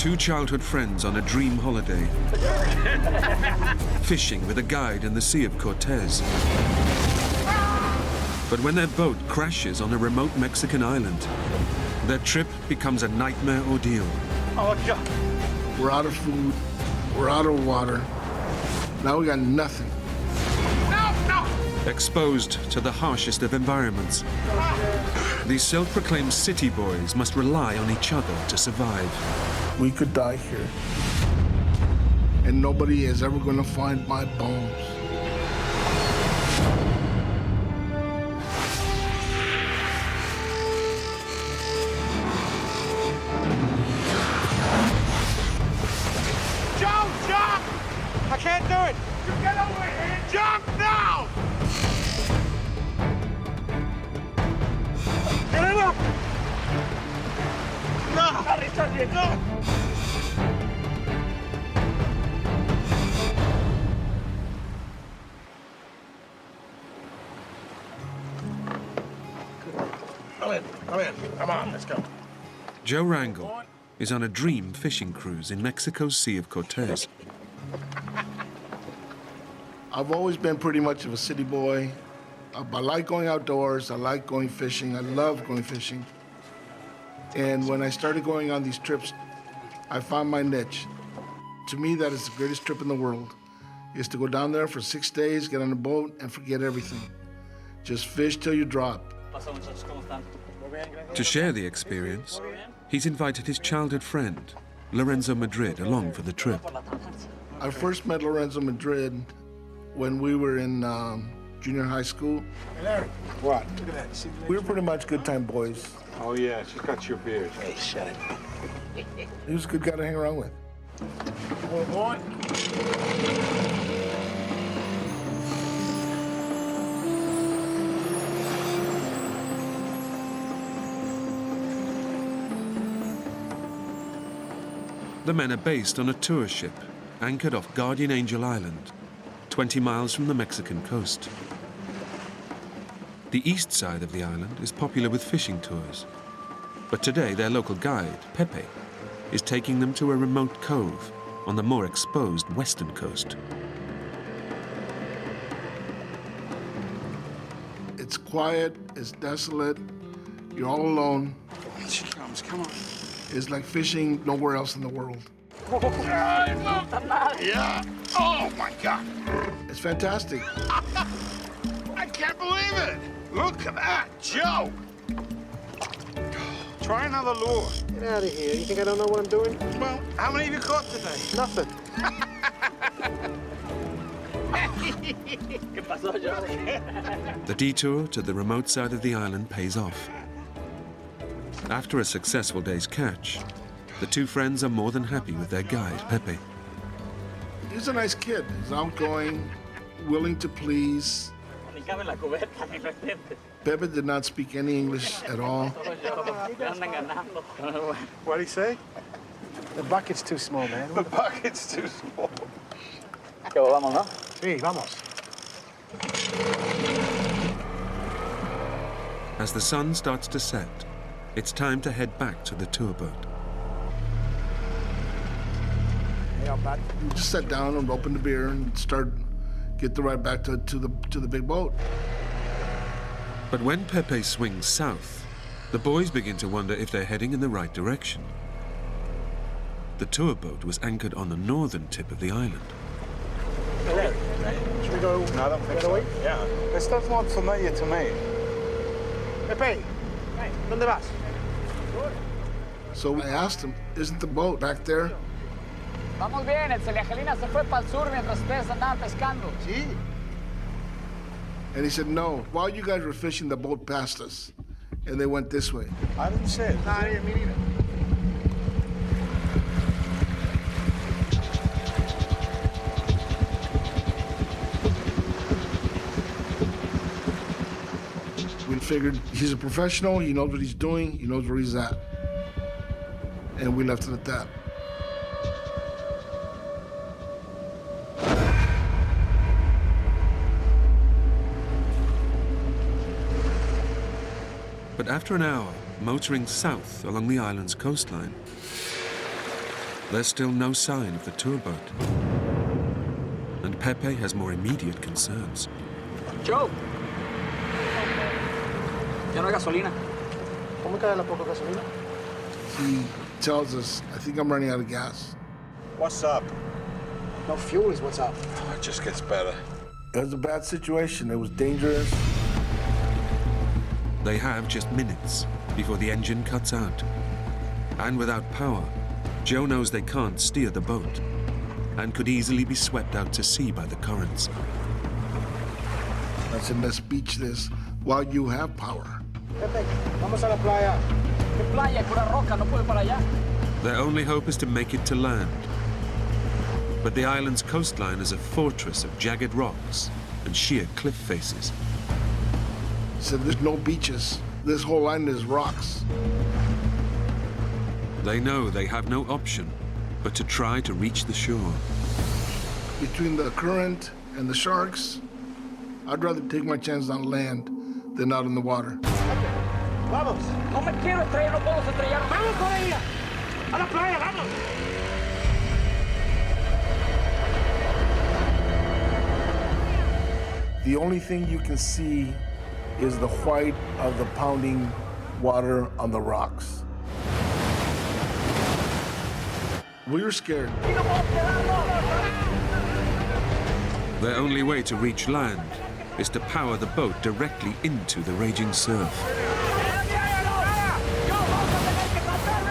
Two childhood friends on a dream holiday, fishing with a guide in the Sea of Cortez. But when their boat crashes on a remote Mexican island, their trip becomes a nightmare ordeal. We're out of food, we're out of water. Now we got nothing. Exposed to the harshest of environments, these self-proclaimed city boys must rely on each other to survive. We could die here. And nobody is ever gonna find my bones. Jump! I can't do it! You get over here! Jump now! Get him up! No! Come in. Come on, let's go. Joe Rangel is on a dream fishing cruise in Mexico's Sea of Cortez. I've always been pretty much of a city boy. I like going outdoors, I like going fishing, I love going fishing. And when I started going on these trips, I found my niche. To me, that is the greatest trip in the world, is to go down there for 6 days, get on a boat, and forget everything. Just fish till you drop. To share the experience, he's invited his childhood friend, Lorenzo Madrid, along for the trip. I first met Lorenzo Madrid when we were in junior high school. Hey, Larry. What? Look at that. See, We were pretty much good time boys. Oh, yeah, she's got your beard. Hey, shut it. He was a good guy to hang around with. Well, boy. The men are based on a tour ship anchored off Guardian Angel Island, 20 miles from the Mexican coast. The east side of the island is popular with fishing tours, but today their local guide, Pepe, is taking them to a remote cove on the more exposed western coast. It's quiet, it's desolate, you're all alone. She comes, come on. It's like fishing nowhere else in the world. Yeah. Oh, my God. It's fantastic. I can't believe it. Look at that, Joe. Try another lure. Get out of here. You think I don't know what I'm doing? Well, how many have you caught today? Nothing. The detour to the remote side of the island pays off. After a successful day's catch, the two friends are more than happy with their guide, Pepe. He's a nice kid. He's outgoing, willing to please. Pepe did not speak any English at all. What'd he say? The bucket's too small, man. The bucket's too small. Sí, vamos. As the sun starts to set, it's time to head back to the tour boat. We just sat down and opened the beer and get the ride back to the big boat. But when Pepe swings south, the boys begin to wonder if they're heading in the right direction. The tour boat was anchored on the northern tip of the island. Should we go? No, I don't think so. Yeah. This does look familiar to me. Pepe, ¿dónde vas? So I asked him, isn't the boat back there? Vamos bien, el Celiangelina se fue para el sur mientras ustedes andaban pescando. Sí. And he said, no. While you guys were fishing, the boat passed us. And they went this way. I didn't say it. Nah, me neither. We figured he's a professional, he knows what he's doing, he knows where he's at. And we left it at that. But after an hour, motoring south along the island's coastline, There's still no sign of the tour boat. And Pepe has more immediate concerns. Joe! Ya no hay gasolina. ¿Cómo cae la poca gasolina? He tells us, I think I'm running out of gas. What's up? No fuel is what's up. It just gets better. It was a bad situation. It was dangerous. They have just minutes before the engine cuts out. And without power, Joe knows they can't steer the boat and could easily be swept out to sea by the currents. I said, let's beach this while you have power. Pepe, vamos a la playa. ¿Qué playa? Pura roca, no puedo para allá. Their only hope is to make it to land. But the island's coastline is a fortress of jagged rocks and sheer cliff faces. He said, there's no beaches. This whole island is rocks. They know they have no option but to try to reach the shore. Between the current and the sharks, I'd rather take my chances on land than out in the water. Vamos. No me quiero estrellar, no puedo estrellar. Vamos por ella. A la playa, vamos. The only thing you can see is the white of the pounding water on the rocks. We were scared. Their only way to reach land is to power the boat directly into the raging surf.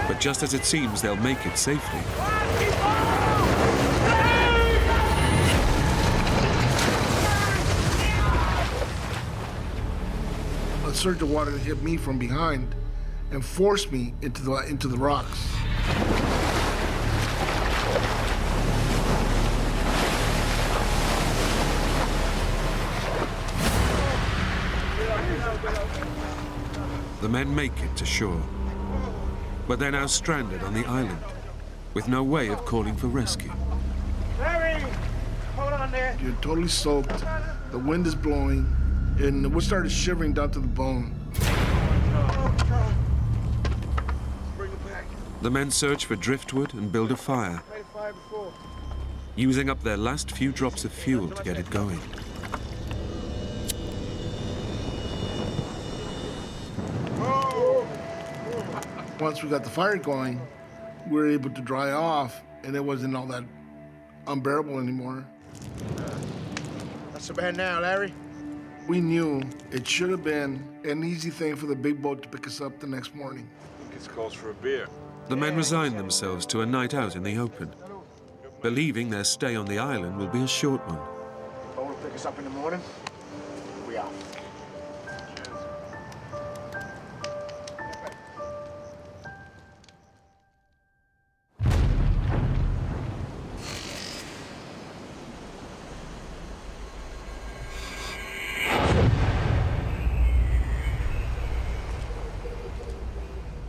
But just as it seems they'll make it safely, a surge of water hit me from behind and forced me into the rocks. the men make it to shore. But they're now stranded on the island, with no way of calling for rescue. Larry, hold on there. You're totally soaked, the wind is blowing, and we started shivering down to the bone. Bring it back. The men search for driftwood and build a fire, Made a fire before. using up their last few drops of fuel to get it going. Once we got the fire going, we were able to dry off, and it wasn't all that unbearable anymore. Not so bad now, Larry. We knew it should have been an easy thing for the big boat to pick us up the next morning. It's calls for a beer. The men resign themselves to a night out in the open, believing their stay on the island will be a short one. Boat will pick us up in the morning. We out.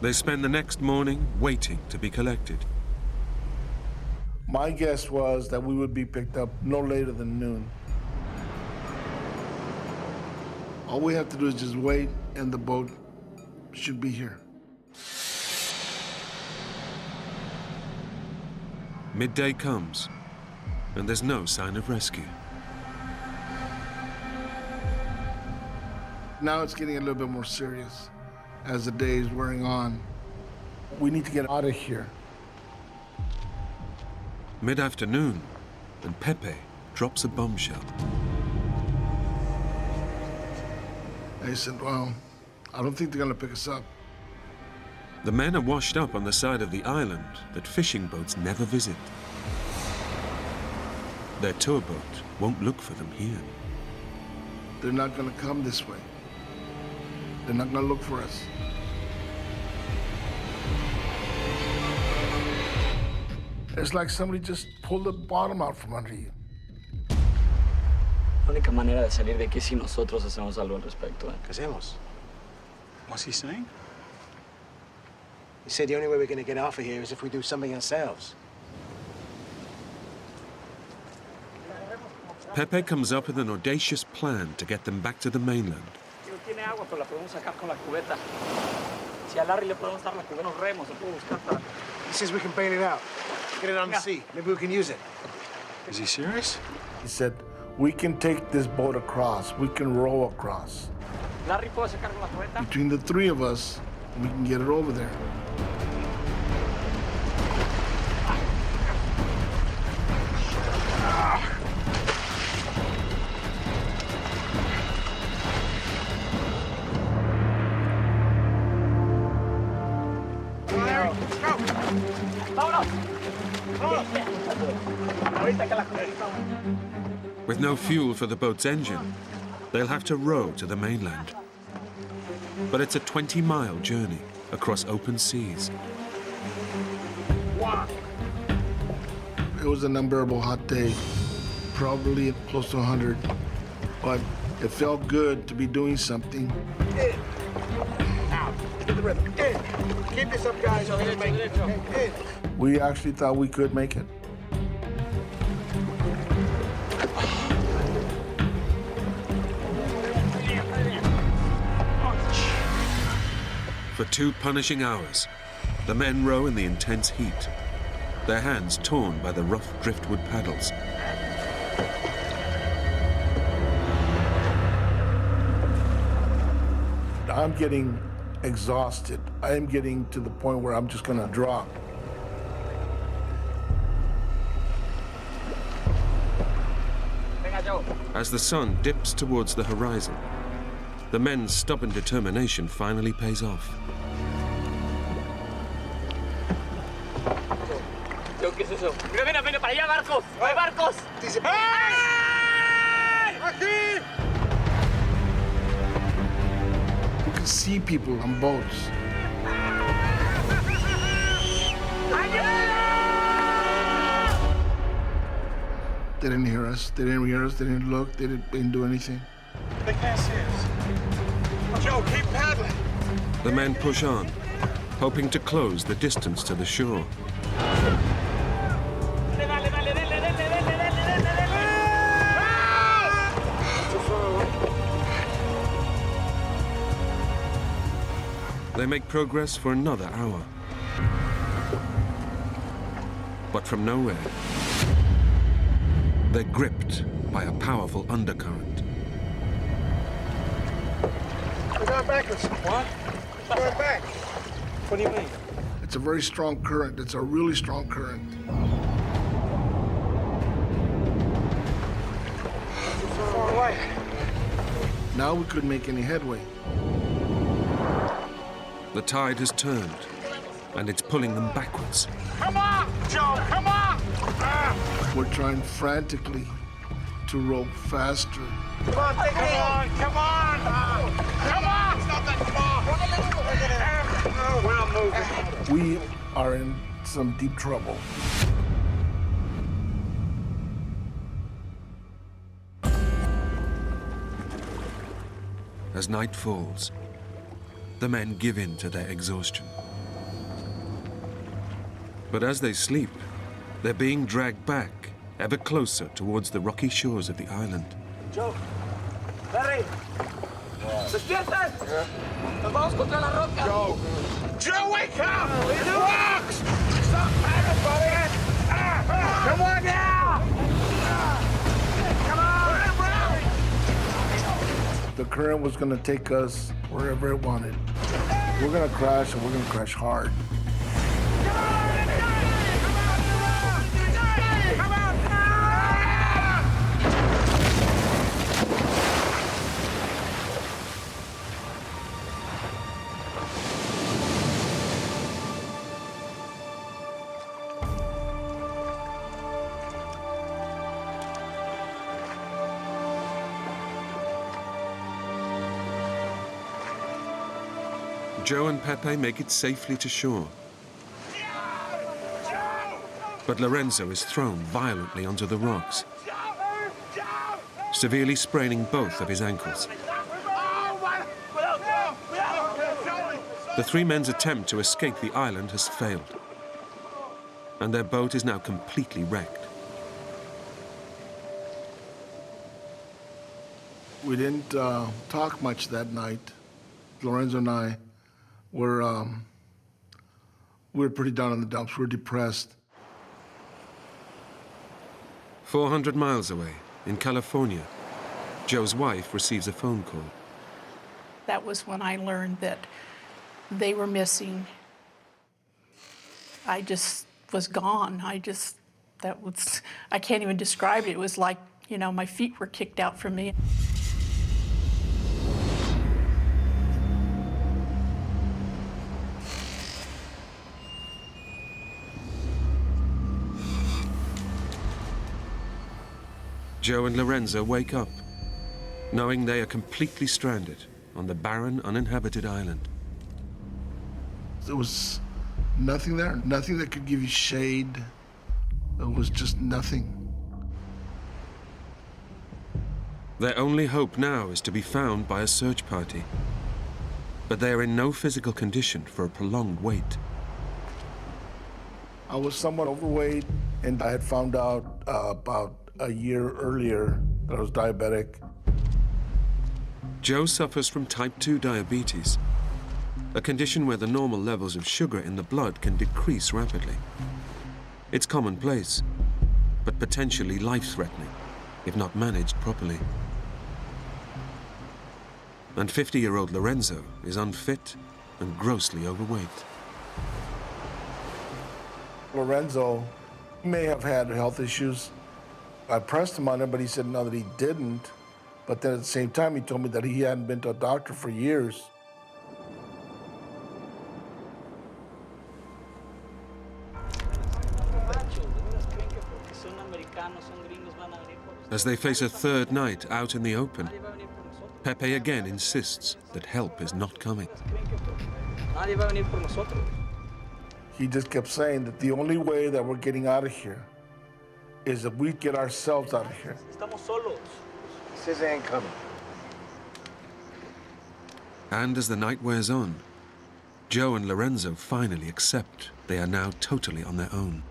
They spend the next morning waiting to be collected. My guess was that we would be picked up no later than noon. All we have to do is just wait, and the boat should be here. Midday comes, and there's no sign of rescue. Now it's getting a little bit more serious as the day is wearing on. We need to get out of here. Mid-afternoon, and Pepe drops a bombshell. I said, well, I don't think they're gonna pick us up. The men are washed up on the side of the island that fishing boats never visit. Their tour boat won't look for them here. They're not gonna come this way. They're not gonna look for us. It's like somebody just pulled the bottom out from under you. La única manera de salir de aquí es si nosotros hacemos algo al respecto. ¿Qué hacemos? What's he saying? He said the only way we're gonna get off of here is if we do something ourselves. Pepe comes up with an audacious plan to get them back to the mainland. Si no tiene agua, pero la podemos sacar con la cubeta. Si a Larry le podemos dar la cubeta, nos remos, se puede buscar para... He says we can bail it out. Get it on the sea. Maybe we can use it. Is he serious? He said, we can take this boat across. We can row across. Larry, ¿puedo sacar con la cubeta? Between the three of us, we can get it over there. With no fuel for the boat's engine, they'll have to row to the mainland. But it's a 20-mile journey across open seas. It was an unbearable hot day, probably close to 100, but it felt good to be doing something. Out. Get the rhythm. Keep this up, guys. We actually thought we could make it. For 2 punishing hours, the men row in the intense heat, their hands torn by the rough driftwood paddles. I'm getting exhausted. I am getting to the point where I'm just gonna drop. As the sun dips towards the horizon, the men's stubborn determination finally pays off. ¿Qué es eso? Mira, para allá, barcos. ¡Hay barcos! Aquí! You can see people on boats. They didn't hear us. They didn't hear us. They didn't look. They didn't do anything. They can't see us. Joe, keep paddling. The men push on, hoping to close the distance to the shore. They make progress for another hour. But from nowhere, they're gripped by a powerful undercurrent. We're going backwards. What? We're going back. What do you mean? It's a very strong current. It's a really strong current. Too far away. Now we couldn't make any headway. The tide has turned, and it's pulling them backwards. Come on, Joe, come on! We're trying frantically to row faster. Come on, take it on. Come on! Come on! It's not that far! No, we're not moving. We are in some deep trouble. As night falls, the men give in to their exhaustion. But as they sleep, they're being dragged back ever closer towards the rocky shores of the island. Joe, Larry, despiertan. Nos vamos contra la roca. Joe! Joe, wake up! It rocks! Stop paddling, buddy! Come on now! Come on! The current was going to take us wherever it wanted. We're going to crash, and we're going to crash hard. Joe and Pepe make it safely to shore. But Lorenzo is thrown violently onto the rocks, severely spraining both of his ankles. The 3 men's attempt to escape the island has failed, and their boat is now completely wrecked. We didn't talk much that night. Lorenzo and I were pretty down in the dumps. We were depressed. 400 miles away, in California, Joe's wife receives a phone call. That was when I learned that they were missing. I just was gone. I can't even describe it. It was like, you know, my feet were kicked out from me. Joe and Lorenzo wake up, knowing they are completely stranded on the barren, uninhabited island. There was nothing there, nothing that could give you shade. There was just nothing. Their only hope now is to be found by a search party. But they are in no physical condition for a prolonged wait. I was somewhat overweight, and I had found out about a year earlier that I was diabetic. Joe suffers from type 2 diabetes, a condition where the normal levels of sugar in the blood can decrease rapidly. It's commonplace, but potentially life-threatening if not managed properly. And 50-year-old Lorenzo is unfit and grossly overweight. Lorenzo may have had health issues. I pressed him on it, but he said no, that he didn't. But then at the same time, he told me that he hadn't been to a doctor for years. As they face a third night out in the open, Pepe again insists that help is not coming. He just kept saying that the only way that we're getting out of here is if we get ourselves out of here. He says they ain't coming. And as the night wears on, Joe and Lorenzo finally accept they are now totally on their own.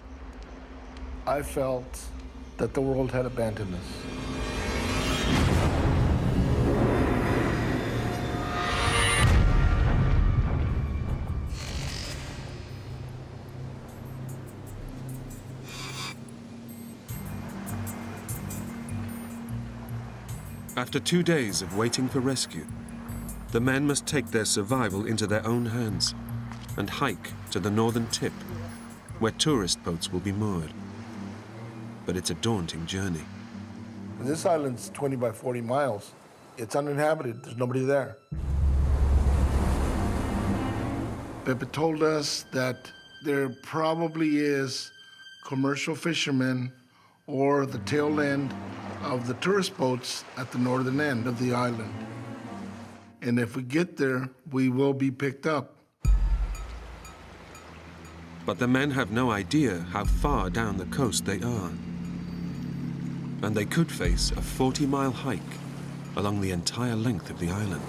I felt that the world had abandoned us. After 2 days of waiting for rescue, the men must take their survival into their own hands and hike to the northern tip, where tourist boats will be moored. But it's a daunting journey. This island's 20 by 40 miles. It's uninhabited. There's nobody there. Pepe told us that there probably is commercial fishermen or the tail end of the tourist boats at the northern end of the island. And if we get there, we will be picked up. But the men have no idea how far down the coast they are. And they could face a 40-mile hike along the entire length of the island.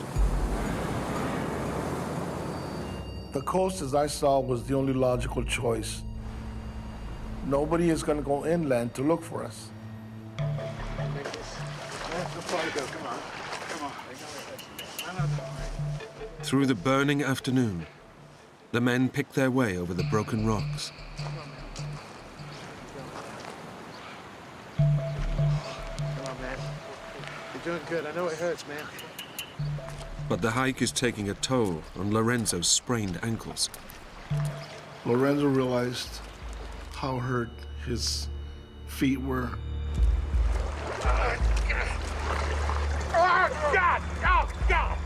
The coast, as I saw, was the only logical choice. Nobody is going to go inland to look for us. Through the burning afternoon, the men pick their way over the broken rocks. Come on, man. You're doing good. I know it hurts, man. But the hike is taking a toll on Lorenzo's sprained ankles. Lorenzo realized how hurt his feet were. Oh, God! Oh, God!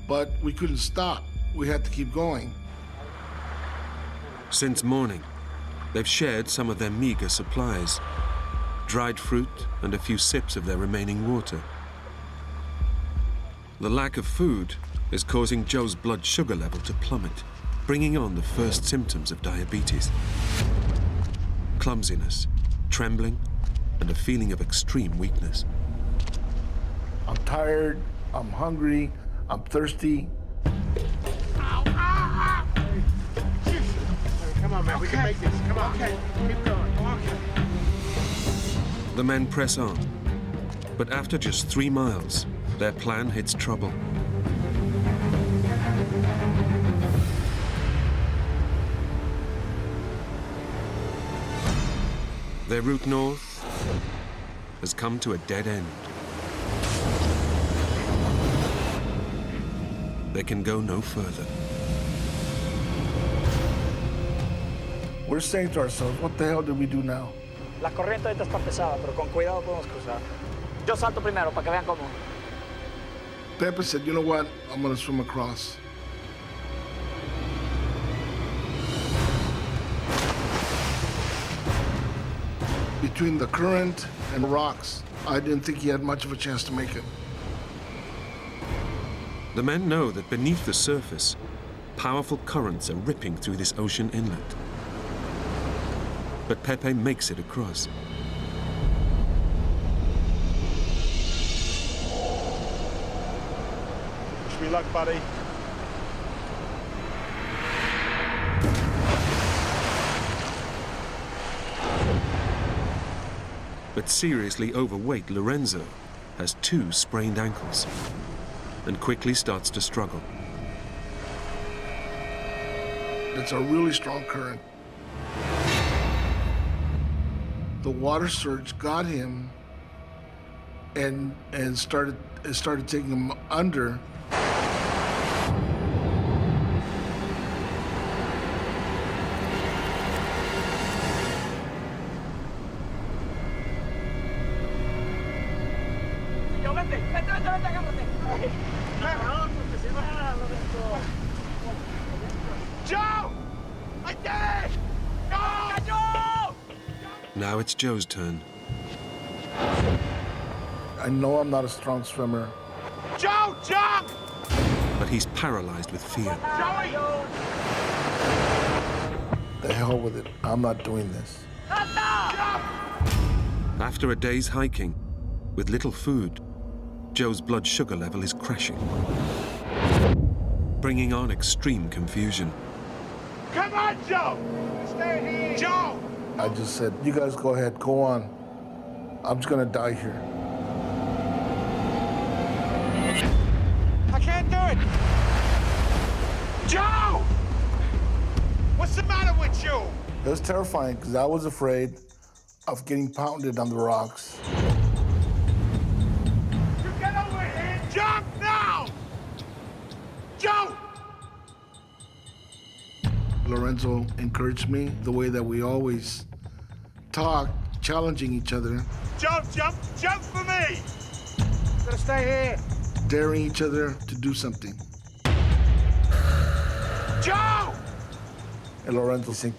But we couldn't stop. We had to keep going. Since morning, they've shared some of their meager supplies, dried fruit and a few sips of their remaining water. The lack of food is causing Joe's blood sugar level to plummet, bringing on the first symptoms of diabetes. Clumsiness, trembling, and a feeling of extreme weakness. I'm tired, I'm hungry, I'm thirsty. Come on, man. We can make this. Come on. Okay. Keep going. Okay. The men press on, but after just 3 miles, their plan hits trouble. Their route north has come to a dead end. They can go no further. We're saying to ourselves, what the hell did we do now? La corriente ahorita está pesada, pero con cuidado podemos cruzar. Yo salto primero para que vean cómo. Pepe said, you know what? I'm gonna swim across. Between the current and rocks, I didn't think he had much of a chance to make it. The men know that beneath the surface, powerful currents are ripping through this ocean inlet. But Pepe makes it across. Wish me luck, buddy. But seriously overweight Lorenzo has 2 sprained ankles and quickly starts to struggle. It's a really strong current. The water surge got him and started taking him under. Joe! I did it! Joe! Now it's Joe's turn. I know I'm not a strong swimmer. Joe, jump! But he's paralyzed with fear. Joey! The hell with it. I'm not doing this. After a day's hiking, with little food, Joe's blood sugar level is crashing, bringing on extreme confusion. Come on, Joe! Stay here! Joe! I just said, you guys go ahead, go on. I'm just gonna die here. I can't do it! Joe! What's the matter with you? It was terrifying because I was afraid of getting pounded on the rocks. You get over here! Jump now! Joe! Lorenzo encouraged me the way that we always talk, challenging each other, Jump, jump, jump for me! Gotta stay here. daring each other to do something. Joe! And Lorenzo said,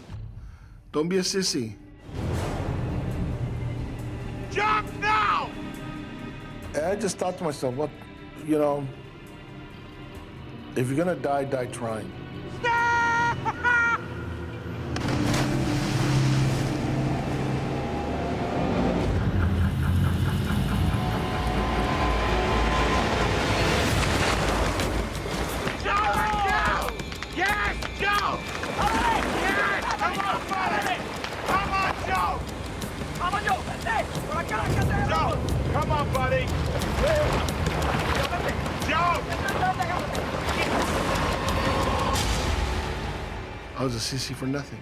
don't be a sissy. Jump now! And I just thought to myself, what, you know, if you're gonna die, die trying. Yes, Joe! Yes! Come on, buddy! Come on, Joe! Joe, come on, buddy! Joe! I was a sissy for nothing.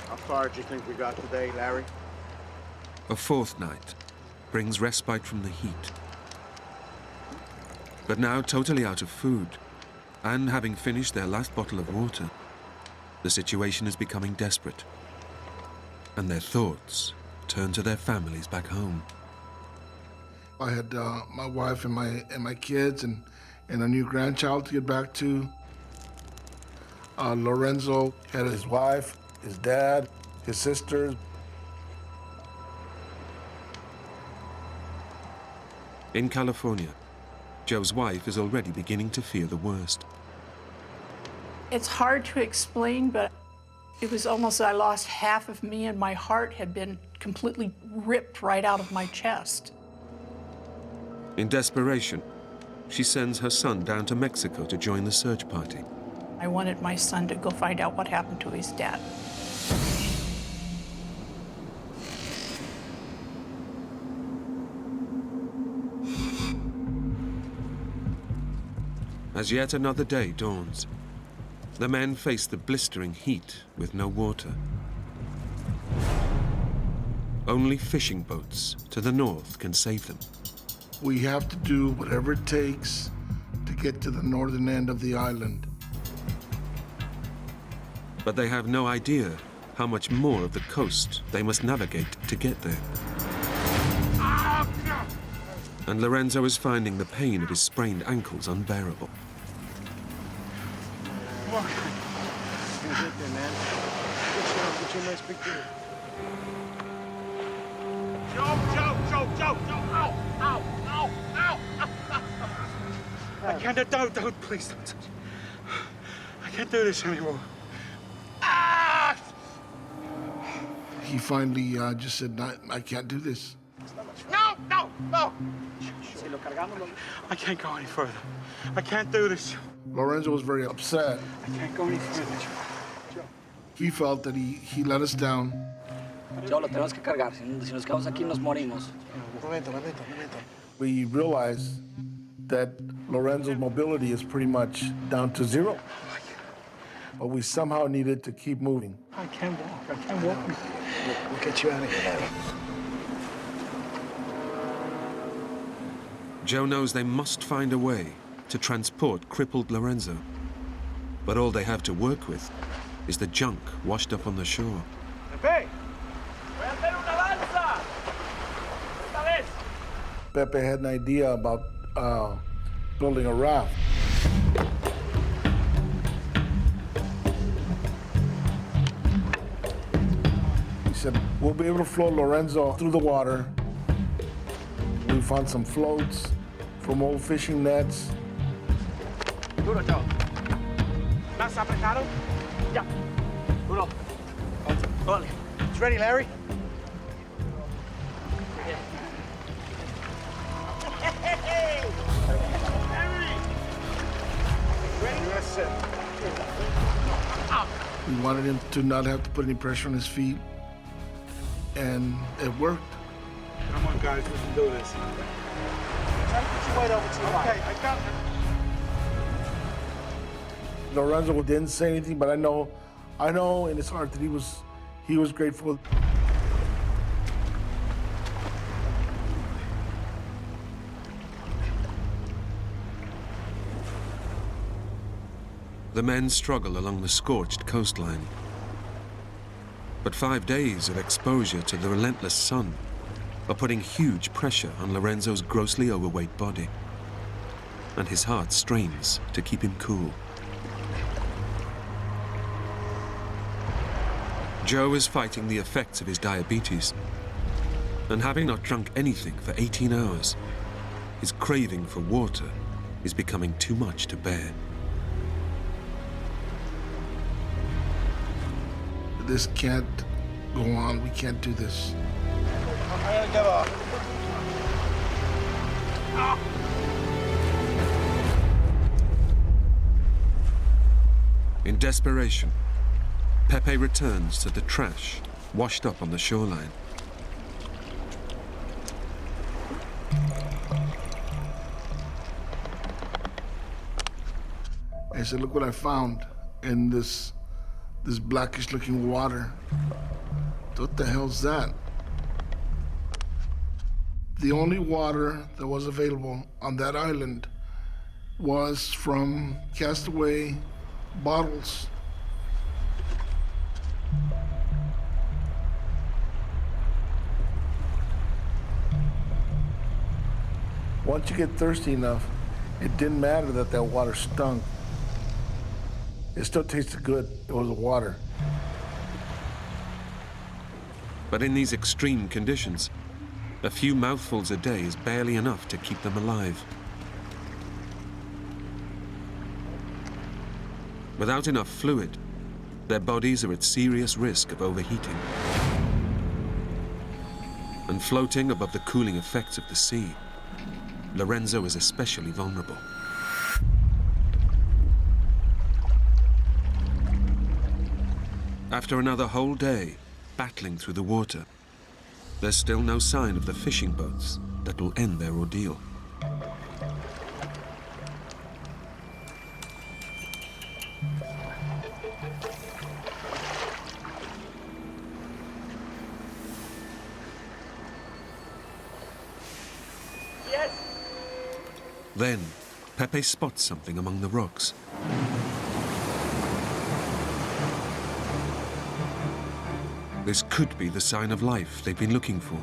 How far do you think we got today, Larry? A 4th night brings respite from the heat. But now totally out of food, and having finished their last bottle of water, the situation is becoming desperate. And their thoughts turn to their families back home. I had my wife and my kids and a new grandchild to get back to. Lorenzo had his wife, his dad, his sisters. In California, Joe's wife is already beginning to fear the worst. It's hard to explain, but it was almost I lost half of me and my heart had been completely ripped right out of my chest. In desperation, she sends her son down to Mexico to join the search party. I wanted my son to go find out what happened to his dad. As yet another day dawns, the men face the blistering heat with no water. Only fishing boats to the north can save them. We have to do whatever it takes to get to the northern end of the island. But they have no idea how much more of the coast they must navigate to get there. And Lorenzo is finding the pain of his sprained ankles unbearable. Come on. You're gonna get there, man. Get you a nice big deal. Joe! Ow! I can't, don't, please don't touch me. I can't do this anymore. He finally just said, I can't do this. No! I can't go any further. I can't do this. Lorenzo was very upset. I can't go any further. He felt that he let us down. Joe, lo tenemos que cargar. Si nos quedamos aquí, nos morimos. Momento. We realized that Lorenzo's mobility is pretty much down to zero. But we somehow needed to keep moving. I can't walk. We'll get you out of here, Larry. Joe knows they must find a way to transport crippled Lorenzo. But all they have to work with is the junk washed up on the shore. Pepe! Voy a hacer una lanza! Esta vez! Pepe had an idea about building a raft. He said, we'll be able to float Lorenzo through the water. We found some floats from old fishing nets. Duro, Joe. ¿Más apretado? Ya. Duro. Órale. It's ready, Larry? We wanted him to not have to put any pressure on his feet, and it worked. Come on, guys, we can do this. Try to put your weight over to your right. Okay, I got it. Lorenzo didn't say anything, but I know in his heart that he was grateful. The men struggle along the scorched coastline. But 5 days of exposure to the relentless sun are putting huge pressure on Lorenzo's grossly overweight body. And his heart strains to keep him cool. Joe is fighting the effects of his diabetes. And having not drunk anything for 18 hours, his craving for water is becoming too much to bear. This can't go on. We can't do this. I gotta get off. In desperation, Pepe returns to the trash washed up on the shoreline. I said, look what I found in this blackish looking water. What the hell's that? The only water that was available on that island was from castaway bottles. Once you get thirsty enough, it didn't matter that that water stunk. It still tasted good. It was water. But in these extreme conditions, a few mouthfuls a day is barely enough to keep them alive. Without enough fluid, their bodies are at serious risk of overheating. And floating above the cooling effects of the sea, Lorenzo is especially vulnerable. After another whole day battling through the water, there's still no sign of the fishing boats that will end their ordeal. Then, Pepe spots something among the rocks. This could be the sign of life they've been looking for.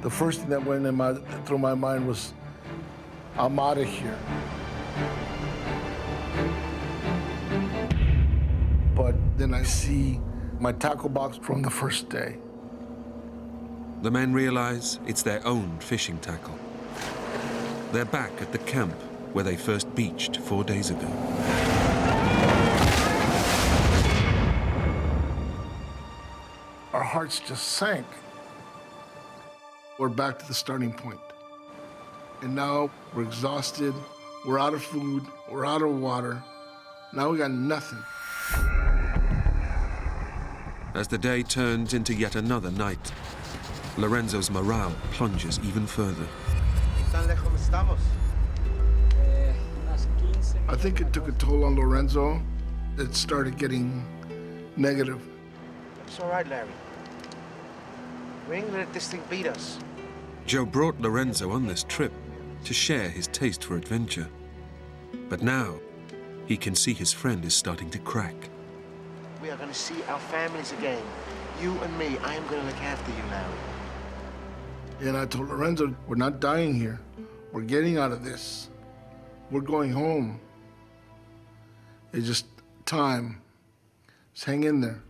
The first thing that went through my mind was, I'm out of here. But then I see my tackle box from the first day. The men realize it's their own fishing tackle. They're back at the camp where they first beached 4 days ago. Our hearts just sank. We're back to the starting point. And now we're exhausted, we're out of food, we're out of water. Now we got nothing. As the day turns into yet another night, Lorenzo's morale plunges even further. I think it took a toll on Lorenzo. It started getting negative. It's all right, Larry. We ain't gonna let this thing beat us. Joe brought Lorenzo on this trip to share his taste for adventure. But now, he can see his friend is starting to crack. We are gonna see our families again. You and me, I am gonna look after you, Larry. And I told Lorenzo, we're not dying here. We're getting out of this. We're going home. It's just time. Just hang in there.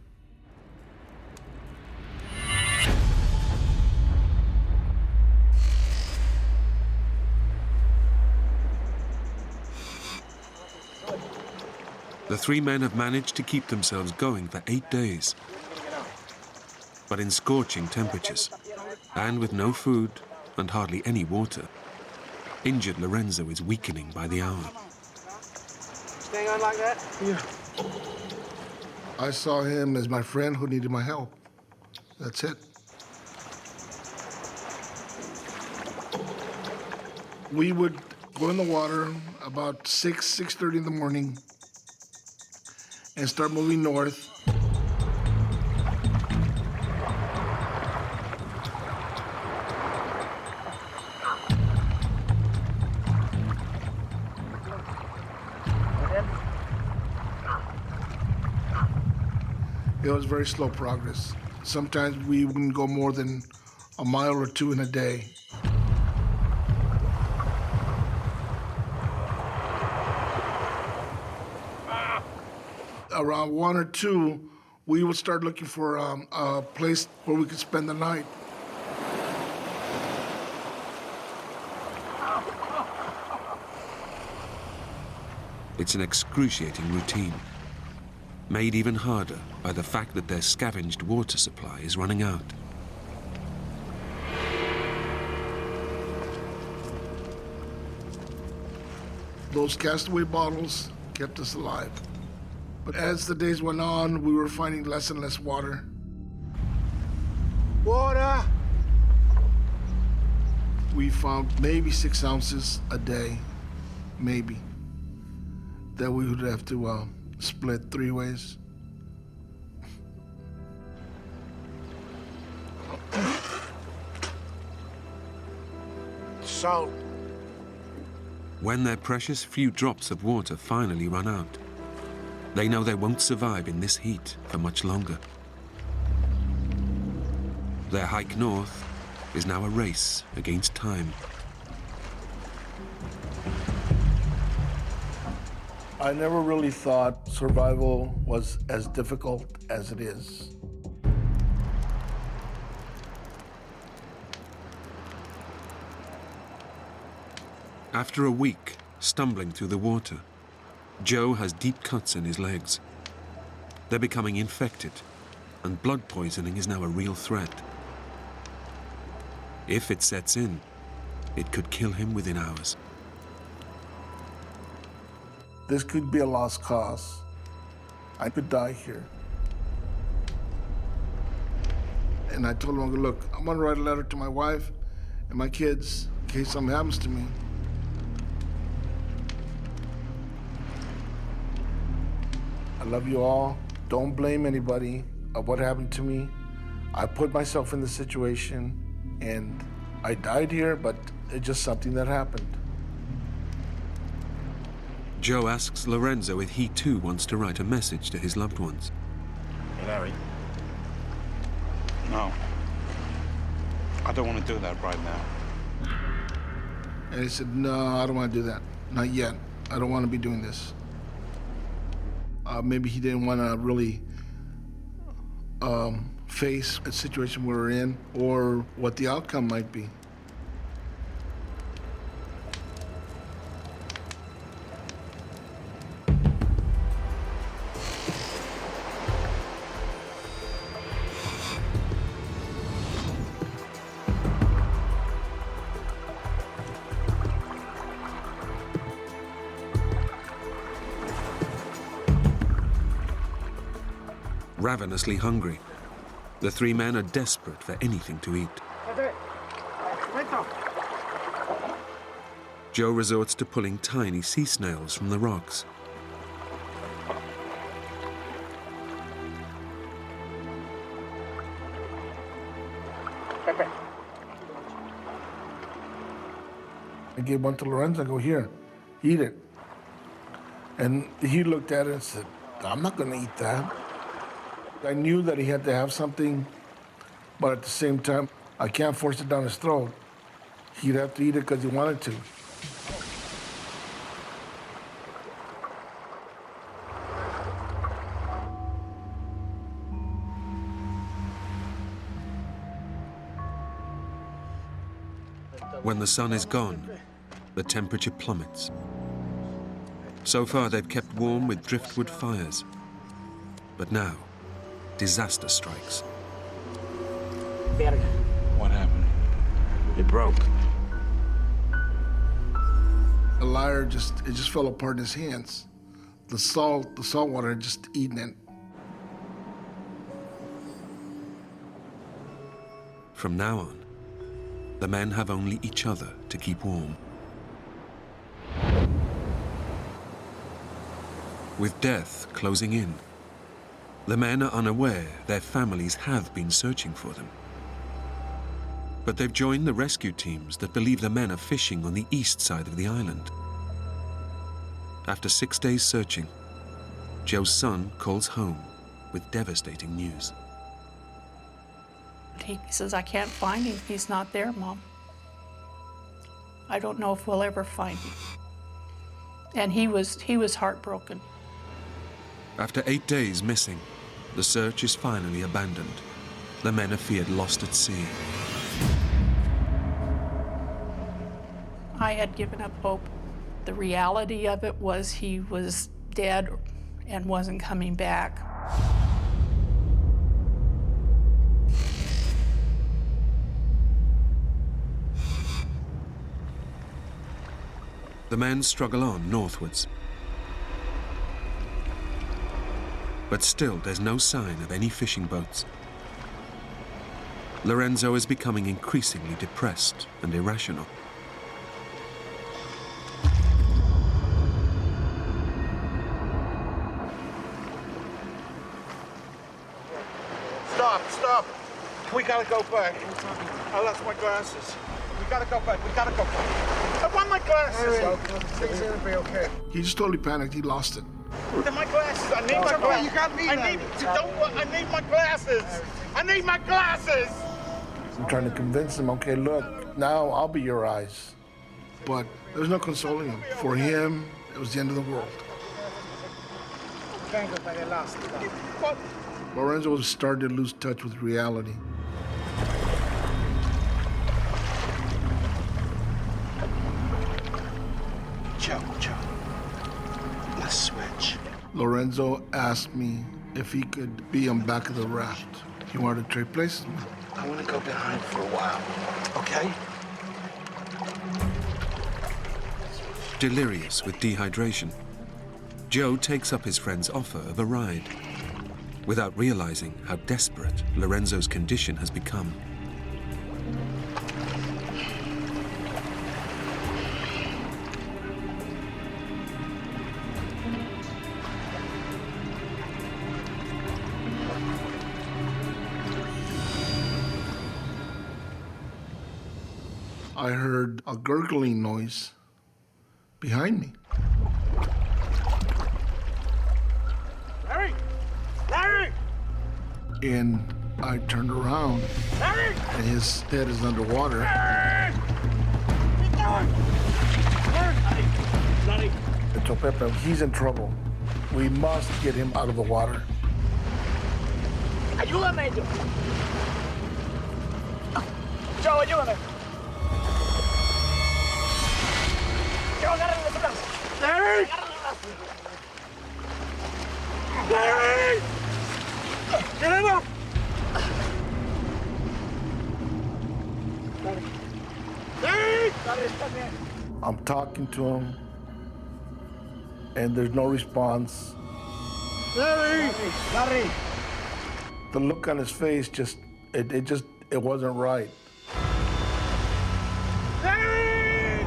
The three men have managed to keep themselves going for 8 days. But in scorching temperatures, and with no food and hardly any water, injured Lorenzo is weakening by the hour. Staying on like that? Yeah. I saw him as my friend who needed my help. That's it. We would go in the water about 6:30 in the morning and start moving north. It was very slow progress. Sometimes we wouldn't go more than a mile or two in a day. Around 1 or 2, we would start looking for a place where we could spend the night. It's an excruciating routine, made even harder by the fact that their scavenged water supply is running out. Those castaway bottles kept us alive. But as the days went on, we were finding less and less water. Water! We found maybe 6 ounces a day, maybe, that we would have to split 3 ways. Salt. When their precious few drops of water finally run out, they know they won't survive in this heat for much longer. Their hike north is now a race against time. I never really thought survival was as difficult as it is. After a week stumbling through the water, Joe has deep cuts in his legs. They're becoming infected, and blood poisoning is now a real threat. If it sets in, it could kill him within hours. This could be a lost cause. I could die here. And I told him, look, I'm gonna write a letter to my wife and my kids in case something happens to me. I love you all. Don't blame anybody of what happened to me. I put myself in the situation and I died here, but it's just something that happened. Joe asks Lorenzo if he too wants to write a message to his loved ones. Hey, Larry. No. I don't want to do that right now. And he said, no, I don't want to do that. Not yet. I don't want to be doing this. Maybe he didn't want to really face a situation we're in or what the outcome might be. Ravenously hungry, the three men are desperate for anything to eat. Joe resorts to pulling tiny sea snails from the rocks. I gave one to Lorenzo. I go, here, eat it. And he looked at it and said, I'm not going to eat that. I knew that he had to have something, but at the same time, I can't force it down his throat. He'd have to eat it because he wanted to. When the sun is gone, the temperature plummets. So far, they've kept warm with driftwood fires. But now, disaster strikes. What happened? It broke. The lyre it just fell apart in his hands. The salt water had just eaten it. From now on, the men have only each other to keep warm. With death closing in, the men are unaware their families have been searching for them. But they've joined the rescue teams that believe the men are fishing on the east side of the island. After 6 days searching, Joe's son calls home with devastating news. He says, I can't find him. He's not there, Mom. I don't know if we'll ever find him. And he was heartbroken. After 8 days missing, the search is finally abandoned. The men are feared lost at sea. I had given up hope. The reality of it was he was dead and wasn't coming back. The men struggle on northwards. But still, there's no sign of any fishing boats. Lorenzo is becoming increasingly depressed and irrational. Stop. We gotta go back. I lost my glasses. We gotta go back. I want my glasses. Things are gonna be okay. He just totally panicked. He lost it. They're my glasses. I need my glasses. You got me. I need my glasses. I need my glasses. I'm trying to convince him, okay, look, now I'll be your eyes. But there's no consoling him. For him, it was the end of the world. Can't go by the last. What? Lorenzo was starting to lose touch with reality. Joe. Let's switch. Lorenzo asked me if he could be on back of the raft. He wanted to trade places with me. I want to go behind for a while. Okay? Delirious with dehydration, Joe takes up his friend's offer of a ride, without realizing how desperate Lorenzo's condition has become. I heard a gurgling noise behind me. Larry! Larry! And I turned around, Larry! and his head is underwater. Larry! What are you doing? Larry! Larry! I told Pepe, he's in trouble. We must get him out of the water. Ayúdame, Joe. Joe, ayúdame. Joe, agárrale los brazos. Larry! Larry! Get him up! Larry! Larry, está bien. I'm talking to him, and there's no response. Larry! Larry. The look on his face it wasn't right. Larry!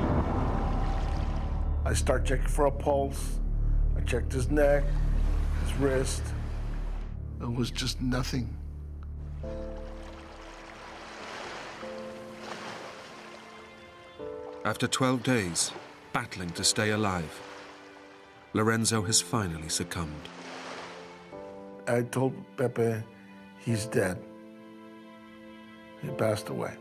I start checking for a pulse. I checked his neck, his wrist. It was just nothing. After 12 days, battling to stay alive, Lorenzo has finally succumbed. I told Pepe he's dead. He passed away.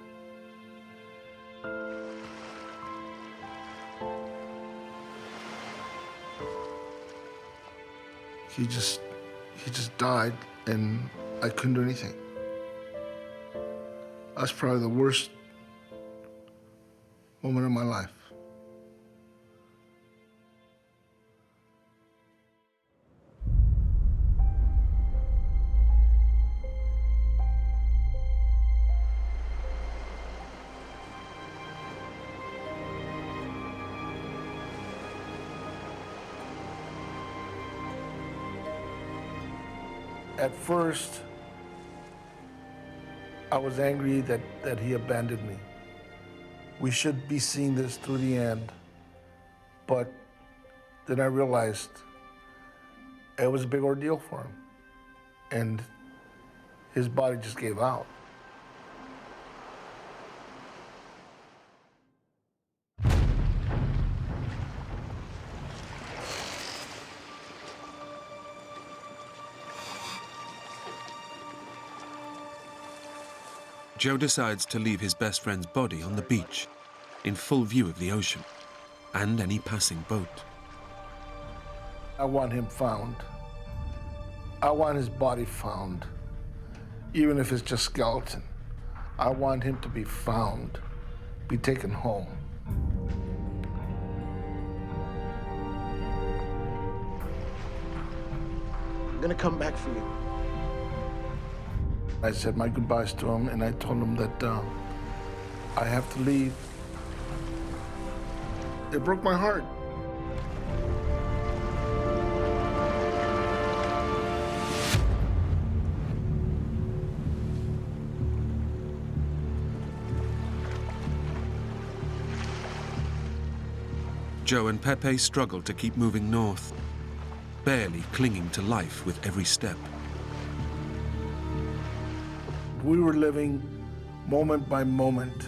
He just died, and I couldn't do anything. That's probably the worst moment of my life. At first, I was angry that he abandoned me. We should be seeing this through the end. But then I realized it was a big ordeal for him. And his body just gave out. Joe decides to leave his best friend's body on the beach, in full view of the ocean and any passing boat. I want him found. I want his body found, even if it's just skeleton. I want him to be found, be taken home. I'm gonna come back for you. I said my goodbyes to him, and I told him that I have to leave. It broke my heart. Joe and Pepe struggle to keep moving north, barely clinging to life with every step. We were living moment by moment.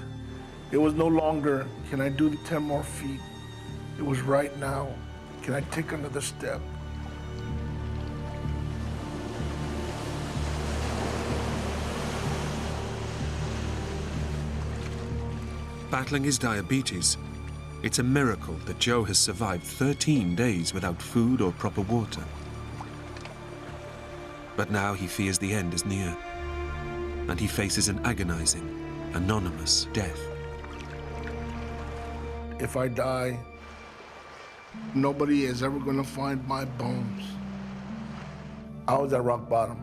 It was no longer, can I do the 10 more feet? It was right now, can I take another step? Battling his diabetes, it's a miracle that Joe has survived 13 days without food or proper water. But now he fears the end is near, and he faces an agonizing, anonymous death. If I die, nobody is ever gonna find my bones. I was at rock bottom.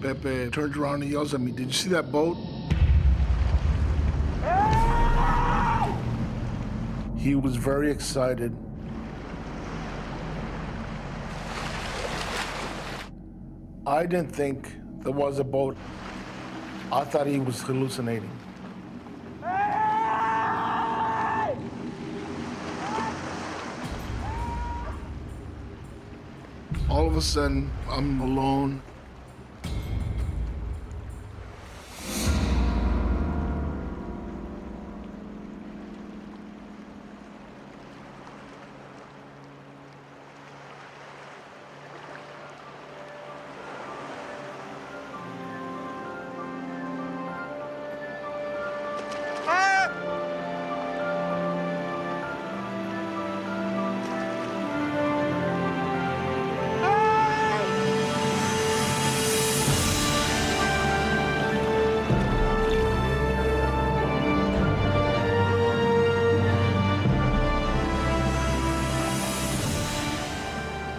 Pepe turns around and yells at me, "Did you see that boat?" He was very excited. I didn't think there was a boat. I thought he was hallucinating. All of a sudden, I'm alone.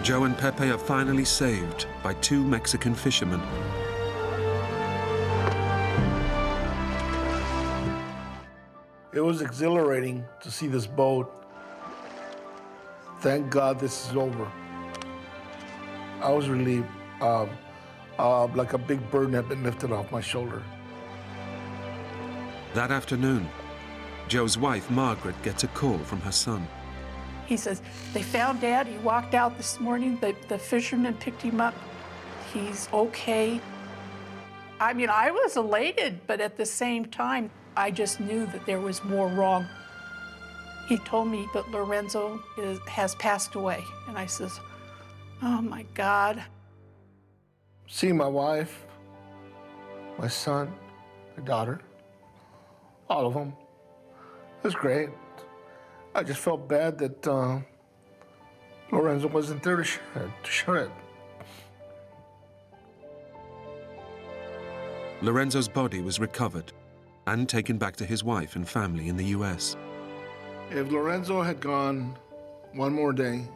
Joe and Pepe are finally saved by two Mexican fishermen. It was exhilarating to see this boat. Thank God this is over. I was relieved, like a big burden had been lifted off my shoulder. That afternoon, Joe's wife, Margaret, gets a call from her son. He says, "They found Dad. He walked out this morning. The fisherman picked him up. He's okay." I mean, I was elated, but at the same time, I just knew that there was more wrong. He told me that Lorenzo has passed away. And I says, "Oh my God." Seeing my wife, my son, my daughter, all of them, it was great. I just felt bad that Lorenzo wasn't there to share it. Lorenzo's body was recovered and taken back to his wife and family in the US. If Lorenzo had gone one more day,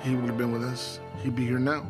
he would have been with us. He'd be here now.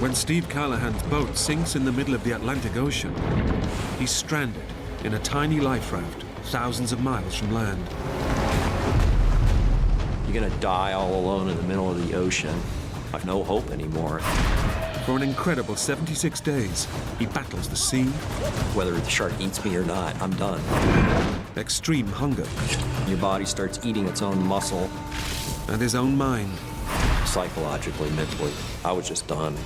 When Steve Callahan's boat sinks in the middle of the Atlantic Ocean, he's stranded in a tiny life raft thousands of miles from land. You're gonna die all alone in the middle of the ocean. I've no hope anymore. For an incredible 76 days, he battles the sea, Whether the shark eats me or not, I'm done. extreme hunger, Your body starts eating its own muscle. and his own mind Psychologically, mentally, I was just done.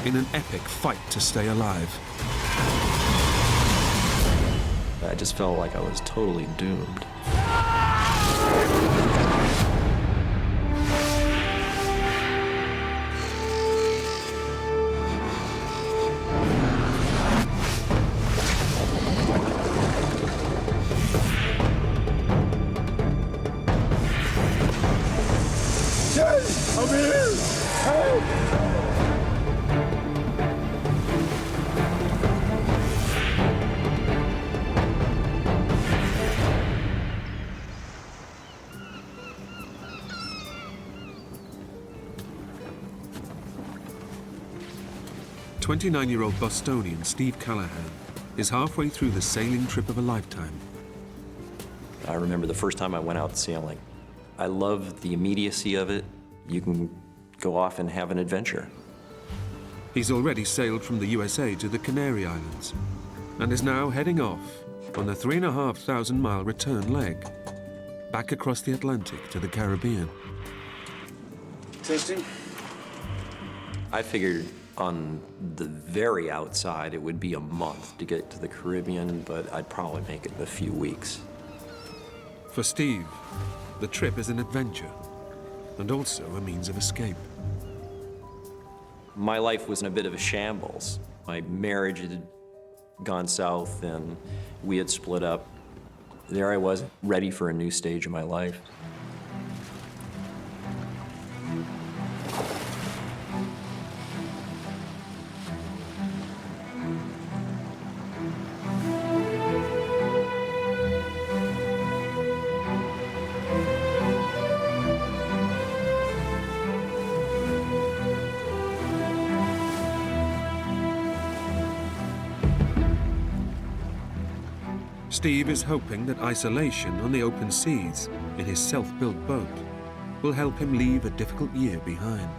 in an epic fight to stay alive. I just felt like I was totally doomed. I'm here! Help! 29-year-old Bostonian Steve Callahan is halfway through the sailing trip of a lifetime. I remember the first time I went out sailing. I love the immediacy of it. You can go off and have an adventure. He's already sailed from the USA to the Canary Islands and is now heading off on the 3,500-mile return leg back across the Atlantic to the Caribbean. Testing. I figured on the very outside it would be a month to get to the Caribbean, but I'd probably make it in a few weeks. For Steve, the trip is an adventure and also a means of escape. My life was in a bit of a shambles. My marriage had gone south and we had split up. There I was, ready for a new stage of my life. Steve is hoping that isolation on the open seas in his self-built boat will help him leave a difficult year behind.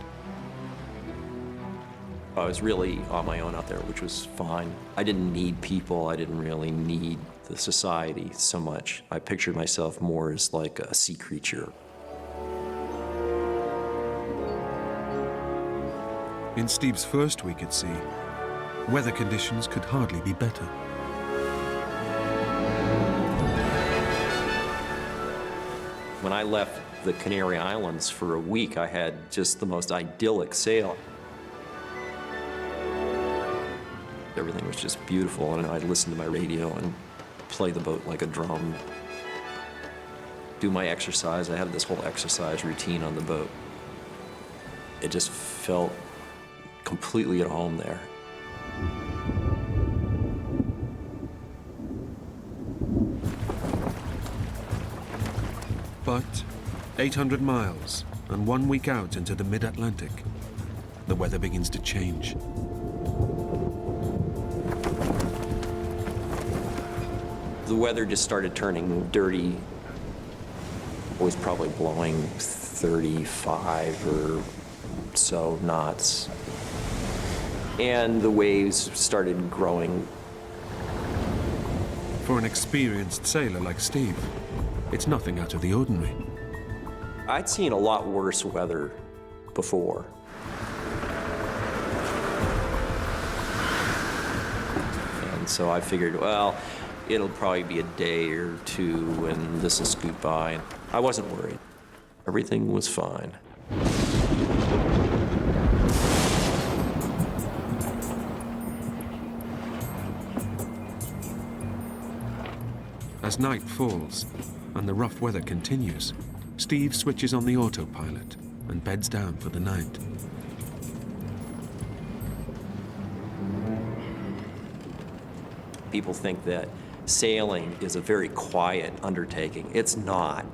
I was really on my own out there, which was fine. I didn't need people. I didn't really need the society so much. I pictured myself more as like a sea creature. In Steve's first week at sea, weather conditions could hardly be better. When I left the Canary Islands for a week, I had just the most idyllic sail. Everything was just beautiful, and I'd listen to my radio and play the boat like a drum. Do my exercise. I had this whole exercise routine on the boat. It just felt completely at home there. But 800 miles and 1 week out into the mid-Atlantic, the weather begins to change. The weather just started turning dirty. It was probably blowing 35 or so knots. And the waves started growing. For an experienced sailor like Steve, it's nothing out of the ordinary. I'd seen a lot worse weather before. And so I figured, well, it'll probably be a day or two and this will scoot by. I wasn't worried. Everything was fine. As night falls and the rough weather continues, Steve switches on the autopilot and beds down for the night. People think that sailing is a very quiet undertaking. It's not.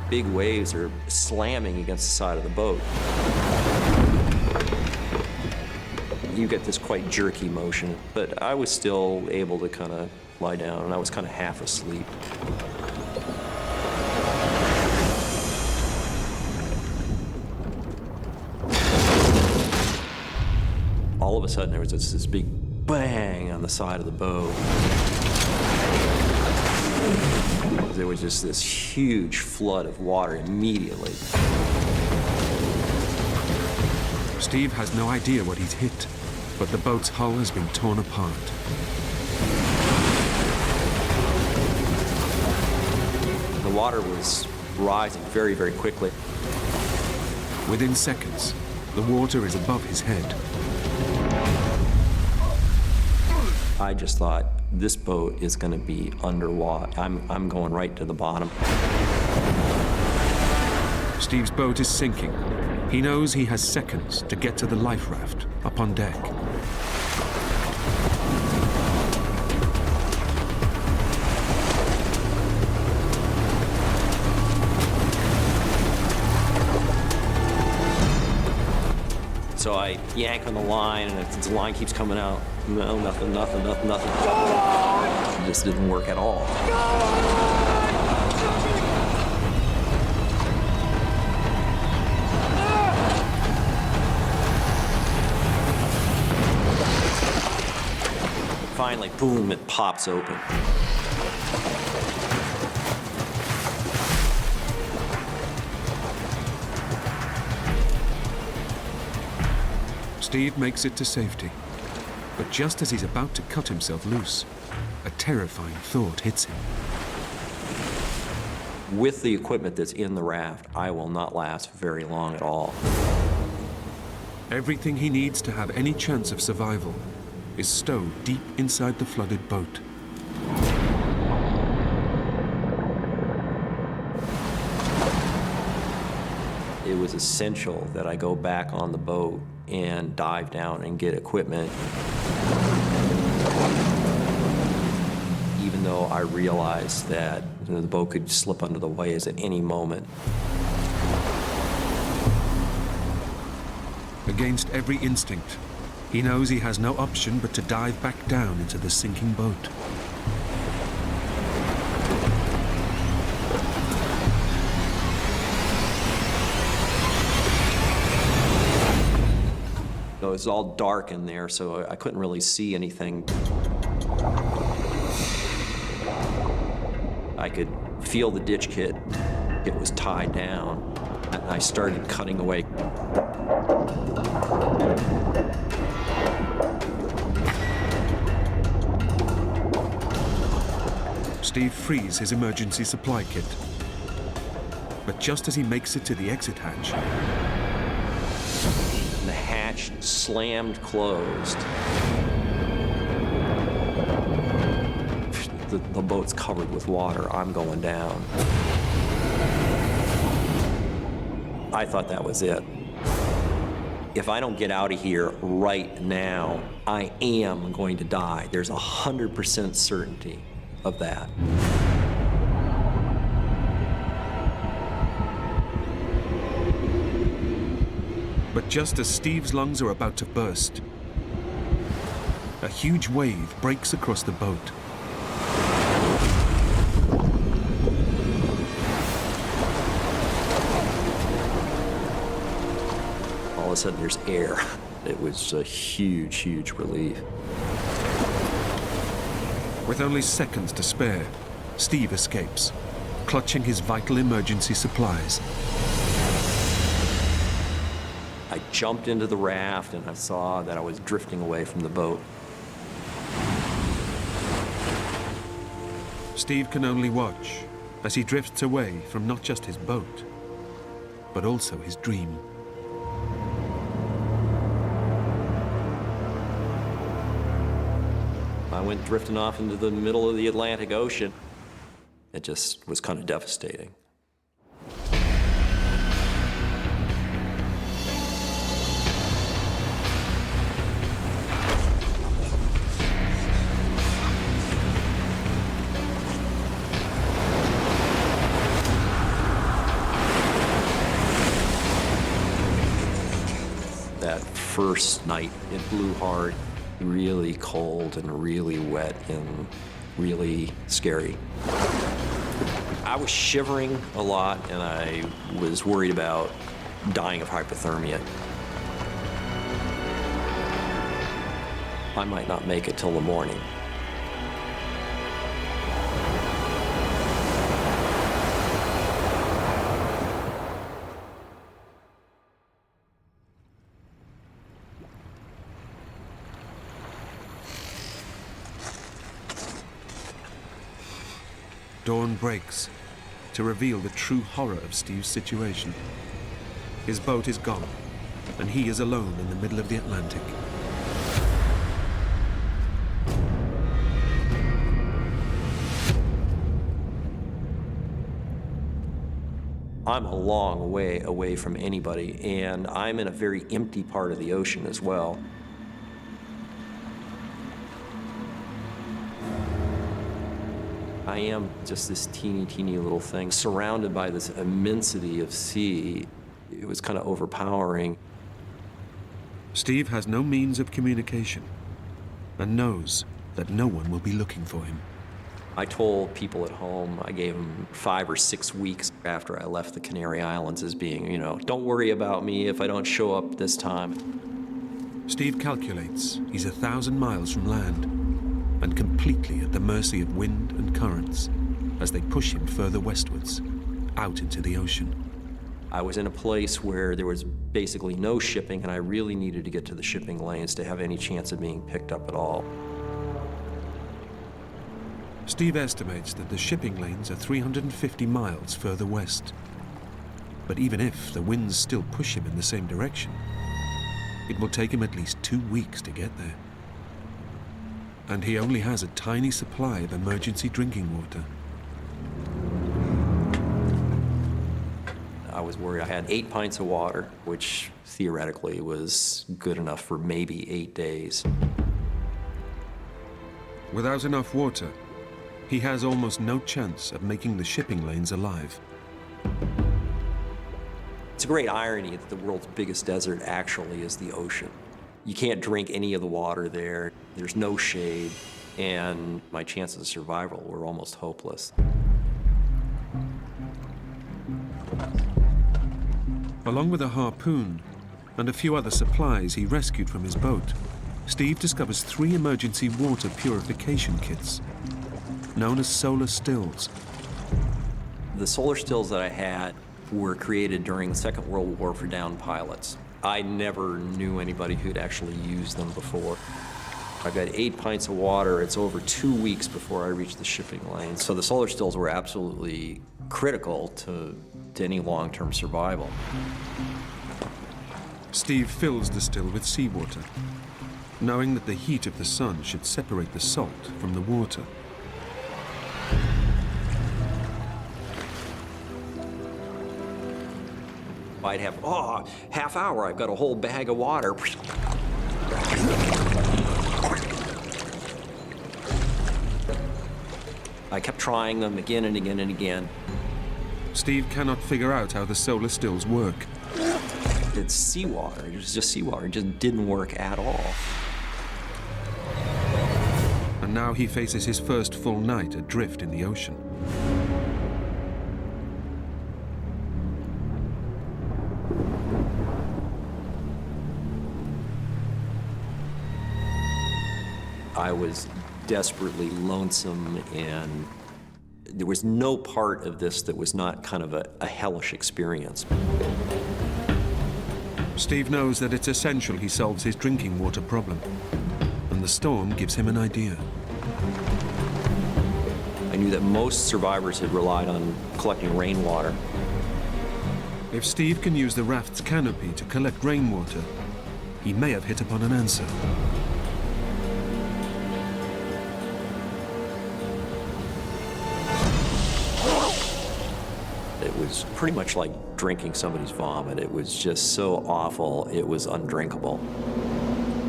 Big waves are slamming against the side of the boat. You get this quite jerky motion, but I was still able to kind of lie down, and I was kind of half asleep. All of a sudden, there was this big bang on the side of the boat. There was just this huge flood of water immediately. Steve has no idea what he's hit, but the boat's hull has been torn apart. The water was rising very, very quickly. Within seconds, the water is above his head. I just thought, this boat is going to be underwater. I'm going right to the bottom. Steve's boat is sinking. He knows he has seconds to get to the life raft up on deck. So I yank on the line, and if the line keeps coming out, no, nothing. It just didn't work at all. Finally, boom, it pops open. Steve makes it to safety. But just as he's about to cut himself loose, a terrifying thought hits him. With the equipment that's in the raft, I will not last very long at all. Everything he needs to have any chance of survival is stowed deep inside the flooded boat. It was essential that I go back on the boat and dive down and get equipment. Even though I realized that the boat could slip under the waves at any moment. Against every instinct, he knows he has no option but to dive back down into the sinking boat. It was all dark in there, so I couldn't really see anything. I could feel the ditch kit. It was tied down, and I started cutting away. Steve frees his emergency supply kit. But just as he makes it to the exit hatch, The hatch slammed closed. The boat's covered with water. I'm going down. I thought that was it. If I don't get out of here right now, I am going to die. There's 100% certainty of that. but just as Steve's lungs are about to burst, a huge wave breaks across the boat. All of a sudden, there's air. It was a huge, huge relief. With only seconds to spare, Steve escapes, clutching his vital emergency supplies. I jumped into the raft and I saw that I was drifting away from the boat. Steve can only watch as he drifts away from not just his boat, but also his dream. I went drifting off into the middle of the Atlantic Ocean. It just was kind of devastating. That first night, it blew hard. Really cold and really wet and really scary. I was shivering a lot and I was worried about dying of hypothermia. I might not make it till the morning. Dawn breaks to reveal the true horror of Steve's situation. His boat is gone, and he is alone in the middle of the Atlantic. I'm a long way away from anybody, and I'm in a very empty part of the ocean as well. I am just this teeny little thing surrounded by this immensity of sea. It was kind of overpowering. Steve has no means of communication and knows that no one will be looking for him. I told people at home, I gave them 5 or 6 weeks after I left the Canary Islands as being, don't worry about me if I don't show up this time. Steve calculates he's 1,000 miles from land and completely at the mercy of wind and currents as they push him further westwards, out into the ocean. I was in a place where there was basically no shipping, and I really needed to get to the shipping lanes to have any chance of being picked up at all. Steve estimates that the shipping lanes are 350 miles further west. But even if the winds still push him in the same direction, it will take him at least 2 weeks to get there. And he only has a tiny supply of emergency drinking water. I was worried. I had 8 pints of water, which theoretically was good enough for maybe 8 days. Without enough water, he has almost no chance of making the shipping lanes alive. It's a great irony that the world's biggest desert actually is the ocean. You can't drink any of the water there. There's no shade, and my chances of survival were almost hopeless. Along with a harpoon and a few other supplies he rescued from his boat, Steve discovers 3 emergency water purification kits, known as solar stills. The solar stills that I had were created during the Second World War for downed pilots. I never knew anybody who'd actually used them before. I've got 8 pints of water. It's over 2 weeks before I reach the shipping lane. So the solar stills were absolutely critical to any long-term survival. Steve fills the still with seawater, knowing that the heat of the sun should separate the salt from the water. I'd have, half hour, I've got a whole bag of water. I kept trying them again and again and again. Steve cannot figure out how the solar stills work. It's seawater. It was just seawater. It just didn't work at all. And now he faces his first full night adrift in the ocean. I was desperately lonesome, and there was no part of this that was not kind of a hellish experience. Steve knows that it's essential he solves his drinking water problem, and the storm gives him an idea. I knew that most survivors had relied on collecting rainwater. If Steve can use the raft's canopy to collect rainwater, he may have hit upon an answer. It was pretty much like drinking somebody's vomit. It was just so awful, it was undrinkable.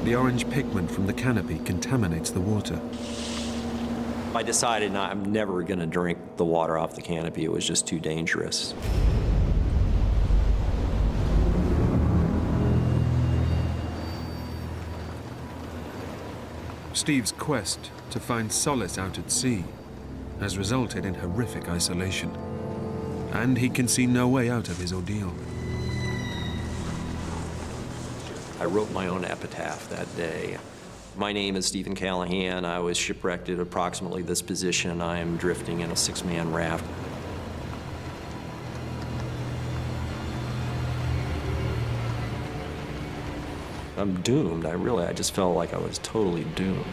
The orange pigment from the canopy contaminates the water. I decided I'm never going to drink the water off the canopy. It was just too dangerous. Steve's quest to find solace out at sea has resulted in horrific isolation, and he can see no way out of his ordeal. I wrote my own epitaph that day. My name is Stephen Callahan. I was shipwrecked at approximately this position. I am drifting in a 6-man raft. I'm doomed. I just felt like I was totally doomed.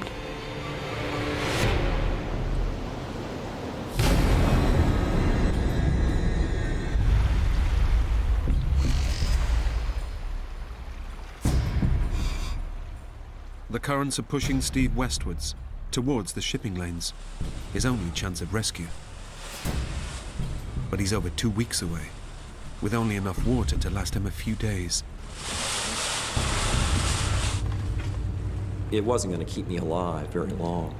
The currents are pushing Steve westwards, towards the shipping lanes, his only chance of rescue. But he's over 2 weeks away, with only enough water to last him a few days. It wasn't going to keep me alive very long.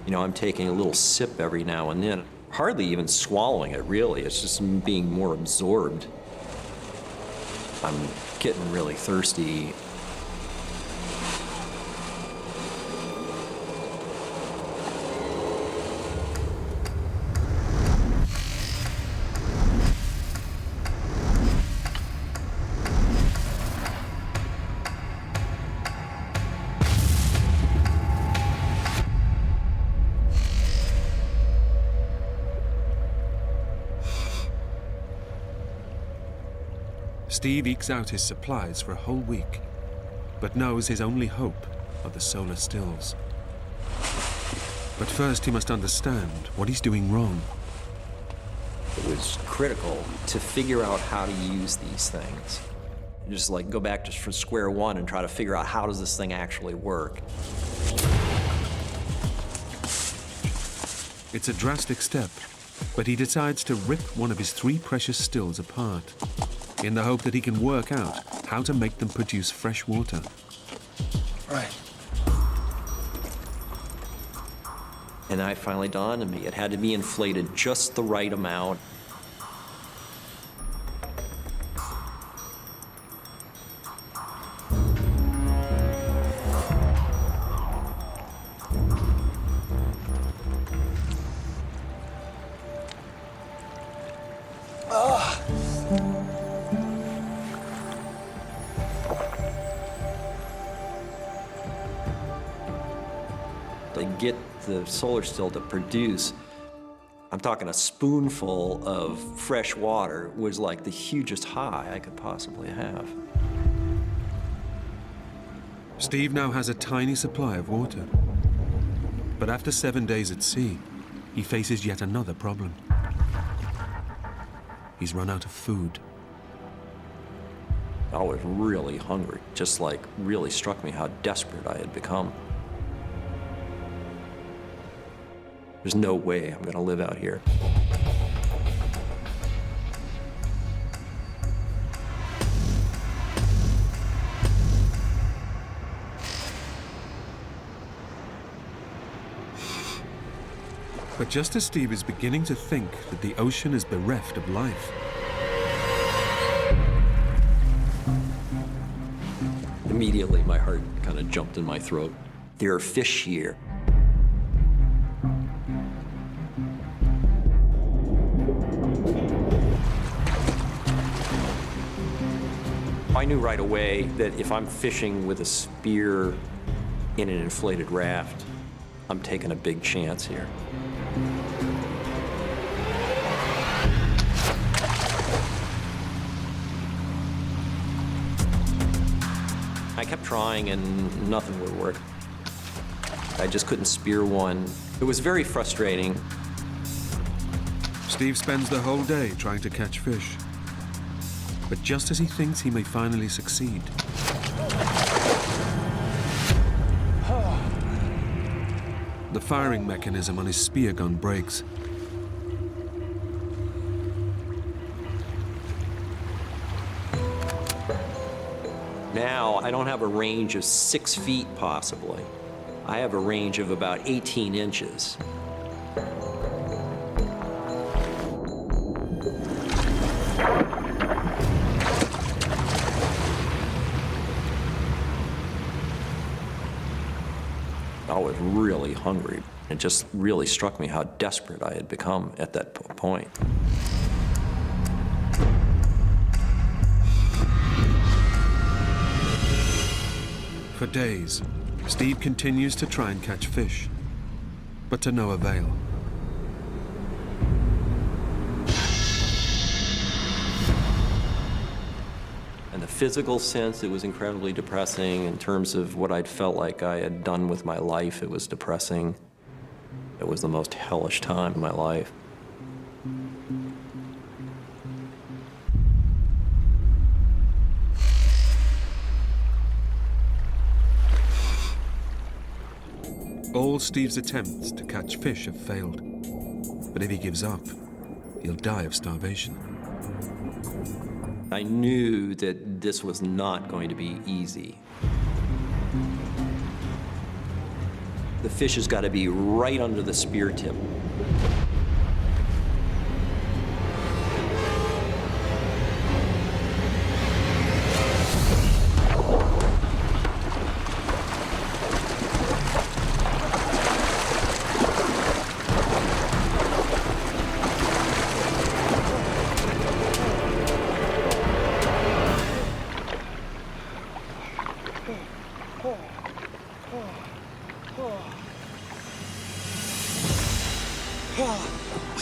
You know, I'm taking a little sip every now and then, hardly even swallowing it, really. It's just being more absorbed. I'm getting really thirsty. Steve ekes out his supplies for a whole week, but knows his only hope are the solar stills. But first he must understand what he's doing wrong. It was critical to figure out how to use these things. Just like go back just from square one and try to figure out how does this thing actually work. It's a drastic step, but he decides to rip one of his 3 precious stills apart in the hope that he can work out how to make them produce fresh water. Right. And I finally dawned on me, it had to be inflated just the right amount. To get the solar still to produce, I'm talking a spoonful of fresh water was like the hugest high I could possibly have. Steve now has a tiny supply of water. But after 7 days at sea, he faces yet another problem. He's run out of food. I was really hungry, just like really struck me how desperate I had become. There's no way I'm gonna live out here. But just as Steve is beginning to think that the ocean is bereft of life, immediately my heart kind of jumped in my throat. There are fish here. I knew right away that if I'm fishing with a spear in an inflated raft, I'm taking a big chance here. I kept trying and nothing would work. I just couldn't spear one. It was very frustrating. Steve spends the whole day trying to catch fish. But just as he thinks he may finally succeed, the firing mechanism on his spear gun breaks. Now, I don't have a range of 6 feet, possibly. I have a range of about 18 inches. I was really hungry. It just really struck me how desperate I had become at that point. For days, Steve continues to try and catch fish, but to no avail. In the physical sense, it was incredibly depressing. In terms of what I'd felt like I had done with my life, it was depressing. It was the most hellish time in my life. All Steve's attempts to catch fish have failed. But if he gives up, he'll die of starvation. I knew that this was not going to be easy. The fish has got to be right under the spear tip.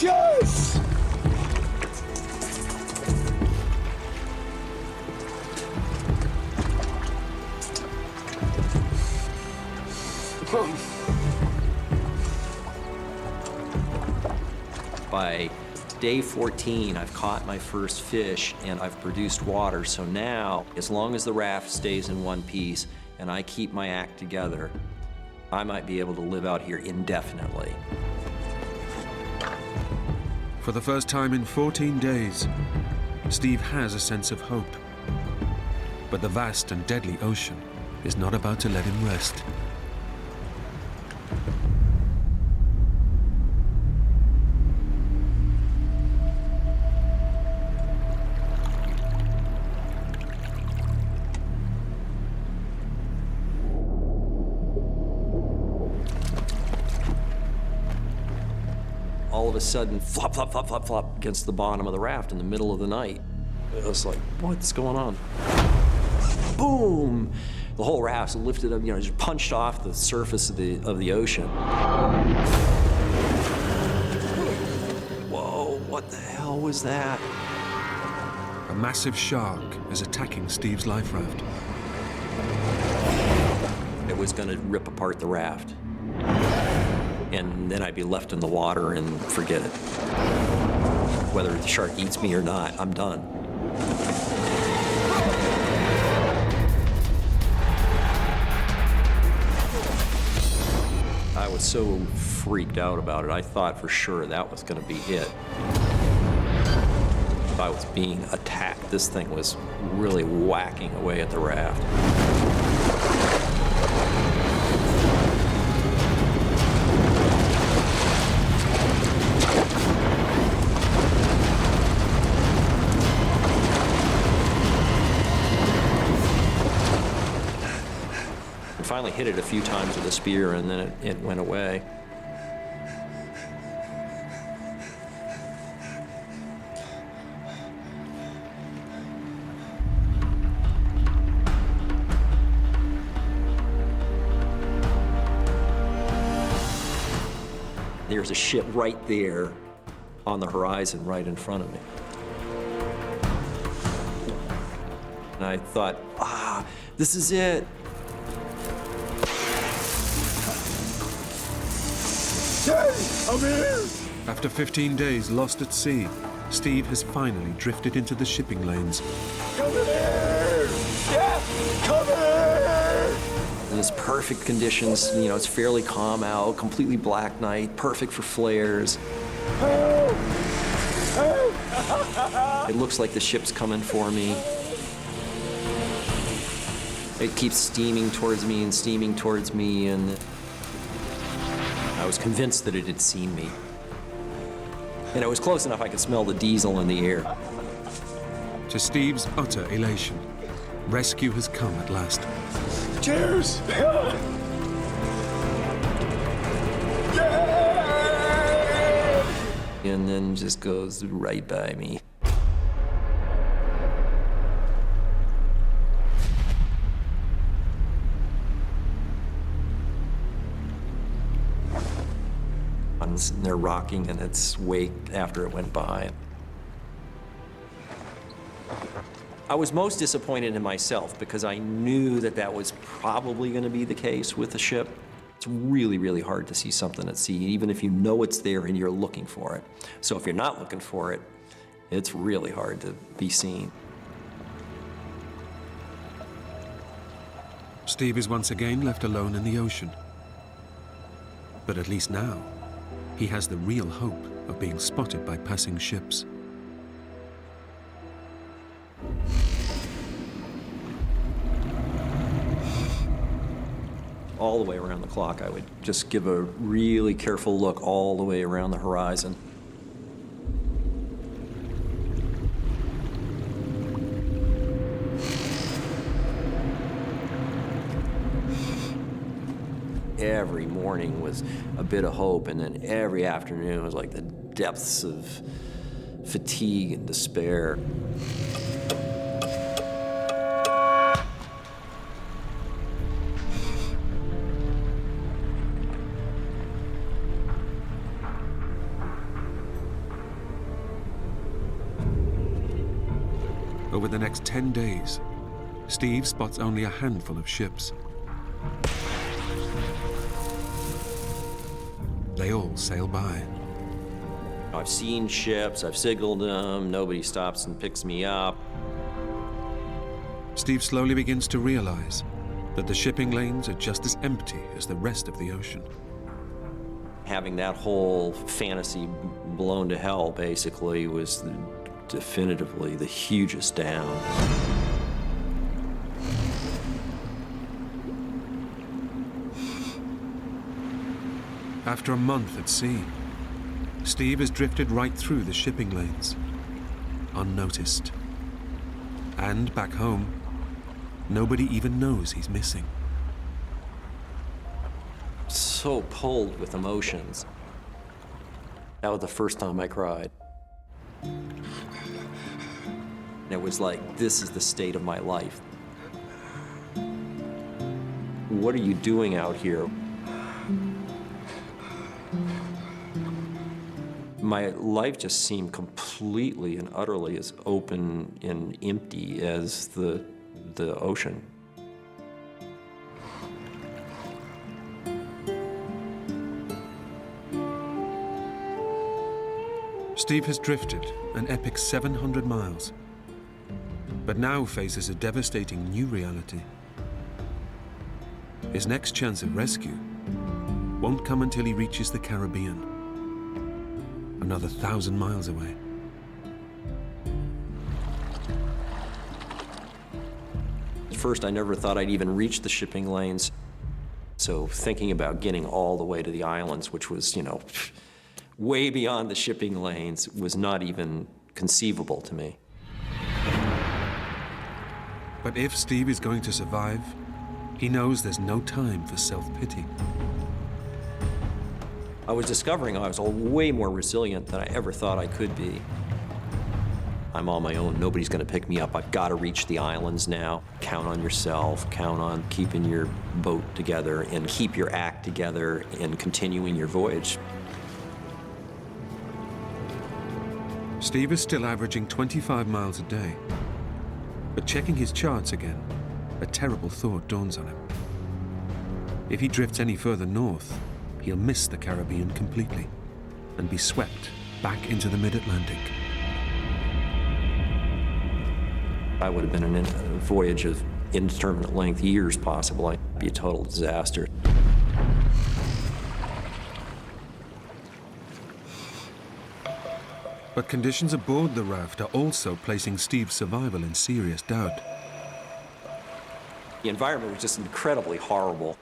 Yes! By day 14, I've caught my first fish and I've produced water. So now, as long as the raft stays in one piece and I keep my act together, I might be able to live out here indefinitely. For the first time in 14 days, Steve has a sense of hope. But the vast and deadly ocean is not about to let him rest. All of a sudden, flop, flop, flop, flop, flop against the bottom of the raft in the middle of the night. It was like, what's going on? Boom! The whole raft's lifted up, just punched off the surface of the ocean. Whoa, what the hell was that? A massive shark is attacking Steve's life raft. It was gonna rip apart the raft. And then I'd be left in the water and forget it. Whether the shark eats me or not, I'm done. I was so freaked out about it, I thought for sure that was gonna be it. I was being attacked. This thing was really whacking away at the raft. Finally hit it a few times with a spear, and then it went away. There's a ship right there on the horizon, right in front of me. And I thought, this is it. I'm here! After 15 days lost at sea, Steve has finally drifted into the shipping lanes. Come in here! Yeah! Come here! And it's perfect conditions, it's fairly calm out, completely black night, perfect for flares. Help! Help! It looks like the ship's coming for me. It keeps steaming towards me, and I was convinced that it had seen me. And it was close enough I could smell the diesel in the air. To Steve's utter elation, rescue has come at last. Cheers! And then just goes right by me. And they're rocking in its wake after it went by. I was most disappointed in myself because I knew that was probably going to be the case with the ship. It's really, really hard to see something at sea, even if you know it's there and you're looking for it. So if you're not looking for it, it's really hard to be seen. Steve is once again left alone in the ocean. But at least now, he has the real hope of being spotted by passing ships. All the way around the clock, I would just give a really careful look all the way around the horizon. Every morning was a bit of hope, and then every afternoon was like the depths of fatigue and despair. Over the next 10 days, Steve spots only a handful of ships. They all sail by. I've seen ships, I've signaled them, nobody stops and picks me up. Steve slowly begins to realize that the shipping lanes are just as empty as the rest of the ocean. Having that whole fantasy blown to hell, basically, was definitively the hugest down. After a month at sea, Steve has drifted right through the shipping lanes, unnoticed. And back home, nobody even knows he's missing. So pulled with emotions. That was the first time I cried. It was like, this is the state of my life. What are you doing out here? My life just seemed completely and utterly as open and empty as the ocean. Steve has drifted an epic 700 miles, but now faces a devastating new reality. His next chance of rescue won't come until he reaches the Caribbean, another 1,000 miles away. At first, I never thought I'd even reach the shipping lanes. So thinking about getting all the way to the islands, which was, way beyond the shipping lanes, was not even conceivable to me. But if Steve is going to survive, he knows there's no time for self-pity. I was discovering I was way more resilient than I ever thought I could be. I'm on my own. Nobody's going to pick me up. I've got to reach the islands now. Count on yourself. Count on keeping your boat together and keep your act together and continuing your voyage. Steve is still averaging 25 miles a day. But checking his charts again, a terrible thought dawns on him. If he drifts any further north, he'll miss the Caribbean completely and be swept back into the mid-Atlantic. I would have been in a voyage of indeterminate length, years possibly. It'd be a total disaster. But conditions aboard the raft are also placing Steve's survival in serious doubt. The environment was just incredibly horrible.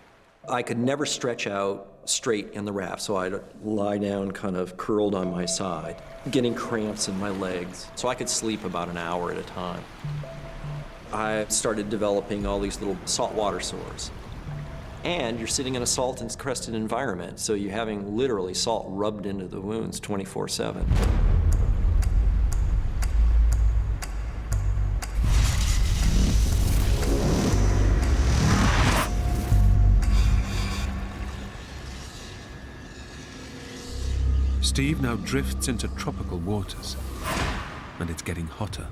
I could never stretch out straight in the raft, so I'd lie down kind of curled on my side, getting cramps in my legs, so I could sleep about an hour at a time. I started developing all these little saltwater sores. And you're sitting in a salt-encrusted environment, so you're having literally salt rubbed into the wounds 24/7. Steve now drifts into tropical waters, and it's getting hotter.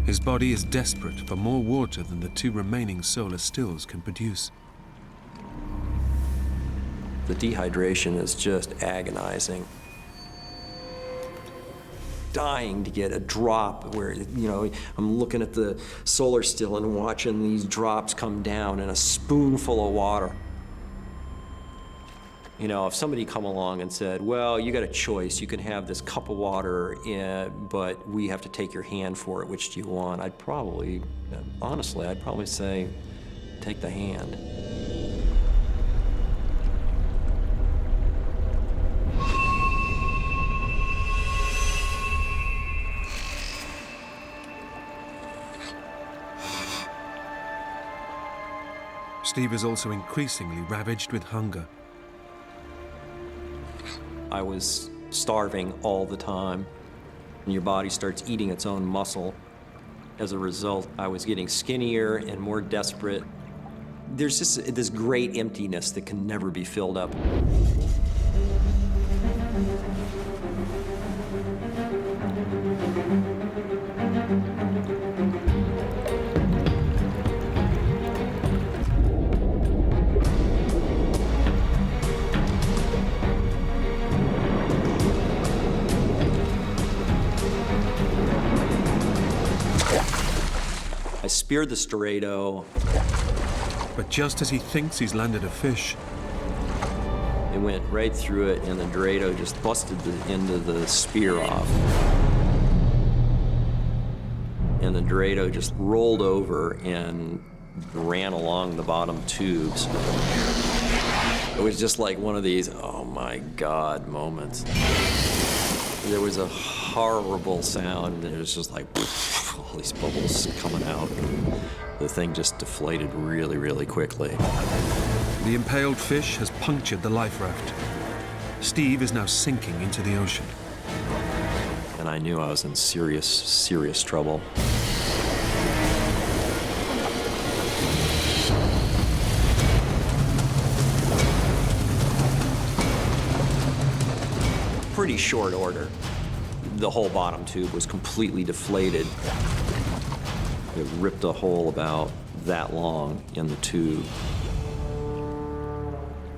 His body is desperate for more water than the 2 remaining solar stills can produce. The dehydration is just agonizing. Dying to get a drop where, I'm looking at the solar still and watching these drops come down in a spoonful of water. If somebody come along and said, well, you got a choice, you can have this cup of water, but we have to take your hand for it, which do you want? I'd probably say, take the hand. Steve is also increasingly ravaged with hunger. I was starving all the time, and your body starts eating its own muscle. As a result, I was getting skinnier and more desperate. There's just this great emptiness that can never be filled up. speared the Storado. But just as he thinks he's landed a fish, It went right through it, and the Dorado just busted the end of the spear off. And the Dorado just rolled over and ran along the bottom tubes. It was just like one of these, oh my God, moments. There was a horrible sound, and it was just like, all these bubbles coming out. And the thing just deflated really, really quickly. the impaled fish has punctured the life raft. Steve is now sinking into the ocean. And I knew I was in serious, serious trouble. Pretty short order. The whole bottom tube was completely deflated. It ripped a hole about that long in the tube.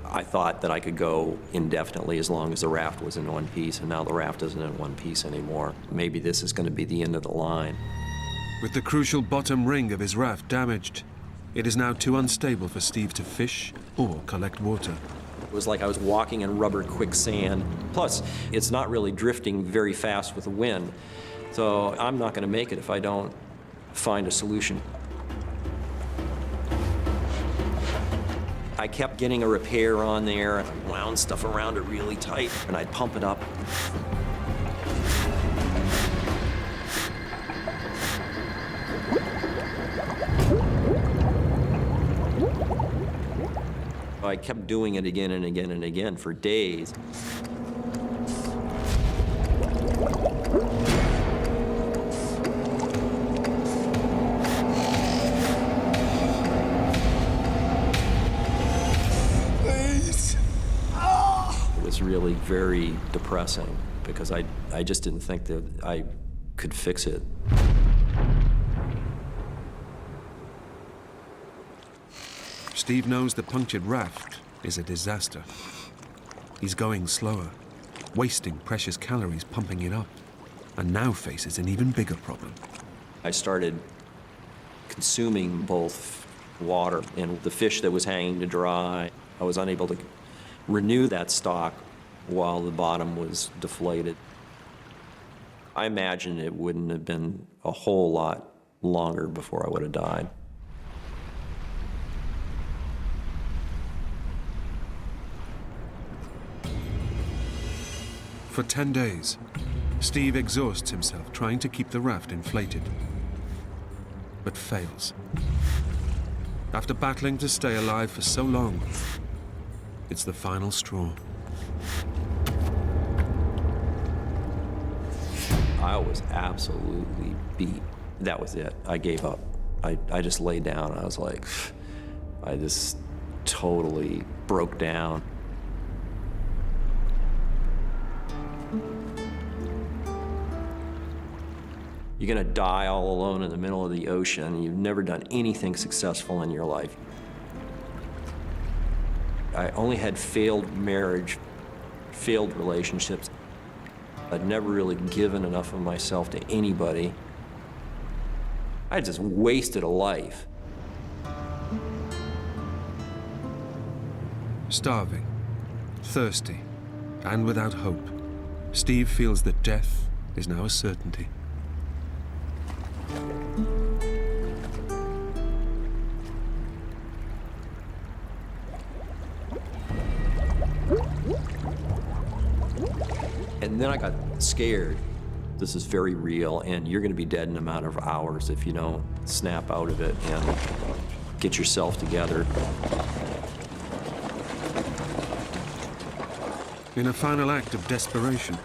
I thought that I could go indefinitely as long as the raft was in one piece, and now the raft isn't in one piece anymore. Maybe this is going to be the end of the line. With the crucial bottom ring of his raft damaged, it is now too unstable for Steve to fish or collect water. It was like I was walking in rubber quicksand. Plus, it's not really drifting very fast with the wind. So I'm not going to make it if I don't find a solution. I kept getting a repair on there, and I wound stuff around it really tight, and I'd pump it up. I kept doing it again and again and again for days. It was really very depressing because I just didn't think that I could fix it. Steve knows the punctured raft is a disaster. He's going slower, wasting precious calories pumping it up, and now faces an even bigger problem. I started consuming both water and the fish that was hanging to dry. I was unable to renew that stock while the bottom was deflated. I imagine it wouldn't have been a whole lot longer before I would have died. For 10 days, Steve exhausts himself trying to keep the raft inflated, but fails. After battling to stay alive for so long, it's the final straw. I was absolutely beat. That was it. I gave up. I just laid down. I was like, I just totally broke down. You're gonna die all alone in the middle of the ocean. You've never done anything successful in your life. I only had failed marriage, failed relationships. I'd never really given enough of myself to anybody. I just wasted a life. Starving, thirsty, and without hope, Steve feels that death is now a certainty. And then I got scared. This is very real, and you're gonna be dead in a matter of hours if you don't snap out of it and get yourself together. In a final act of desperation,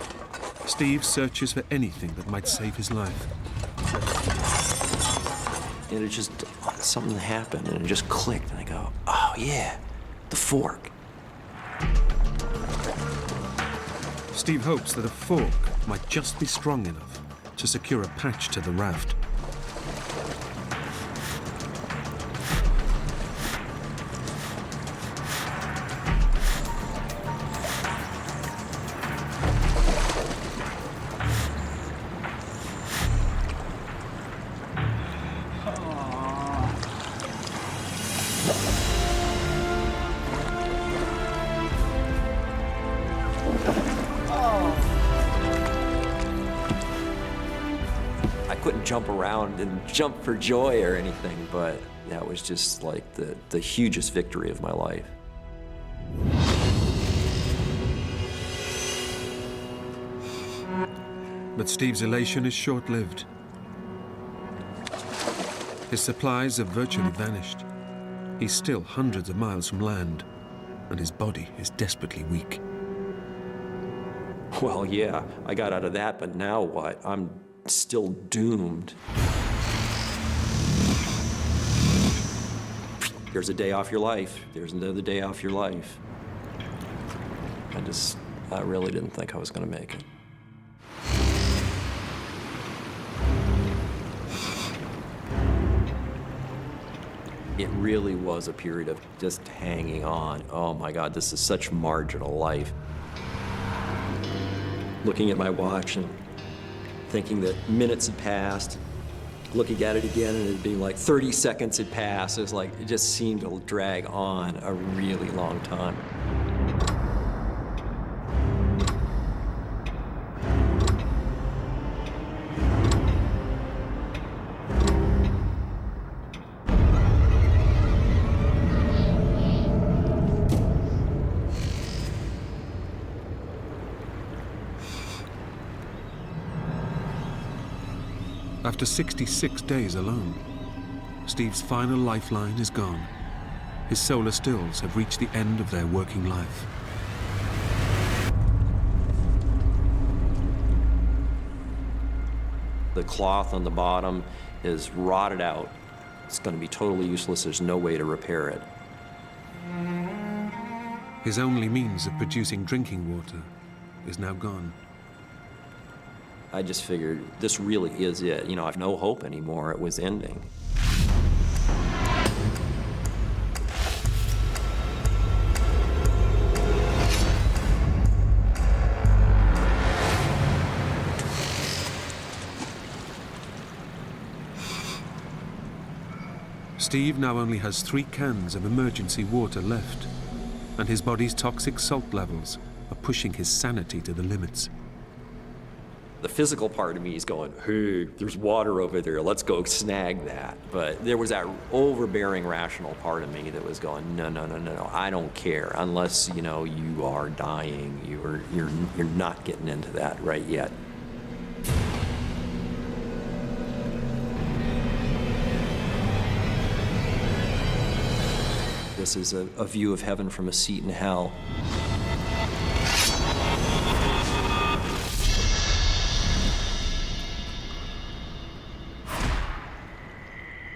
Steve searches for anything that might save his life. And it just, something happened, and it just clicked, and I go, oh yeah, the fork. Steve hopes that a fork might just be strong enough to secure a patch to the raft. jump around and jump for joy or anything, but that was just like the hugest victory of my life. But Steve's elation is short-lived. His supplies have virtually vanished. He's still hundreds of miles from land, and his body is desperately weak. Well, yeah, I got out of that, but now what? I'm still doomed. There's a day off your life. There's another day off your life. I really didn't think I was going to make it. It really was a period of just hanging on. Oh my God, this is such marginal life. Looking at my watch and thinking that minutes had passed, looking at it again and it being like 30 seconds had passed. It was like, it just seemed to drag on a really long time. After 66 days alone, Steve's final lifeline is gone. His solar stills have reached the end of their working life. The cloth on the bottom is rotted out. It's going to be totally useless. There's no way to repair it. His only means of producing drinking water is now gone. I just figured this really is it. You know, I have no hope anymore. It was ending. Steve now only has 3 cans of emergency water left, and his body's toxic salt levels are pushing his sanity to the limits. The physical part of me is going, hey, there's water over there, let's go snag that. But there was that overbearing rational part of me that was going, no, I don't care. Unless, you know, you are dying, you're not getting into that right yet. This is a view of heaven from a seat in hell.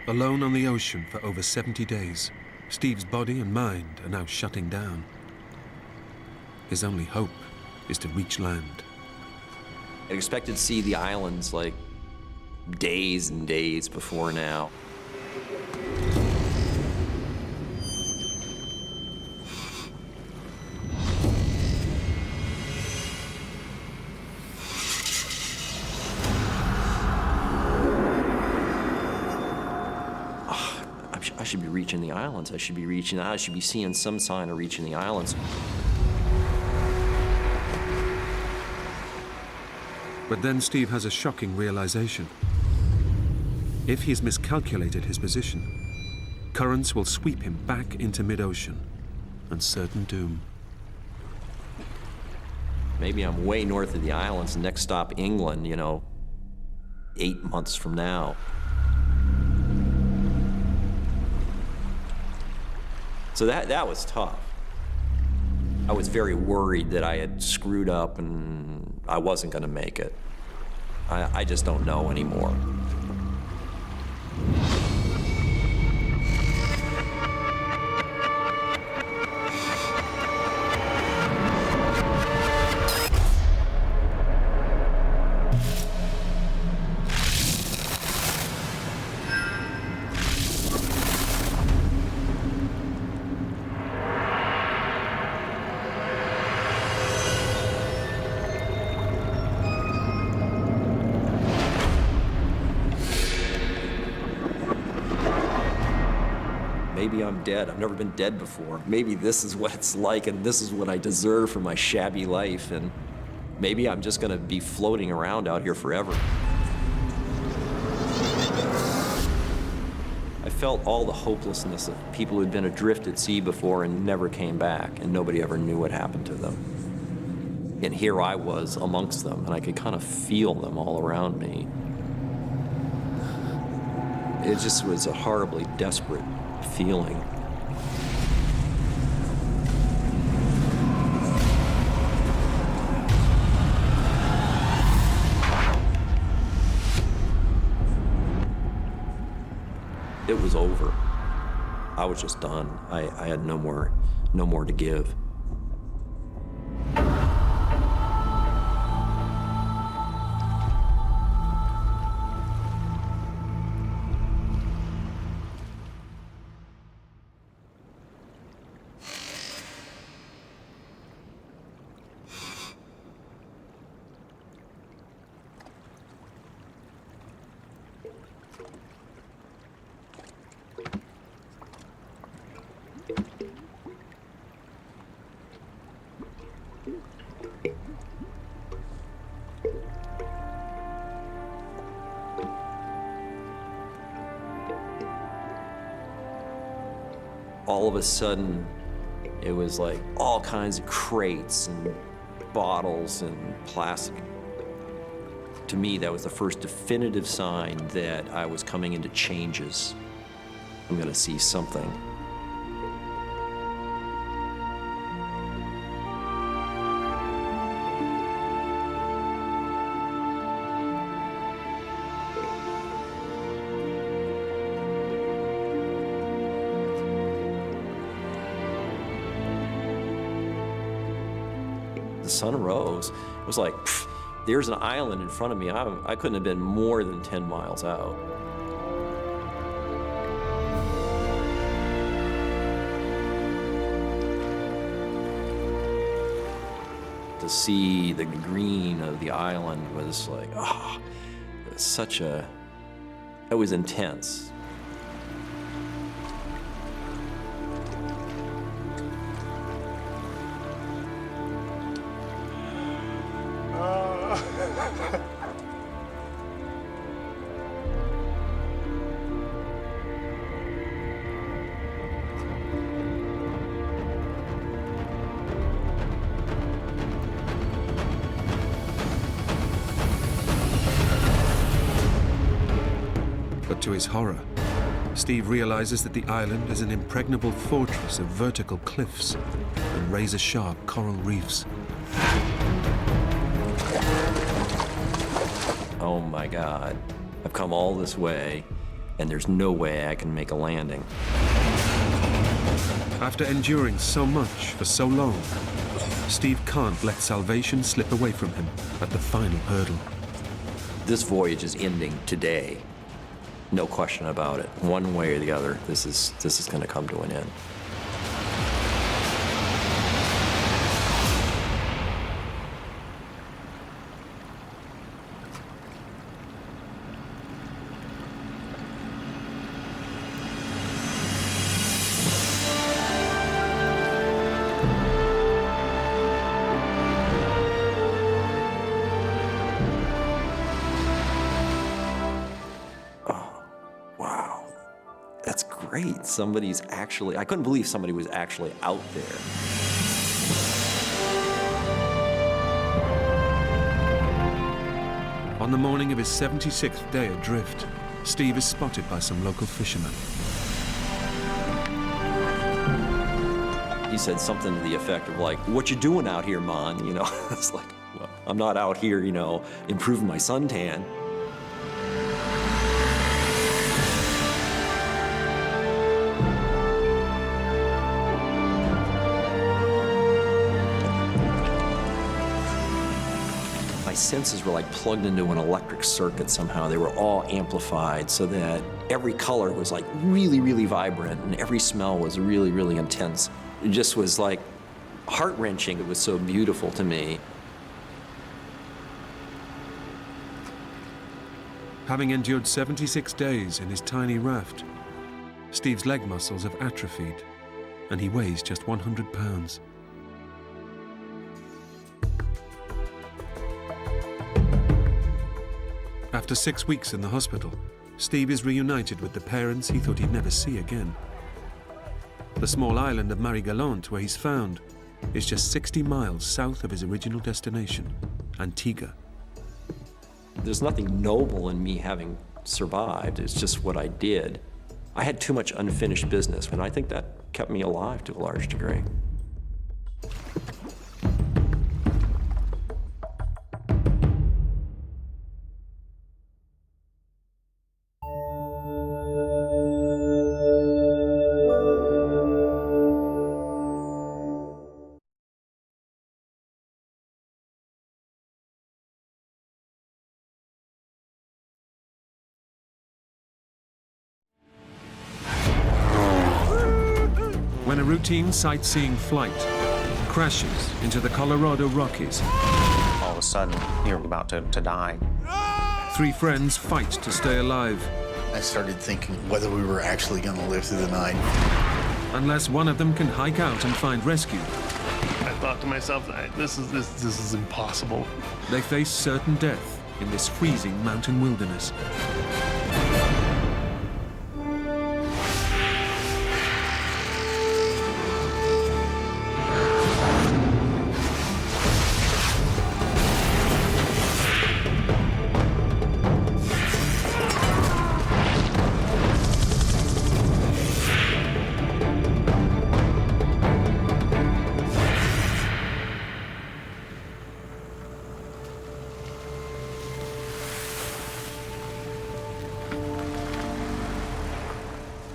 Alone on the ocean for over 70 days, Steve's body and mind are now shutting down. His only hope is to reach land. I expected to see the islands like days and days before now. I should be reaching the islands. I should be seeing some sign of reaching the islands. But then Steve has a shocking realization. If he's miscalculated his position, currents will sweep him back into mid-ocean and certain doom. Maybe I'm way north of the islands, next stop England, you know, 8 months from now. So that was tough. I was very worried that I had screwed up and I wasn't going to make it. I just don't know anymore. Maybe I'm dead. I've never been dead before. Maybe this is what it's like, and this is what I deserve for my shabby life, and maybe I'm just gonna be floating around out here forever. felt all the hopelessness of people who'd been adrift at sea before and never came back, and nobody ever knew what happened to them. And here I was amongst them, and I could kind of feel them all around me. It just was a horribly desperate feeling. It was over. I was just done. I had no more to give. All of a sudden, it was like all kinds of crates and bottles and plastic. To me, that was the first definitive sign that I was coming into changes. I'm gonna see something. The sun rose. It was like, pff, there's an island in front of me. I couldn't have been more than 10 miles out. To see the green of the island was like, oh, it was it was intense. But to his horror, Steve realizes that the island is an impregnable fortress of vertical cliffs and razor-sharp coral reefs. Oh my God, I've come all this way, and there's no way I can make a landing. After enduring so much for so long, Steve can't let salvation slip away from him at the final hurdle. This voyage is ending today. No question about it. One way or the other, this is going to come to an end. That's great. I couldn't believe somebody was actually out there. On the morning of his 76th day adrift, Steve is spotted by some local fishermen. He said something to the effect of like, "What you doing out here, man?" You know, it's like, well, I'm not out here, you know, improving my suntan. My senses were like plugged into an electric circuit somehow. They were all amplified so that every color was like really, really vibrant and every smell was really, really intense. It just was like heart-wrenching. It was so beautiful to me. Having endured 76 days in his tiny raft, Steve's leg muscles have atrophied and he weighs just 100 pounds. After 6 weeks in the hospital, Steve is reunited with the parents he thought he'd never see again. The small island of Marie-Galante, where he's found, is just 60 miles south of his original destination, Antigua. There's nothing noble in me having survived. It's just what I did. I had too much unfinished business, and I think that kept me alive to a large degree. When a routine sightseeing flight crashes into the Colorado Rockies, All of a sudden, you're about to die. three friends fight to stay alive. I started thinking whether we were actually going to live through the night. Unless one of them can hike out and find rescue, I thought to myself, this is impossible. they face certain death in this freezing mountain wilderness.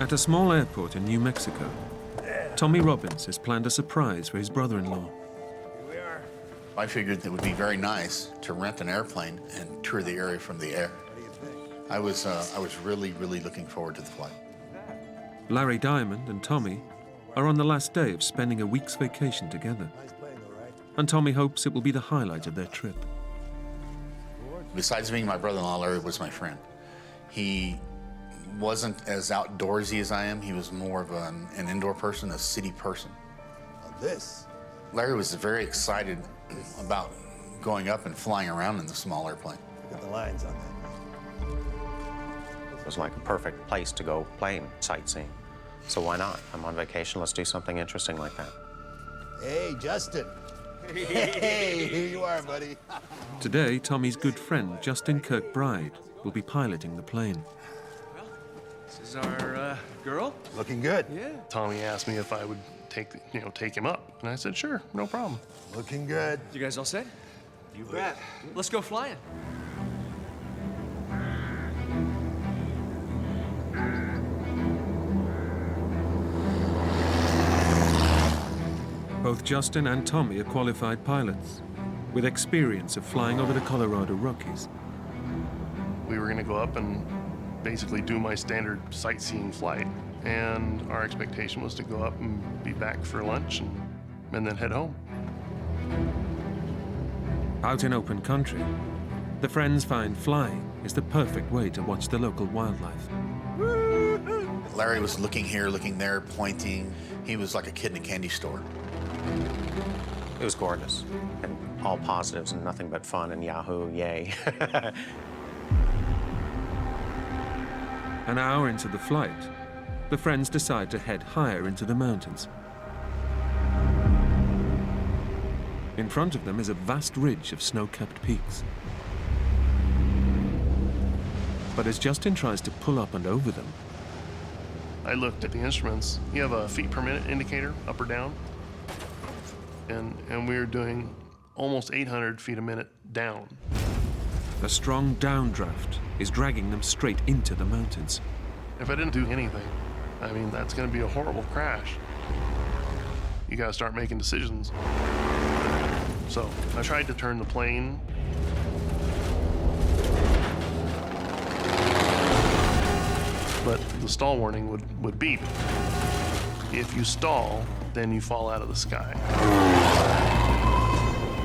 At a small airport in New Mexico, Tommy Robbins has planned a surprise for his brother-in-law. I figured it would be very nice to rent an airplane and tour the area from the air. I was really, really looking forward to the flight. Larry Diamond and Tommy are on the last day of spending a week's vacation together. And Tommy hopes it will be the highlight of their trip. Besides being my brother-in-law, Larry was my friend. He wasn't as outdoorsy as I am. He was more of an indoor person, a city person. Larry was very excited about going up and flying around in the small airplane. Look at the lines on that. It was like a perfect place to go plane sightseeing. So why not? I'm on vacation. Let's do something interesting like that. Hey, Justin. Hey, here you are, buddy. Today, Tommy's good friend, Justin Kirkbride, will be piloting the plane. This is our girl. Looking good. Yeah. Tommy asked me if I would take him up, and I said, sure, no problem. Looking good. You guys all set? You bet. Let's go flying. Both Justin and Tommy are qualified pilots, with experience of flying over the Colorado Rockies. We were going to go up and basically do my standard sightseeing flight, and our expectation was to go up and be back for lunch and then head home. Out in open country, the friends find flying is the perfect way to watch the local wildlife. Larry was looking here, looking there, pointing. He was like a kid in a candy store. It was gorgeous, and all positives and nothing but fun and Yahoo, yay. An hour into the flight, the friends decide to head higher into the mountains. In front of them is a vast ridge of snow-capped peaks. But as Justin tries to pull up and over them, I looked at the instruments. You have a feet per minute indicator, up or down. And we were doing almost 800 feet a minute down. a strong downdraft is dragging them straight into the mountains. If I didn't do anything, I mean, that's going to be a horrible crash. You got to start making decisions. So I tried to turn the plane. But the stall warning would beep. If you stall, then you fall out of the sky.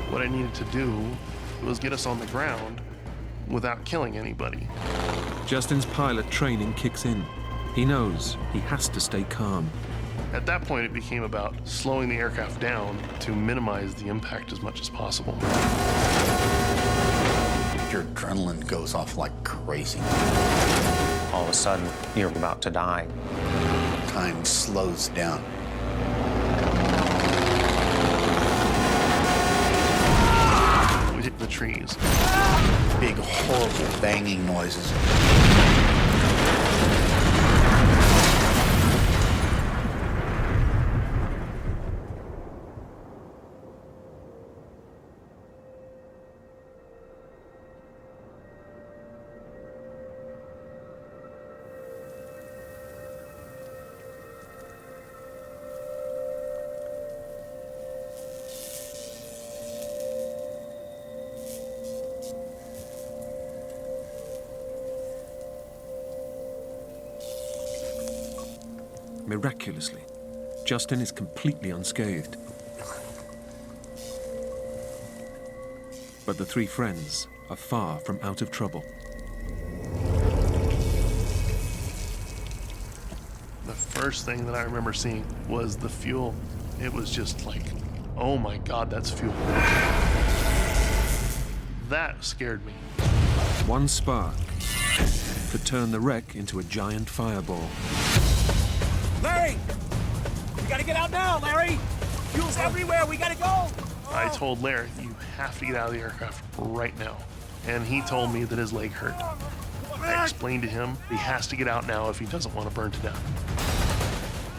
What I needed to do was get us on the ground without killing anybody. Justin's pilot training kicks in. He knows he has to stay calm. At that point, it became about slowing the aircraft down to minimize the impact as much as possible. Your adrenaline goes off like crazy. all of a sudden you're about to die. Time slows down. We hit the trees. Big, horrible banging noises. Miraculously, Justin is completely unscathed. But the three friends are far from out of trouble. The first thing that I remember seeing was the fuel. It was just like, oh my God, that's fuel. That scared me. One spark could turn the wreck into a giant fireball. Larry! We gotta get out now, Larry! Fuel's everywhere, we gotta go! I told Larry, you have to get out of the aircraft right now. And he told me that his leg hurt. I explained to him he has to get out now if he doesn't want to burn to death.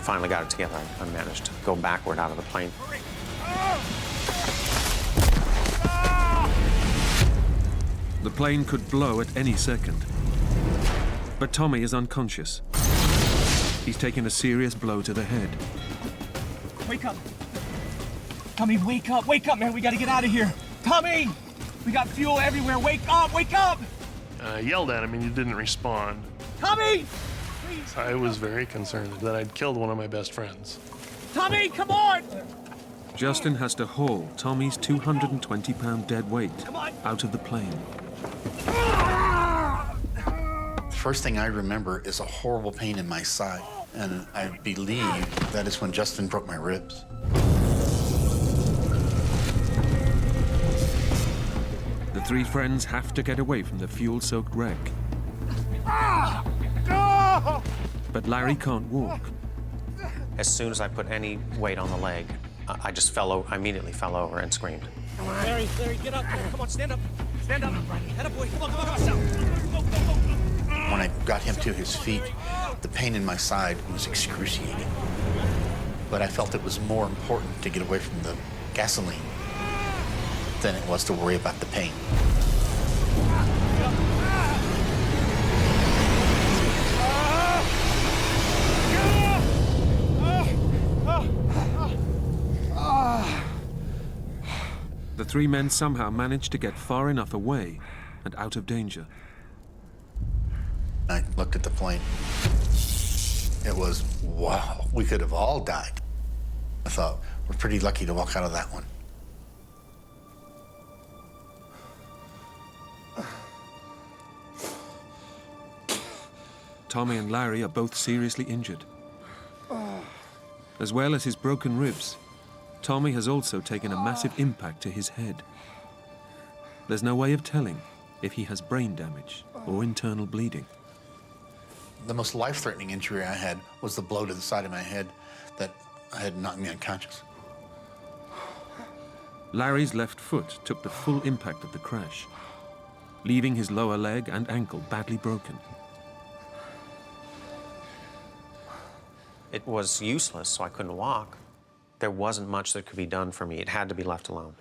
Finally got it together. I managed to go backward out of the plane. The plane could blow at any second. But Tommy is unconscious. He's taken a serious blow to the head. Wake up. Tommy, wake up, man, we gotta get out of here. Tommy! We got fuel everywhere, wake up! I yelled at him and he didn't respond. Tommy! Please! I was very concerned that I'd killed one of my best friends. Tommy, come on! Justin has to haul Tommy's 220-pound dead weight out of the plane. The first thing I remember is a horrible pain in my side, and I believe that is when Justin broke my ribs. The three friends have to get away from the fuel-soaked wreck. But Larry can't walk. As soon as I put any weight on the leg, I just fell over. I immediately fell over and screamed. Larry, get up. Come on, stand up. Stand up. Head up, boy. Come on. When I got him to his feet, the pain in my side was excruciating. But I felt it was more important to get away from the gasoline than it was to worry about the pain. The three men somehow managed to get far enough away and out of danger. I looked at the plane. It was, wow, we could have all died. I thought, we're pretty lucky to walk out of that one. Tommy and Larry are both seriously injured. As well as his broken ribs, Tommy has also taken a massive impact to his head. There's no way of telling if he has brain damage or internal bleeding. The most life-threatening injury I had was the blow to the side of my head that had knocked me unconscious. Larry's left foot took the full impact of the crash, leaving his lower leg and ankle badly broken. It was useless, so I couldn't walk. There wasn't much that could be done for me. It had to be left alone.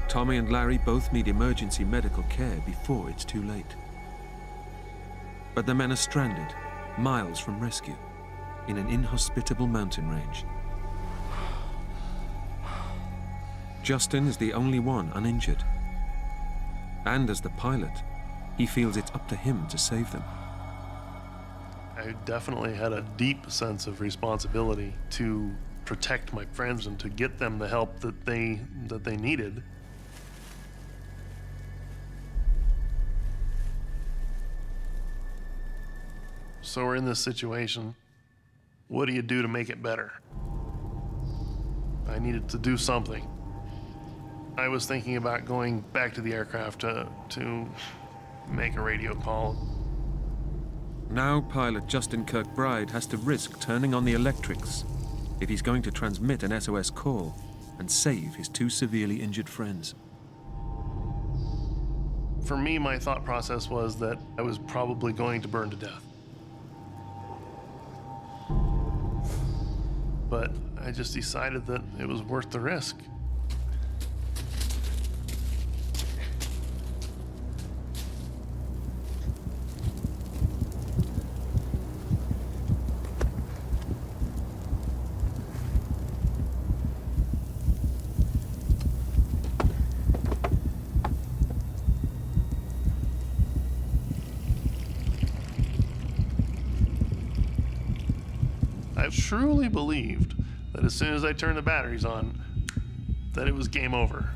Tommy and Larry both need emergency medical care before it's too late. But the men are stranded, miles from rescue, in an inhospitable mountain range. Justin is the only one uninjured. And as the pilot, he feels it's up to him to save them. I definitely had a deep sense of responsibility to protect my friends and to get them the help that they needed. So we're in this situation. What do you do to make it better? I needed to do something. I was thinking about going back to the aircraft to make a radio call. Now pilot Justin Kirkbride has to risk turning on the electrics if he's going to transmit an SOS call and save his two severely injured friends. For me, my thought process was that I was probably going to burn to death. But I just decided that it was worth the risk. I truly believed that as soon as I turned the batteries on, that it was game over.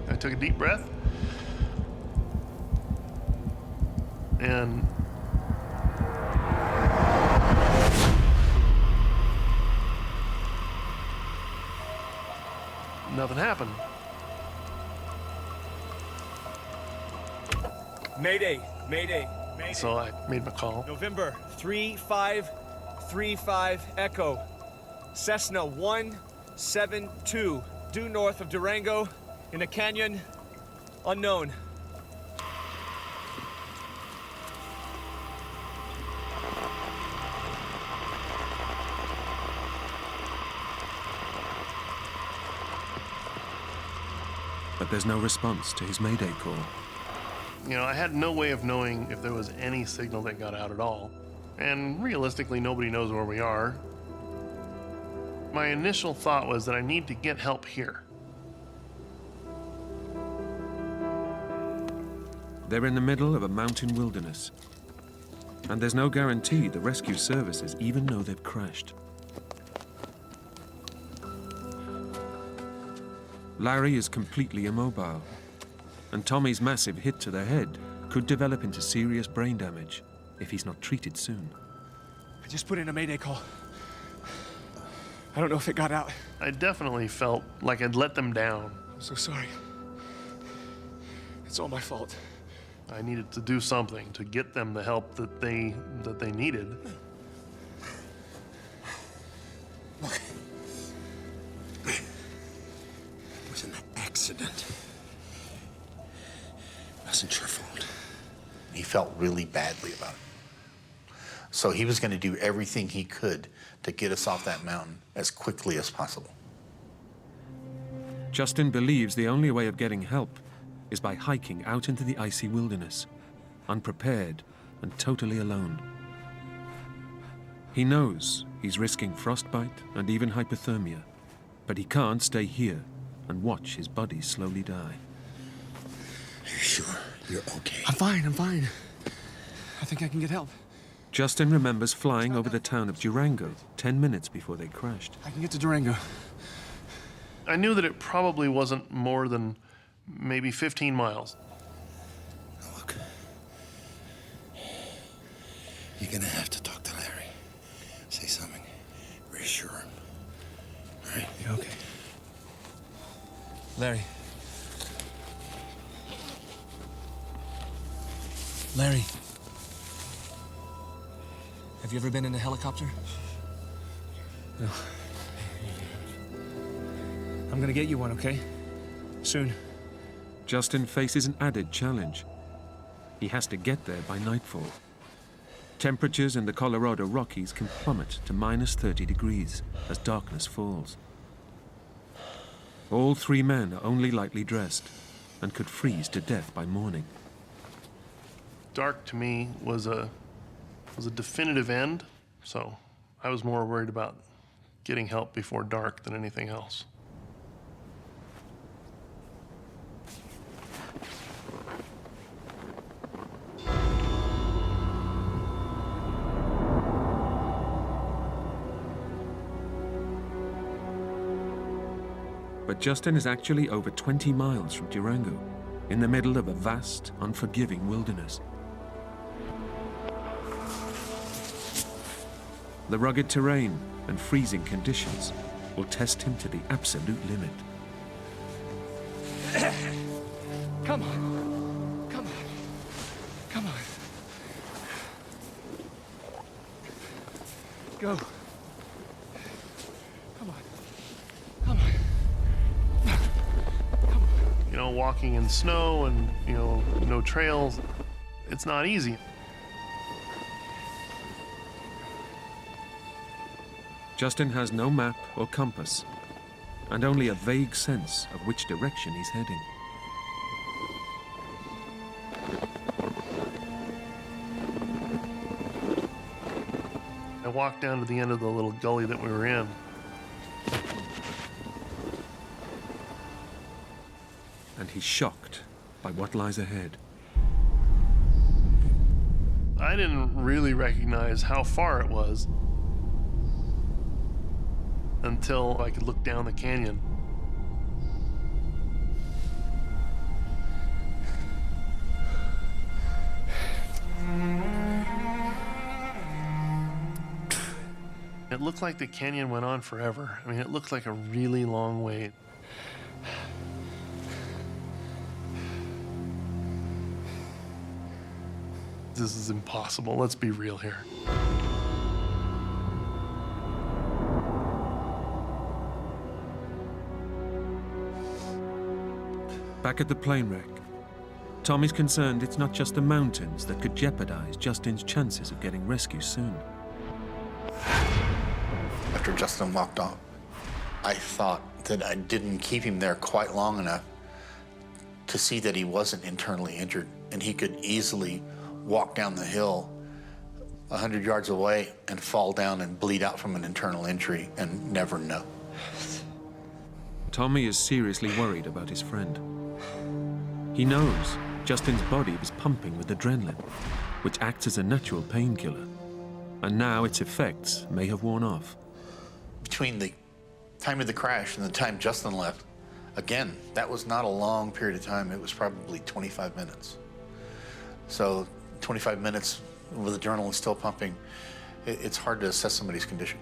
I took a deep breath and nothing happened. Mayday, mayday, mayday. So I made my call. November 3535 Echo. Cessna 172 due north of Durango in a canyon unknown. But there's no response to his mayday call. You know, I had no way of knowing if there was any signal that got out at all. And realistically, nobody knows where we are. My initial thought was that I need to get help here. They're in the middle of a mountain wilderness, and there's no guarantee the rescue services even know they've crashed. Larry is completely immobile, and Tommy's massive hit to the head could develop into serious brain damage if he's not treated soon. I just put in a mayday call. I don't know if it got out. I definitely felt like I'd let them down. I'm so sorry. It's all my fault. I needed to do something to get them the help that they needed. Look. It was an accident. It wasn't your fault. He felt really badly about it. So he was going to do everything he could to get us off that mountain as quickly as possible. Justin believes the only way of getting help is by hiking out into the icy wilderness, unprepared and totally alone. He knows he's risking frostbite and even hypothermia, but he can't stay here and watch his buddy slowly die. Are you sure you're okay? I'm fine. I think I can get help. Justin remembers flying over the town of Durango 10 minutes before they crashed. I can get to Durango. I knew that it probably wasn't more than maybe 15 miles. Look, you're gonna have to talk to Larry. Say something. Reassure him. All right? Yeah, okay. Larry. Larry. Have you ever been in a helicopter? No. I'm gonna get you one, okay? Soon. Justin faces an added challenge. He has to get there by nightfall. Temperatures in the Colorado Rockies can plummet to minus 30 degrees as darkness falls. All three men are only lightly dressed and could freeze to death by morning. Dark to me was a definitive end, so I was more worried about getting help before dark than anything else. But Justin is actually over 20 miles from Durango, in the middle of a vast, unforgiving wilderness. The rugged terrain and freezing conditions will test him to the absolute limit. Come on. Come on. Come on. Go. Come on. Come on. You know, walking in snow and, you know, no trails, it's not easy. Justin has no map or compass, and only a vague sense of which direction he's heading. I walked down to the end of the little gully that we were in. And he's shocked by what lies ahead. I didn't really recognize how far it was until I could look down the canyon. It looked like the canyon went on forever. I mean, it looked like a really long wait. This is impossible. Let's be real here. Back at the plane wreck, Tom is concerned it's not just the mountains that could jeopardize Justin's chances of getting rescue soon. After Justin walked off, I thought that I didn't keep him there quite long enough to see that he wasn't internally injured and he could easily walk down the hill 100 yards away and fall down and bleed out from an internal injury and never know. Tommy is seriously worried about his friend. He knows Justin's body was pumping with adrenaline, which acts as a natural painkiller, and now its effects may have worn off. Between the time of the crash and the time Justin left, again, that was not a long period of time. It was probably 25 minutes. So 25 minutes with adrenaline still pumping, it's hard to assess somebody's condition.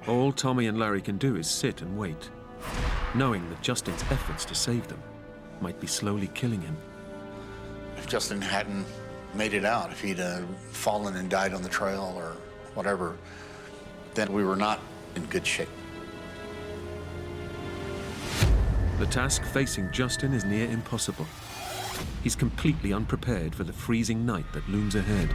All Tommy and Larry can do is sit and wait, knowing that Justin's efforts to save them might be slowly killing him. If Justin hadn't made it out, if he'd fallen and died on the trail or whatever, then we were not in good shape. The task facing Justin is near impossible. He's completely unprepared for the freezing night that looms ahead.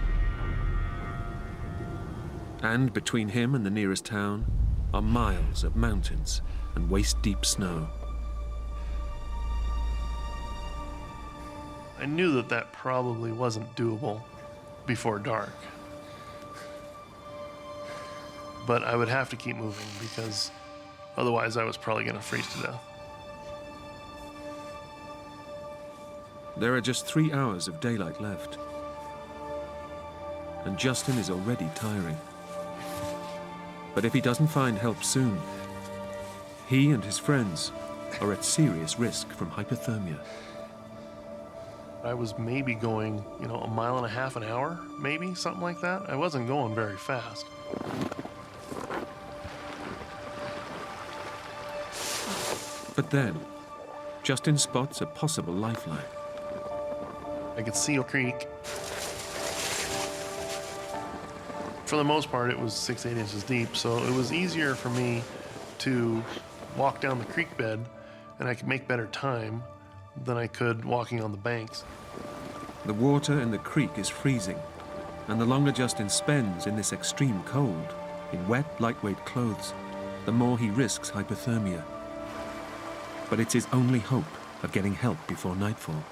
And between him and the nearest town are miles of mountains and waist-deep snow. I knew that that probably wasn't doable before dark. But I would have to keep moving because otherwise I was probably going to freeze to death. There are just 3 hours of daylight left, and Justin is already tiring. But if he doesn't find help soon, he and his friends are at serious risk from hypothermia. I was maybe going, 1.5 miles an hour, maybe, something like that. I wasn't going very fast. But then, Justin spots a possible lifeline. I could see a creek. For the most part, it was 6-8 inches deep, so it was easier for me to walk down the creek bed, and I could make better time than I could walking on the banks. The water in the creek is freezing, and the longer Justin spends in this extreme cold, in wet, lightweight clothes, the more he risks hypothermia. But it's his only hope of getting help before nightfall.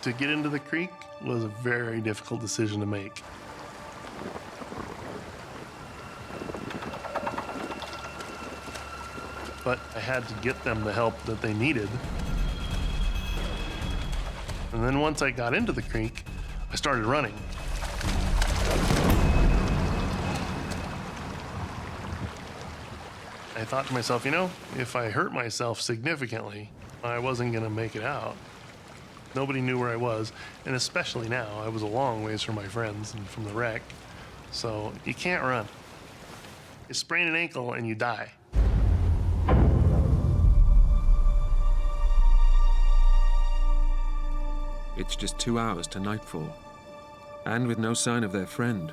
To get into the creek was a very difficult decision to make. But I had to get them the help that they needed. And then once I got into the creek, I started running. I thought to myself, if I hurt myself significantly, I wasn't going to make it out. Nobody knew where I was, and especially now, I was a long ways from my friends and from the wreck. So you can't run. You sprain an ankle and you die. It's just 2 hours to nightfall. And with no sign of their friend,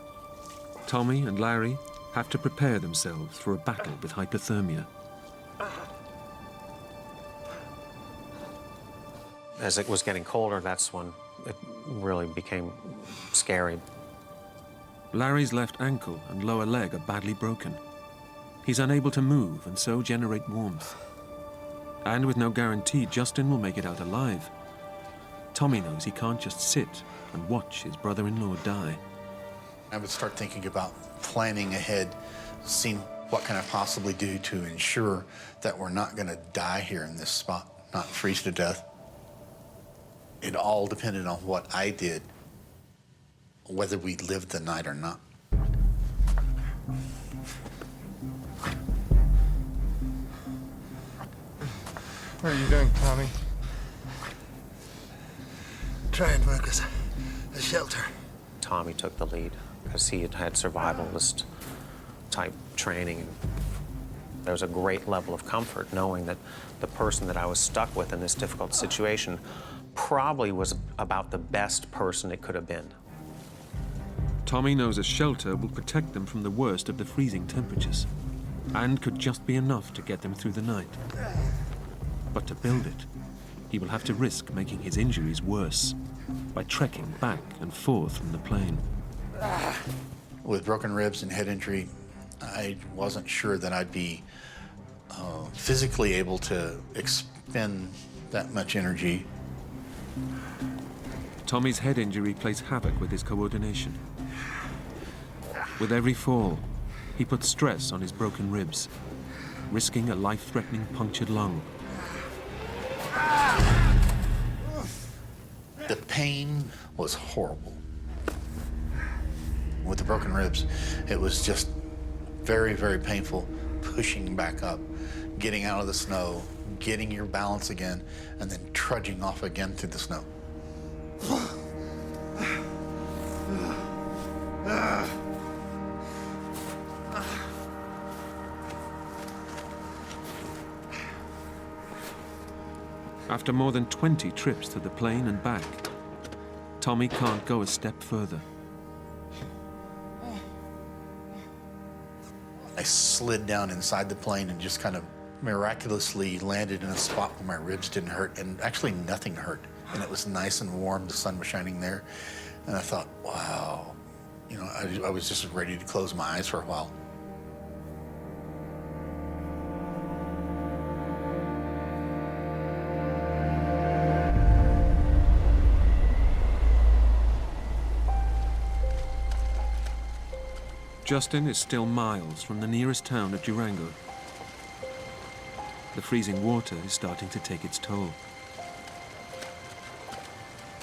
Tommy and Larry have to prepare themselves for a battle with hypothermia. As it was getting colder, that's when it really became scary. Larry's left ankle and lower leg are badly broken. He's unable to move and so generate warmth. And with no guarantee Justin will make it out alive, Tommy knows he can't just sit and watch his brother-in-law die. I would start thinking about planning ahead, seeing what can I possibly do to ensure that we're not going to die here in this spot, not freeze to death. It all depended on what I did, whether we lived the night or not. What are you doing, Tommy? Try and work us a shelter. Tommy took the lead because he had had survivalist type training. There was a great level of comfort knowing that the person that I was stuck with in this difficult situation probably was about the best person it could have been. Tommy knows a shelter will protect them from the worst of the freezing temperatures and could just be enough to get them through the night. But to build it, he will have to risk making his injuries worse by trekking back and forth from the plane. With broken ribs and head injury, I wasn't sure that I'd be physically able to expend that much energy. Tommy's head injury plays havoc with his coordination. With every fall, he puts stress on his broken ribs, risking a life-threatening punctured lung. The pain was horrible. With the broken ribs, it was just very, very painful, pushing back up, getting out of the snow, getting your balance again, and then trudging off again through the snow. After more than 20 trips to the plane and back, Tommy can't go a step further. I slid down inside the plane and just kind of miraculously landed in a spot where my ribs didn't hurt, and actually nothing hurt. And it was nice and warm, the sun was shining there. And I thought, wow, you know, I was just ready to close my eyes for a while. Justin is still miles from the nearest town of Durango. The freezing water is starting to take its toll.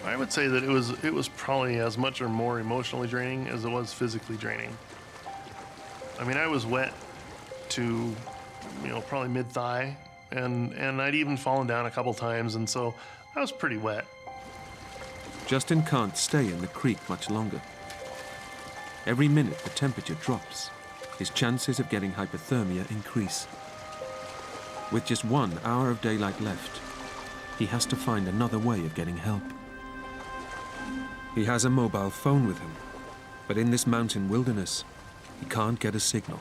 I would say that it was probably as much or more emotionally draining as it was physically draining. I mean, I was wet to, probably mid-thigh, and I'd even fallen down a couple times, and so I was pretty wet. Justin can't stay in the creek much longer. Every minute the temperature drops, his chances of getting hypothermia increase. With just 1 hour of daylight left, he has to find another way of getting help. He has a mobile phone with him, but in this mountain wilderness, he can't get a signal.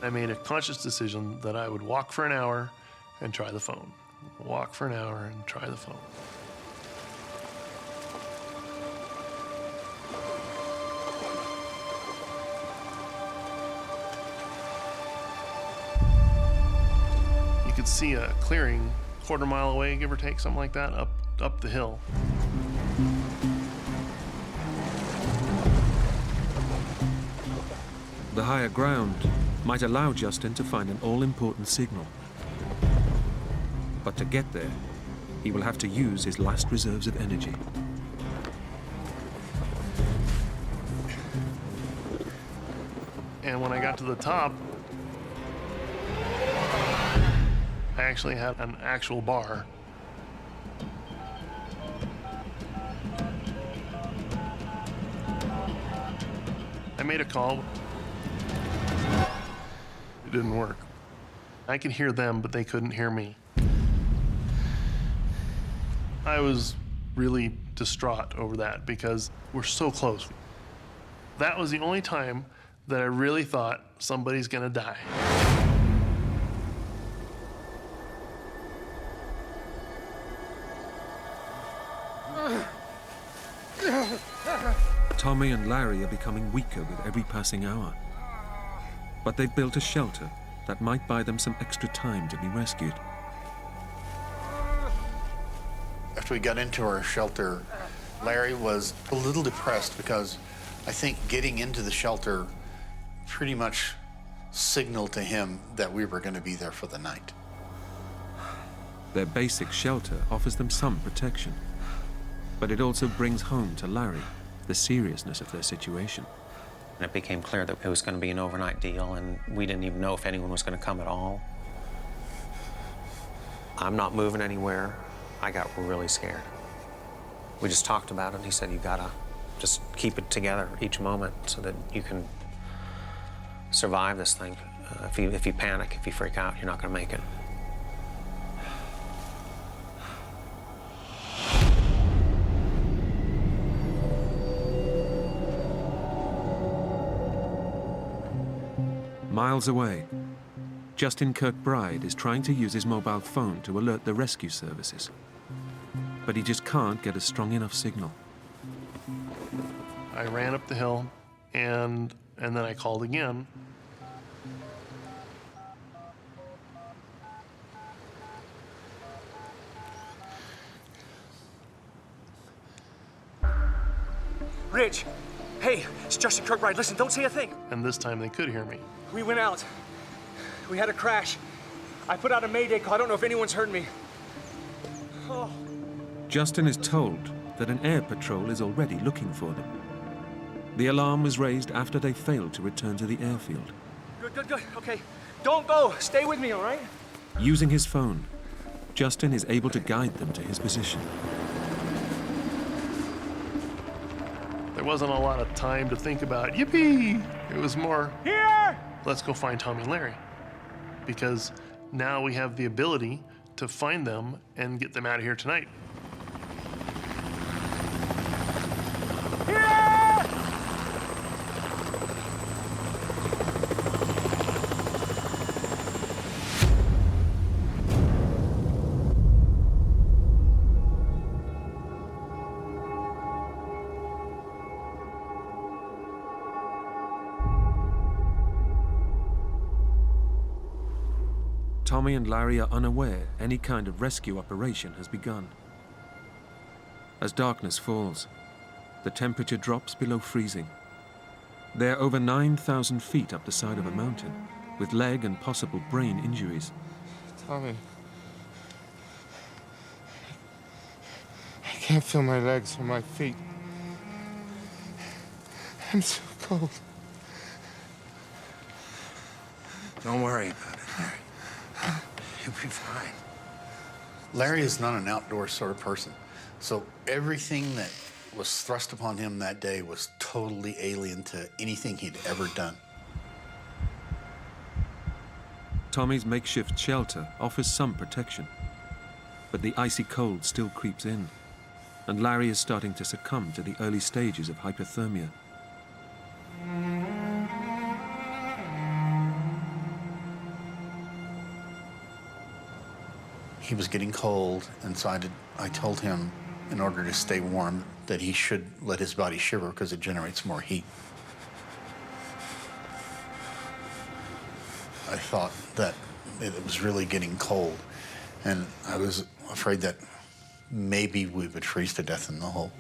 I made a conscious decision that I would walk for an hour and try the phone. Walk for an hour and try the phone. You could see a clearing quarter mile away, give or take, something like that, up the hill. The higher ground might allow Justin to find an all-important signal. But to get there, he will have to use his last reserves of energy. And when I got to the top, I actually had an actual bar. I made a call. It didn't work. I could hear them, but they couldn't hear me. I was really distraught over that because we're so close. That was the only time that I really thought somebody's gonna die. Tommy and Larry are becoming weaker with every passing hour. But they've built a shelter that might buy them some extra time to be rescued. After we got into our shelter, Larry was a little depressed because I think getting into the shelter pretty much signaled to him that we were going to be there for the night. Their basic shelter offers them some protection, but it also brings home to Larry the seriousness of their situation. And it became clear that it was going to be an overnight deal, and we didn't even know if anyone was going to come at all. I'm not moving anywhere. I got really scared. We just talked about it, and he said, you gotta just keep it together each moment so that you can survive this thing. If you panic, if you freak out, you're not gonna make it. Miles away, Justin Kirkbride is trying to use his mobile phone to alert the rescue services. But he just can't get a strong enough signal. I ran up the hill, and then I called again. Rich, hey, it's Justin Kirkbride. Listen, don't say a thing. And this time they could hear me. We went out. We had a crash. I put out a mayday call. I don't know if anyone's heard me. Oh. Justin is told that an air patrol is already looking for them. The alarm was raised after they failed to return to the airfield. Good. Okay, don't go. Stay with me, all right? Using his phone, Justin is able to guide them to his position. There wasn't a lot of time to think about, yippee! It was more, here! Let's go find Tommy and Larry. Because now we have the ability to find them and get them out of here tonight. Tommy and Larry are unaware any kind of rescue operation has begun. As darkness falls, the temperature drops below freezing. They're over 9,000 feet up the side of a mountain, with leg and possible brain injuries. Tommy, I can't feel my legs or my feet. I'm so cold. Don't worry about it, Larry. You'll be fine. Larry is not an outdoor sort of person, so everything that was thrust upon him that day was totally alien to anything he'd ever done. Tommy's makeshift shelter offers some protection, but the icy cold still creeps in, and Larry is starting to succumb to the early stages of hypothermia. He was getting cold, and so I told him, in order to stay warm, that he should let his body shiver because it generates more heat. I thought that it was really getting cold, and I was afraid that maybe we would freeze to death in the hole.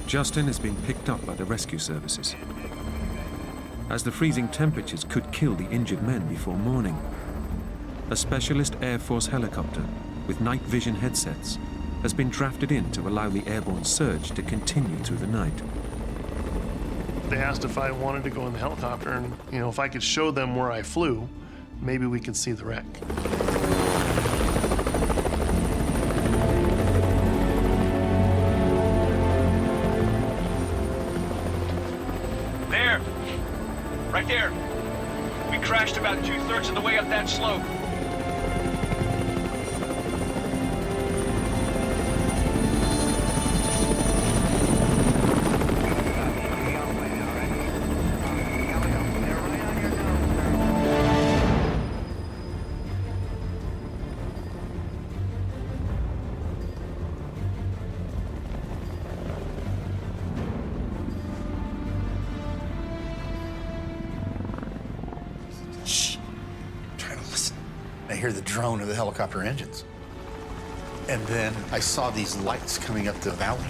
Justin is being picked up by the rescue services. as the freezing temperatures could kill the injured men before morning. A specialist Air Force helicopter with night vision headsets has been drafted in to allow the airborne search to continue through the night. They asked if I wanted to go in the helicopter, and if I could show them where I flew, maybe we could see the wreck. There! Right there! We crashed about 2/3 of the way up that slope. I hear the drone of the helicopter engines. And then I saw these lights coming up the valley.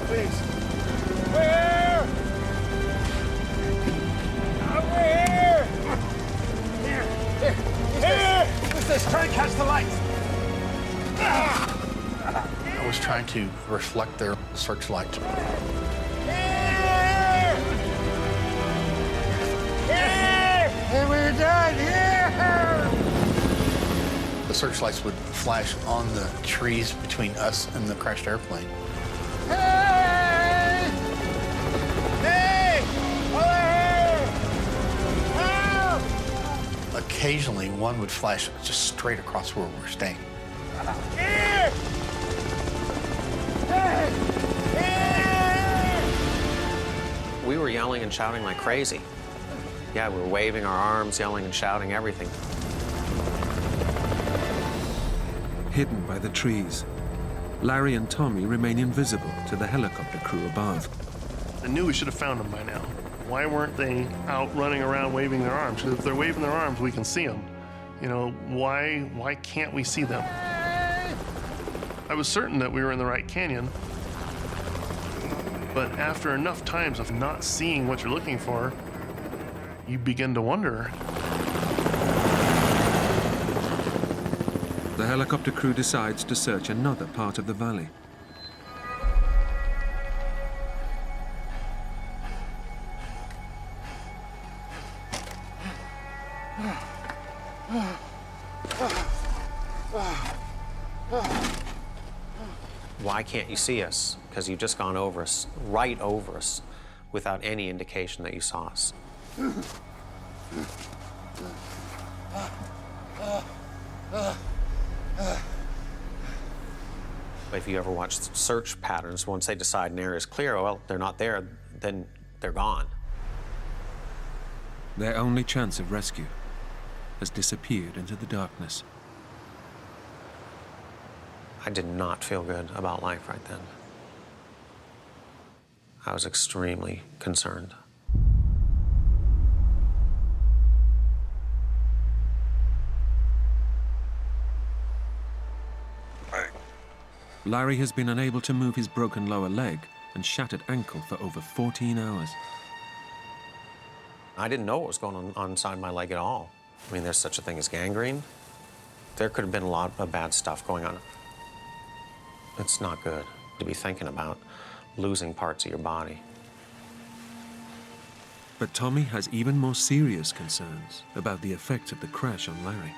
Please. Where? Over here! Here! What's this? Try and catch the lights. I was trying to reflect their searchlight. And we're done here! The searchlights would flash on the trees between us and the crashed airplane. Hey! Hey! Over here! Help! Occasionally, one would flash just straight across where we're staying. Here! Hey! Here! We were yelling and shouting like crazy. Yeah, we were waving our arms, yelling and shouting, everything. Hidden by the trees, Larry and Tommy remain invisible to the helicopter crew above. I knew we should have found them by now. Why weren't they out running around waving their arms? Because if they're waving their arms, we can see them. Why can't we see them? I was certain that we were in the right canyon, but after enough times of not seeing what you're looking for, you begin to wonder. The helicopter crew decides to search another part of the valley. Why can't you see us? Because you've just gone over us, right over us, without any indication that you saw us. If you ever watch search patterns, once they decide an area is clear, well, they're not there, then they're gone. Their only chance of rescue has disappeared into the darkness. I did not feel good about life right then. I was extremely concerned. Larry has been unable to move his broken lower leg and shattered ankle for over 14 hours. I didn't know what was going on inside my leg at all. I mean, there's such a thing as gangrene. There could have been a lot of bad stuff going on. It's not good to be thinking about losing parts of your body. But Tommy has even more serious concerns about the effects of the crash on Larry.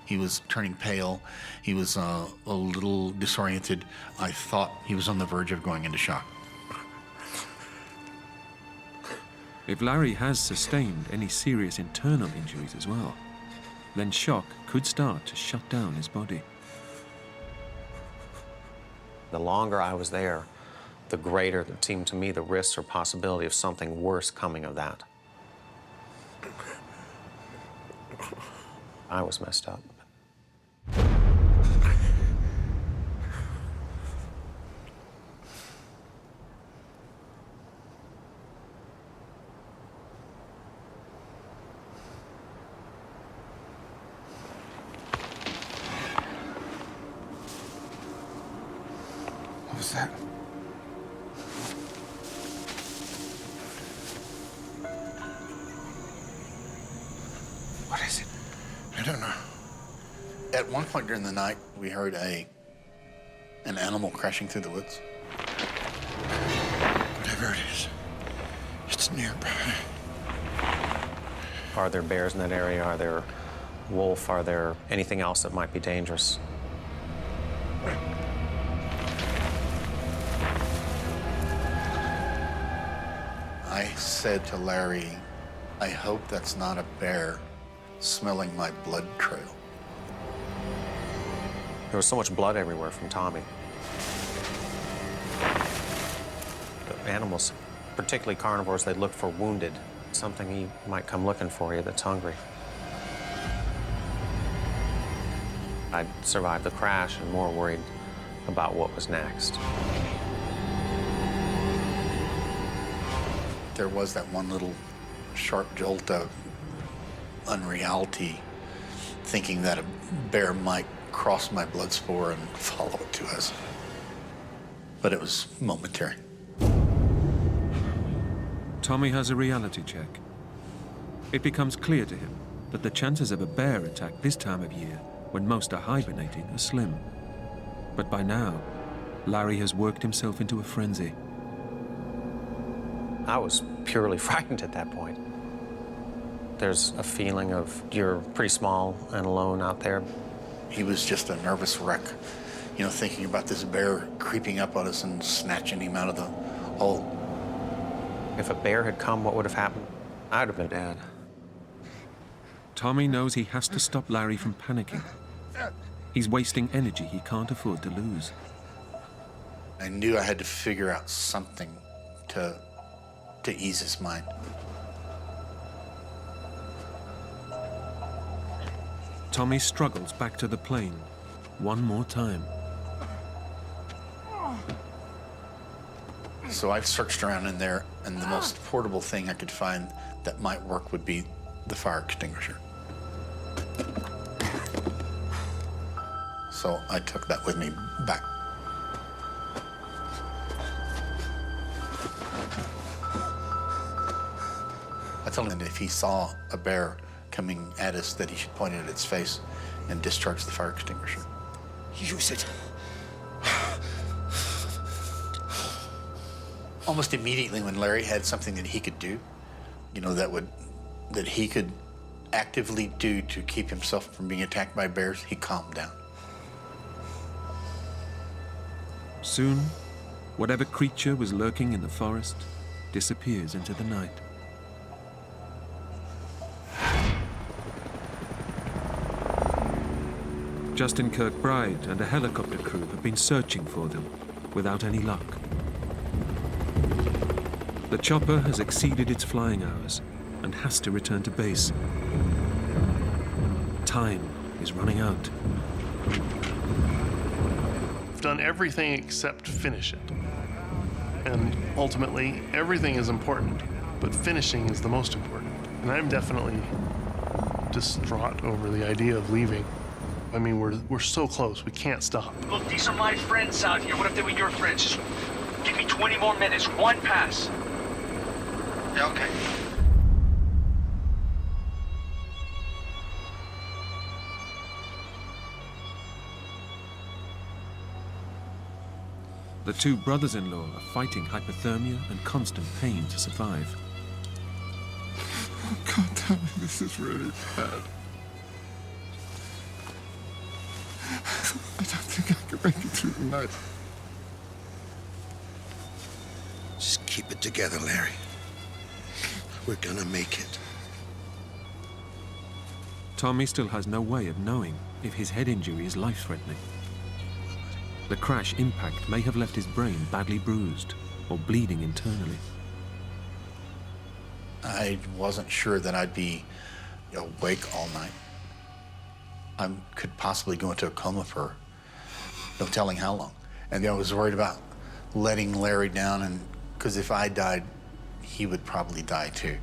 He was turning pale. He was a little disoriented. I thought he was on the verge of going into shock. If Larry has sustained any serious internal injuries as well, then shock could start to shut down his body. The longer I was there, the greater it seemed to me the risk or possibility of something worse coming of that. I was messed up. was that? What is it? I don't know. At one point during the night, we heard an animal crashing through the woods. Whatever it is, it's nearby. Are there bears in that area? Are there wolf? Are there anything else that might be dangerous? I said to Larry, I hope that's not a bear smelling my blood trail. There was so much blood everywhere from Tommy. The animals, particularly carnivores, they look for wounded. Something he might come looking for you that's hungry. I'd survived the crash and more worried about what was next. There was that one little sharp jolt of unreality, thinking that a bear might cross my blood spore and follow it to us. But it was momentary. Tommy has a reality check. It becomes clear to him that the chances of a bear attack this time of year, when most are hibernating, are slim. But by now, Larry has worked himself into a frenzy. I was purely frightened at that point. There's a feeling of you're pretty small and alone out there. He was just a nervous wreck, you know, thinking about this bear creeping up on us and snatching him out of the hole. If a bear had come, what would have happened? I'd have been dead. Tommy knows he has to stop Larry from panicking. He's wasting energy he can't afford to lose. I knew I had to figure out something to ease his mind. Tommy struggles back to the plane one more time. So I've searched around in there, and the most portable thing I could find that might work would be the fire extinguisher. So I took that with me back. I told him that if he saw a bear coming at us, that he should point it at its face and discharge the fire extinguisher. Use it. Almost immediately, when Larry had something that he could do, you know, that he could actively do to keep himself from being attacked by bears, he calmed down. Soon, whatever creature was lurking in the forest disappears into the night. Justin Kirkbride and a helicopter crew have been searching for them without any luck. The chopper has exceeded its flying hours and has to return to base. Time is running out. I've done everything except finish it. And ultimately, everything is important, but finishing is the most important. And I'm definitely distraught over the idea of leaving. I mean, we're so close, we can't stop. Look, these are my friends out here. What if they were your friends? Just give me 20 more minutes, one pass. Yeah, okay. The two brothers-in-law are fighting hypothermia and constant pain to survive. Oh, God, tell me this is really bad. I don't think I can make it through the night. Just keep it together, Larry. We're gonna make it. Tommy still has no way of knowing if his head injury is life-threatening. The crash impact may have left his brain badly bruised or bleeding internally. I wasn't sure that I'd be awake all night. I could possibly go into a coma for no telling how long. And I was worried about letting Larry down, and because if I died, he would probably die too.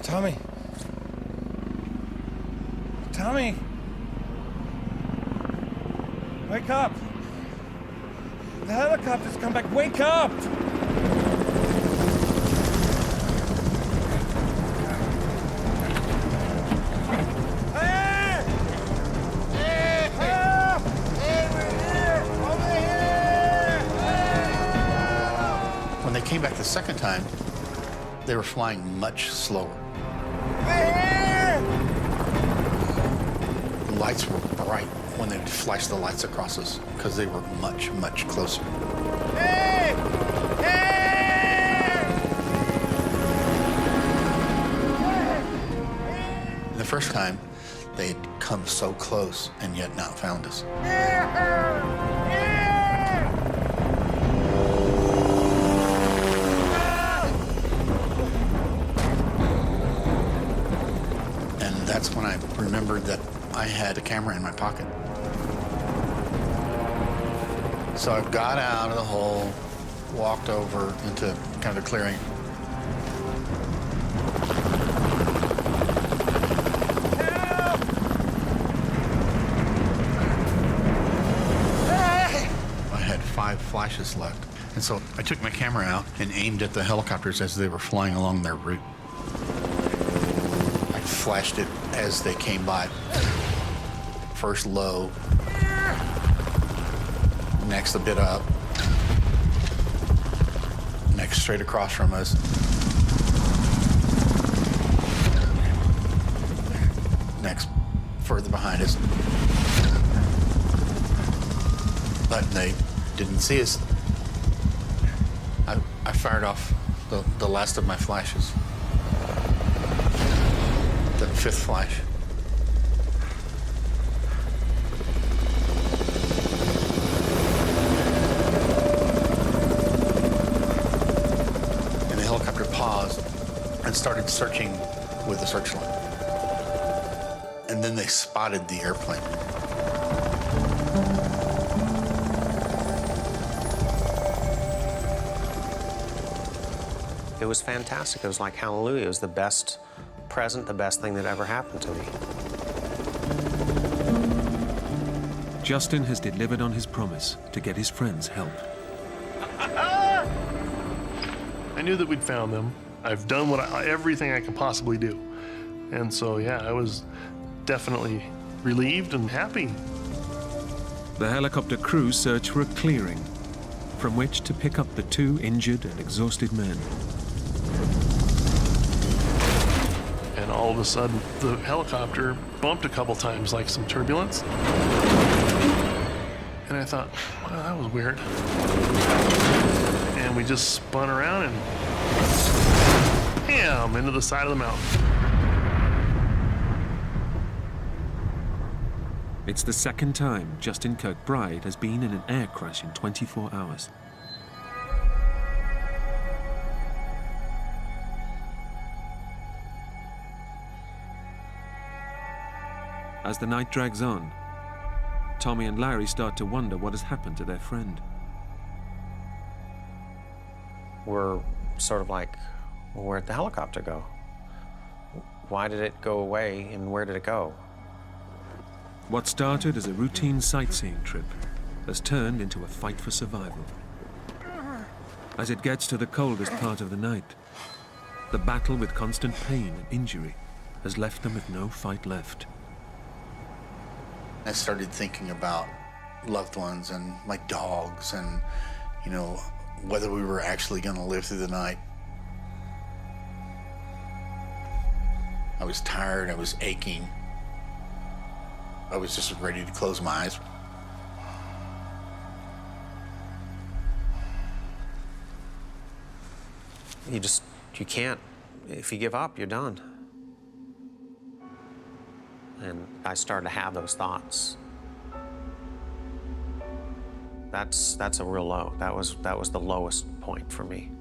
Tommy. Tommy. Wake up. The helicopter's come back. Wake up. When they came back the second time, they were flying much slower. The lights were bright when they flashed the lights across us because they were much, much closer. The first time, they had come so close and yet not found us. That's when I remembered that I had a camera in my pocket. So I got out of the hole, walked over into kind of a clearing. I had 5 flashes left. And so I took my camera out and aimed at the helicopters as they were flying along their route. Flashed it as they came by. First low, next a bit up, next straight across from us, next further behind us. But they didn't see us. I fired off the last of my flashes. The 5th flash. And the helicopter paused and started searching with the searchlight. And then they spotted the airplane. It was fantastic. It was like hallelujah. It was the best present, the best thing that ever happened to me. Justin has delivered on his promise to get his friends help. I knew that we'd found them. I've done everything I could possibly do. And so, yeah, I was definitely relieved and happy. The helicopter crew search for a clearing from which to pick up the 2 injured and exhausted men. And all of a sudden, the helicopter bumped a couple times, like some turbulence. And I thought, wow, that was weird. And we just spun around and bam, into the side of the mountain. It's the second time Justin Kirkbride has been in an air crash in 24 hours. As the night drags on, Tommy and Larry start to wonder what has happened to their friend. We're sort of like, well, where'd the helicopter go? Why did it go away and where did it go? What started as a routine sightseeing trip has turned into a fight for survival. As it gets to the coldest part of the night, the battle with constant pain and injury has left them with no fight left. I started thinking about loved ones and my dogs and, you know, whether we were actually going to live through the night. I was tired, I was aching. I was just ready to close my eyes. You can't. If you give up, you're done. And I started to have those thoughts. That's a real low. That was the lowest point for me.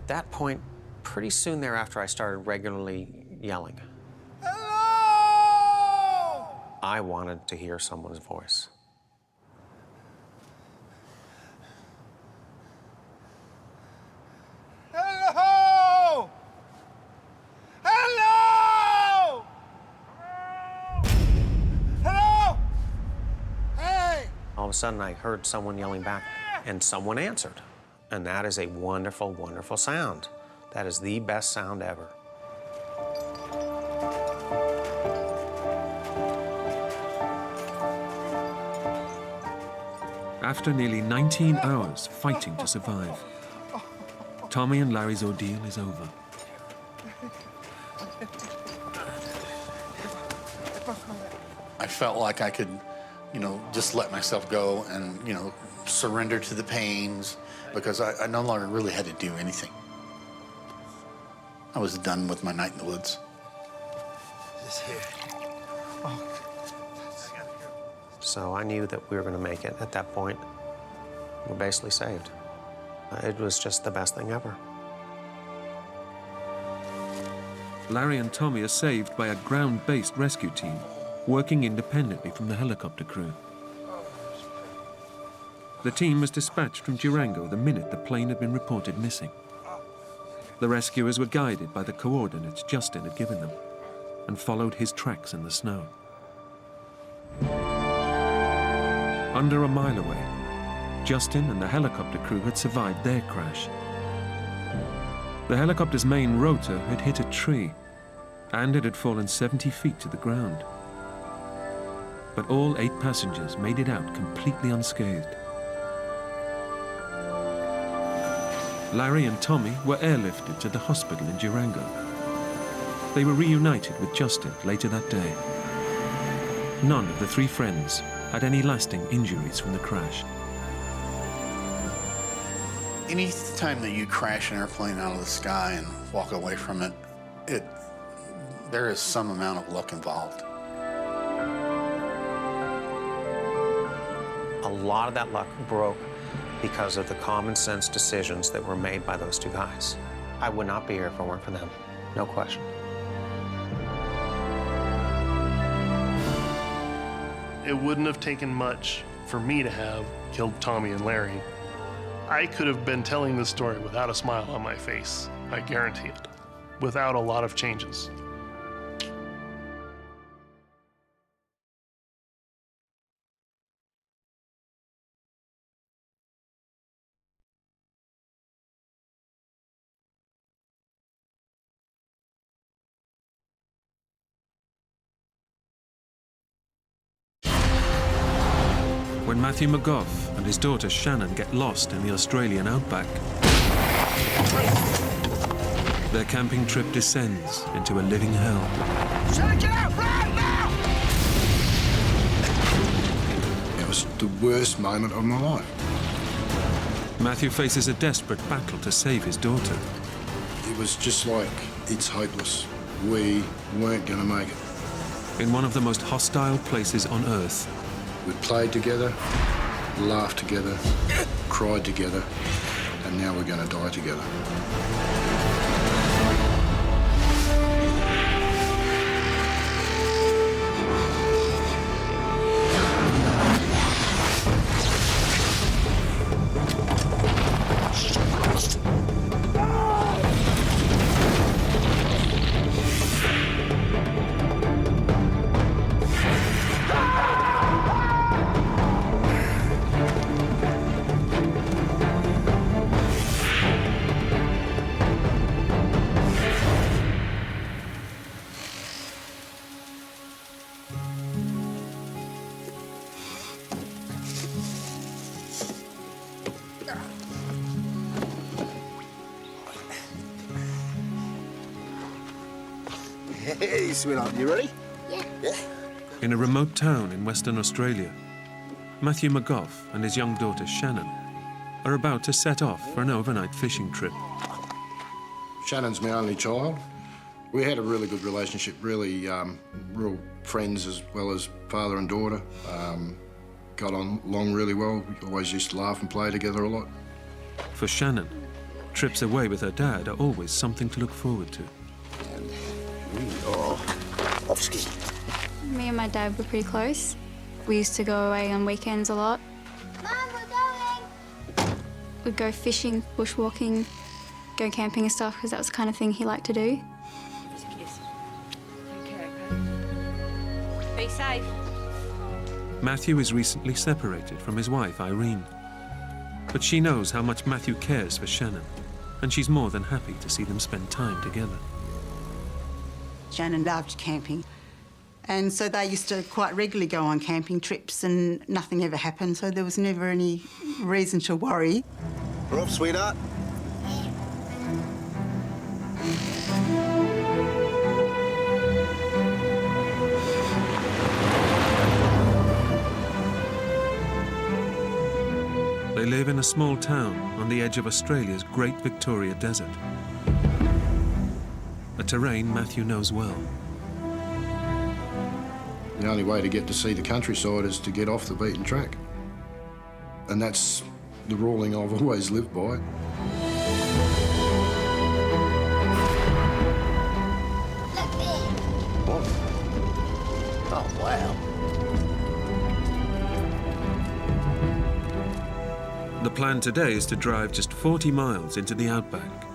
that point, pretty soon thereafter, I started regularly yelling. Hello! I wanted to hear someone's voice. Hello! Hello! Hello! Hey! All of a sudden, I heard someone yelling back, and someone answered. And that is a wonderful, wonderful sound. That is the best sound ever. After nearly 19 hours fighting to survive, Tommy and Larry's ordeal is over. I felt like I could, just let myself go and, surrender to the pains because I no longer really had to do anything. I was done with my night in the woods. This here. So I knew that we were going to make it at that point. We're basically saved. It was just the best thing ever. Larry and Tommy are saved by a ground-based rescue team working independently from the helicopter crew. The team was dispatched from Durango the minute the plane had been reported missing. The rescuers were guided by the coordinates Justin had given them and followed his tracks in the snow. Under a mile away, Justin and the helicopter crew had survived their crash. The helicopter's main rotor had hit a tree, and it had fallen 70 feet to the ground. But all 8 passengers made it out completely unscathed. Larry and Tommy were airlifted to the hospital in Durango. They were reunited with Justin later that day. None of the 3 friends had any lasting injuries from the crash. Any time that you crash an airplane out of the sky and walk away from it, there is some amount of luck involved. A lot of that luck broke because of the common sense decisions that were made by those 2 guys. I would not be here if it weren't for them, no question. It wouldn't have taken much for me to have killed Tommy and Larry. I could have been telling this story without a smile on my face, I guarantee it, without a lot of changes. When Matthew McGough and his daughter Shannon get lost in the Australian outback, their camping trip descends into a living hell. Shannon, get out! Run now! It was the worst moment of my life. Matthew faces a desperate battle to save his daughter. It was just like, it's hopeless. We weren't going to make it. In one of the most hostile places on Earth, We played together, laughed together, cried together, and now we're going to die together. Hey, sweetheart, you ready? Yeah. in a remote town in Western Australia, Matthew McGough and his young daughter Shannon are about to set off for an overnight fishing trip. Shannon's my only child. We had a really good relationship, really real friends as well as father and daughter. Got on along really well. We always used to laugh and play together a lot. For Shannon, trips away with her dad are always something to look forward to. And we are off ski. Me and my dad were pretty close. We used to go away on weekends a lot. Mom, we're going! We'd go fishing, bushwalking, go camping and stuff, because that was the kind of thing he liked to do. Be safe. Matthew is recently separated from his wife, Irene. But she knows how much Matthew cares for Shannon, and she's more than happy to see them spend time together. Shannon loved camping, and so they used to quite regularly go on camping trips, and nothing ever happened, so there was never any reason to worry. We're off, sweetheart. They live in a small town on the edge of Australia's Great Victoria Desert, a terrain Matthew knows well. The only way to get to see the countryside is to get off the beaten track. And that's the ruling I've always lived by. Oh, wow. The plan today is to drive just 40 miles into the outback,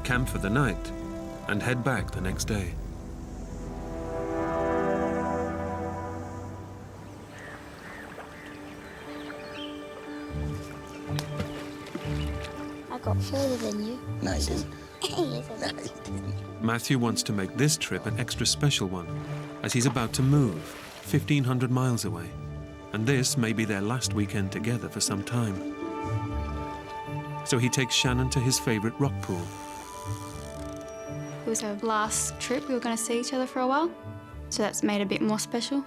camp for the night, and head back the next day. I got further than you. No, you didn't. Yes, I No, you didn't. Matthew wants to make this trip an extra special one, as he's about to move 1,500 miles away, and this may be their last weekend together for some time. So he takes Shannon to his favourite rock pool. It was our last trip. We were going to see each other for a while, so that's made it a bit more special.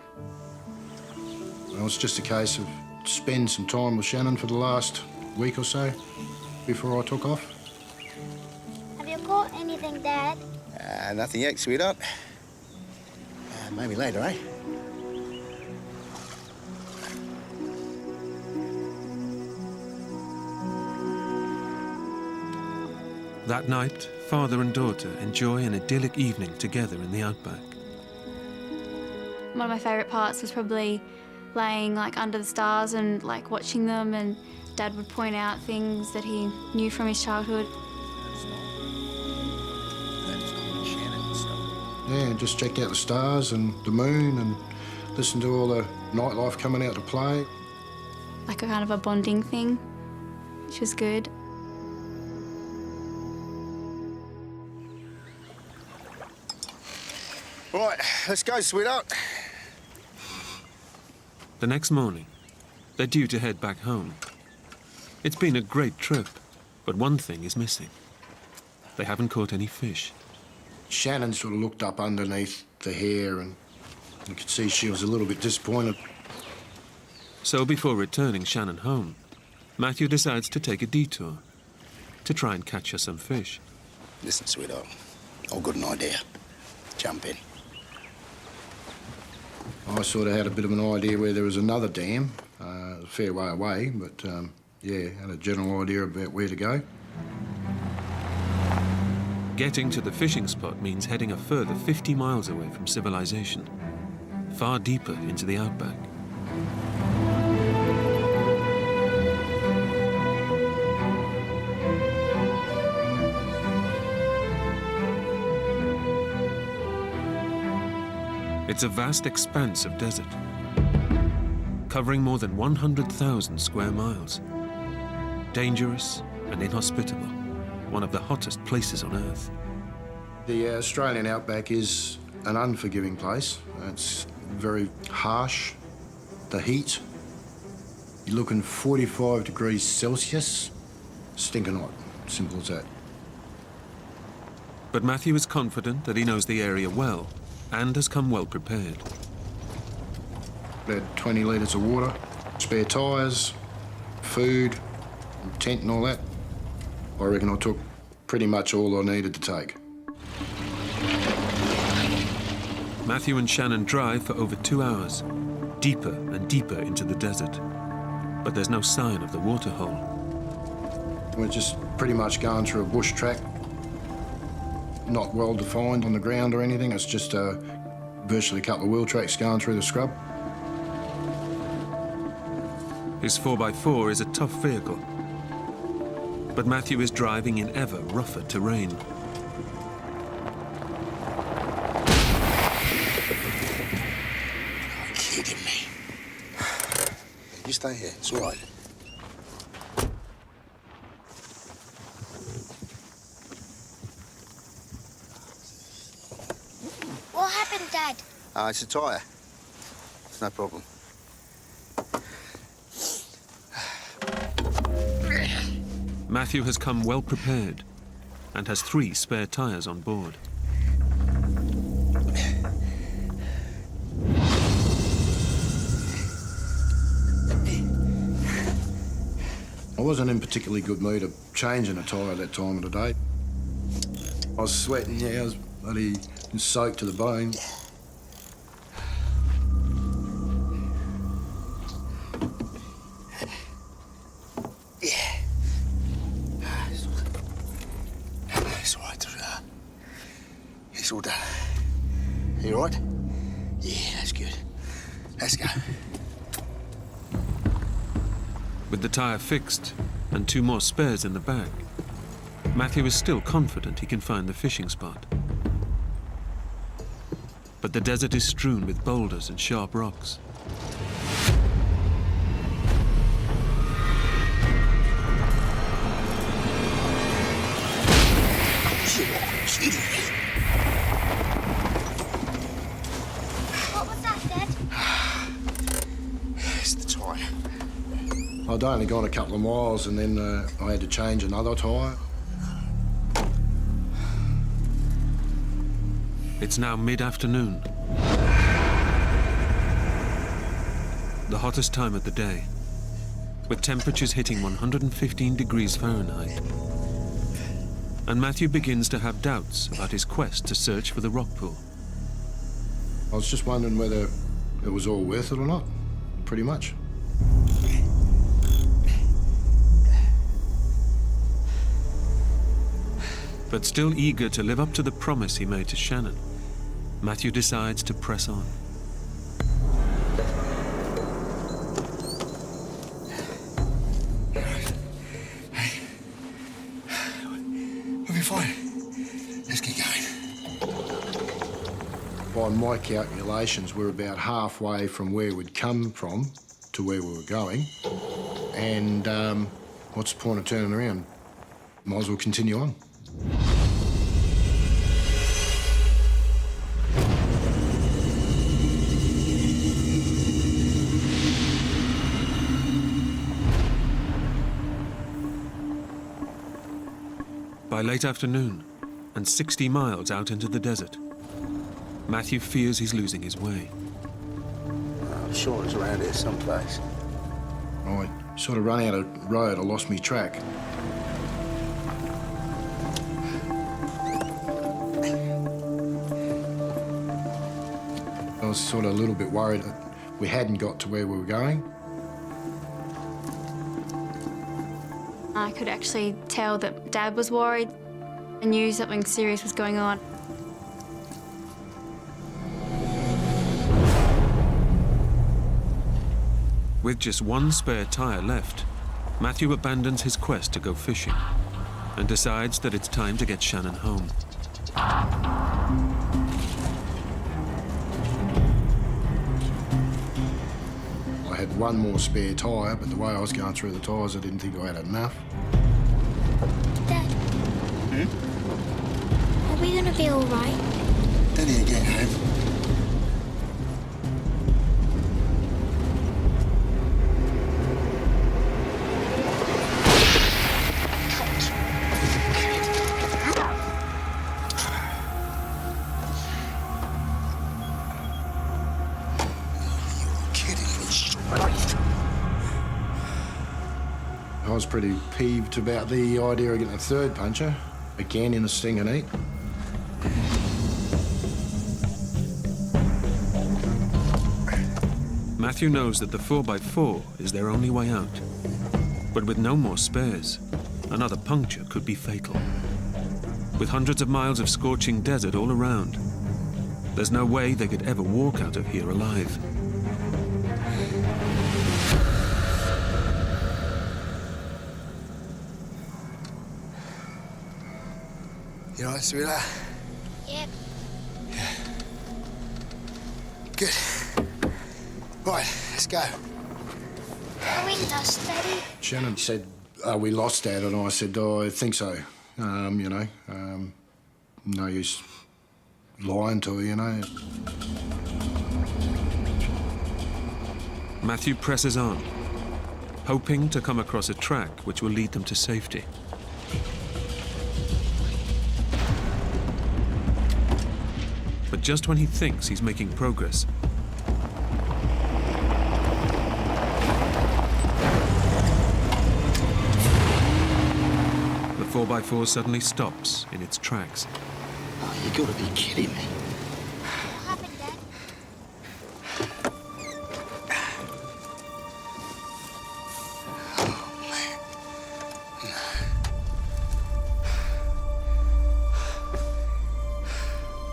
Well, it's just a case of spend some time with Shannon for the last week or so before I took off. Have you caught anything, Dad? Nothing yet, sweetheart. Maybe later, eh? That night, father and daughter enjoy an idyllic evening together in the outback. One of my favourite parts was probably laying under the stars and watching them, and Dad would point out things that he knew from his childhood. Yeah, and just check out the stars and the moon and listen to all the nightlife coming out to play. Like a kind of a bonding thing, which was good. Right, let's go, sweetheart. The next morning, they're due to head back home. It's been a great trip, but one thing is missing. They haven't caught any fish. Shannon sort of looked up underneath the hair, and you could see she was a little bit disappointed. So before returning Shannon home, Matthew decides to take a detour to try and catch her some fish. Listen, sweetheart, I've got an idea. Jump in. I sort of had a bit of an idea where there was another dam, a fair way away, but yeah, had a general idea about where to go. Getting to the fishing spot means heading a further 50 miles away from civilization, far deeper into the outback. It's a vast expanse of desert, covering more than 100,000 square miles. Dangerous and inhospitable, one of the hottest places on Earth. The Australian outback is an unforgiving place. It's very harsh. The heat, you're looking 45 degrees Celsius, stinking hot, simple as that. But Matthew is confident that he knows the area well and has come well prepared. We had 20 litres of water, spare tyres, food, tent and all that. I reckon I took pretty much all I needed to take. Matthew and Shannon drive for over 2 hours, deeper and deeper into the desert. But there's no sign of the waterhole. We're just pretty much going through a bush track, not well defined on the ground or anything. It's just virtually a couple of wheel tracks going through the scrub. His 4x4 is a tough vehicle, but Matthew is driving in ever rougher terrain. Kidding me. You stay here, it's all right. What happened, Dad? It's a tyre. It's no problem. Matthew has come well prepared and has 3 spare tyres on board. I wasn't in particularly good mood of changing a tyre at that time of the day. I was sweating, yeah, I was bloody soaked to the bone. It's all right, it's all done. You all right? Yeah, that's good. Let's go. With the tyre fixed and 2 more spares in the back, Matthew is still confident he can find the fishing spot. But the desert is strewn with boulders and sharp rocks. What was that, Dad? It's the tyre. I'd only gone a couple of miles and then I had to change another tyre. It's now mid-afternoon. The hottest time of the day, with temperatures hitting 115 degrees Fahrenheit. And Matthew begins to have doubts about his quest to search for the rock pool. I was just wondering whether it was all worth it or not, pretty much. But still eager to live up to the promise he made to Shannon, Matthew decides to press on. We'll be fine. Let's get going. By my calculations, we're about halfway from where we'd come from to where we were going. And what's the point of turning around? Might as well continue on. By late afternoon, and 60 miles out into the desert, Matthew fears he's losing his way. I'm sure it's around here someplace. I sort of run out of road. I lost me track. I was sort of a little bit worried that we hadn't got to where we were going. I could actually tell that Dad was worried. I knew something serious was going on. With just 1 spare tyre left, Matthew abandons his quest to go fishing and decides that it's time to get Shannon home. I had 1 more spare tyre, but the way I was going through the tyres, I didn't think I had enough. Dad. Are we gonna be all right? Daddy again, home. I was pretty peeved about the idea of getting a 3rd puncture, again in a stinging heat. Matthew knows that the 4x4 is their only way out, but with no more spares, another puncture could be fatal. With hundreds of miles of scorching desert all around, there's no way they could ever walk out of here alive. You all right, sweetheart? Yep. Good. Right, let's go. Are we lost, Daddy? Shannon said, "Are we lost, Dad?" And I said, "Oh, I think so. No use lying to her, you know." Matthew presses on, hoping to come across a track which will lead them to safety. But just when he thinks he's making progress, the 4x4 suddenly stops in its tracks. Oh, you gotta be kidding me. What happened, Dad?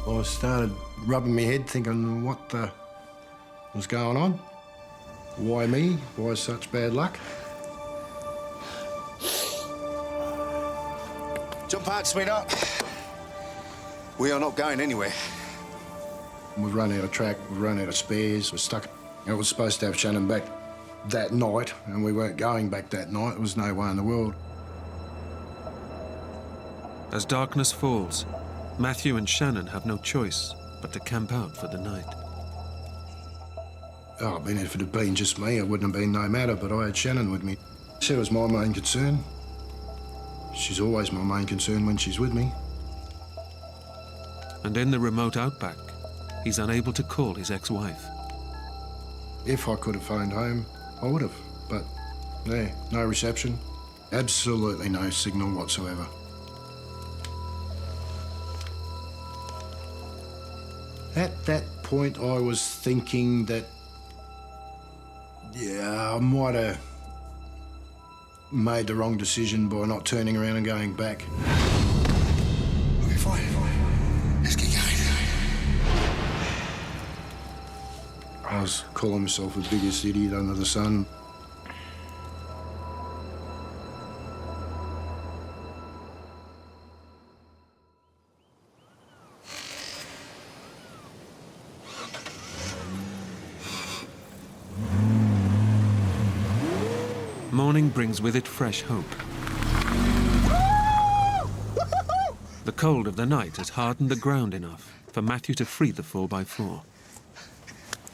I started rubbing my head thinking, what the was going on? Why me? Why such bad luck? Jump out, sweetheart. We are not going anywhere. We've run out of track, we've run out of spares, we're stuck. I was supposed to have Shannon back that night, and we weren't going back that night. There was no way in the world. As darkness falls, Matthew and Shannon have no choice but to camp out for the night. Oh, I mean, if it had been just me, it wouldn't have been no matter, but I had Shannon with me. She was my main concern. She's always my main concern when she's with me. And in the remote outback, he's unable to call his ex-wife. If I could have phoned home, I would have, but yeah, no reception. Absolutely no signal whatsoever. At that point, I was thinking that, yeah, I might have made the wrong decision by not turning around and going back. Okay, fine. Let's get going. I was calling myself the biggest idiot under the sun. Morning brings with it fresh hope. The cold of the night has hardened the ground enough for Matthew to free the 4x4.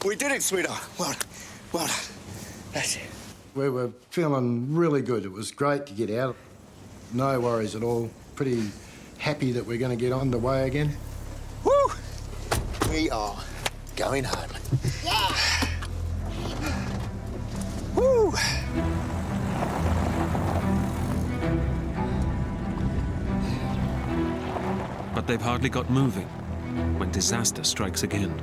We did it, sweetheart. Well done. That's it. We were feeling really good. It was great to get out. No worries at all. Pretty happy that we're going to get underway again. Woo! We are going home. Yeah! Woo! But they've hardly got moving when disaster strikes again.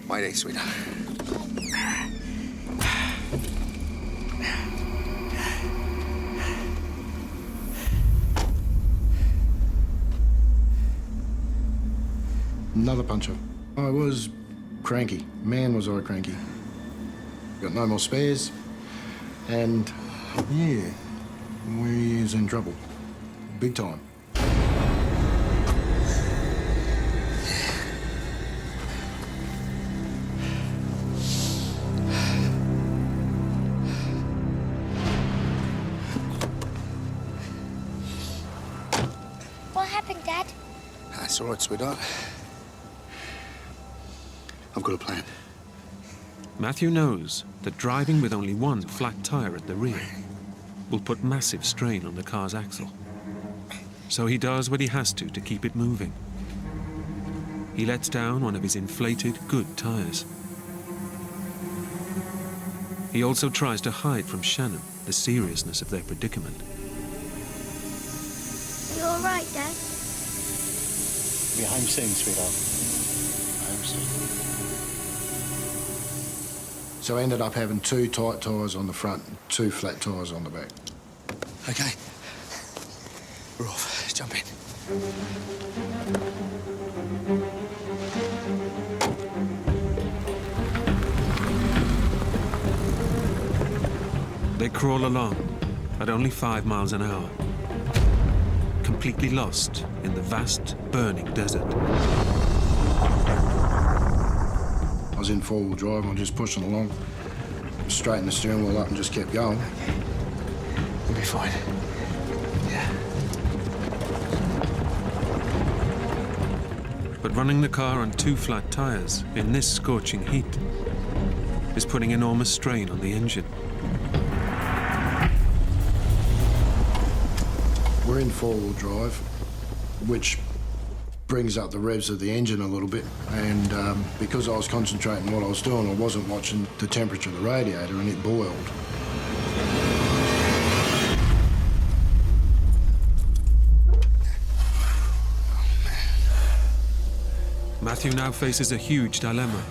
Mayday, sweetheart. Another puncture. I was cranky. Man, was I cranky. Got no more spares. And, yeah, we is in trouble. Big time. What happened, Dad? That's all right, sweetheart. I've got a plan. Matthew knows that driving with only one flat tire at the rear will put massive strain on the car's axle. So he does what he has to keep it moving. He lets down one of his inflated, good tires. He also tries to hide from Shannon the seriousness of their predicament. You all right, Dad? Be home soon, sweetheart. Home soon. So I ended up having 2 tight tyres on the front and 2 flat tyres on the back. Okay. We're off. Jump in. They crawl along at only 5 miles an hour, completely lost in the vast, burning desert. I was in 4-wheel drive and I was just pushing along, straightened the steering wheel up and just kept going. We'll be fine. Yeah. But running the car on 2 flat tyres in this scorching heat is putting enormous strain on the engine. We're in 4-wheel drive, which brings up the revs of the engine a little bit. And because I was concentrating on what I was doing, I wasn't watching the temperature of the radiator, and it boiled. Matthew now faces a huge dilemma.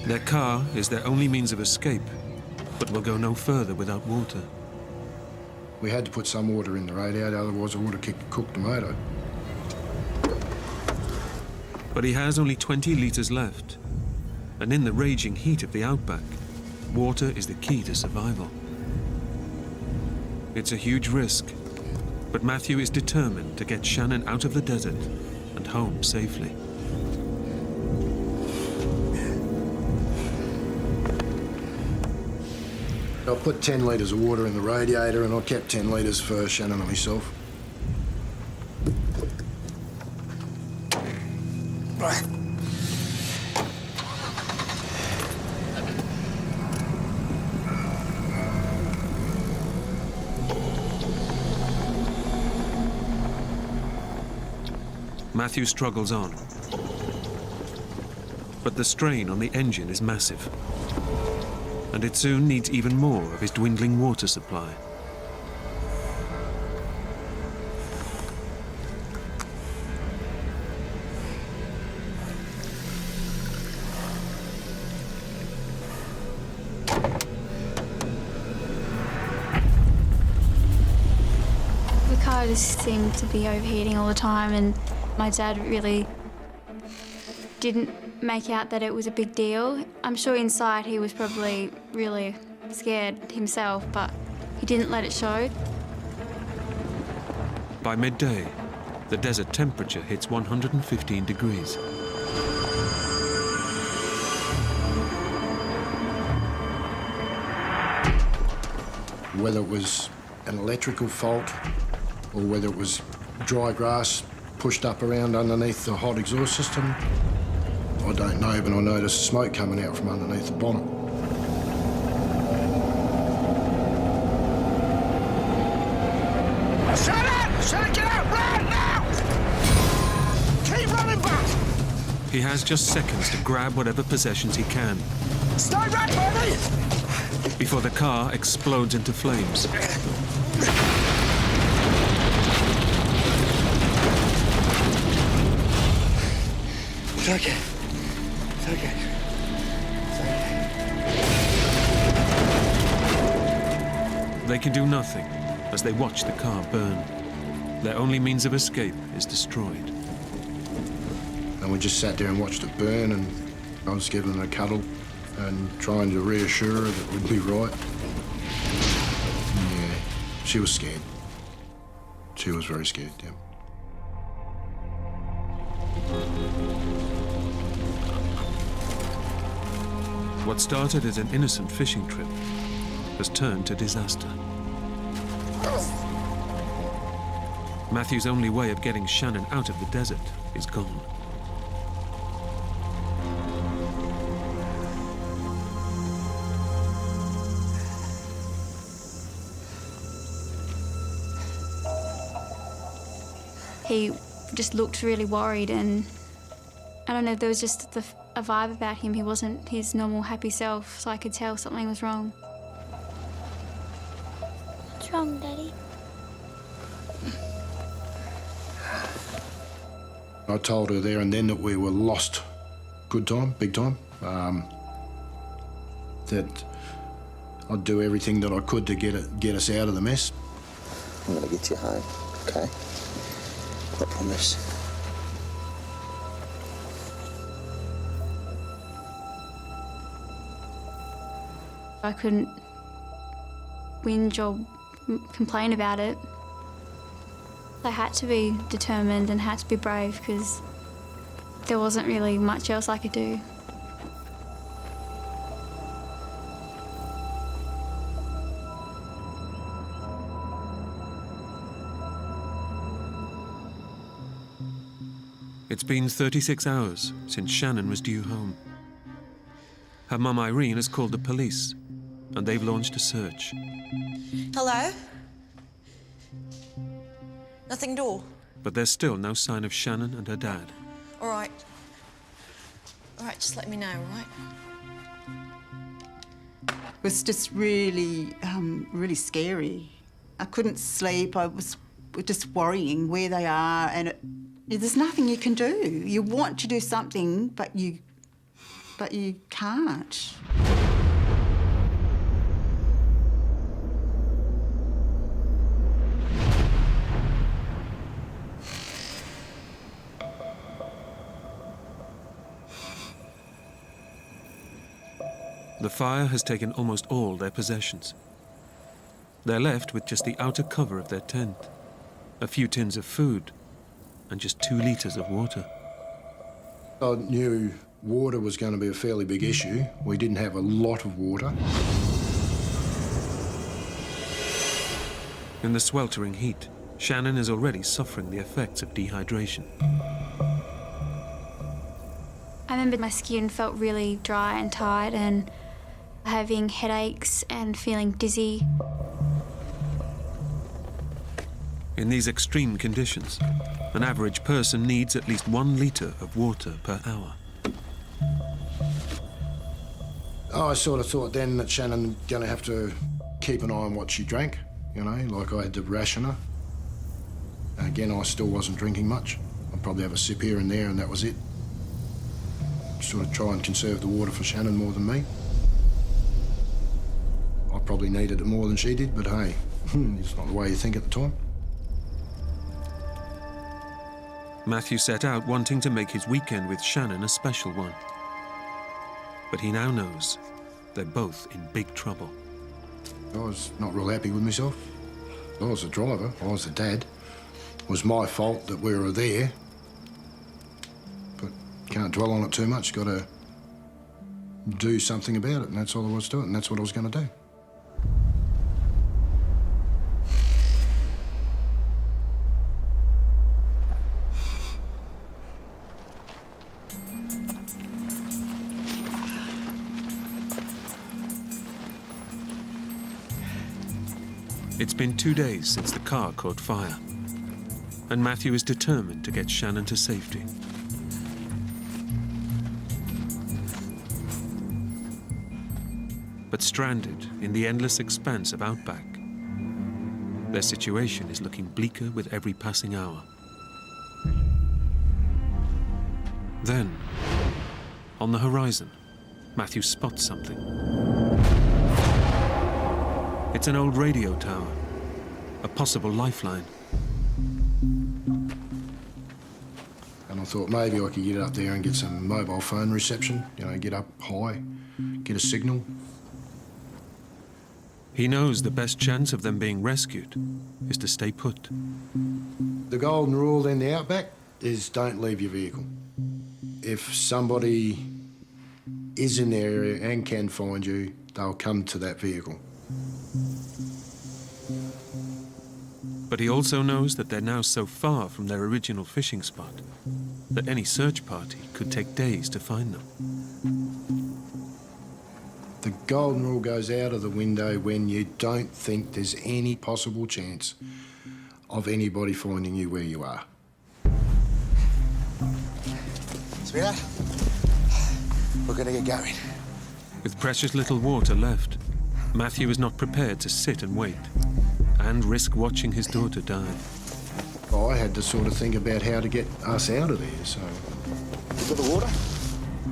Their car is their only means of escape, but will go no further without water. We had to put some water in the radiator, otherwise I would have cooked tomato. But he has only 20 litres left. And in the raging heat of the outback, water is the key to survival. It's a huge risk, but Matthew is determined to get Shannon out of the desert and home safely. I put 10 litres of water in the radiator and I kept 10 litres for Shannon and myself. Right. Matthew struggles on. But the strain on the engine is massive. And it soon needs even more of his dwindling water supply. The car just seemed to be overheating all the time, and my dad really didn't make out that it was a big deal. I'm sure inside he was probably really scared himself, but he didn't let it show. By midday, the desert temperature hits 115 degrees. Whether it was an electrical fault or whether it was dry grass pushed up around underneath the hot exhaust system, I don't know, but I noticed smoke coming out from underneath the bonnet. Shut up! Shut it! Get out! Run now! Keep running back! He has just seconds to grab whatever possessions he can Stay back, buddy! before the car explodes into flames. It's okay. It's okay. It's okay. They can do nothing as they watch the car burn. Their only means of escape is destroyed. And we just sat there and watched it burn, and I was giving her a cuddle and trying to reassure her that we'd be right. Yeah, she was scared. She was very scared, yeah. What started as an innocent fishing trip has turned to disaster. Matthew's only way of getting Shannon out of the desert is gone. He just looked really worried, and I don't know, there was just a vibe about him. He wasn't his normal happy self, so I could tell something was wrong. What's wrong, Daddy? I told her there and then that we were lost good time, big time. That I'd do everything that I could to get us out of the mess. I'm going to get you home, okay? I promise. I couldn't whinge or complain about it. I had to be determined and had to be brave because there wasn't really much else I could do. It's been 36 hours since Shannon was due home. Her mum Irene has called the police, and they've launched a search. Hello? Nothing door. But there's still no sign of Shannon and her dad. All right. All right, just let me know, all right? It was just really, really scary. I couldn't sleep. I was just worrying where they are, and there's nothing you can do. You want to do something, but you can't. The fire has taken almost all their possessions. They're left with just the outer cover of their tent, a few tins of food, and just 2 litres of water. I knew water was going to be a fairly big issue. We didn't have a lot of water. In the sweltering heat, Shannon is already suffering the effects of dehydration. I remember my skin felt really dry and tired and having headaches and feeling dizzy. In these extreme conditions, an average person needs at least 1 litre of water per hour. I sort of thought then that Shannon going to have to keep an eye on what she drank, you know, like I had to ration her. Again, I still wasn't drinking much. I'd probably have a sip here and there and that was it. Sort of try and conserve the water for Shannon more than me. I probably needed it more than she did, but hey, it's not the way you think at the time. Matthew set out wanting to make his weekend with Shannon a special one. But he now knows they're both in big trouble. I was not real happy with myself. I was the driver, I was the dad. It was my fault that we were there. But can't dwell on it too much, got to do something about it, and that's all there was to it, and that's what I was going to do. It's been 2 days since the car caught fire, and Matthew is determined to get Shannon to safety. But stranded in the endless expanse of outback, their situation is looking bleaker with every passing hour. Then, on the horizon, Matthew spots something. It's an old radio tower, a possible lifeline. And I thought maybe I could get up there and get some mobile phone reception, you know, get up high, get a signal. He knows the best chance of them being rescued is to stay put. The golden rule in the outback is don't leave your vehicle. If somebody is in the area and can find you, they'll come to that vehicle. But he also knows that they're now so far from their original fishing spot that any search party could take days to find them. The golden rule goes out of the window when you don't think there's any possible chance of anybody finding you where you are. Sweetheart, we're gonna get going. With precious little water left, Matthew is not prepared to sit and wait and risk watching his daughter die. I had to sort of think about how to get us out of there, so... For the water?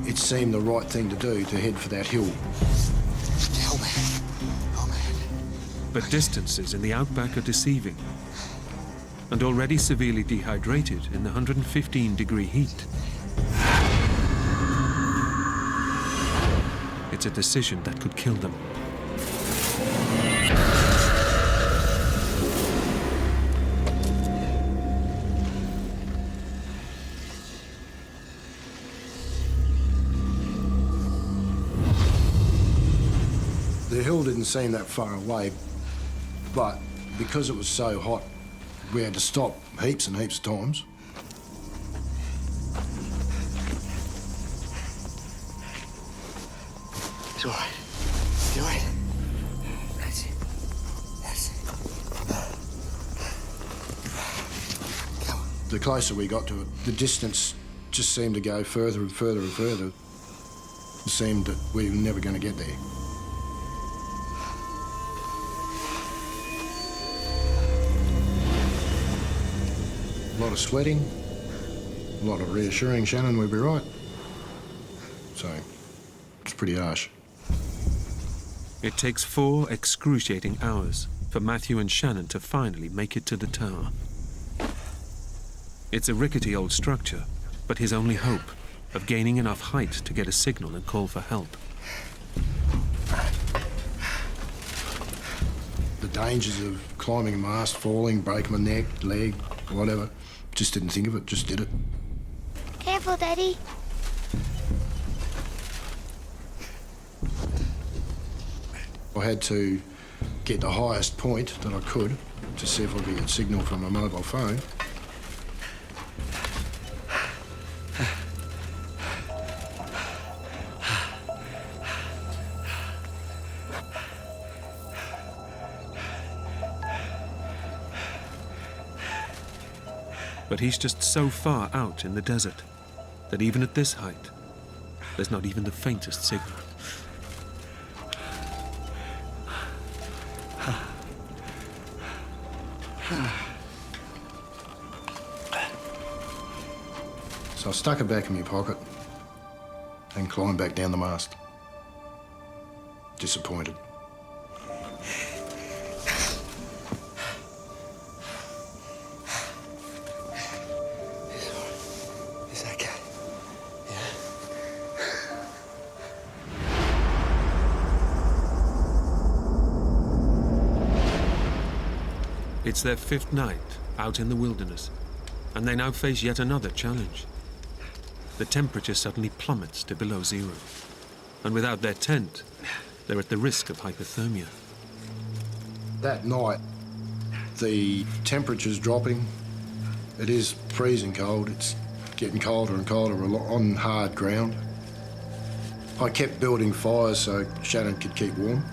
It seemed the right thing to do, to head for that hill. Oh, man. Oh, man. But distances in the outback are deceiving. And already severely dehydrated in the 115-degree heat. It's a decision that could kill them. The hill didn't seem that far away, but because it was so hot, we had to stop heaps and heaps of times. It's all right. It's all right. That's it. That's it. Come on. The closer we got to it, the distance just seemed to go further and further and further. It seemed that we were never going to get there. A lot of sweating, a lot of reassuring Shannon we'd be right. So, it's pretty harsh. It takes 4 excruciating hours for Matthew and Shannon to finally make it to the tower. It's a rickety old structure, but his only hope of gaining enough height to get a signal and call for help. The dangers of climbing a mast, falling, breaking my neck, leg, whatever. Just didn't think of it, just did it. Careful, Daddy. I had to get the highest point that I could to see if I could get signal from a mobile phone. But he's just so far out in the desert that even at this height, there's not even the faintest signal. So I stuck it back in my pocket and climbed back down the mast. Disappointed. It's okay. Yeah. It's their 5th night out in the wilderness, and they now face yet another challenge. The temperature suddenly plummets to below 0, and without their tent, they're at the risk of hypothermia. That night, the temperature's dropping. It is freezing cold. It's getting colder and colder on hard ground. I kept building fires so Shannon could keep warm.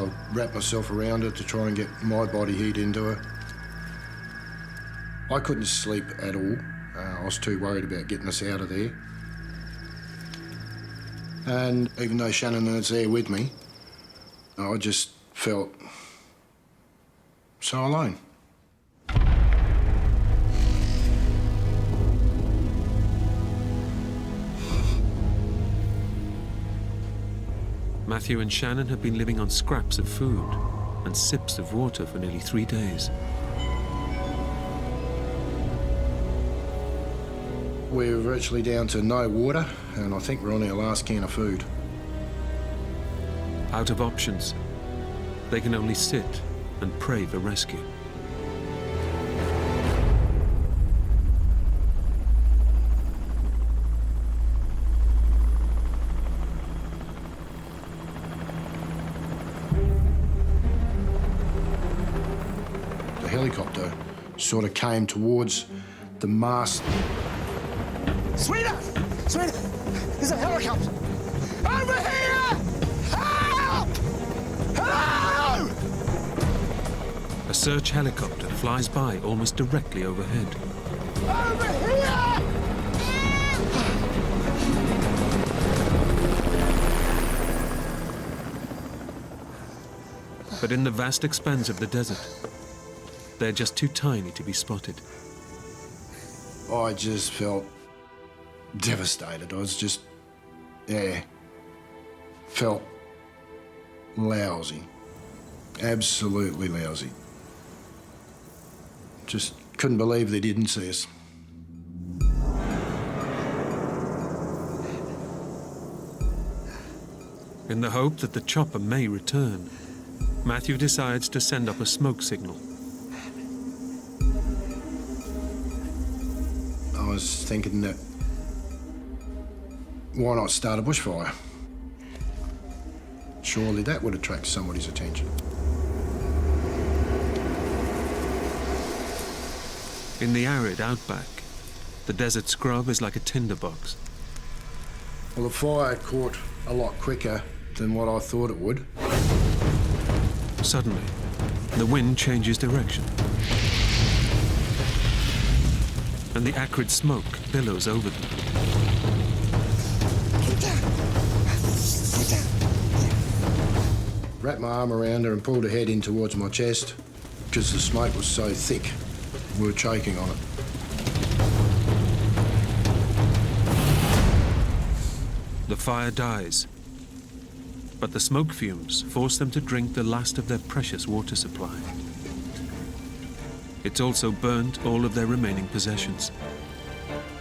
I wrapped myself around her to try and get my body heat into her. I couldn't sleep at all. I was too worried about getting us out of there. And even though Shannon was there with me, I just felt so alone. Matthew and Shannon have been living on scraps of food and sips of water for nearly 3 days. We're virtually down to no water, and I think we're on our last can of food. Out of options, they can only sit and pray for rescue. The helicopter sort of came towards the mast. Sweetheart! Sweetheart! There's a helicopter! Over here! Help! Hello! A search helicopter flies by almost directly overhead. Over here! But in the vast expanse of the desert, they're just too tiny to be spotted. I just felt devastated. I was just, felt lousy. Absolutely lousy. Just couldn't believe they didn't see us. In the hope that the chopper may return, Matthew decides to send up a smoke signal. I was thinking that, why not start a bushfire? Surely that would attract somebody's attention. In the arid outback, the desert scrub is like a tinderbox. Well, the fire caught a lot quicker than what I thought it would. Suddenly, the wind changes direction, and the acrid smoke billows over them. Wrapped my arm around her and pulled her head in towards my chest because the smoke was so thick, we were choking on it. The fire dies, but the smoke fumes force them to drink the last of their precious water supply. It's also burned all of their remaining possessions.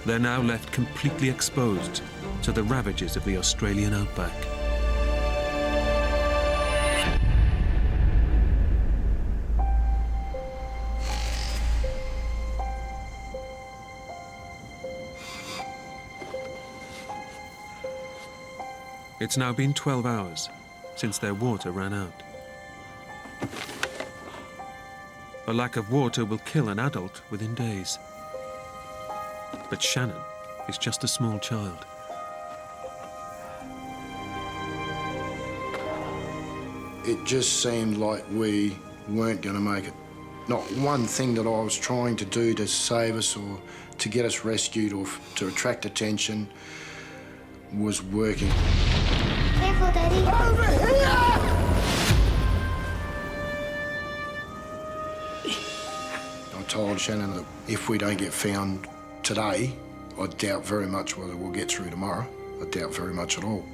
They're now left completely exposed to the ravages of the Australian outback. It's now been 12 hours since their water ran out. A lack of water will kill an adult within days. But Shannon is just a small child. It just seemed like we weren't going to make it. Not one thing that I was trying to do to save us or to get us rescued or to attract attention was working. Careful, Daddy. Over here! I told Shannon that if we don't get found today, I doubt very much whether we'll get through tomorrow. I doubt very much at all.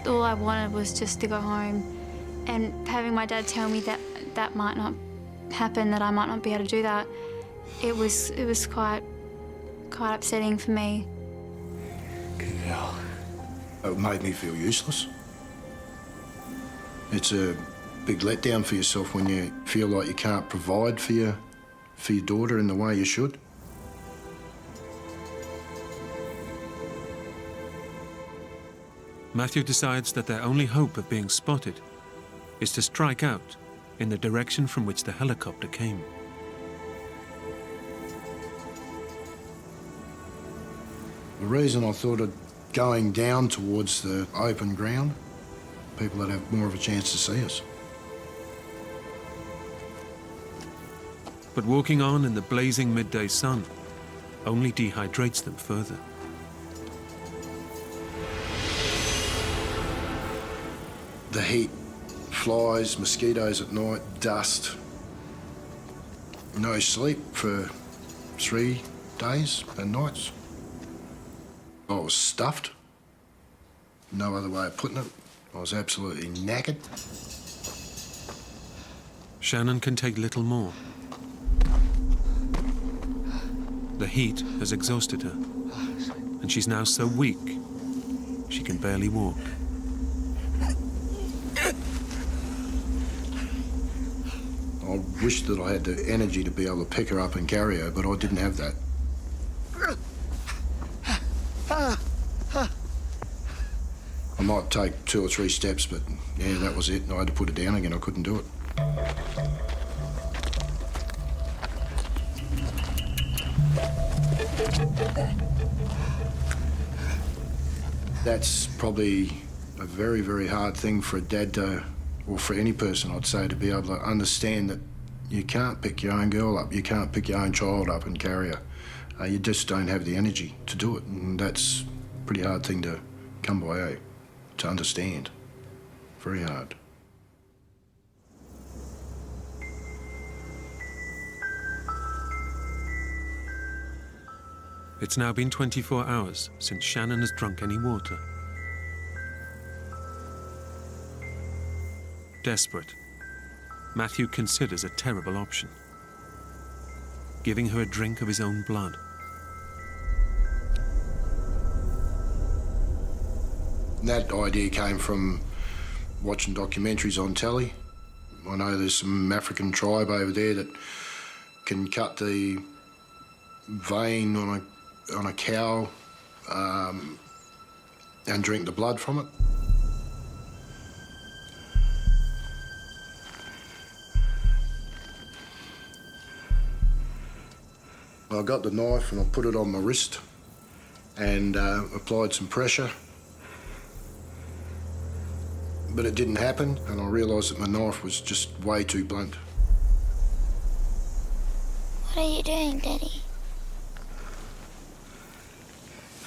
All I wanted was just to go home, and having my dad tell me that that might not happen, that I might not be able to do that, it was quite upsetting for me. It made me feel useless. It's a big letdown for yourself when you feel like you can't provide for your daughter in the way you should. Matthew decides that their only hope of being spotted is to strike out in the direction from which the helicopter came. The reason I thought of going down towards the open ground, people that have more of a chance to see us. But walking on in the blazing midday sun only dehydrates them further. The heat, flies, mosquitoes at night, dust. No sleep for 3 days and nights. I was stuffed. No other way of putting it. I was absolutely knackered. Shannon can take little more. The heat has exhausted her, and she's now so weak she can barely walk. I wish that I had the energy to be able to pick her up and carry her, but I didn't have that. I might take 2 or 3 steps, but yeah, that was it. I had to put it down again. I couldn't do it. That's probably a very, very hard thing for a dad to, or for any person, I'd say, to be able to understand that you can't pick your own girl up, you can't pick your own child up and carry her. You just don't have the energy to do it, and that's a pretty hard thing to come by, to understand. Very hard. It's now been 24 hours since Shannon has drunk any water. Desperate, Matthew considers a terrible option: giving her a drink of his own blood. That idea came from watching documentaries on telly. I know there's some African tribe over there that can cut the vein on a cow and drink the blood from it. I got the knife and I put it on my wrist and applied some pressure. But it didn't happen, and I realised that my knife was just way too blunt. What are you doing, Daddy?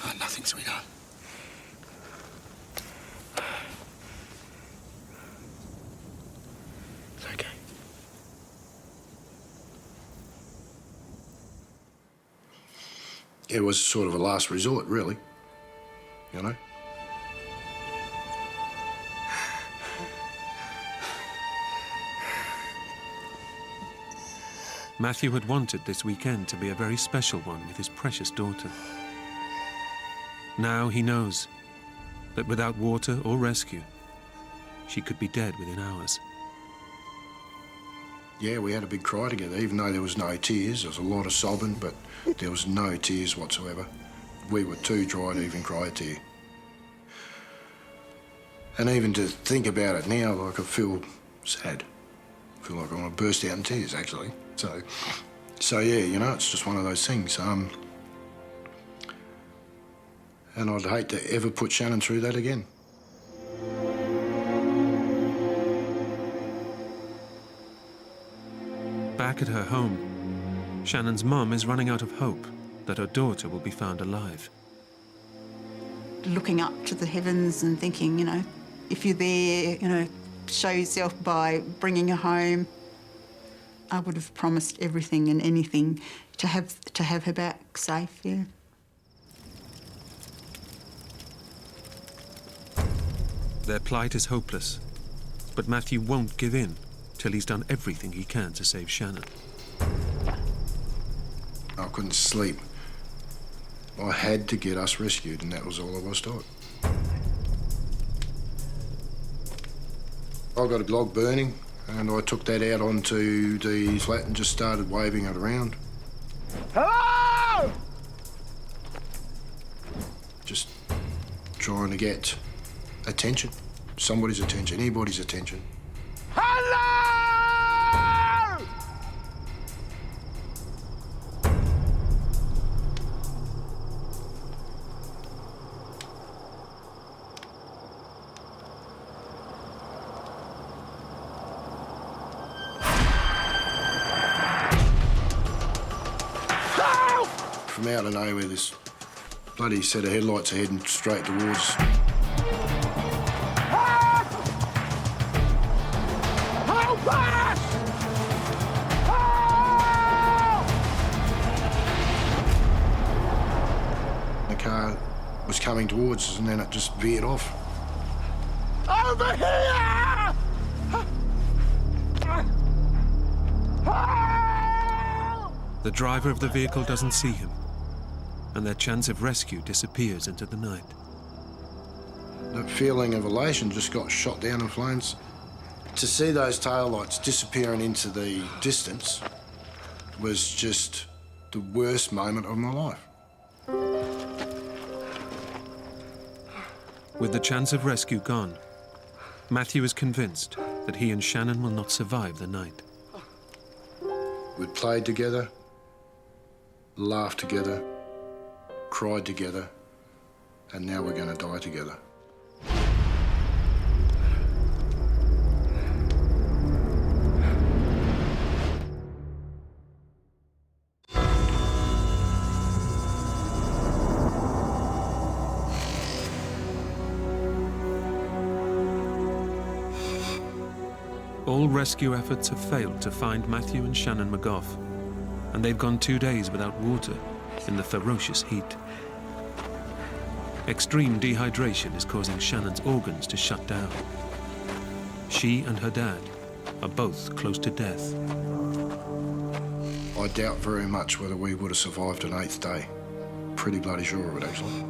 Oh, nothing, sweetheart. It's okay. It was sort of a last resort, really, you know? Matthew had wanted this weekend to be a very special one with his precious daughter. Now he knows that without water or rescue, she could be dead within hours. Yeah, we had a big cry together, even though there was no tears. There was a lot of sobbing, but there was no tears whatsoever. We were too dry to even cry a tear. And even to think about it now, like, I feel sad. I feel like I want to burst out in tears, actually. So yeah, you know, it's just one of those things. And I'd hate to ever put Shannon through that again. Back at her home, Shannon's mum is running out of hope that her daughter will be found alive. Looking up to the heavens and thinking, you know, if you're there, you know, show yourself by bringing her home. I would have promised everything and anything to have her back safe, yeah. Their plight is hopeless, but Matthew won't give in till he's done everything he can to save Shannon. I couldn't sleep. I had to get us rescued, and that was all I was taught. I got a log burning, and I took that out onto the flat and just started waving it around. Hello! Just trying to get attention. Somebody's attention, anybody's attention. Hello! From out of nowhere, this bloody set of headlights are heading straight towards. The car was coming towards us, and then it just veered off. Over here! The driver of the vehicle doesn't see him, and their chance of rescue disappears into the night. That feeling of elation just got shot down in flames. To see those taillights disappearing into the distance was just the worst moment of my life. With the chance of rescue gone, Matthew is convinced that he and Shannon will not survive the night. We'd played together, laughed together, cried together, and now we're going to die together. All rescue efforts have failed to find Matthew and Shannon McGough, and they've gone 2 days without water, in the ferocious heat. Extreme dehydration is causing Shannon's organs to shut down. She and her dad are both close to death. I doubt very much whether we would have survived an 8th day. Pretty bloody sure of it, actually.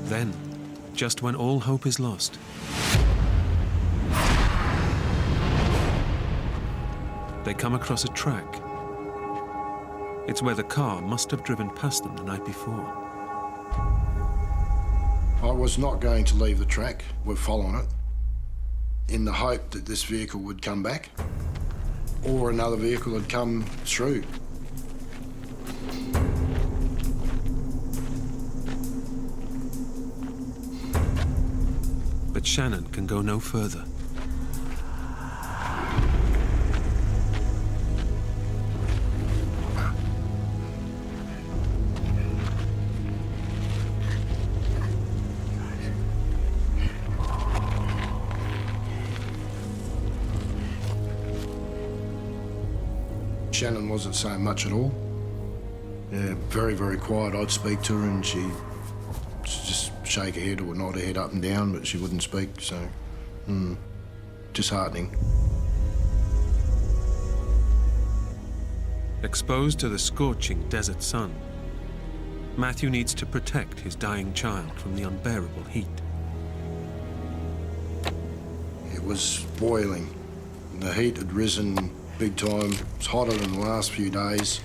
Then, just when all hope is lost, they come across a track. It's where the car must have driven past them the night before. I was not going to leave the track. We're following it in the hope that this vehicle would come back or another vehicle had come through. But Shannon can go no further. Shannon wasn't saying much at all. Yeah, very, very quiet. I'd speak to her and she'd just shake her head or nod her head up and down, but she wouldn't speak, so disheartening. Exposed to the scorching desert sun, Matthew needs to protect his dying child from the unbearable heat. It was boiling. The heat had risen big time. It was hotter than the last few days.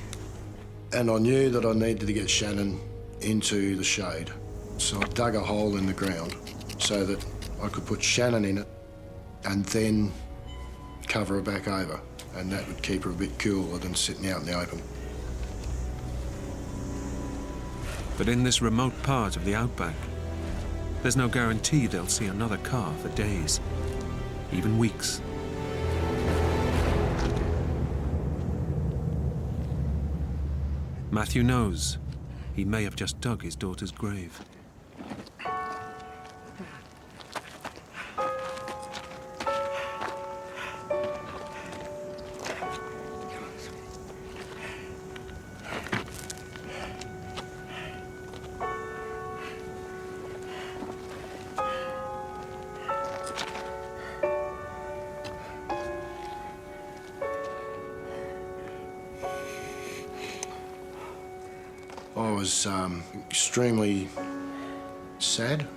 And I knew that I needed to get Shannon into the shade. So I dug a hole in the ground so that I could put Shannon in it and then cover her back over. And that would keep her a bit cooler than sitting out in the open. But in this remote part of the outback, there's no guarantee they'll see another car for days, even weeks. Matthew knows he may have just dug his daughter's grave. I was extremely sad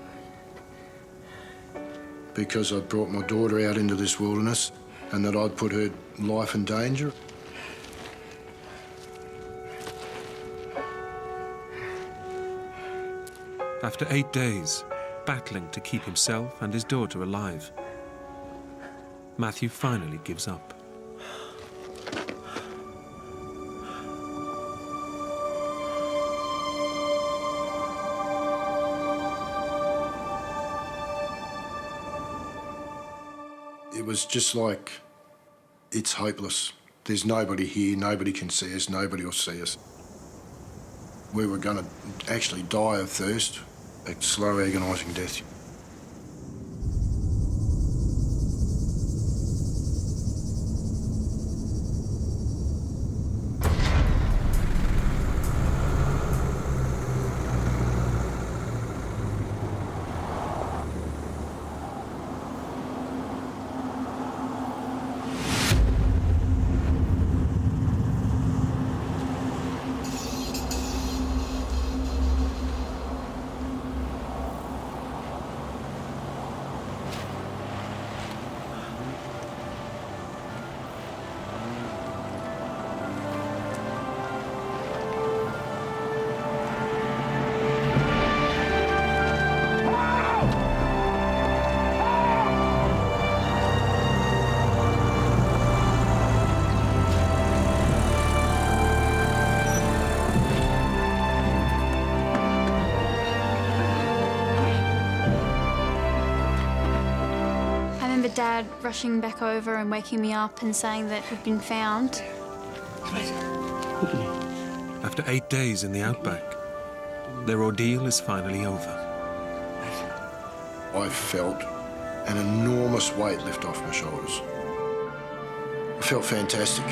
because I'd brought my daughter out into this wilderness and that I'd put her life in danger. After 8 days, battling to keep himself and his daughter alive, Matthew finally gives up. It was just like, it's hopeless. There's nobody here, nobody can see us, nobody will see us. We were going to actually die of thirst, a slow, agonising death. Dad rushing back over and waking me up and saying that we'd been found. After 8 days in the outback, their ordeal is finally over. I felt an enormous weight lift off my shoulders. I felt fantastic.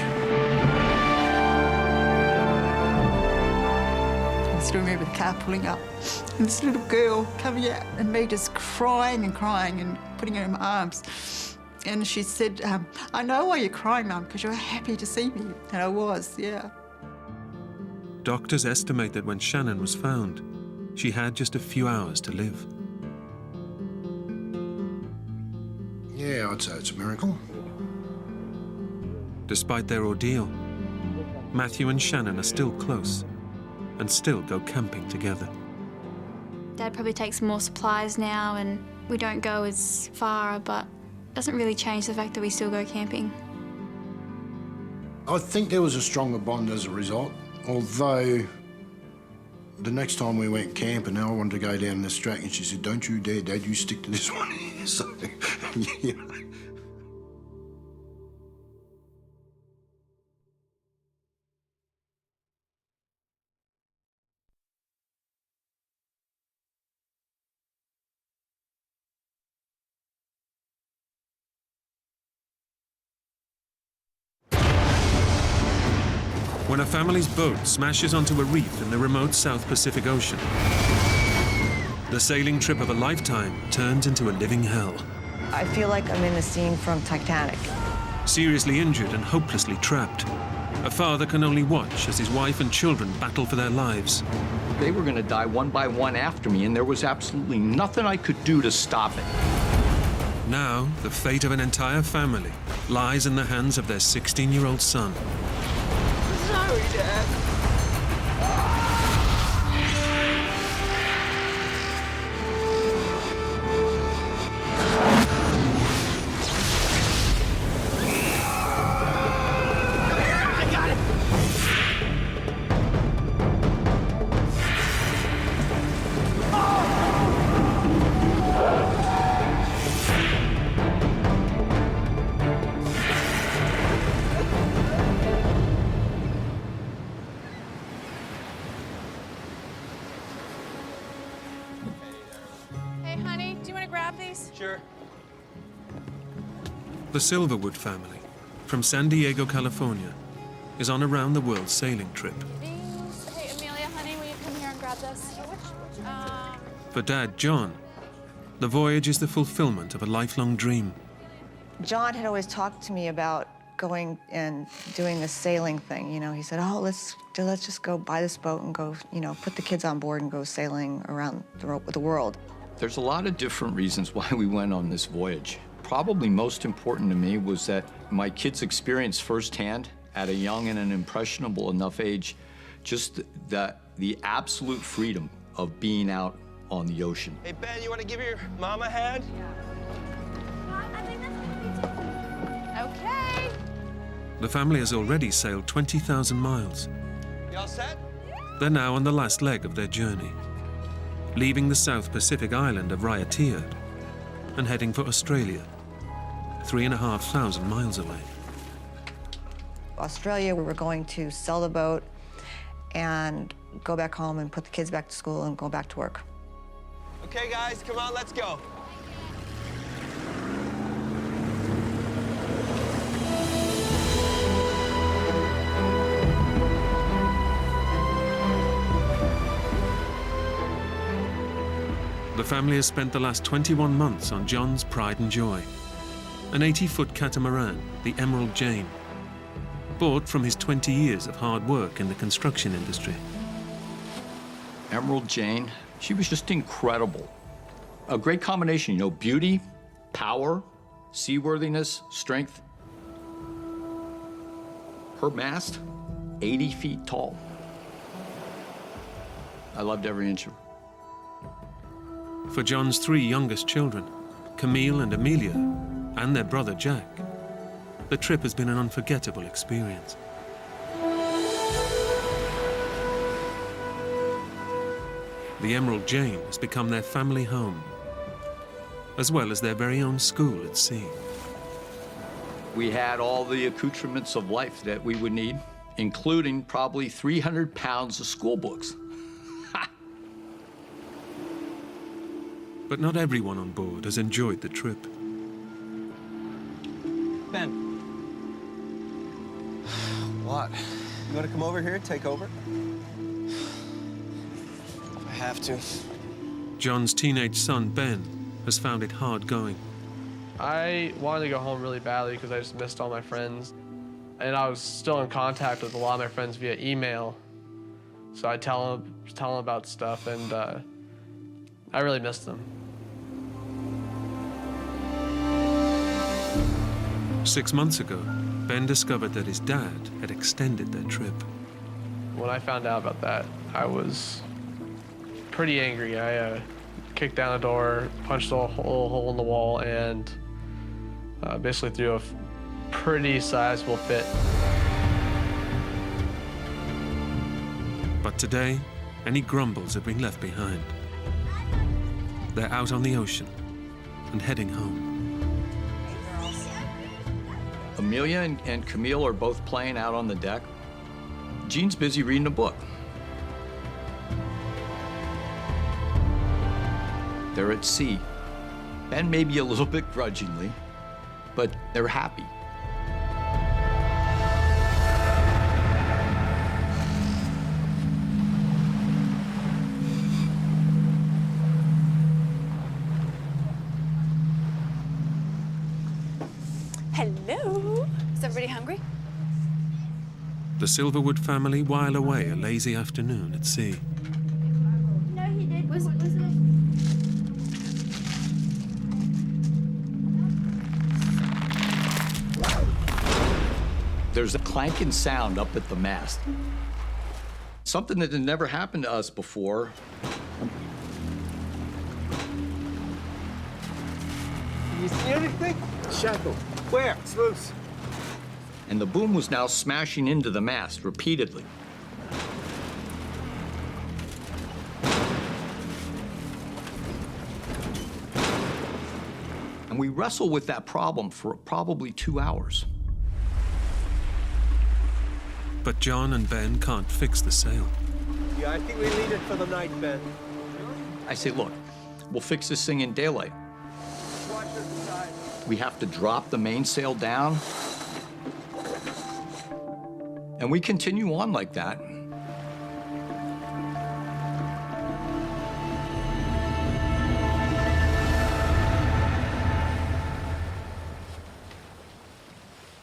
I still remember the car pulling up and this little girl coming out and me just crying and putting her in my arms. And she said, I know why you're crying, Mum, because you're happy to see me. And I was, yeah. Doctors estimate that when Shannon was found, she had just a few hours to live. Yeah, I'd say it's a miracle. Despite their ordeal, Matthew and Shannon are still close and still go camping together. Dad probably takes more supplies now and we don't go as far, but it doesn't really change the fact that we still go camping. I think there was a stronger bond as a result, although the next time we went camping, I wanted to go down this track and she said, don't you dare, Dad, you stick to this one. So, you know. When a family's boat smashes onto a reef in the remote South Pacific Ocean, the sailing trip of a lifetime turns into a living hell. I feel like I'm in the scene from Titanic. Seriously injured and hopelessly trapped, a father can only watch as his wife and children battle for their lives. They were going to die one by one after me, and there was absolutely nothing I could do to stop it. Now, the fate of an entire family lies in the hands of their 16-year-old son. Sorry, Dad. I got it! Hey, honey, do you want to grab these? Sure. The Silverwood family, from San Diego, California, is on a round-the-world sailing trip. Hey, Amelia, honey, will you come here and grab this? For Dad, John, the voyage is the fulfillment of a lifelong dream. John had always talked to me about going and doing this sailing thing. You know, he said, oh, let's just go buy this boat and go, you know, put the kids on board and go sailing around the world. There's a lot of different reasons why we went on this voyage. Probably most important to me was that my kids experienced firsthand at a young and an impressionable enough age just the absolute freedom of being out on the ocean. Hey, Ben, you want to give your mom a hand? Okay. The family has already sailed 20,000 miles. You all set? They're now on the last leg of their journey, leaving the South Pacific island of Raiatea and heading for Australia, 3,500 miles away. Australia, we were going to sell the boat and go back home and put the kids back to school and go back to work. Okay, guys, come on, let's go. The family has spent the last 21 months on John's pride and joy, an 80-foot catamaran, the Emerald Jane, bought from his 20 years of hard work in the construction industry. Emerald Jane, she was just incredible. A great combination, you know, beauty, power, seaworthiness, strength. Her mast, 80 feet tall. I loved every inch of her. For John's 3 youngest children, Camille and Amelia, and their brother Jack, the trip has been an unforgettable experience. The Emerald Jane has become their family home, as well as their very own school at sea. We had all the accoutrements of life that we would need, including probably 300 pounds of school books. But not everyone on board has enjoyed the trip. Ben, want to come over here, take over? I have to. John's teenage son, Ben, has found it hard going. I wanted to go home really badly because I just missed all my friends. And I was still in contact with a lot of my friends via email. So I tell them about stuff, and I really missed them. 6 months ago, Ben discovered that his dad had extended their trip. When I found out about that, I was pretty angry. I kicked down the door, punched a hole in the wall, and basically threw a pretty sizable fit. But today, any grumbles have been left behind. They're out on the ocean and heading home. Amelia and Camille are both playing out on the deck. Jean's busy reading a book. They're at sea, and maybe a little bit grudgingly, but they're happy. Hello. Is everybody hungry? The Silverwood family while away a lazy afternoon at sea. No, he did. Was it? There's a clanking sound up at the mast. Something that had never happened to us before. You see anything? Shackle. Where? It's loose. And the boom was now smashing into the mast repeatedly. And we wrestled with that problem for probably 2 hours. But John and Ben can't fix the sail. Yeah, I think we leave it for the night, Ben. I say, look, we'll fix this thing in daylight. We have to drop the mainsail down. And we continue on like that.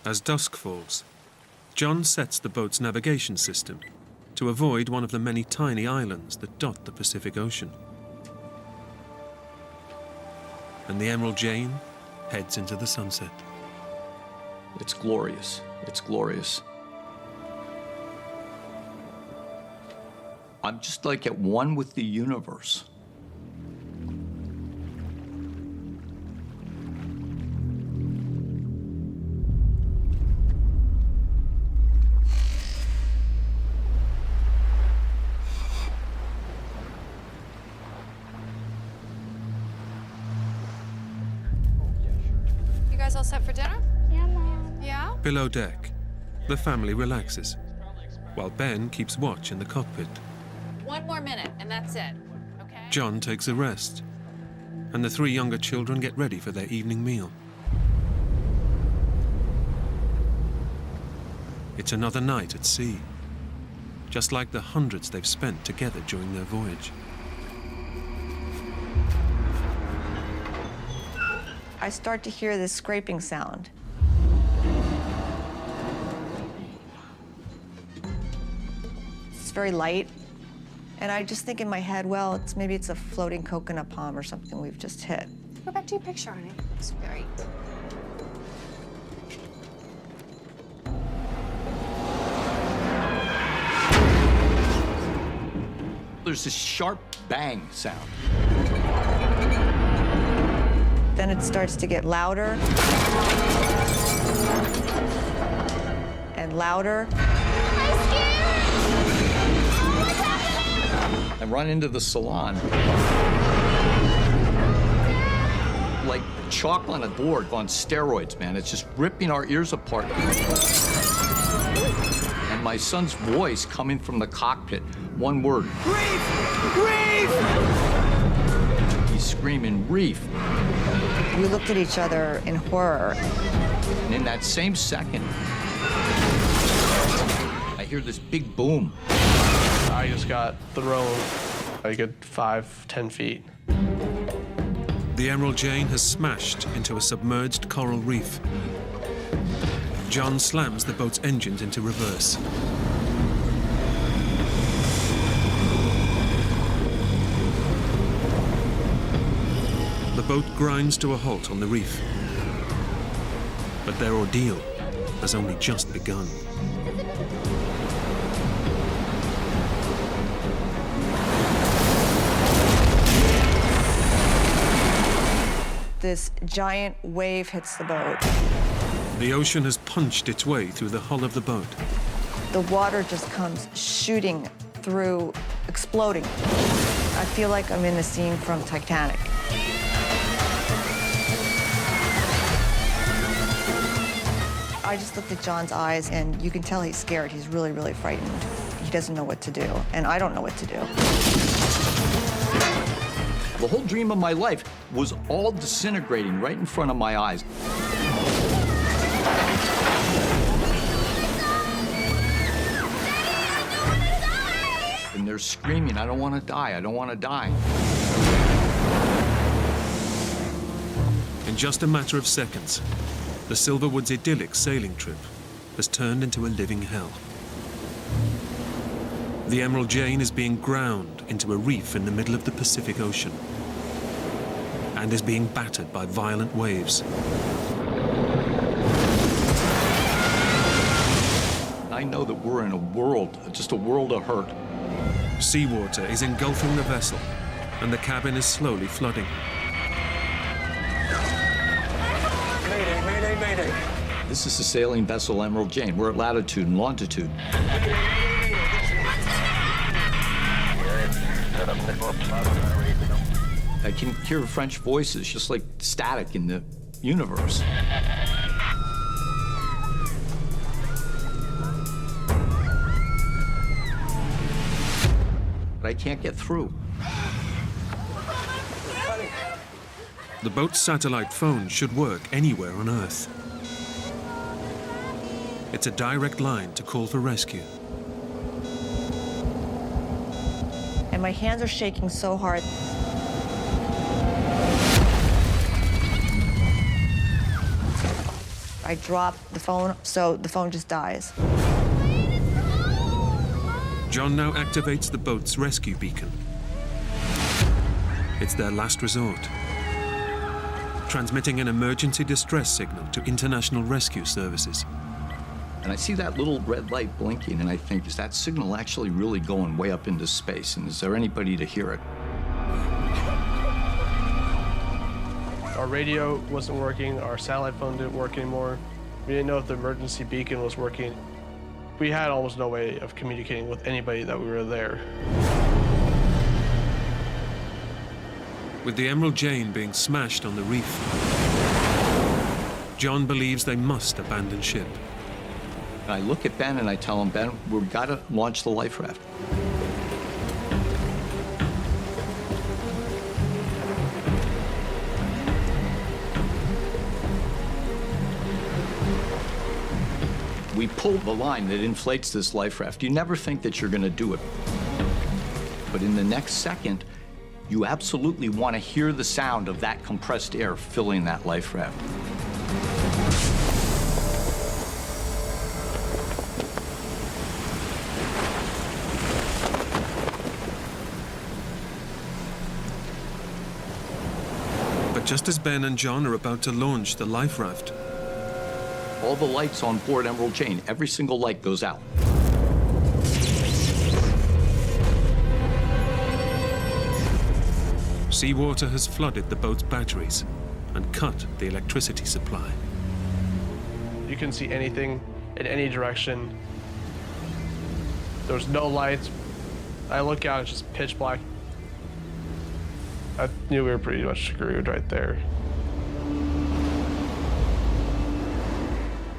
As dusk falls, John sets the boat's navigation system to avoid one of the many tiny islands that dot the Pacific Ocean. And the Emerald Jane heads into the sunset. It's glorious. It's glorious. I'm just like at one with the universe. You guys all set for dinner? Yeah, Mom. Yeah? Below deck, the family relaxes, while Ben keeps watch in the cockpit. 1 more minute, and that's it. Okay? John takes a rest, and the 3 younger children get ready for their evening meal. It's another night at sea, just like the hundreds they've spent together during their voyage. I start to hear this scraping sound. It's very light. And I just think in my head, well, maybe it's a floating coconut palm or something we've just hit. Go back to your picture, honey. It's very... There's this sharp bang sound. Then it starts to get louder and louder. I run into the salon. Like chalk on a board on steroids, man. It's just ripping our ears apart. And my son's voice coming from the cockpit, one word. Reef! Reef! He's screaming, reef. We looked at each other in horror. And in that same second, I hear this big boom. I just got thrown a good 5-10 feet. The Emerald Jane has smashed into a submerged coral reef. John slams the boat's engines into reverse. The boat grinds to a halt on the reef. But their ordeal has only just begun. This giant wave hits the boat. The ocean has punched its way through the hull of the boat. The water just comes shooting through, exploding. I feel like I'm in a scene from Titanic. I just looked at John's eyes, and you can tell he's scared. He's really, really frightened. He doesn't know what to do, and I don't know what to do. The whole dream of my life was all disintegrating right in front of my eyes. And they're screaming, I don't want to die, I don't want to die. In just a matter of seconds, the Silverwood's idyllic sailing trip has turned into a living hell. The Emerald Jane is being ground into a reef in the middle of the Pacific Ocean and is being battered by violent waves. I know that we're in a world, just a world of hurt. Seawater is engulfing the vessel, and the cabin is slowly flooding. Mayday, mayday, mayday. This is the sailing vessel Emerald Jane. We're at latitude and longitude. I can hear French voices, just like static in the universe. But I can't get through. The boat's satellite phone should work anywhere on Earth. It's a direct line to call for rescue. And my hands are shaking so hard. I drop the phone, so the phone just dies. John now activates the boat's rescue beacon. It's their last resort, transmitting an emergency distress signal to international rescue services. And I see that little red light blinking, and I think, is that signal actually really going way up into space? And is there anybody to hear it? Our radio wasn't working, our satellite phone didn't work anymore. We didn't know if the emergency beacon was working. We had almost no way of communicating with anybody that we were there. With the Emerald Jane being smashed on the reef, John believes they must abandon ship. I look at Ben and I tell him, Ben, we've got to launch the life raft. We pull the line that inflates this life raft. You never think that you're going to do it. But in the next second, you absolutely want to hear the sound of that compressed air filling that life raft. But just as Ben and John are about to launch the life raft, all the lights on board Emerald Jane, every single light goes out. seawater has flooded the boat's batteries and cut the electricity supply. You couldn't see anything in any direction. There was no lights. I look out, it's just pitch black. I knew we were pretty much screwed right there.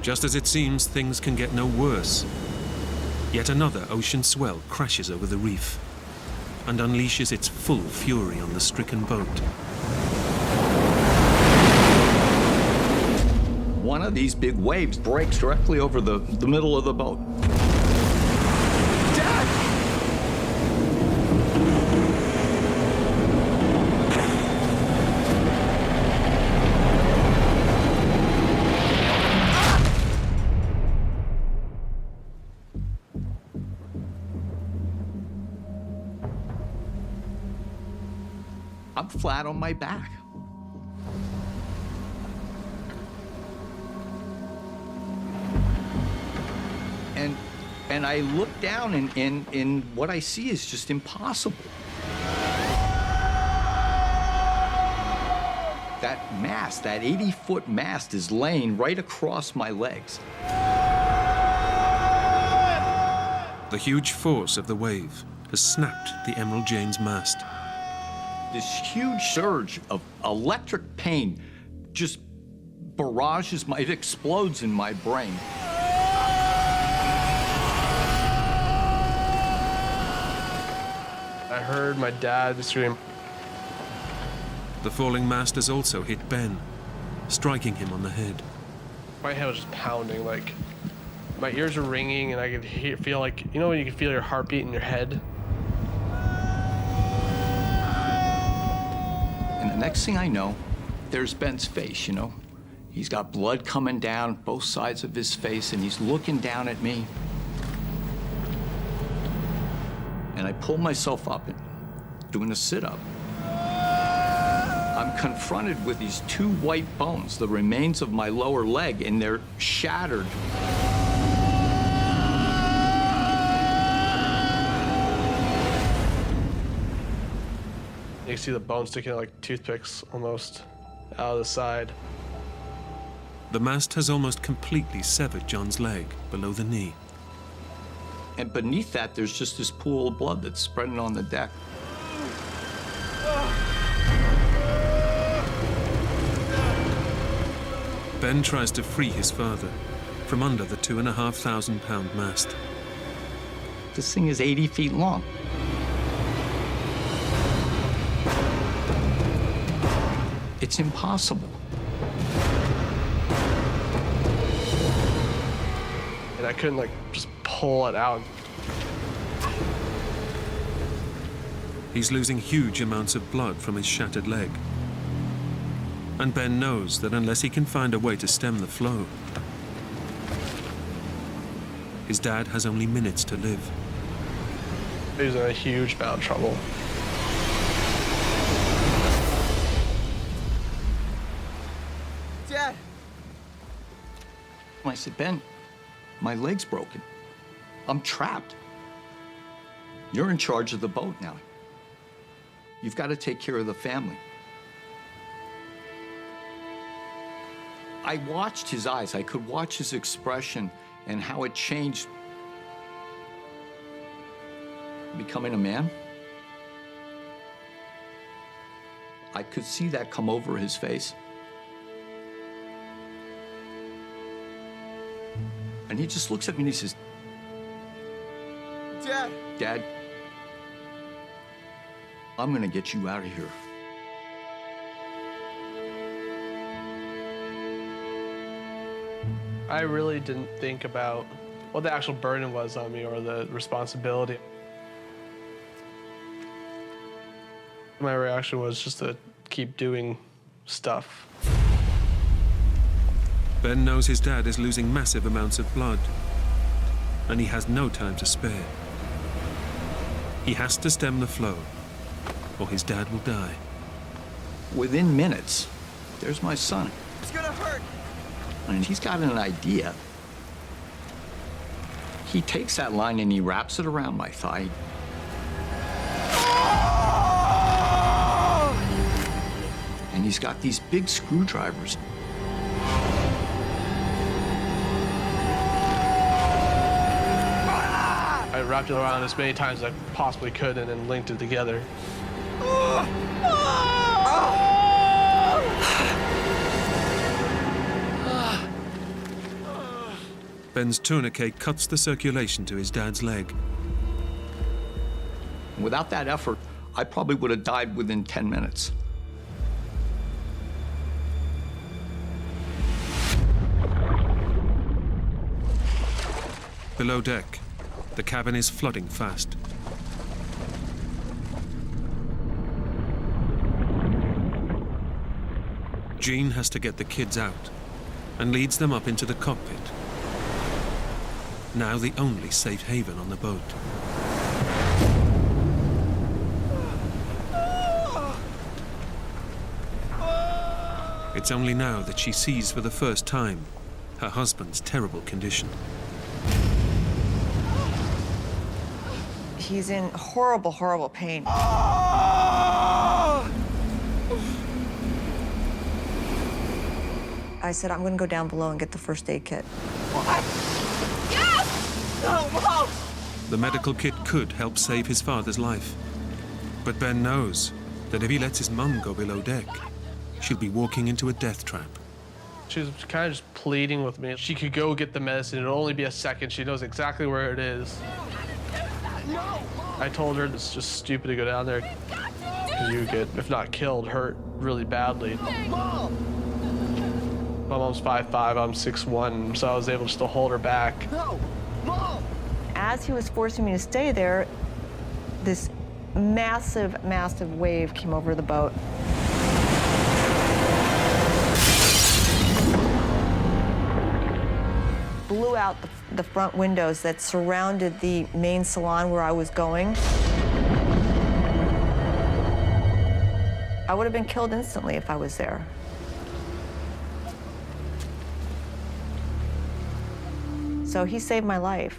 Just as it seems things can get no worse, yet another ocean swell crashes over the reef and unleashes its full fury on the stricken boat. One of these big waves breaks directly over the middle of the boat. I'm flat on my back. And I look down, and what I see is just impossible. That mast, that 80-foot mast, is laying right across my legs. The huge force of the wave has snapped the Emerald Jane's mast. This huge surge of electric pain just barrages it explodes in my brain. I heard my dad scream. The falling mast has also hit Ben, striking him on the head. My head was just pounding, like my ears were ringing, and I could feel like, you know when you can feel your heartbeat in your head? And the next thing I know, there's Ben's face, you know? He's got blood coming down both sides of his face, and he's looking down at me. And I pull myself up and doing a sit-up. I'm confronted with these two white bones, the remains of my lower leg, and they're shattered. You can see the bones sticking out like toothpicks almost out of the side. The mast has almost completely severed John's leg below the knee. And beneath that, there's just this pool of blood that's spreading on the deck. Ben tries to free his father from under the 2,500-pound mast. This thing is 80 feet long. It's impossible. And I couldn't like just pull it out. He's losing huge amounts of blood from his shattered leg. And Ben knows that unless he can find a way to stem the flow, his dad has only minutes to live. He's in a huge bout of trouble. Dad! I said, Ben, my leg's broken. I'm trapped. You're in charge of the boat now. You've got to take care of the family. I watched his eyes. I could watch his expression and how it changed. Becoming a man. I could see that come over his face. And he just looks at me and he says, Dad. Dad, I'm gonna get you out of here. I really didn't think about what the actual burden was on me or the responsibility. My reaction was just to keep doing stuff. Ben knows his dad is losing massive amounts of blood, and he has no time to spare. He has to stem the flow, or his dad will die. Within minutes, there's my son. It's gonna hurt. And he's got an idea. He takes that line and he wraps it around my thigh. And he's got these big screwdrivers. I wrapped it around as many times as I possibly could and then linked it together. Ben's tourniquet cuts the circulation to his dad's leg. Without that effort, I probably would have died within 10 minutes. Below deck, the cabin is flooding fast. Jean has to get the kids out and leads them up into the cockpit, now the only safe haven on the boat. It's only now that she sees for the first time her husband's terrible condition. He's in horrible, horrible pain. I said, I'm gonna go down below and get the first aid kit. Yes! No, Mom! The medical kit could help save his father's life. But Ben knows that if he lets his mum go below deck, she'll be walking into a death trap. She was kind of just pleading with me. She could go get the medicine. It'll only be a second. She knows exactly where it is. I told her it's just stupid to go down there because you get, if not killed, hurt really badly. My mom's 5'5", I'm 6'1", so I was able just to hold her back. As he was forcing me to stay there, this massive, massive wave came over the boat. Blew out the front windows that surrounded the main salon where I was going. I would have been killed instantly if I was there. So he saved my life.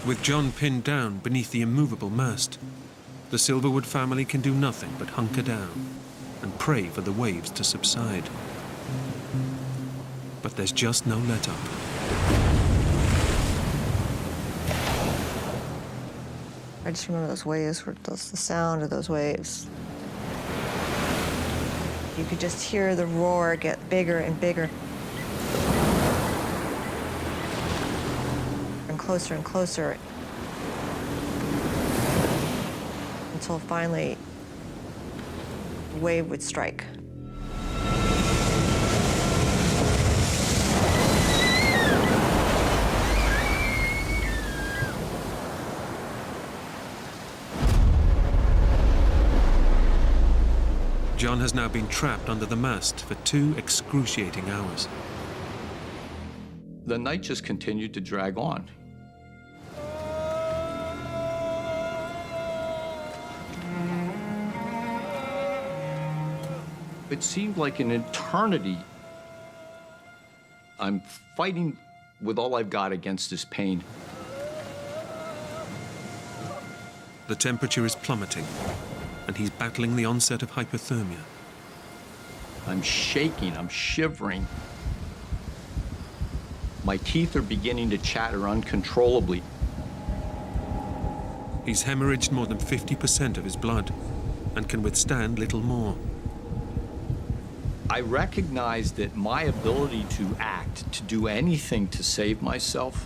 With John pinned down beneath the immovable mast, the Silverwood family can do nothing but hunker down and pray for the waves to subside. But there's just no let-up. I just remember those waves, the sound of those waves. You could just hear the roar get bigger and bigger. And closer, until finally the wave would strike. John has now been trapped under the mast for 2 excruciating hours. The night just continued to drag on. It seemed like an eternity. I'm fighting with all I've got against this pain. The temperature is plummeting, and he's battling the onset of hypothermia. I'm shaking, I'm shivering. My teeth are beginning to chatter uncontrollably. He's hemorrhaged more than 50% of his blood and can withstand little more. I recognize that my ability to act, to do anything to save myself,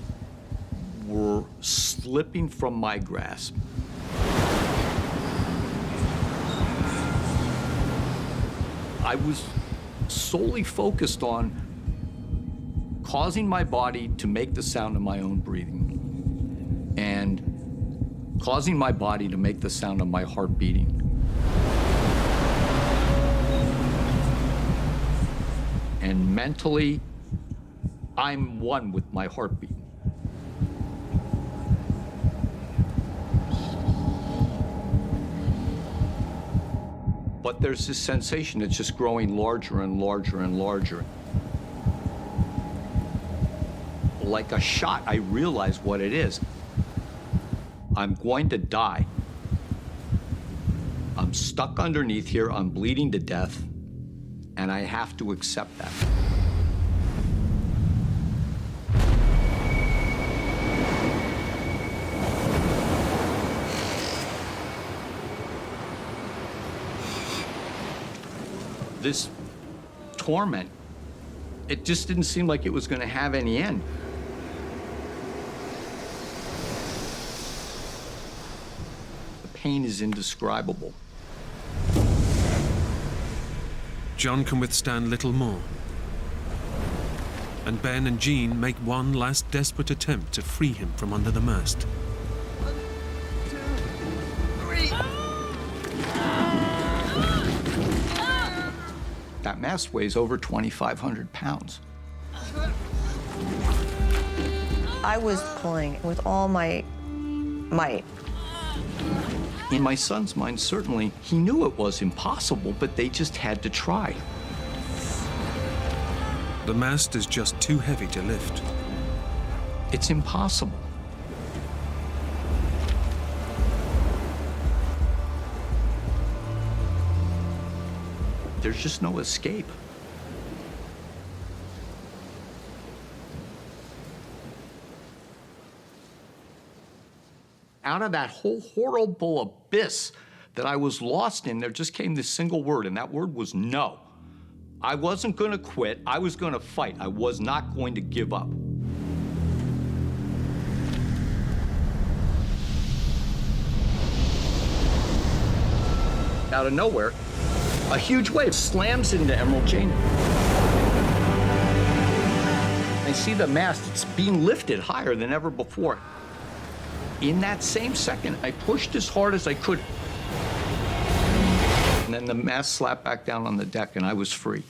were slipping from my grasp. I was solely focused on causing my body to make the sound of my own breathing and causing my body to make the sound of my heart beating. And mentally, I'm one with my heartbeat. But there's this sensation that's just growing larger and larger and larger. Like a shot, I realize what it is. I'm going to die. I'm stuck underneath here, I'm bleeding to death, and I have to accept that. This torment, it just didn't seem like it was going to have any end. The pain is indescribable. John can withstand little more. And Ben and Jean make one last desperate attempt to free him from under the mast. 1, 2, 3. mast weighs over 2,500 pounds. I was pulling with all my might. In my son's mind, certainly, he knew it was impossible, but they just had to try. The mast is just too heavy to lift. It's impossible. There's just no escape. Out of that whole horrible abyss that I was lost in, there just came this single word, and that word was no. I wasn't going to quit. I was going to fight. I was not going to give up. Out of nowhere, a huge wave slams into Emerald Chain. I see the mast, it's being lifted higher than ever before. In that same second, I pushed as hard as I could. And then the mast slapped back down on the deck and I was free.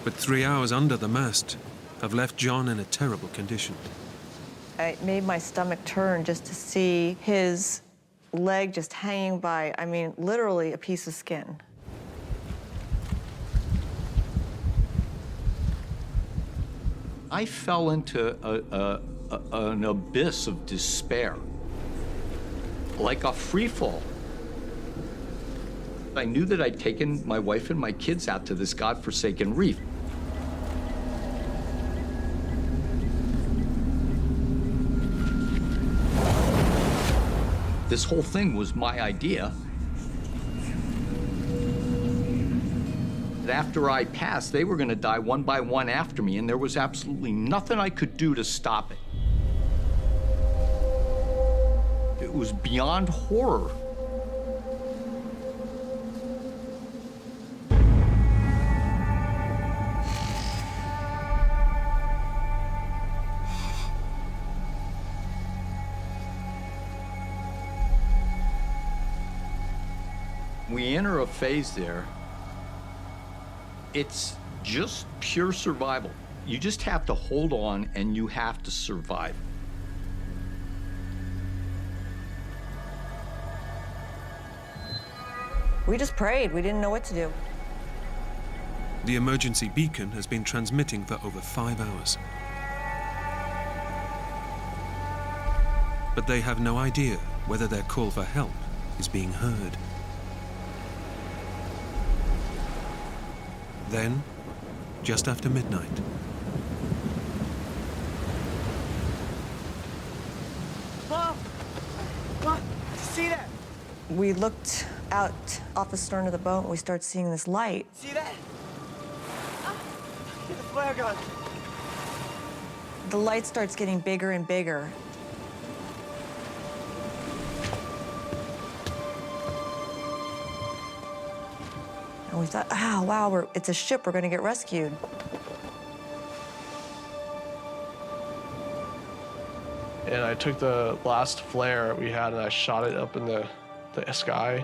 But 3 hours under the mast have left John in a terrible condition. It made my stomach turn just to see his leg just hanging by, I mean, literally a piece of skin. I fell into an abyss of despair, like a free fall. I knew that I'd taken my wife and my kids out to this godforsaken reef. This whole thing was my idea. After I passed, they were going to die one by one after me, and there was absolutely nothing I could do to stop it. It was beyond horror. We enter a phase there. It's just pure survival. You just have to hold on and you have to survive. We just prayed. We didn't know what to do. The emergency beacon has been transmitting for over 5 hours. But they have no idea whether their call for help is being heard. Then, just after midnight, Mom! Mom, see that? We looked out off the stern of the boat and we started seeing this light. See that? Get the flare gun. The light starts getting bigger and bigger. And we thought, oh, wow, it's a ship, we're gonna get rescued. And I took the last flare we had and I shot it up in the sky.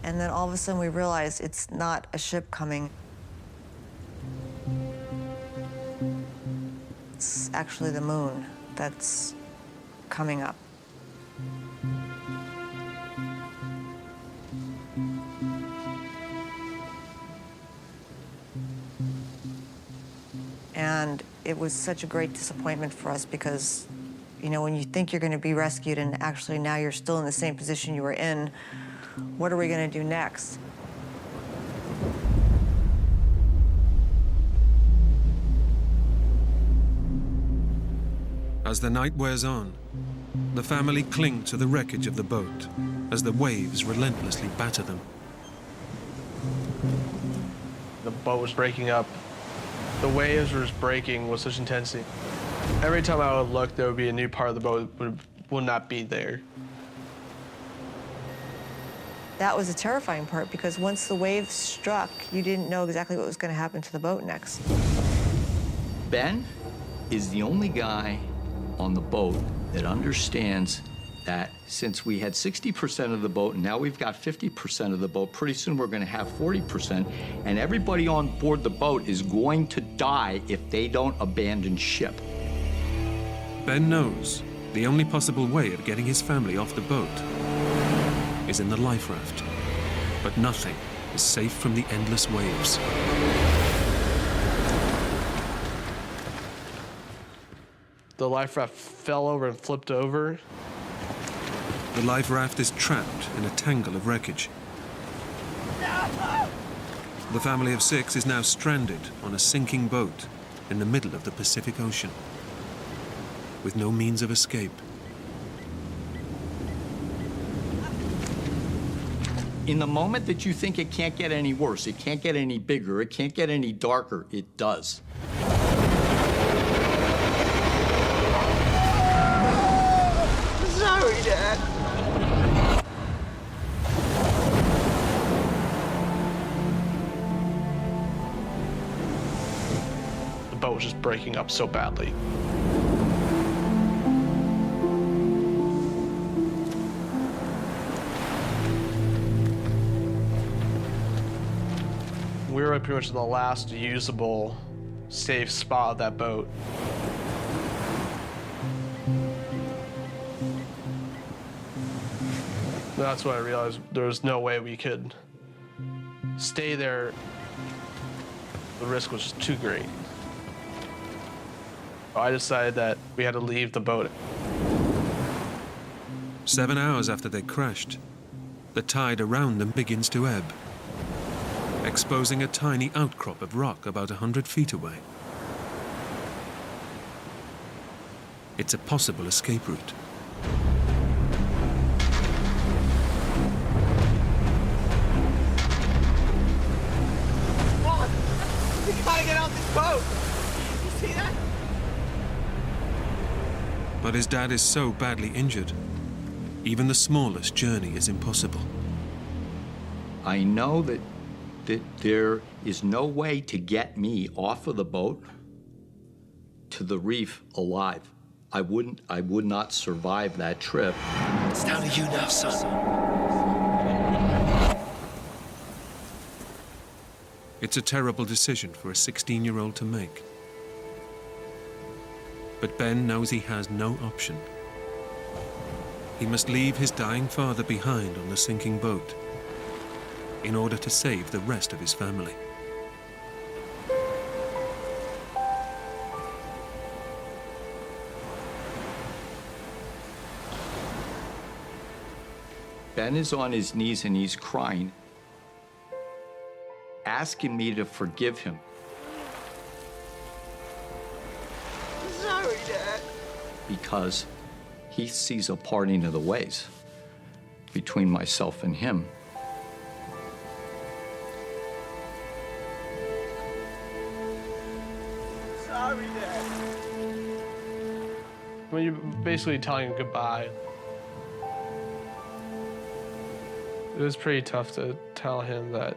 And then all of a sudden we realized it's not a ship coming. It's actually the moon that's coming up. And it was such a great disappointment for us because, you know, when you think you're going to be rescued and actually now you're still in the same position you were in, what are we going to do next? As the night wears on, the family cling to the wreckage of the boat as the waves relentlessly batter them. The boat was breaking up. The waves were just breaking with such intensity. Every time I would look, there would be a new part of the boat will not be there. That was the terrifying part, because once the wave struck, you didn't know exactly what was going to happen to the boat next. Ben is the only guy on the boat that understands that since we had 60% of the boat and now we've got 50% of the boat, pretty soon we're going to have 40%, and everybody on board the boat is going to die if they don't abandon ship. Ben knows the only possible way of getting his family off the boat is in the life raft, but nothing is safe from the endless waves. The life raft fell over and flipped over. The life raft is trapped in a tangle of wreckage. The family of 6 is now stranded on a sinking boat in the middle of the Pacific Ocean, with no means of escape. In the moment that you think it can't get any worse, it can't get any bigger, it can't get any darker, it does. Sorry, Dad. The boat was just breaking up so badly. We were pretty much the last usable, safe spot of that boat. That's when I realized there was no way we could stay there. The risk was just too great. I decided that we had to leave the boat. 7 hours after they crashed, the tide around them begins to ebb, exposing a tiny outcrop of rock about 100 feet away. It's a possible escape route. We gotta get out this boat. You see that? But his dad is so badly injured, even the smallest journey is impossible. I know that there is no way to get me off of the boat to the reef alive. I would not survive that trip. It's down to you now, son. It's a terrible decision for a 16-year-old to make. But Ben knows he has no option. He must leave his dying father behind on the sinking boat in order to save the rest of his family. Ben is on his knees and he's crying, asking me to forgive him. Sorry, Dad. Because he sees a parting of the ways between myself and him. Sorry, Dad. When you're basically telling him goodbye, it was pretty tough to tell him that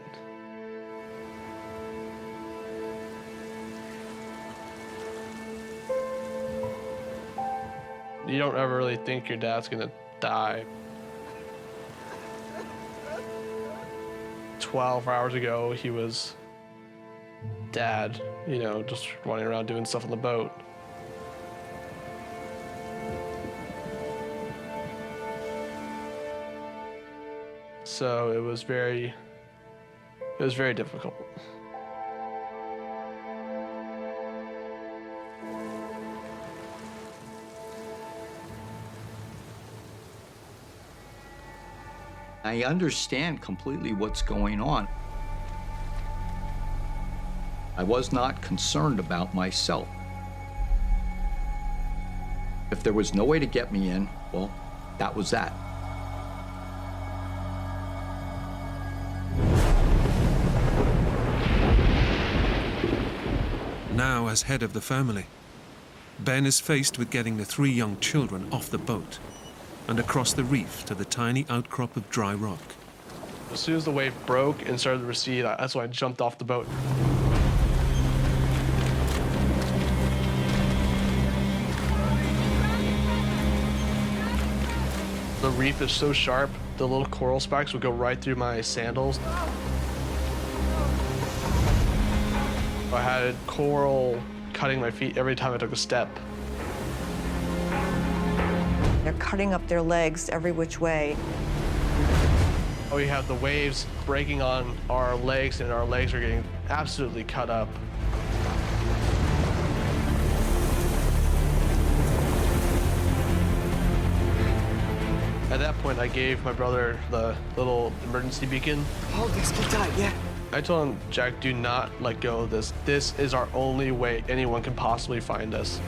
you don't ever really think your dad's gonna die. 12 hours ago, he was dad, you know, just running around doing stuff on the boat. So it was very difficult. I understand completely what's going on. I was not concerned about myself. If there was no way to get me in, well, that was that. Now, as head of the family, Ben is faced with getting the 3 young children off the boat and across the reef to the tiny outcrop of dry rock. As soon as the wave broke and started to recede, that's when I jumped off the boat. The reef is so sharp, the little coral spikes would go right through my sandals. I had coral cutting my feet every time I took a step. They're cutting up their legs every which way. We have the waves breaking on our legs, and our legs are getting absolutely cut up. At that point, I gave my brother the little emergency beacon. Hold this, keep tight, yeah. I told him, Jack, do not let go of this. This is our only way anyone can possibly find us.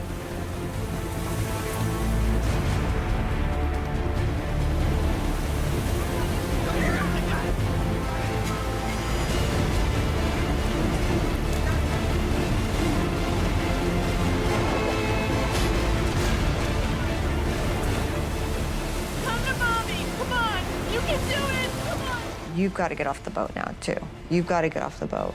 You've got to get off the boat now, too. You've got to get off the boat.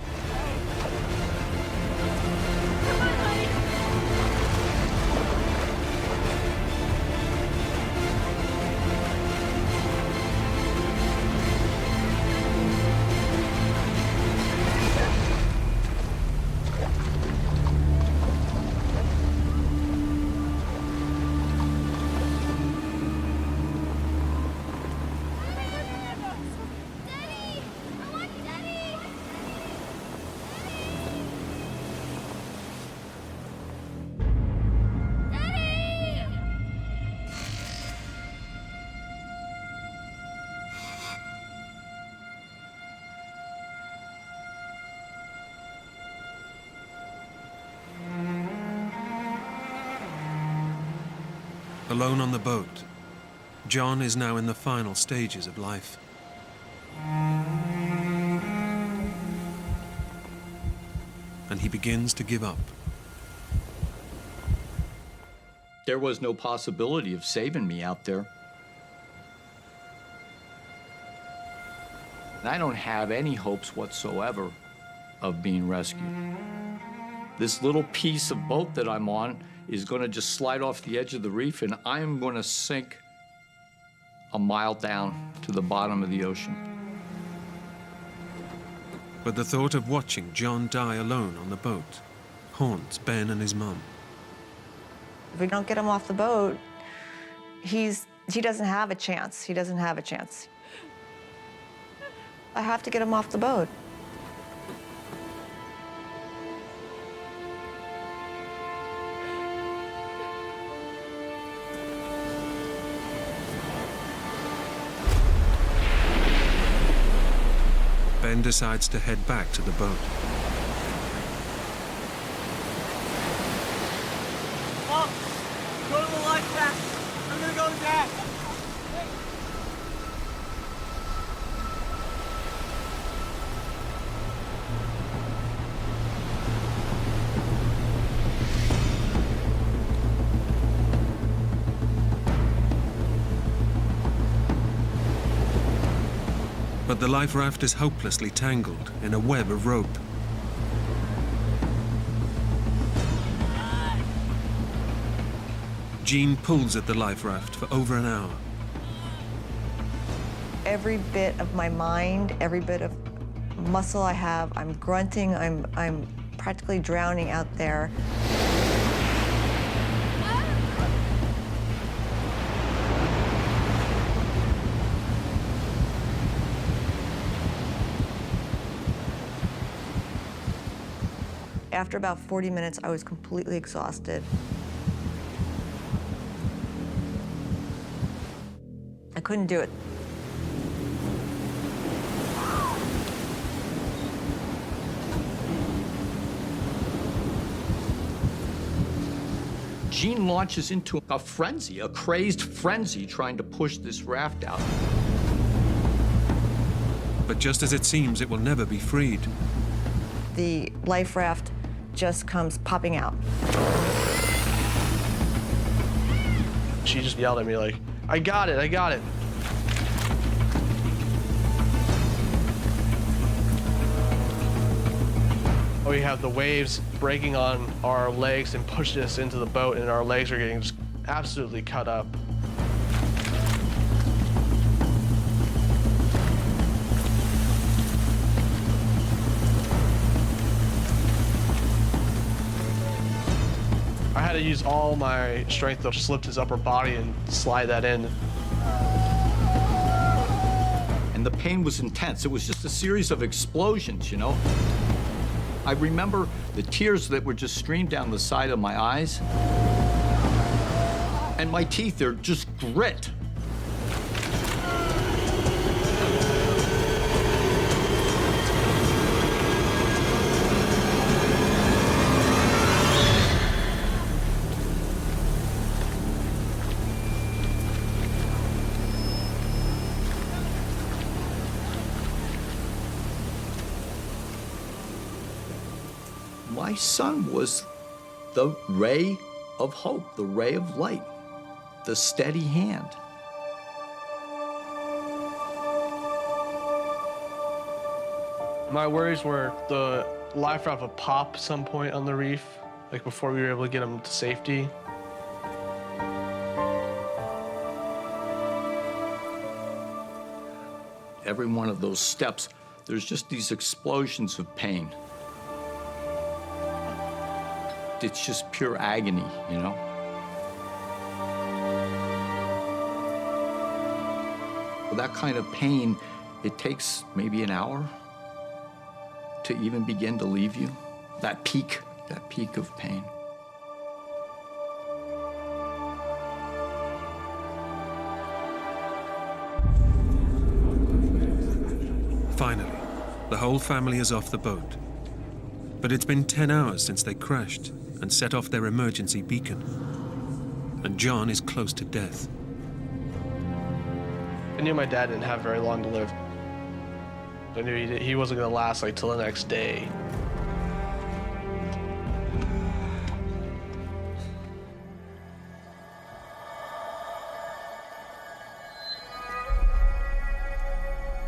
Alone on the boat, John is now in the final stages of life. And he begins to give up. There was no possibility of saving me out there. And I don't have any hopes whatsoever of being rescued. This little piece of boat that I'm on is going to just slide off the edge of the reef, and I'm going to sink a mile down to the bottom of the ocean. But the thought of watching John die alone on the boat haunts Ben and his mum. If we don't get him off the boat, he doesn't have a chance. He doesn't have a chance. I have to get him off the boat. Ben decides to head back to the boat. Mom, go to the life raft. I'm gonna go to Dad. But the life raft is hopelessly tangled in a web of rope. Jean pulls at the life raft for over an hour. Every bit of my mind, every bit of muscle I have, I'm grunting, I'm practically drowning out there. After about 40 minutes, I was completely exhausted. I couldn't do it. Jean launches into a frenzy, a crazed frenzy, trying to push this raft out. But just as it seems it will never be freed, the life raft just comes popping out. She just yelled at me like, I got it, I got it. We have the waves breaking on our legs and pushing us into the boat, and our legs are getting just absolutely cut up. I had to use all my strength to just lift his upper body and slide that in. And the pain was intense. It was just a series of explosions, you know? I remember the tears that were just streamed down the side of my eyes. And my teeth, they're just grit. My son was the ray of hope, the ray of light, the steady hand. My worries were the life raft would pop some point on the reef, like before we were able to get him to safety. Every one of those steps, there's just these explosions of pain. It's just pure agony, you know? With that kind of pain, it takes maybe an hour to even begin to leave you. That peak of pain. Finally, the whole family is off the boat. But it's been 10 hours since they crashed and set off their emergency beacon. And John is close to death. I knew my dad didn't have very long to live. I knew he wasn't gonna last like till the next day.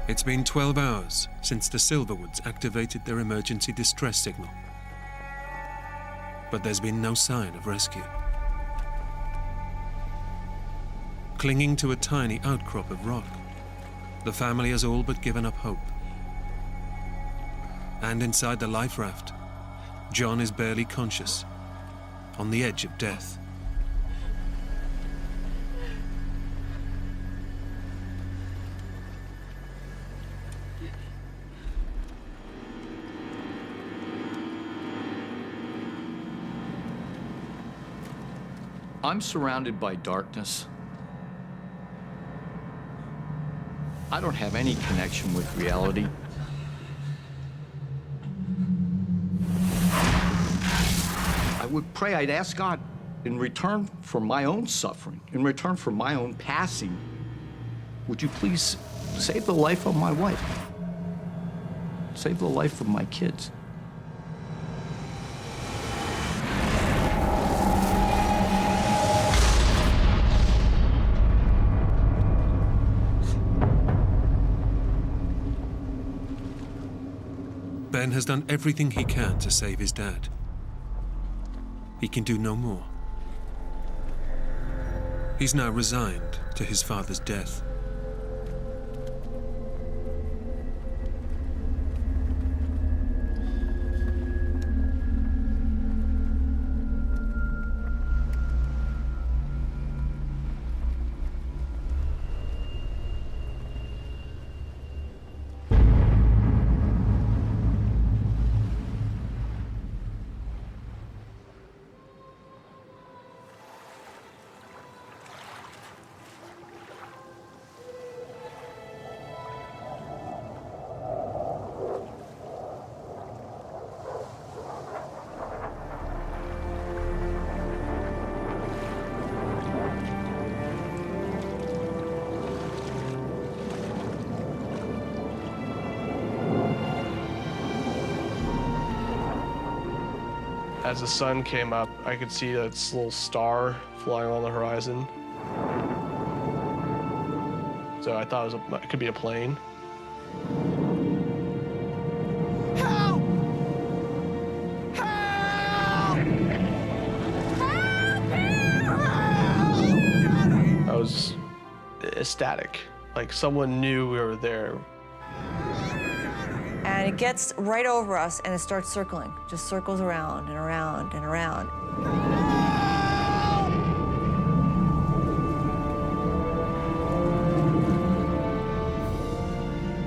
It's been 12 hours since the Silverwoods activated their emergency distress signal. But there's been no sign of rescue. Clinging to a tiny outcrop of rock, the family has all but given up hope. And inside the life raft, John is barely conscious, on the edge of death. I'm surrounded by darkness. I don't have any connection with reality. I would pray, I'd ask God, in return for my own suffering, in return for my own passing, would you please save the life of my wife? Save the life of my kids. Ben has done everything he can to save his dad. He can do no more. He's now resigned to his father's death. As the sun came up, I could see this little star flying on the horizon. So I thought it could be a plane. Help! Help! I was ecstatic, like someone knew we were there. And it gets right over us and it starts circling, just circles around and around and around.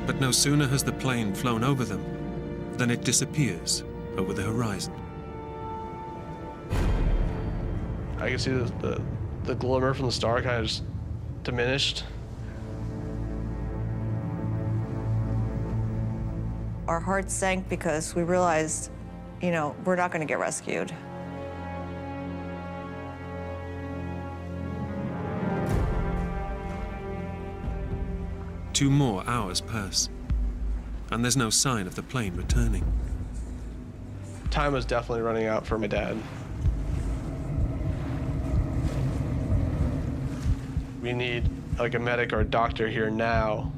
But no sooner has the plane flown over them than it disappears over the horizon. I can see the glimmer from the star kind of just diminished. Our hearts sank because we realized, you know, we're not going to get rescued. Two more hours pass, and there's no sign of the plane returning. Time was definitely running out for my dad. We need like a medic or a doctor here now.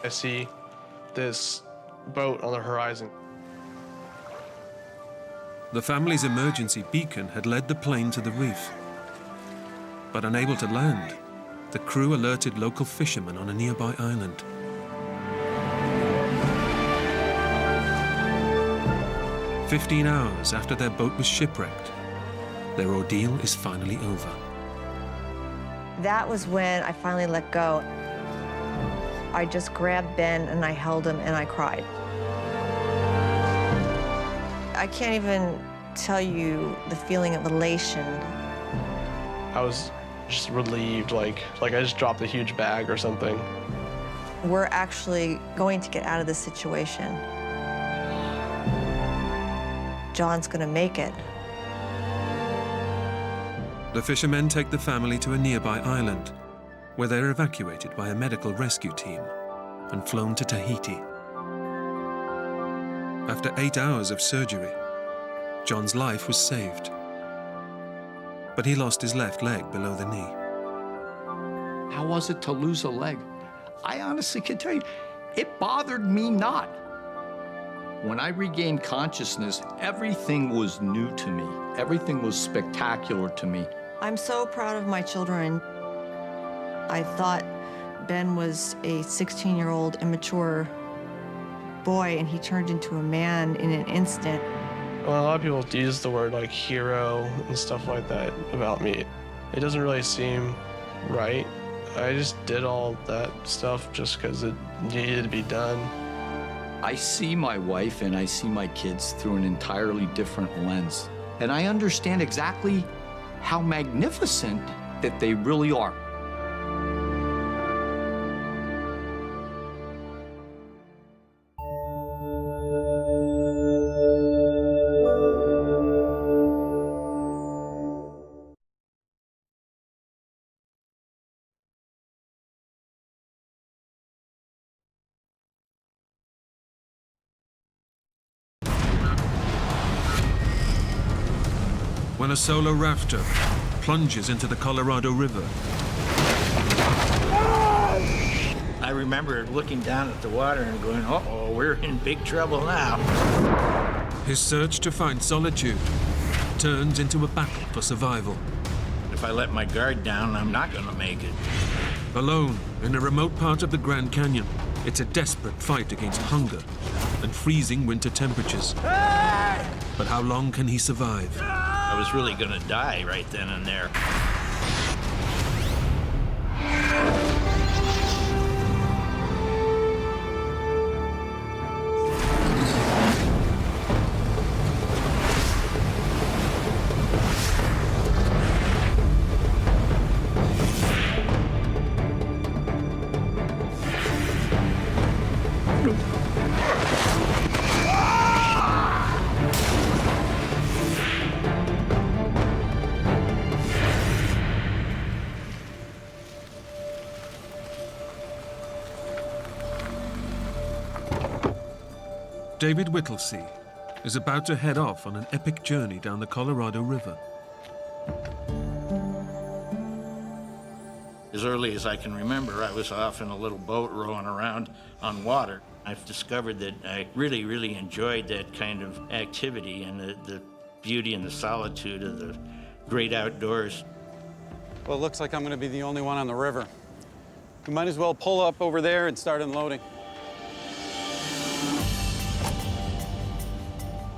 I see this boat on the horizon. The family's emergency beacon had led the plane to the reef. But unable to land, the crew alerted local fishermen on a nearby island. "15 hours after their boat was shipwrecked, their ordeal is finally over. That was when I finally let go. I just grabbed Ben and I held him and I cried. I can't even tell you the feeling of elation. I was just relieved, like I just dropped a huge bag or something. We're actually going to get out of this situation. John's gonna make it. The fishermen take the family to a nearby island, where they're evacuated by a medical rescue team and flown to Tahiti. After 8 hours of surgery, John's life was saved. But he lost his left leg below the knee. How was it to lose a leg? I honestly can tell you, it bothered me not. When I regained consciousness, everything was new to me. Everything was spectacular to me. I'm so proud of my children. I thought Ben was a 16-year-old immature boy, and he turned into a man in an instant. Well, a lot of people use the word like hero and stuff like that about me. It doesn't really seem right. I just did all that stuff just because it needed to be done. I see my wife and I see my kids through an entirely different lens. And I understand exactly how magnificent that they really are. When a solo rafter plunges into the Colorado River. I remember looking down at the water and going, uh-oh, we're in big trouble now. His search to find solitude turns into a battle for survival. If I let my guard down, I'm not gonna make it. Alone in a remote part of the Grand Canyon, it's a desperate fight against hunger and freezing winter temperatures. But how long can he survive? I was really gonna die right then and there. David Whittlesey is about to head off on an epic journey down the Colorado River. As early as I can remember, I was off in a little boat rowing around on water. I've discovered that I really, really enjoyed that kind of activity and the beauty and the solitude of the great outdoors. Well, it looks like I'm going to be the only one on the river. We might as well pull up over there and start unloading.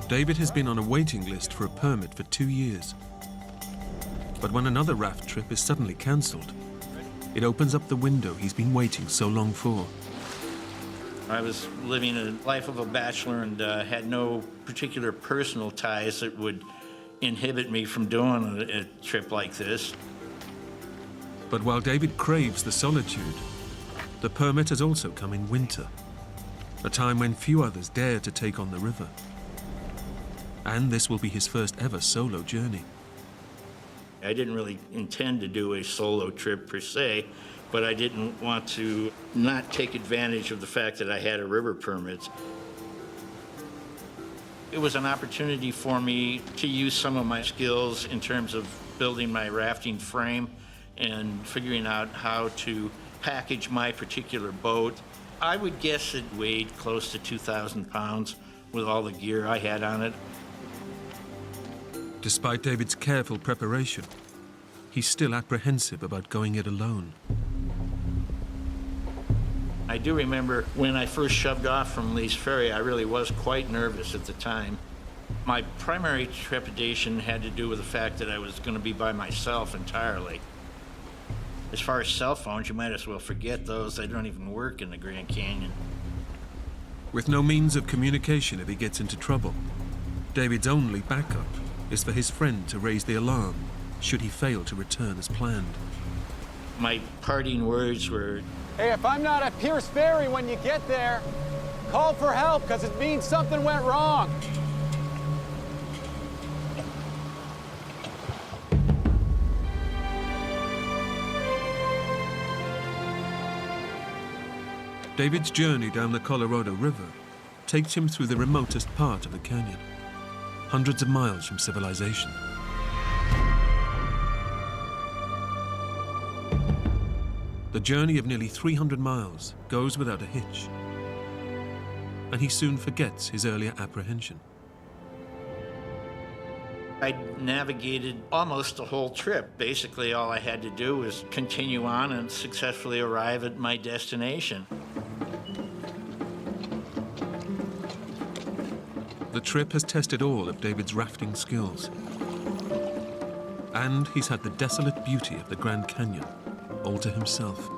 David has been on a waiting list for a permit for 2 years. But when another raft trip is suddenly cancelled, it opens up the window he's been waiting so long for. I was living a life of a bachelor and had no particular personal ties that would inhibit me from doing a trip like this. But while David craves the solitude, the permit has also come in winter, a time when few others dare to take on the river. And this will be his first ever solo journey. I didn't really intend to do a solo trip per se, but I didn't want to not take advantage of the fact that I had a river permit. It was an opportunity for me to use some of my skills in terms of building my rafting frame and figuring out how to package my particular boat. I would guess it weighed close to 2,000 pounds with all the gear I had on it. Despite David's careful preparation, he's still apprehensive about going it alone. I do remember when I first shoved off from Lee's Ferry, I really was quite nervous at the time. My primary trepidation had to do with the fact that I was going to be by myself entirely. As far as cell phones, you might as well forget those. They don't even work in the Grand Canyon. With no means of communication if he gets into trouble, David's only backup is for his friend to raise the alarm should he fail to return as planned. My parting words were, Hey, if I'm not at Pierce Ferry when you get there, call for help, because it means something went wrong. David's journey down the Colorado River takes him through the remotest part of the canyon, hundreds of miles from civilization. The journey of nearly 300 miles goes without a hitch, and he soon forgets his earlier apprehension. I navigated almost the whole trip. Basically, all I had to do was continue on and successfully arrive at my destination. The trip has tested all of David's rafting skills, and he's had the desolate beauty of the Grand Canyon all to himself.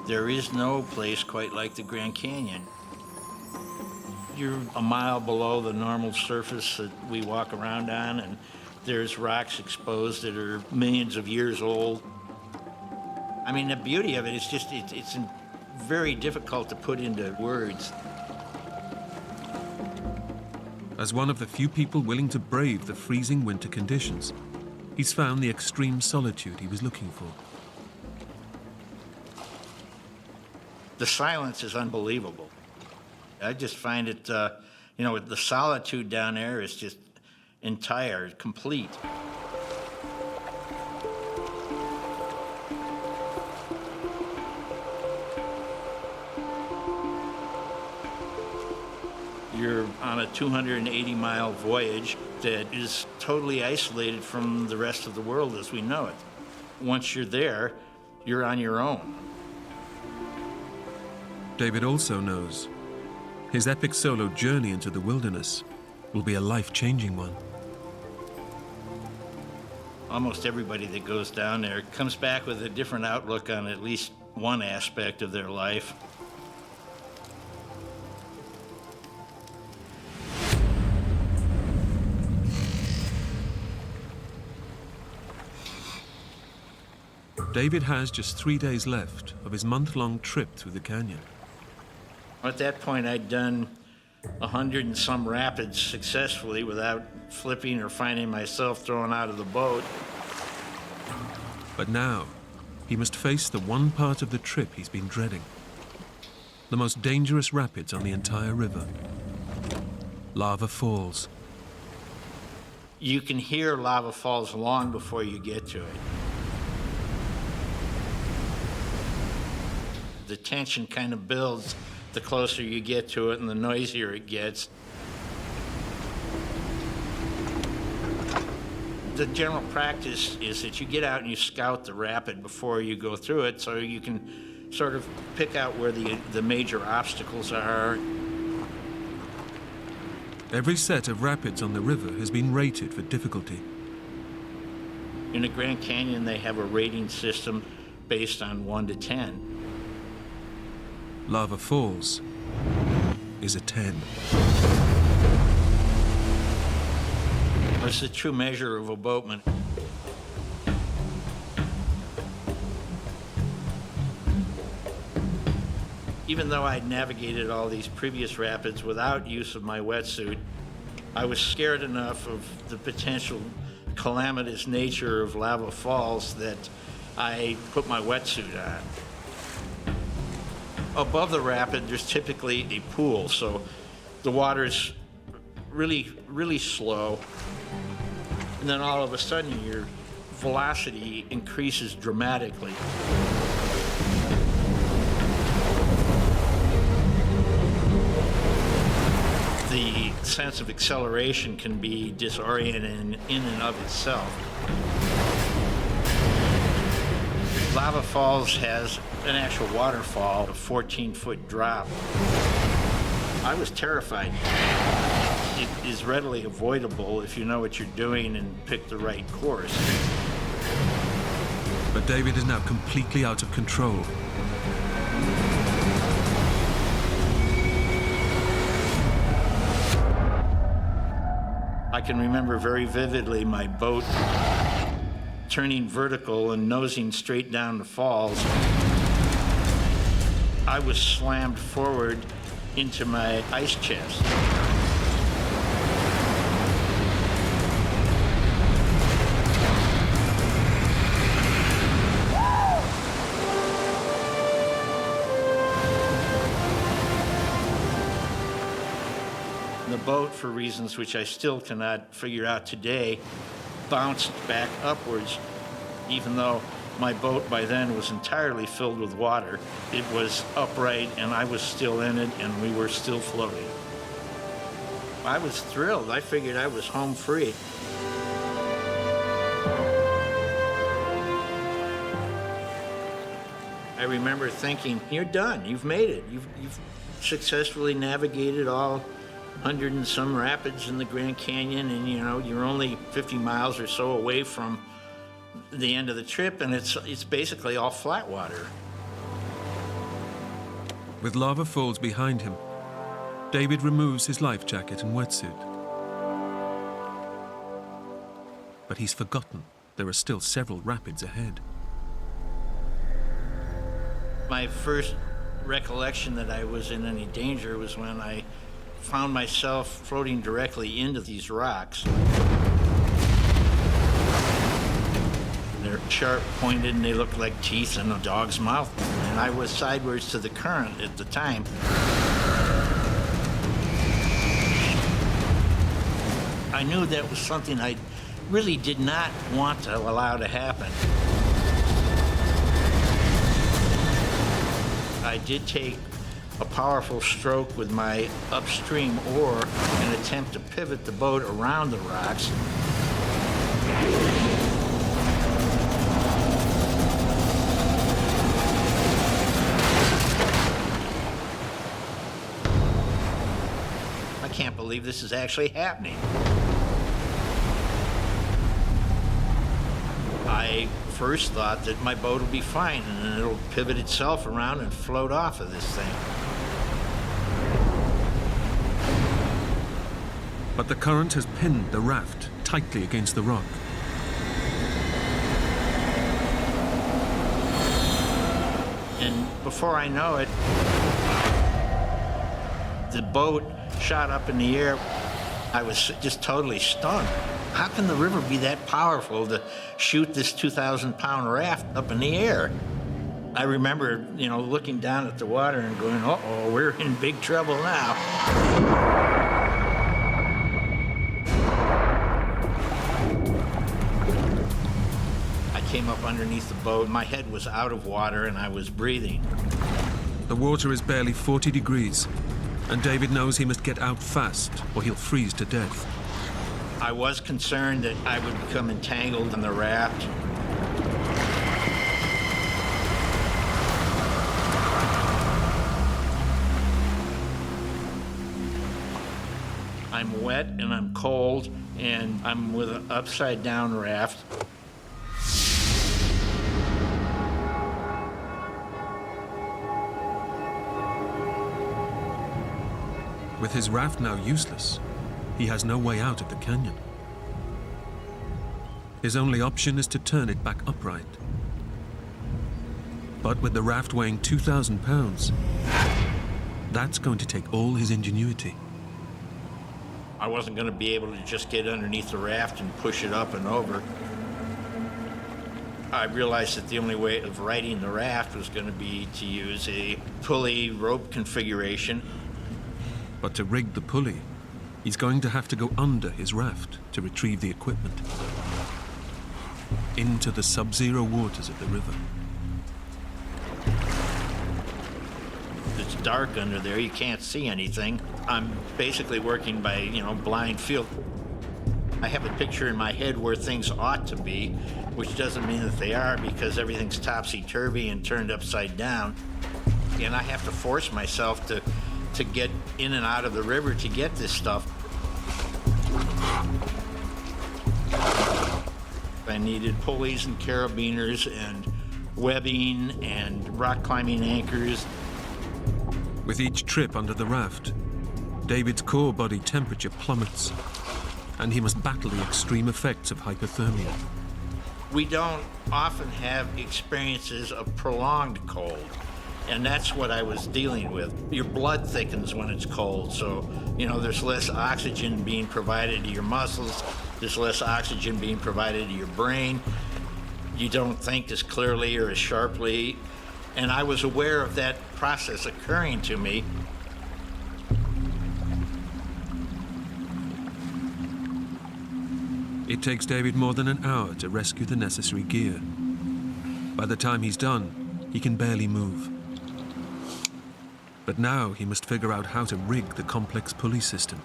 There is no place quite like the Grand Canyon. You're a mile below the normal surface that we walk around on, and there's rocks exposed that are millions of years old. I mean, the beauty of it is just, it's very difficult to put into words. As one of the few people willing to brave the freezing winter conditions, he's found the extreme solitude he was looking for. The silence is unbelievable. I just find it, you know, the solitude down there is just entire, complete. You're on a 280-mile voyage that is totally isolated from the rest of the world as we know it. Once you're there, you're on your own. David also knows his epic solo journey into the wilderness will be a life-changing one. Almost everybody that goes down there comes back with a different outlook on at least one aspect of their life. David has just 3 days left of his month-long trip through the canyon. At that point, I'd done 100 and some rapids successfully without flipping or finding myself thrown out of the boat. But now, he must face the one part of the trip he's been dreading. the most dangerous rapids on the entire river. Lava Falls. You can hear lava falls long before you get to it. The tension kind of builds the closer you get to it and the noisier it gets. The general practice is that you get out and you scout the rapid before you go through it so you can sort of pick out where the major obstacles are. Every set of rapids on the river has been rated for difficulty. In the Grand Canyon, they have a rating system based on 1 to 10. Lava Falls is a 10. It's a true measure of a boatman. Even though I'd navigated all these previous rapids without use of my wetsuit, I was scared enough of the potential calamitous nature of lava falls that I put my wetsuit on. Above the rapid, there's typically a pool, so the water's really, really slow. And then all of a sudden, your velocity increases dramatically. The sense of acceleration can be disorienting in and of itself. Lava Falls has an actual waterfall, a 14-foot drop. I was terrified. It is readily avoidable if you know what you're doing and pick the right course. But David is now completely out of control. I can remember very vividly my boat turning vertical and nosing straight down the falls. I was slammed forward into my ice chest. The boat, for reasons which I still cannot figure out today, bounced back upwards, even though my boat by then was entirely filled with water. It was upright and I was still in it and we were still floating. I was thrilled. I figured I was home free. I remember thinking, you're done, you've made it. You've successfully navigated all 100 and some rapids in the Grand Canyon, and you're only 50 miles or so away from the end of the trip, and it's basically all flat water. With Lava Falls behind him, David removes his life jacket and wetsuit. But he's forgotten there are still several rapids ahead. My first recollection that I was in any danger was when I found myself floating directly into these rocks. They're sharp pointed and they look like teeth in a dog's mouth. And I was sideways to the current at the time. I knew that was something I really did not want to allow to happen. I did take a powerful stroke with my upstream oar in an attempt to pivot the boat around the rocks. I can't believe this is actually happening. I first thought that my boat will be fine and then it'll pivot itself around and float off of this thing. But the current has pinned the raft tightly against the rock. And before I know it, the boat shot up in the air. I was just totally stunned. How can the river be that powerful to shoot this 2,000-pound raft up in the air? I remember, looking down at the water and going, uh-oh, we're in big trouble now. I came up underneath the boat. My head was out of water and I was breathing. The water is barely 40 degrees, and David knows he must get out fast or he'll freeze to death. I was concerned that I would become entangled in the raft. I'm wet and I'm cold, and I'm with an upside-down raft. With his raft now useless, he has no way out of the canyon. His only option is to turn it back upright. But with the raft weighing 2,000 pounds, that's going to take all his ingenuity. I wasn't going to be able to just get underneath the raft and push it up and over. I realized that the only way of righting the raft was going to be to use a pulley rope configuration. But to rig the pulley, he's going to have to go under his raft to retrieve the equipment. Into the sub-zero waters of the river. It's dark under there, you can't see anything. I'm basically working by, blind feel. I have a picture in my head where things ought to be, which doesn't mean that they are, because everything's topsy-turvy and turned upside down. And I have to force myself to get in and out of the river to get this stuff. I needed pulleys and carabiners and webbing and rock climbing anchors. With each trip under the raft, David's core body temperature plummets, and he must battle the extreme effects of hypothermia. We don't often have experiences of prolonged cold, and that's what I was dealing with. Your blood thickens when it's cold, so, there's less oxygen being provided to your muscles, there's less oxygen being provided to your brain. You don't think as clearly or as sharply, and I was aware of that process occurring to me. It takes David more than an hour to rescue the necessary gear. By the time he's done, he can barely move. But now he must figure out how to rig the complex pulley system.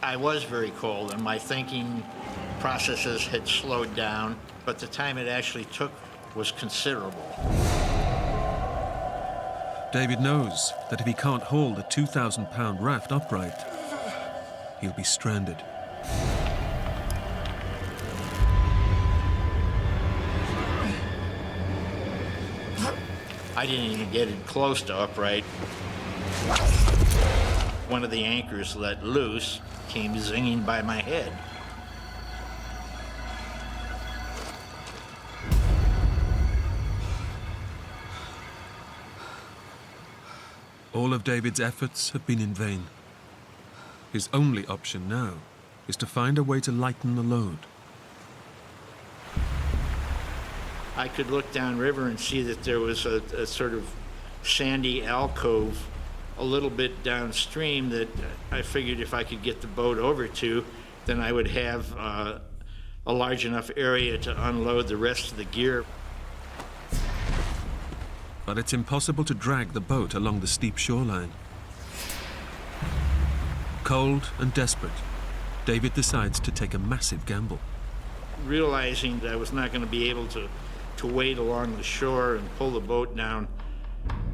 I was very cold, and my thinking processes had slowed down, but the time it actually took was considerable. David knows that if he can't haul the 2,000-pound raft upright, he'll be stranded. I didn't even get it close to upright. One of the anchors let loose, came zinging by my head. All of David's efforts have been in vain. His only option now is to find a way to lighten the load. I could look downriver and see that there was a sort of sandy alcove a little bit downstream that I figured if I could get the boat over to, then I would have a large enough area to unload the rest of the gear. But it's impossible to drag the boat along the steep shoreline. Cold and desperate, David decides to take a massive gamble. Realizing that I was not going to be able to wade along the shore and pull the boat down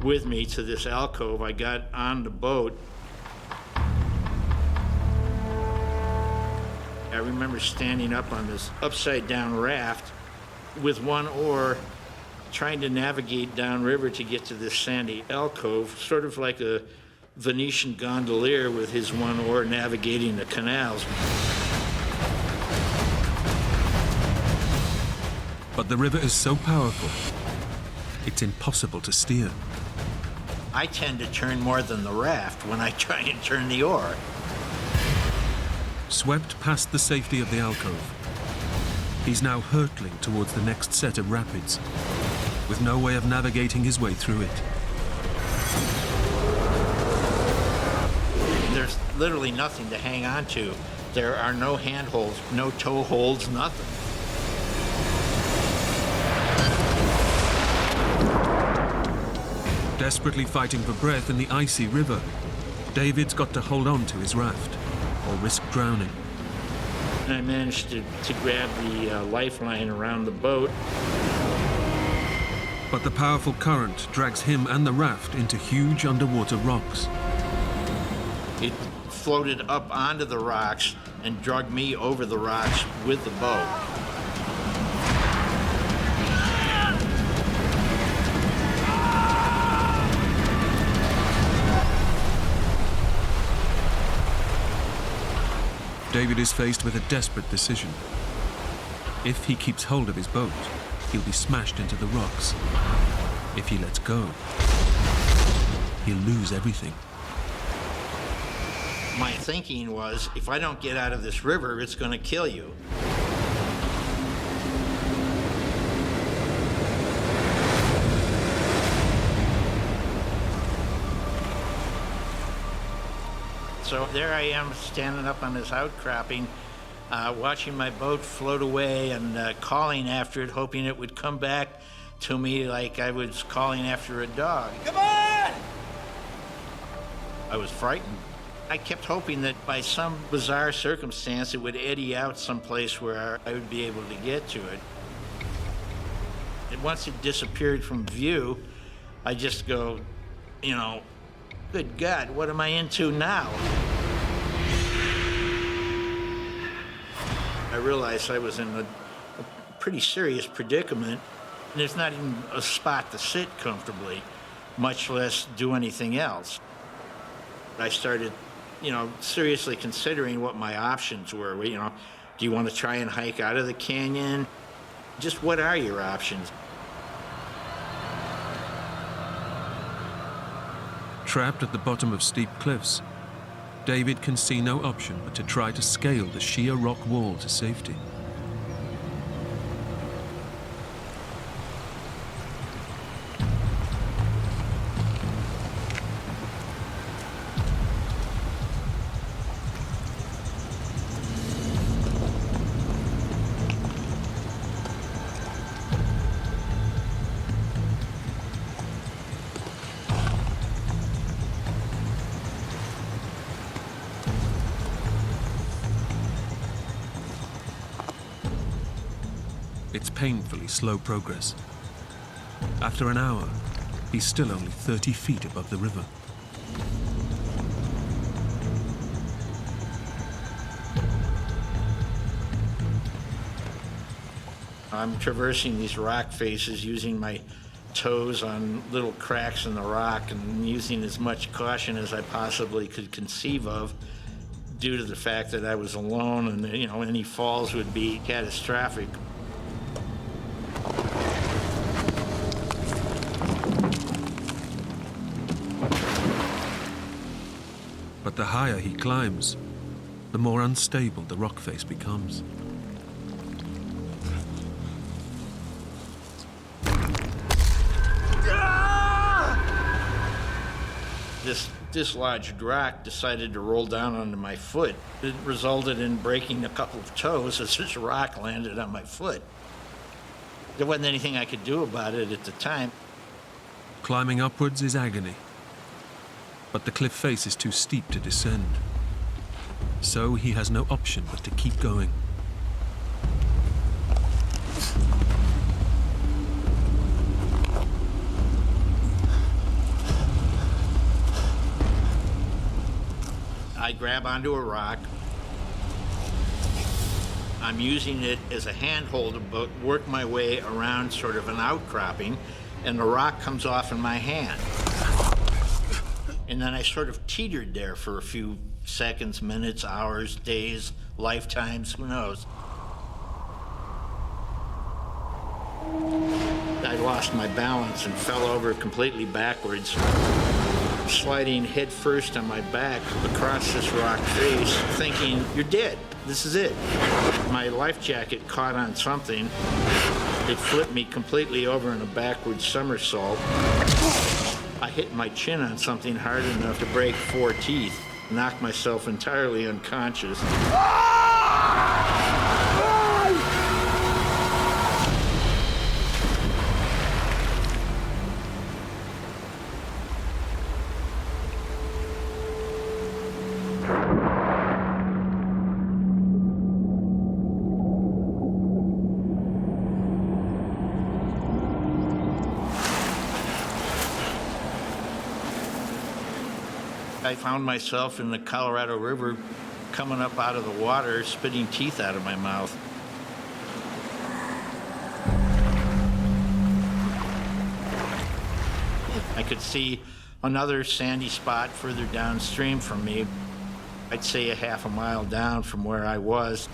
with me to this alcove, I got on the boat. I remember standing up on this upside-down raft with one oar, trying to navigate downriver to get to this sandy alcove, sort of like a Venetian gondolier with his one oar navigating the canals. But the river is so powerful, it's impossible to steer. I tend to turn more than the raft when I try and turn the oar. Swept past the safety of the alcove, he's now hurtling towards the next set of rapids. with no way of navigating his way through it. There's literally nothing to hang on to. There are no handholds, no toe holds, nothing. Desperately fighting for breath in the icy river, David's got to hold on to his raft or risk drowning. I managed to grab the lifeline around the boat. But the powerful current drags him and the raft into huge underwater rocks. It floated up onto the rocks and dragged me over the rocks with the boat. David is faced with a desperate decision. If he keeps hold of his boat, he'll be smashed into the rocks. If he lets go, he'll lose everything. My thinking was, if I don't get out of this river, it's going to kill you. So there I am, standing up on this outcropping, watching my boat float away and calling after it, hoping it would come back to me like I was calling after a dog. Come on! I was frightened. I kept hoping that by some bizarre circumstance it would eddy out someplace where I would be able to get to it. And once it disappeared from view, I just go, you know, good God, what am I into now? I realized I was in a pretty serious predicament. There's not even a spot to sit comfortably, much less do anything else. I started, you know, seriously considering what my options were. You know, do you want to try and hike out of the canyon? Just what are your options? Trapped at the bottom of steep cliffs, David can see no option but to try to scale the sheer rock wall to safety. It's painfully slow progress. After an hour, he's still only 30 feet above the river. I'm traversing these rock faces using my toes on little cracks in the rock and using as much caution as I possibly could conceive of, due to the fact that I was alone and, you know, any falls would be catastrophic. But the higher he climbs, the more unstable the rock face becomes. This dislodged rock decided to roll down onto my foot. It resulted in breaking a couple of toes as this rock landed on my foot. There wasn't anything I could do about it at the time. Climbing upwards is agony, but the cliff face is too steep to descend. So he has no option but to keep going. I grab onto a rock. I'm using it as a handhold to work my way around sort of an outcropping, and the rock comes off in my hand. And then I sort of teetered there for a few seconds, minutes, hours, days, lifetimes, who knows. I lost my balance and fell over completely backwards, sliding head first on my back across this rock face, thinking, you're dead. This is it. My life jacket caught on something. It flipped me completely over in a backward somersault. I hit my chin on something hard enough to break 4 teeth, knocked myself entirely unconscious. I found myself in the Colorado River coming up out of the water, spitting teeth out of my mouth. I could see another sandy spot further downstream from me. I'd say a half a mile down from where I was.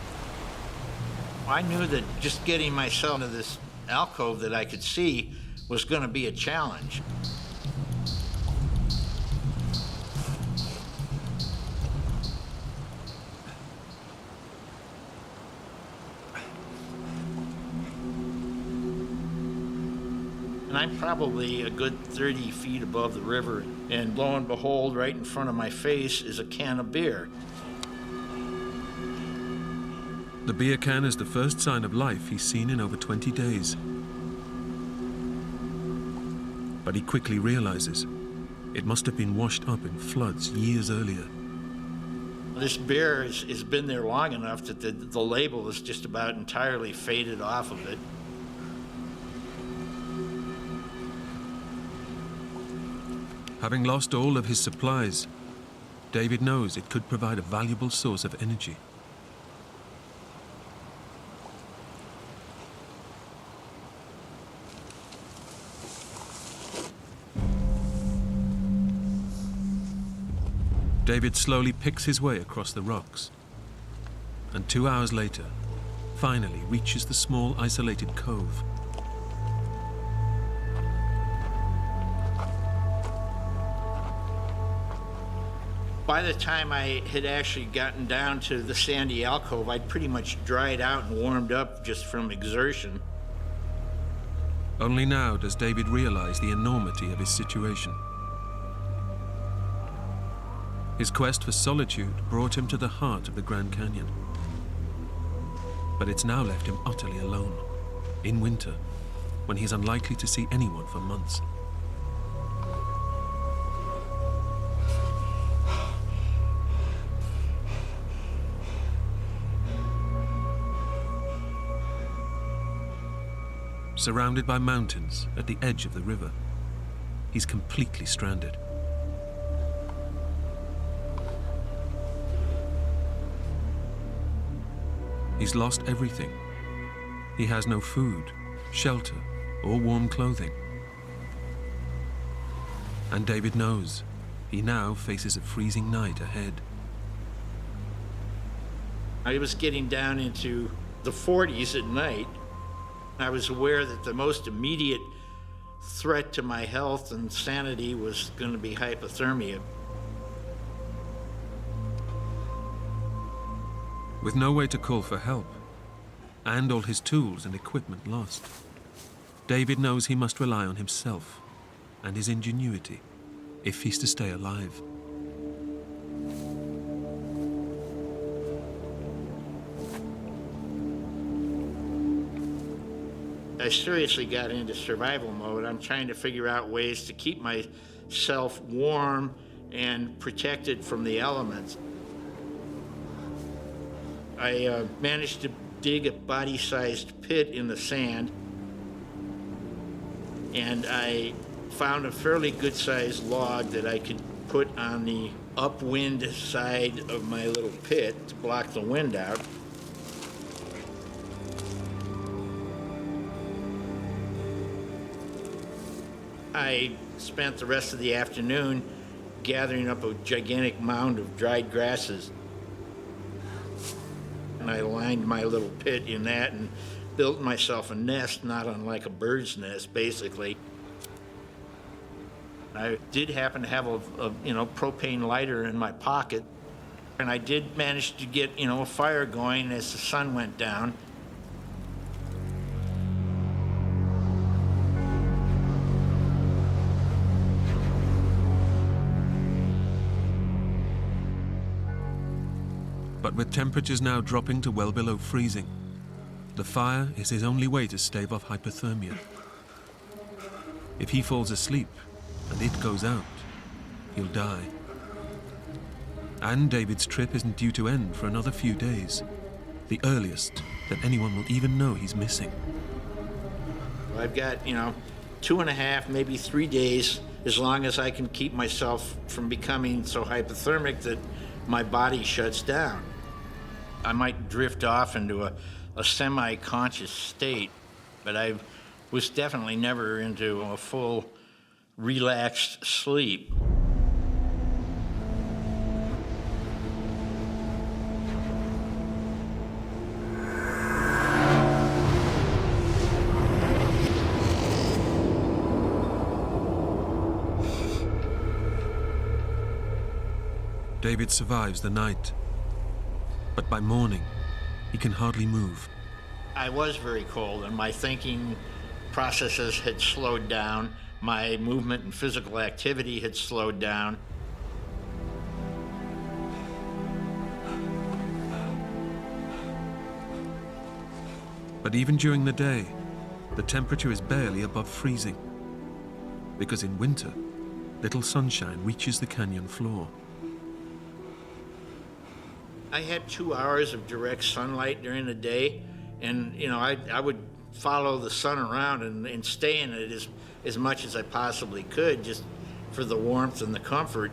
I knew that just getting myself into this alcove that I could see was going to be a challenge. And I'm probably a good 30 feet above the river, and lo and behold, right in front of my face is a can of beer. The beer can is the first sign of life he's seen in over 20 days. But he quickly realizes it must have been washed up in floods years earlier. This beer has been there long enough that the label is just about entirely faded off of it. Having lost all of his supplies, David knows it could provide a valuable source of energy. David slowly picks his way across the rocks, and 2 hours later, finally reaches the small isolated cove. By the time I had actually gotten down to the sandy alcove, I'd pretty much dried out and warmed up just from exertion. Only now does David realize the enormity of his situation. His quest for solitude brought him to the heart of the Grand Canyon. But it's now left him utterly alone, in winter, when he's unlikely to see anyone for months. Surrounded by mountains at the edge of the river, he's completely stranded. He's lost everything. He has no food, shelter, or warm clothing. And David knows he now faces a freezing night ahead. I was getting down into the 40s at night. I was aware that the most immediate threat to my health and sanity was going to be hypothermia. With no way to call for help, and all his tools and equipment lost, David knows he must rely on himself and his ingenuity if he's to stay alive. I seriously got into survival mode. I'm trying to figure out ways to keep myself warm and protected from the elements. I managed to dig a body-sized pit in the sand, and I found a fairly good-sized log that I could put on the upwind side of my little pit to block the wind out. I spent the rest of the afternoon gathering up a gigantic mound of dried grasses. And I lined my little pit in that and built myself a nest, not unlike a bird's nest, basically. I did happen to have a propane lighter in my pocket, and I did manage to get, a fire going as the sun went down. But with temperatures now dropping to well below freezing, the fire is his only way to stave off hypothermia. If he falls asleep and it goes out, he'll die. And David's trip isn't due to end for another few days, the earliest that anyone will even know he's missing. I've got, 2.5, maybe 3 days, as long as I can keep myself from becoming so hypothermic that my body shuts down. I might drift off into a semi-conscious state, but I was definitely never into a full, relaxed sleep. David survives the night, but by morning, he can hardly move. I was very cold, and my thinking processes had slowed down. My movement and physical activity had slowed down. But even during the day, the temperature is barely above freezing, because in winter, little sunshine reaches the canyon floor. I had 2 hours of direct sunlight during the day, and I would follow the sun around and stay in it as much as I possibly could, just for the warmth and the comfort.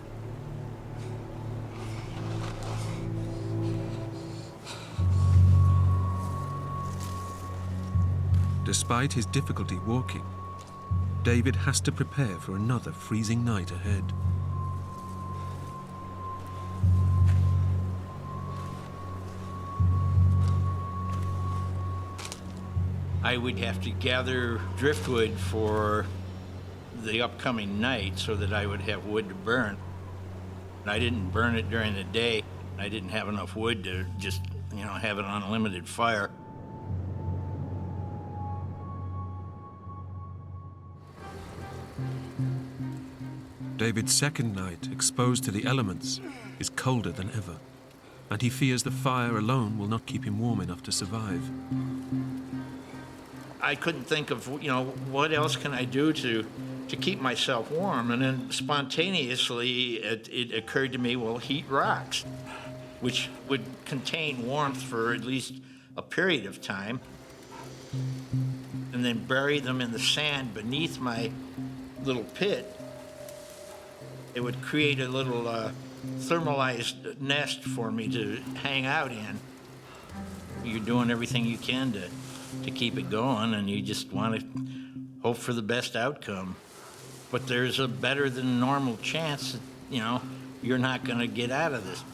Despite his difficulty walking, David has to prepare for another freezing night ahead. I would have to gather driftwood for the upcoming night so that I would have wood to burn. I didn't burn it during the day. I didn't have enough wood to just, have an unlimited fire. David's second night, exposed to the elements, is colder than ever, and he fears the fire alone will not keep him warm enough to survive. I couldn't think of, what else can I do to keep myself warm? And then spontaneously, it occurred to me, well, heat rocks, which would contain warmth for at least a period of time, and then bury them in the sand beneath my little pit. It would create a little thermalized nest for me to hang out in. You're doing everything you can to keep it going, and you just want to hope for the best outcome. But there's a better than normal chance that, you're not going to get out of this.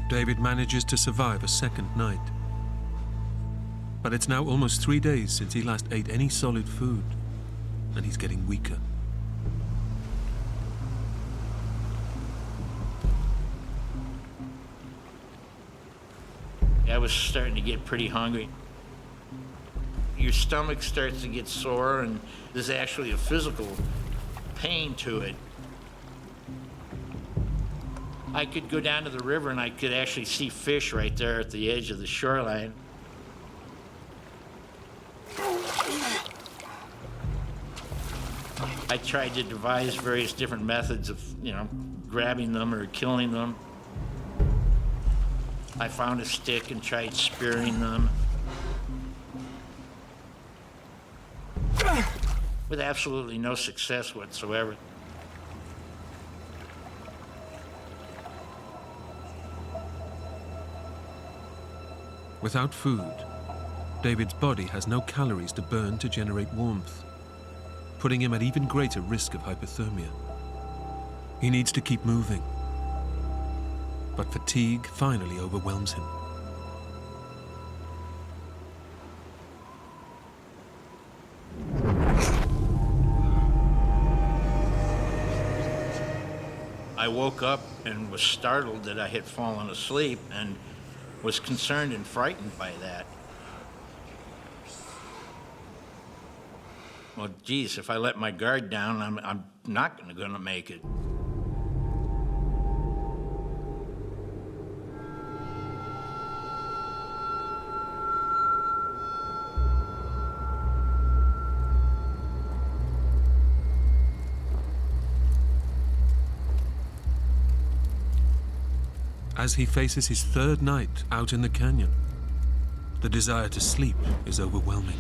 David manages to survive a second night. But it's now almost 3 days since he last ate any solid food, and he's getting weaker. I was starting to get pretty hungry. Your stomach starts to get sore, and there's actually a physical pain to it. I could go down to the river and I could actually see fish right there at the edge of the shoreline. I tried to devise various different methods of, grabbing them or killing them. I found a stick and tried spearing them. With absolutely no success whatsoever. Without food, David's body has no calories to burn to generate warmth, putting him at even greater risk of hypothermia. He needs to keep moving, but fatigue finally overwhelms him. I woke up and was startled that I had fallen asleep and was concerned and frightened by that. Well, geez, if I let my guard down, I'm not going to make it. As he faces his third night out in the canyon, the desire to sleep is overwhelming.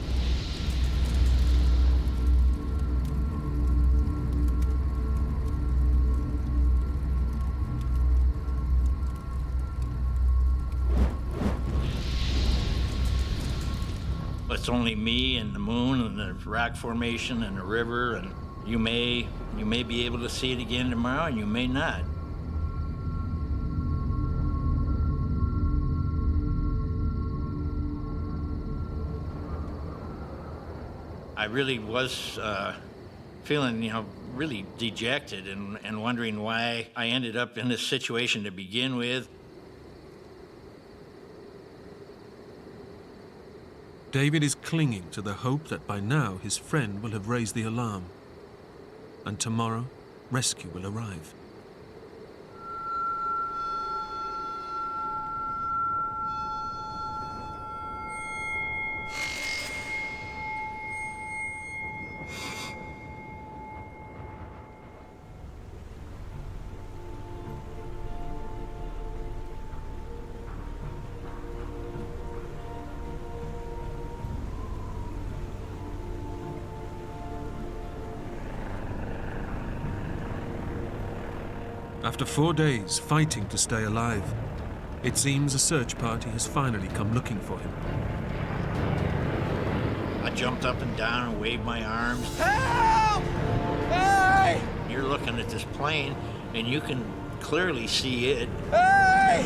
It's only me and the moon and the rock formation and the river, and you may be able to see it again tomorrow, and you may not. I really was feeling, really dejected and wondering why I ended up in this situation to begin with. David is clinging to the hope that by now his friend will have raised the alarm, and tomorrow rescue will arrive. After 4 days fighting to stay alive, it seems a search party has finally come looking for him. I jumped up and down and waved my arms. Help! Hey! You're looking at this plane, and you can clearly see it. Hey!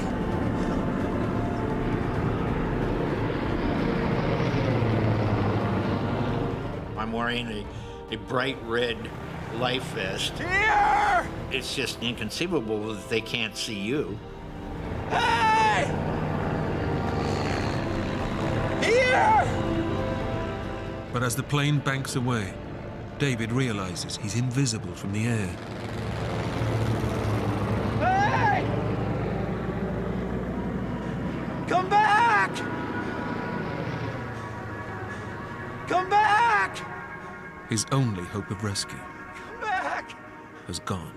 I'm wearing a bright red life vest. Here! It's just inconceivable that they can't see you. Hey! Here! But as the plane banks away, David realizes he's invisible from the air. Hey! Come back! Come back! His only hope of rescue Come back! has gone.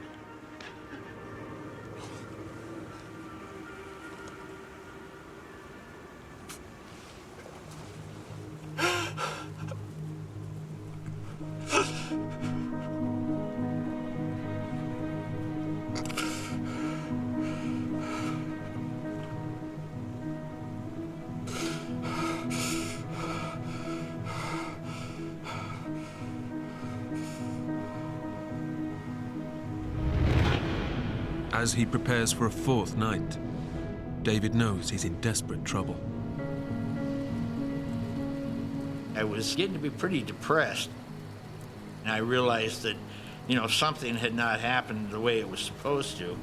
As he prepares for a fourth night, David knows he's in desperate trouble. I was getting to be pretty depressed. And I realized that, something had not happened the way it was supposed to.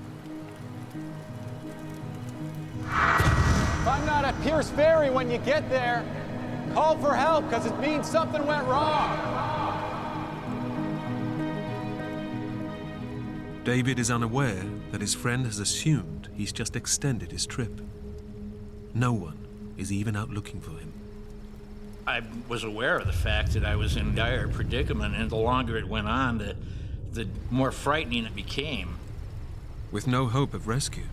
If I'm not at Pierce Ferry when you get there, call for help, because it means something went wrong. David is unaware that his friend has assumed he's just extended his trip. No one is even out looking for him. I was aware of the fact that I was in dire predicament, and the longer it went on, the more frightening it became. With no hope of rescue,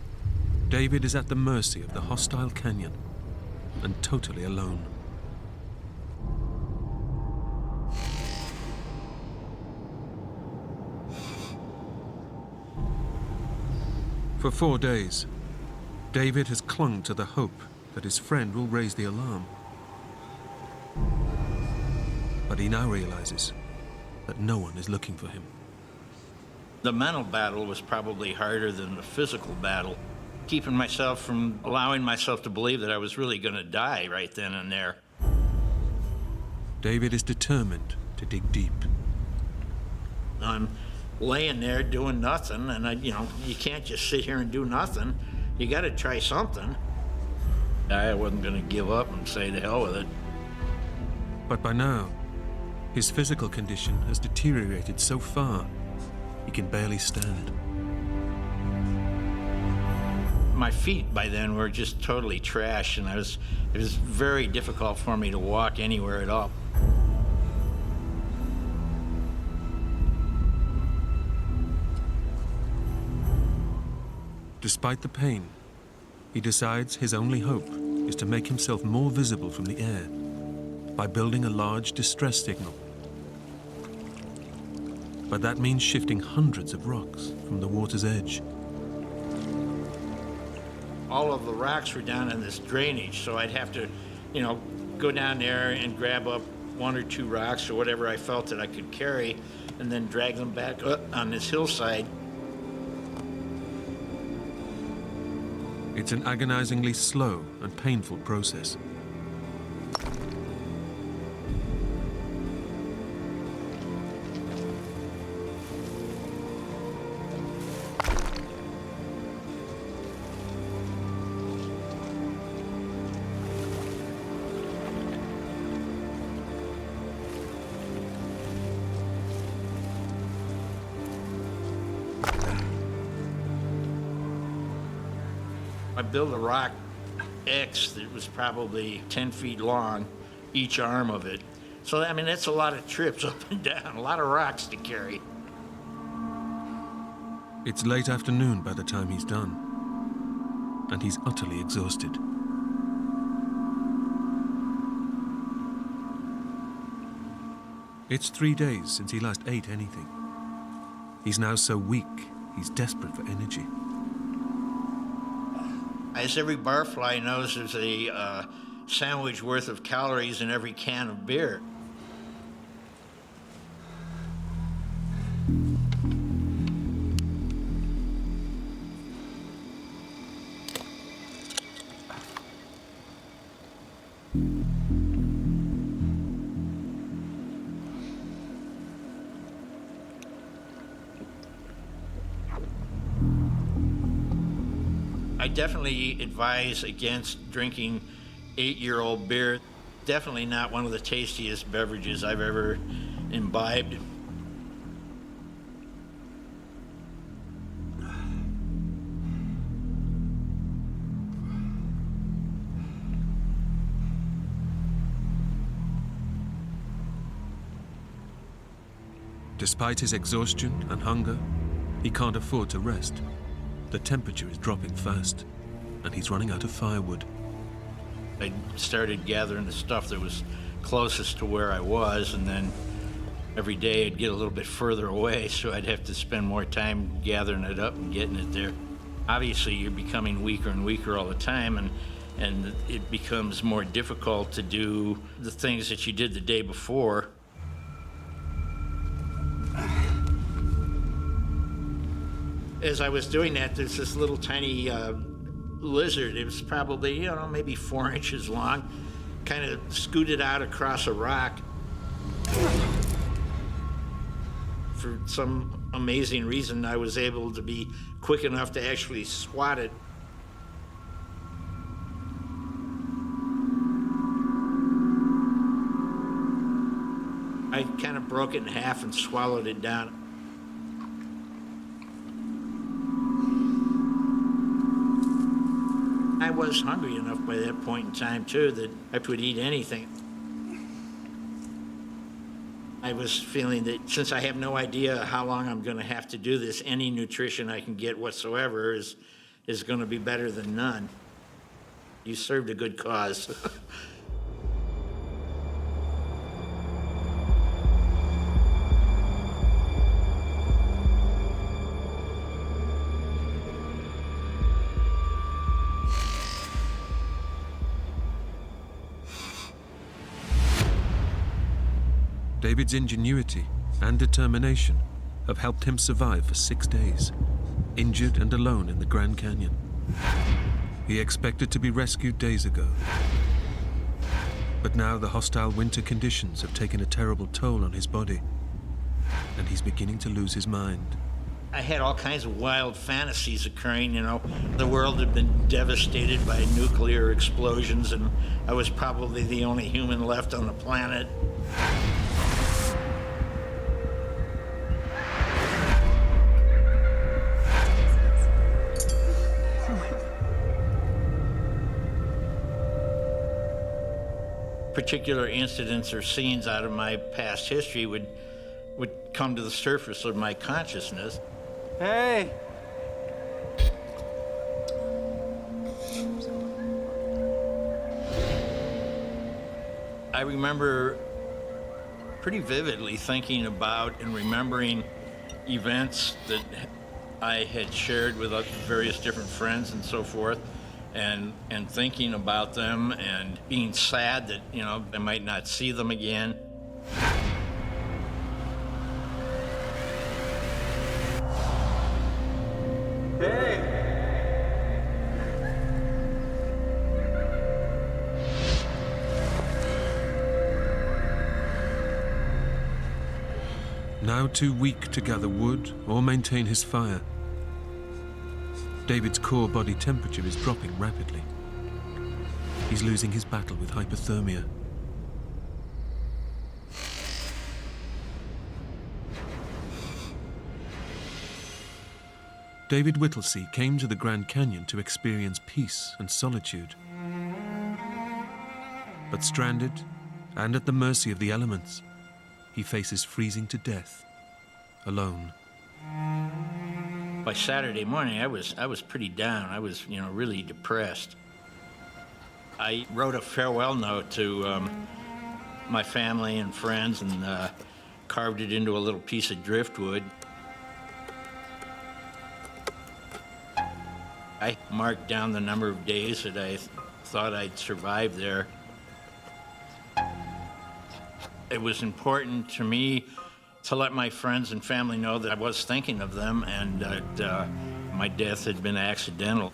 David is at the mercy of the hostile canyon and totally alone. For 4 days, David has clung to the hope that his friend will raise the alarm. But he now realizes that no one is looking for him. The mental battle was probably harder than the physical battle, keeping myself from allowing myself to believe that I was really going to die right then and there. David is determined to dig deep. I'm laying there doing nothing, and you can't just sit here and do nothing. You got to try something. I wasn't going to give up and say to hell with it. But by now, his physical condition has deteriorated so far, he can barely stand. My feet by then were just totally trashed, and it was very difficult for me to walk anywhere at all. Despite the pain, he decides his only hope is to make himself more visible from the air by building a large distress signal. But that means shifting hundreds of rocks from the water's edge. All of the rocks were down in this drainage, so I'd have to, go down there and grab up 1 or 2 rocks or whatever I felt that I could carry, and then drag them back up on this hillside. It's an agonizingly slow and painful process. I built a rock X that was probably 10 feet long, each arm of it. So, that's a lot of trips up and down, a lot of rocks to carry. It's late afternoon by the time he's done, and he's utterly exhausted. It's 3 days since he last ate anything. He's now so weak, he's desperate for energy. As every barfly knows, there's a sandwich worth of calories in every can of beer. I definitely advise against drinking 8-year-old beer. Definitely not one of the tastiest beverages I've ever imbibed. Despite his exhaustion and hunger, he can't afford to rest. The temperature is dropping fast, and he's running out of firewood. I started gathering the stuff that was closest to where I was, and then every day I'd get a little bit further away, so I'd have to spend more time gathering it up and getting it there. Obviously, you're becoming weaker and weaker all the time, and it becomes more difficult to do the things that you did the day before. As I was doing that, there's this little tiny lizard. It was probably, maybe 4 inches long, kind of scooted out across a rock. For some amazing reason, I was able to be quick enough to actually swat it. I kind of broke it in half and swallowed it down. I was hungry enough by that point in time, too, that I could eat anything. I was feeling that since I have no idea how long I'm going to have to do this, any nutrition I can get whatsoever is going to be better than none. You served a good cause. David's ingenuity and determination have helped him survive for 6 days, injured and alone in the Grand Canyon. He expected to be rescued days ago. But now the hostile winter conditions have taken a terrible toll on his body, and he's beginning to lose his mind. I had all kinds of wild fantasies occurring, you know. The world had been devastated by nuclear explosions, and I was probably the only human left on the planet. Particular incidents or scenes out of my past history would come to the surface of my consciousness. Hey! I remember pretty vividly thinking about and remembering events that I had shared with various different friends and so forth, and thinking about them and being sad that, you know, I might not see them again. Now too weak to gather wood or maintain his fire, David's core body temperature is dropping rapidly. He's losing his battle with hypothermia. David Whittlesey came to the Grand Canyon to experience peace and solitude. But stranded and at the mercy of the elements, he faces freezing to death, alone. By Saturday morning, I was pretty down. I was, you know, really depressed. I wrote a farewell note to my family and friends and carved it into a little piece of driftwood. I marked down the number of days that I thought I'd survive there. It was important to me to let my friends and family know that I was thinking of them and that my death had been accidental.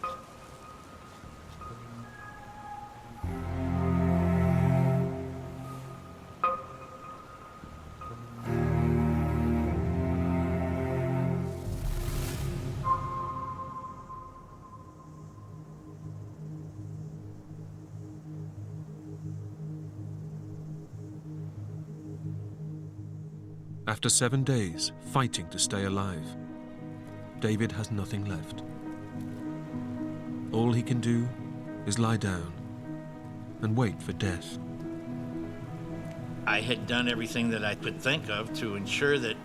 After 7 days fighting to stay alive, David has nothing left. All he can do is lie down and wait for death. I had done everything that I could think of to ensure that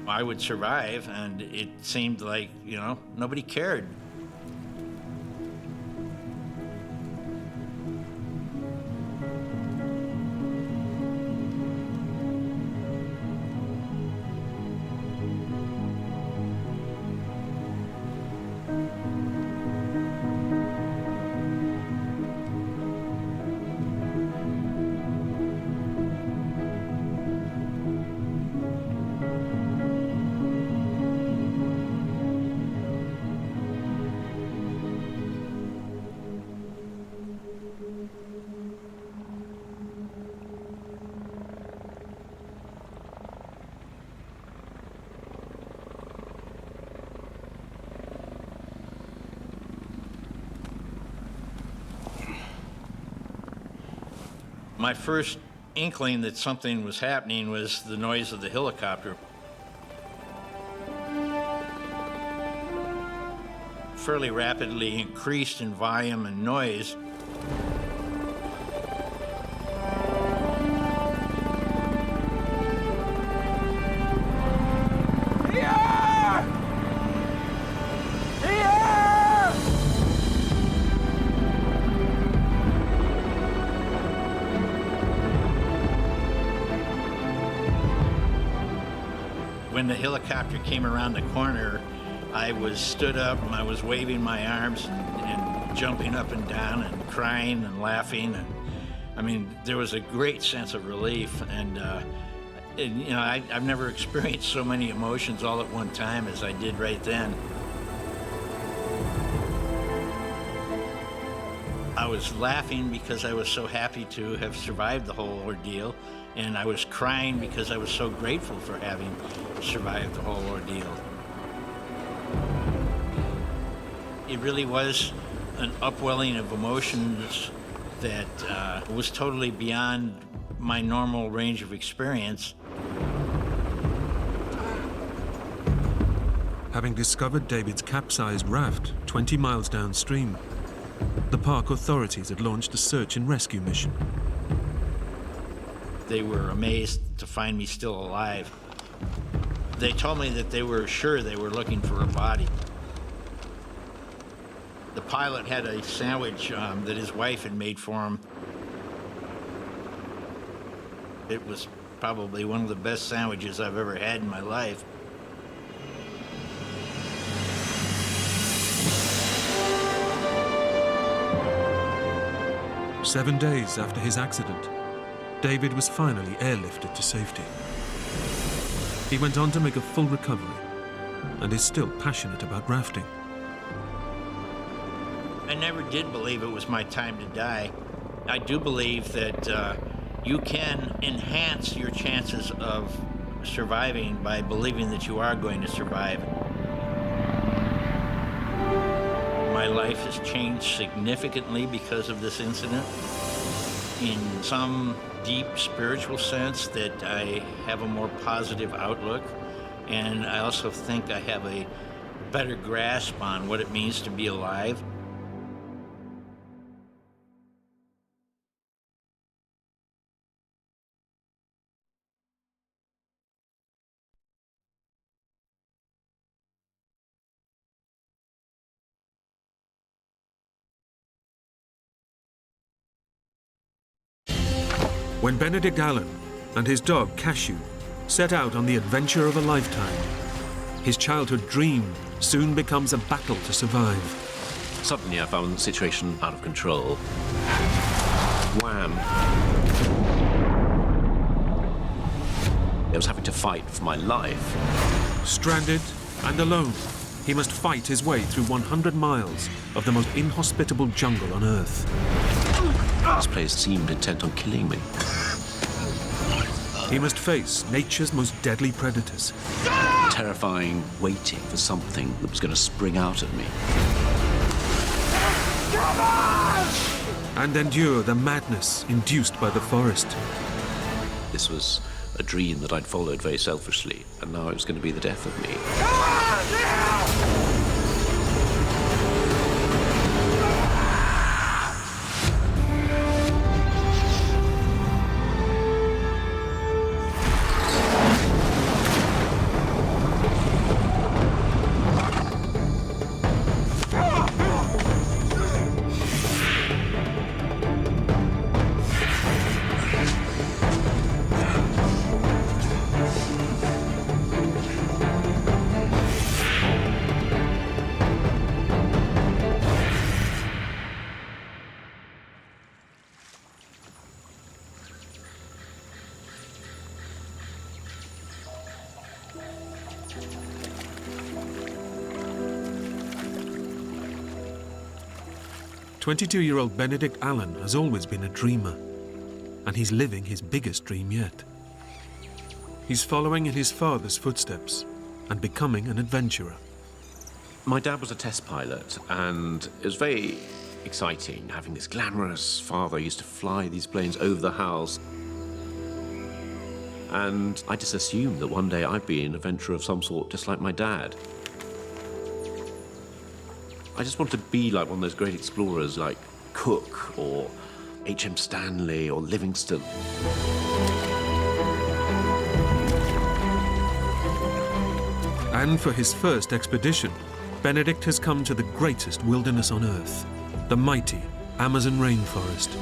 I would survive, and it seemed like, you know, nobody cared. My first inkling that something was happening was the noise of the helicopter. Fairly rapidly increased in volume and noise. When the helicopter came around the corner, I was stood up and I was waving my arms and jumping up and down and crying and laughing. And I mean, there was a great sense of relief. And you know, I've never experienced so many emotions all at one time as I did right then. I was laughing because I was so happy to have survived the whole ordeal, and I was crying because I was so grateful for having survived the whole ordeal. It really was an upwelling of emotions that was totally beyond my normal range of experience. Having discovered David's capsized raft 20 miles downstream, the park authorities had launched a search and rescue mission. They were amazed to find me still alive. They told me that they were sure they were looking for a body. The pilot had a sandwich that his wife had made for him. It was probably one of the best sandwiches I've ever had in my life. Seven days after his accident, David was finally airlifted to safety. He went on to make a full recovery and is still passionate about rafting. I never did believe it was my time to die. I do believe that you can enhance your chances of surviving by believing that you are going to survive. My life has changed significantly because of this incident. In some deep spiritual sense, that I have a more positive outlook, and I also think I have a better grasp on what it means to be alive. When Benedict Allen and his dog Cashew set out on the adventure of a lifetime, his childhood dream soon becomes a battle to survive. Suddenly I found the situation out of control. Wham! I was having to fight for my life. Stranded and alone, he must fight his way through 100 miles of the most inhospitable jungle on Earth. This place seemed intent on killing me. He must face nature's most deadly predators. Terrifying, waiting for something that was going to spring out at me. Come on! And endure the madness induced by the forest. This was a dream that I'd followed very selfishly, and now it was going to be the death of me. Come on, now! 22-year-old Benedict Allen has always been a dreamer, and he's living his biggest dream yet. He's following in his father's footsteps and becoming an adventurer. My dad was a test pilot, and it was very exciting having this glamorous father who used to fly these planes over the house. And I just assumed that one day I'd be an adventurer of some sort, just like my dad. I just wanted to be like one of those great explorers like Cook or H.M. Stanley or Livingstone. And for his first expedition, Benedict has come to the greatest wilderness on Earth, the mighty Amazon rainforest.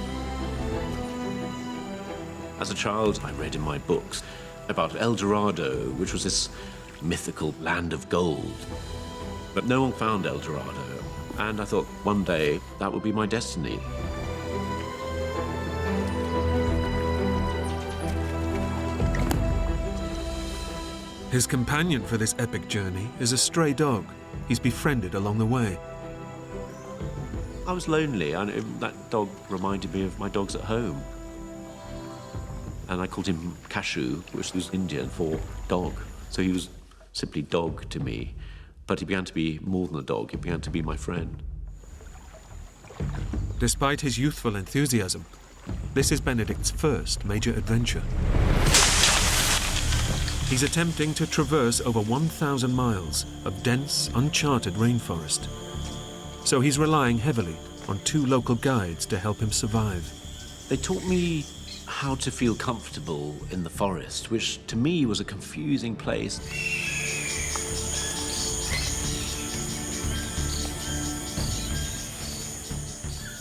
As a child, I read in my books about El Dorado, which was this mythical land of gold. But no one found El Dorado, and I thought one day that would be my destiny. His companion for this epic journey is a stray dog he's befriended along the way. I was lonely, and that dog reminded me of my dogs at home. And I called him Kashu, which was Indian for dog. So he was simply dog to me. But he began to be more than a dog, he began to be my friend. Despite his youthful enthusiasm, this is Benedict's first major adventure. He's attempting to traverse over 1,000 miles of dense, uncharted rainforest. So he's relying heavily on 2 local guides to help him survive. They taught me how to feel comfortable in the forest, which to me was a confusing place.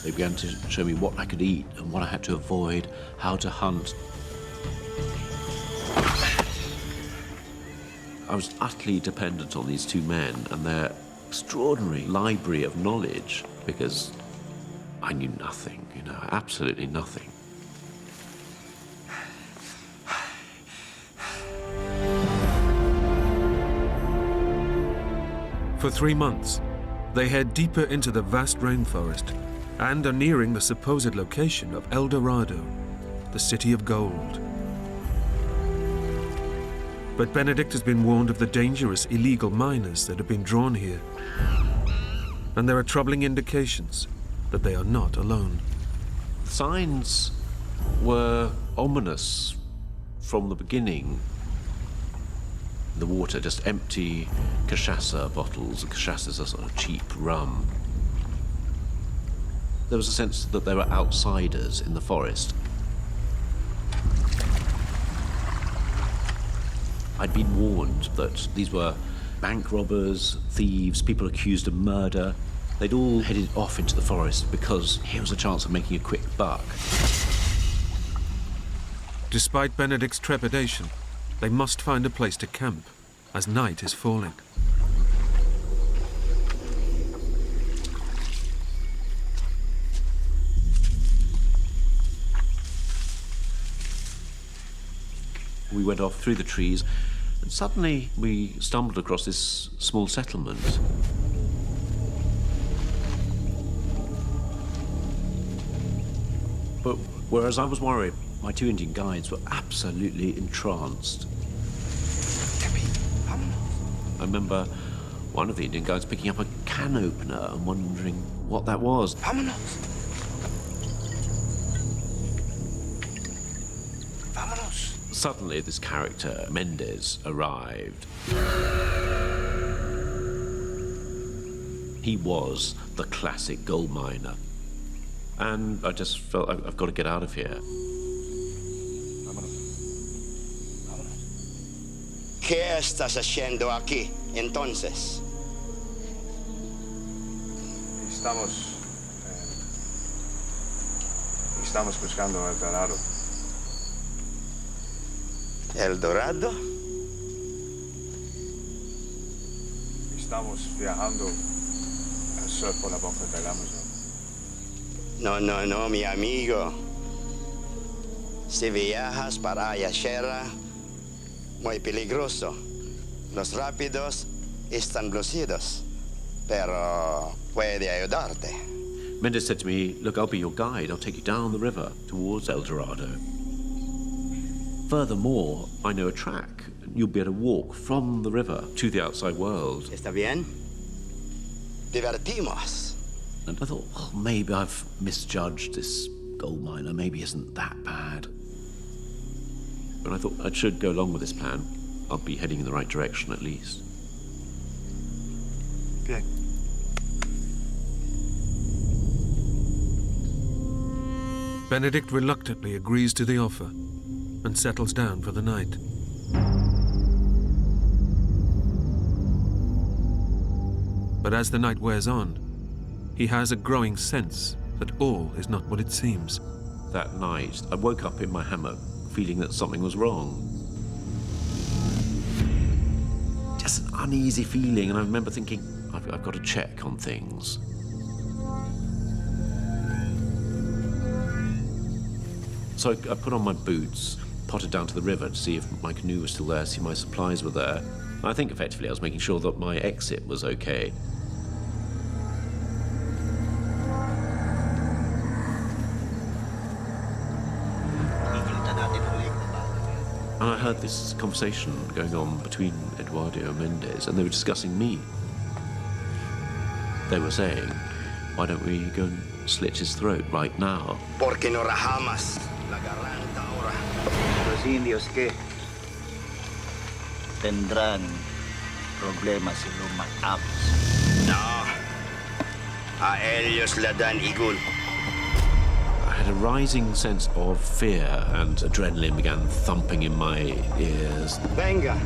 They began to show me what I could eat and what I had to avoid, how to hunt. I was utterly dependent on these 2 men and their extraordinary library of knowledge, because I knew nothing, you know, absolutely nothing. For 3 months, they head deeper into the vast rainforest and are nearing the supposed location of El Dorado, the city of gold. But Benedict has been warned of the dangerous illegal miners that have been drawn here. And there are troubling indications that they are not alone. Signs were ominous from the beginning. The water, just empty cachaça bottles. Cachaça is a sort of cheap rum. There was a sense that there were outsiders in the forest. I'd been warned that these were bank robbers, thieves, people accused of murder. They'd all headed off into the forest because here was a chance of making a quick buck. Despite Benedict's trepidation, they must find a place to camp as night is falling. We went off through the trees, and suddenly we stumbled across this small settlement. But whereas I was worried, my 2 Indian guides were absolutely entranced. I remember one of the Indian guides picking up a can opener and wondering what that was. Suddenly, this character, Mendez, arrived. He was the classic gold miner. And I just felt I've got to get out of here. ¿Qué estás haciendo aquí, entonces? Estamos buscando El Dorado. ¿El Dorado? Estamos viajando al sur por la boca del Amazon. No, mi amigo. Si viajas para allá, muy peligroso. Los rápidos están lucidos, pero puede ayudarte. Mendez said to me, look, I'll be your guide. I'll take you down the river towards El Dorado. Furthermore, I know a track. You'll be able to walk from the river to the outside world. ¿Está bien? Divertimos. And I thought, well, maybe I've misjudged this gold miner. Maybe he isn't that bad. But I thought I should go along with this plan. I'll be heading in the right direction at least. Bien. Benedict reluctantly agrees to the offer and settles down for the night. But as the night wears on, he has a growing sense that all is not what it seems. That night, I woke up in my hammock feeling that something was wrong. Just an uneasy feeling, and I remember thinking, I've got to check on things. So I put on my boots, potted down to the river to see if my canoe was still there, see my supplies were there. I think effectively I was making sure that my exit was okay. heard this conversation going on between Eduardo and Mendes, and they were discussing me. They were saying, why don't we go and slit his throat right now? Porque no rajamos la garganta ahora. Los indios que tendrán problemas si lo matamos. No. A ellos le dan igual. I had a rising sense of fear, and adrenaline began thumping in my ears. Venga,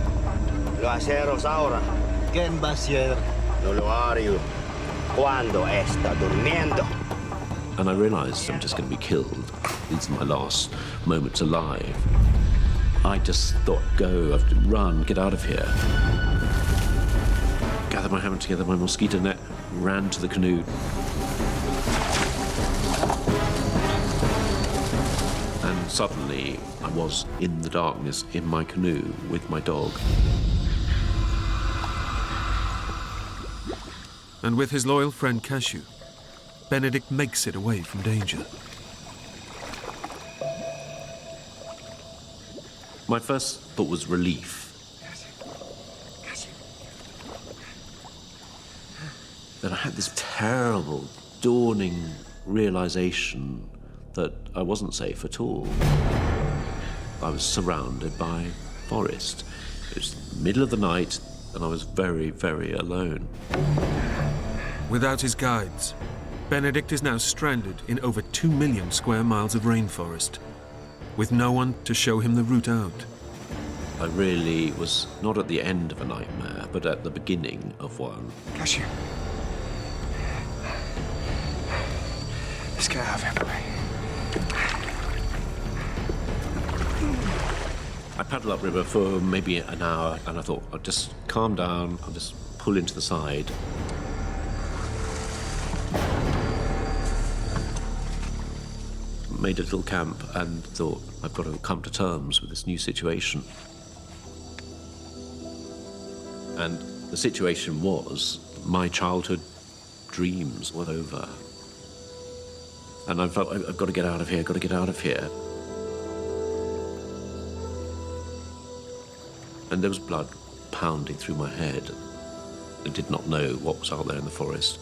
lo hacemos ahora. ¿Quién va a ser? No lo haré cuando está durmiendo. And I realized I'm just going to be killed. These are my last moments alive. I just thought, go, I have to run, get out of here. Gathered my hammer together, my mosquito net, ran to the canoe. And suddenly, I was in the darkness in my canoe with my dog. And with his loyal friend Cashew, Benedict makes it away from danger. My first thought was relief. Then I had this terrible, dawning realization that I wasn't safe at all. I was surrounded by forest. It was the middle of the night, and I was very, very alone. Without his guides, Benedict is now stranded in over 2 million square miles of rainforest, with no one to show him the route out. I really was not at the end of a nightmare, but at the beginning of one. Cashew. Let's get out of here, boy. I paddled upriver for maybe an hour, and I thought, I'll just calm down, I'll just pull into the side. Made a little camp and thought, I've got to come to terms with this new situation. And the situation was, my childhood dreams were over. And I felt, I've got to get out of here, got to get out of here. And there was blood pounding through my head. I did not know what was out there in the forest.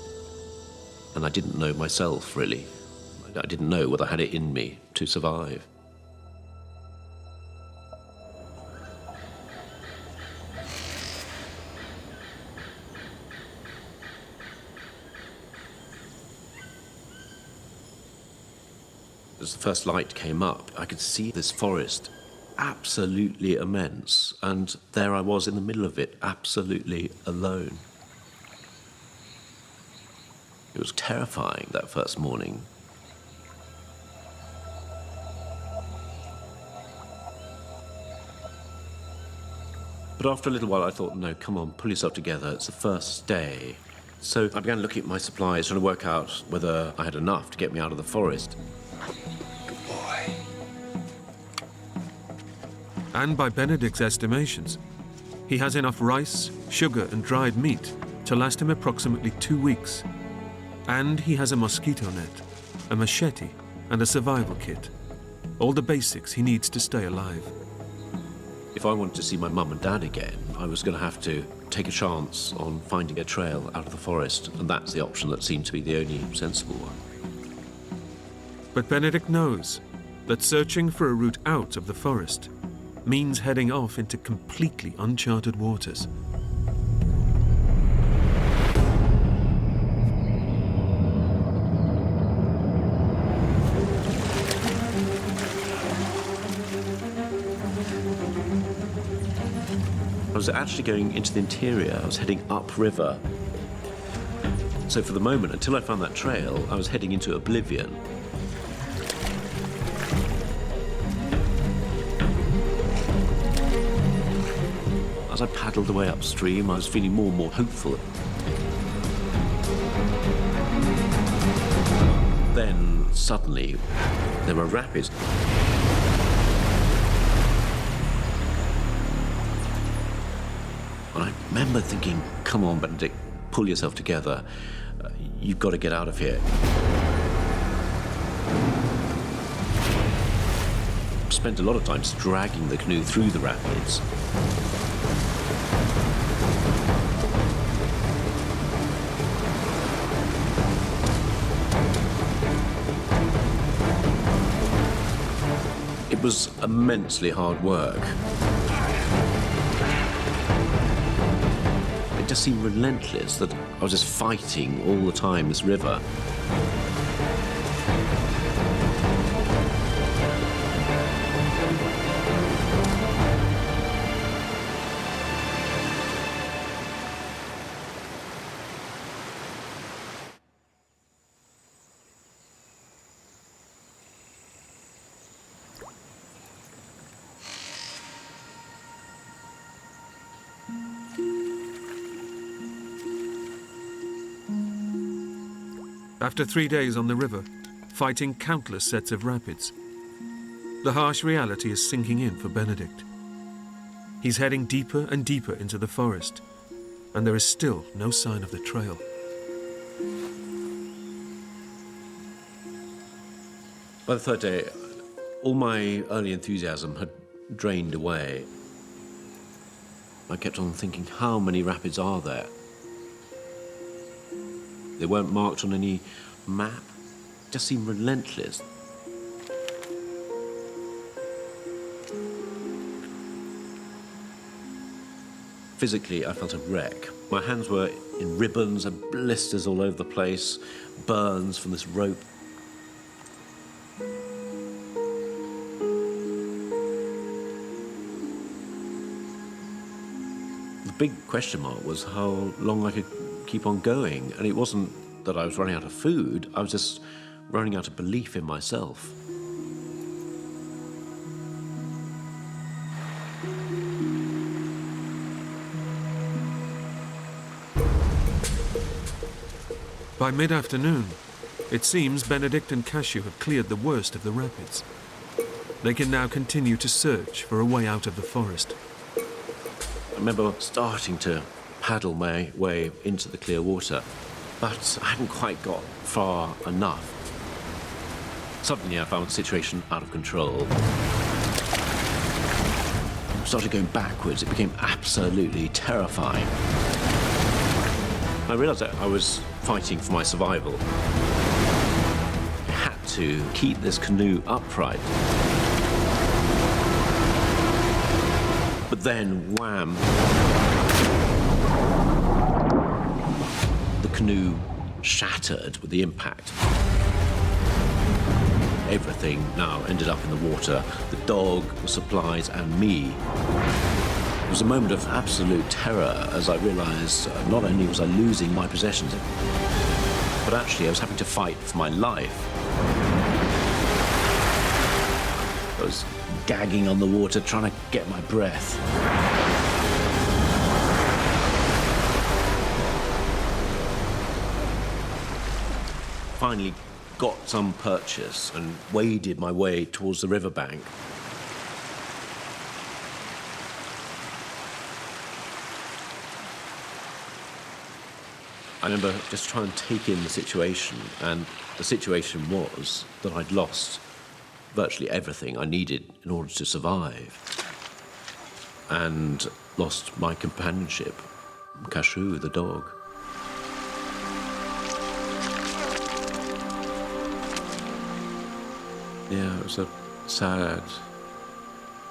And I didn't know myself, really. I didn't know whether I had it in me to survive. As the first light came up, I could see this forest, absolutely immense, and there I was in the middle of it, absolutely alone. It was terrifying that first morning. But after a little while, I thought, no, come on, pull yourself together. It's the first day. So I began looking at my supplies, trying to work out whether I had enough to get me out of the forest. Good boy. And by Benedict's estimations, he has enough rice, sugar, and dried meat to last him approximately 2 weeks. And he has a mosquito net, a machete, and a survival kit. All the basics he needs to stay alive. If I wanted to see my mum and dad again, I was going to have to take a chance on finding a trail out of the forest, and that's the option that seemed to be the only sensible one. But Benedict knows that searching for a route out of the forest means heading off into completely uncharted waters. I was actually going into the interior. I was heading upriver. So for the moment, until I found that trail, I was heading into oblivion. As I paddled away upstream, I was feeling more and more hopeful. Then, suddenly, there were rapids. And I remember thinking, come on, Benedict, pull yourself together. You've got to get out of here. spent a lot of time dragging the canoe through the rapids. It was immensely hard work. It just seemed relentless that I was just fighting all the time this river. After 3 days on the river, fighting countless sets of rapids, the harsh reality is sinking in for Benedict. He's heading deeper and deeper into the forest, and there is still no sign of the trail. By the third day, all my early enthusiasm had drained away. I kept on thinking, how many rapids are there? They weren't marked on any map. It just seemed relentless. Physically, I felt a wreck. My hands were in ribbons and blisters all over the place, burns from this rope. The big question mark was how long I could keep on going, and it wasn't that I was running out of food, I was just running out of belief in myself. By mid-afternoon, it seems Benedict and Cashew have cleared the worst of the rapids. They can now continue to search for a way out of the forest. I remember starting to paddle my way into the clear water, but I hadn't quite got far enough. Suddenly I found the situation out of control. I started going backwards. It became absolutely terrifying. I realized that I was fighting for my survival. I had to keep this canoe upright. But then, wham! The canoe shattered with the impact. Everything now ended up in the water. The dog, the supplies, and me. It was a moment of absolute terror as I realized not only was I losing my possessions, but actually I was having to fight for my life. I was gagging on the water, trying to get my breath. Finally got some purchase and waded my way towards the riverbank. I remember just trying to take in the situation, and the situation was that I'd lost virtually everything I needed in order to survive, and lost my companionship, Cashew, the dog. Yeah, it was a sad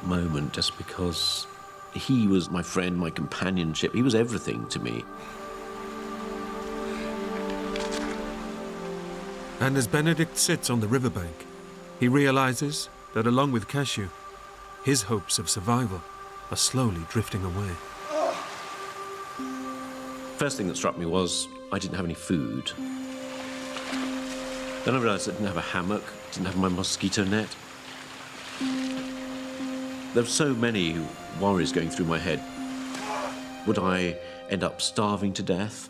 moment just because he was my friend, my companionship. He was everything to me. And as Benedict sits on the riverbank, he realizes that along with Cashew, his hopes of survival are slowly drifting away. First thing that struck me was I didn't have any food. Then I realized I didn't have a hammock, didn't have my mosquito net. There were so many worries going through my head. Would I end up starving to death?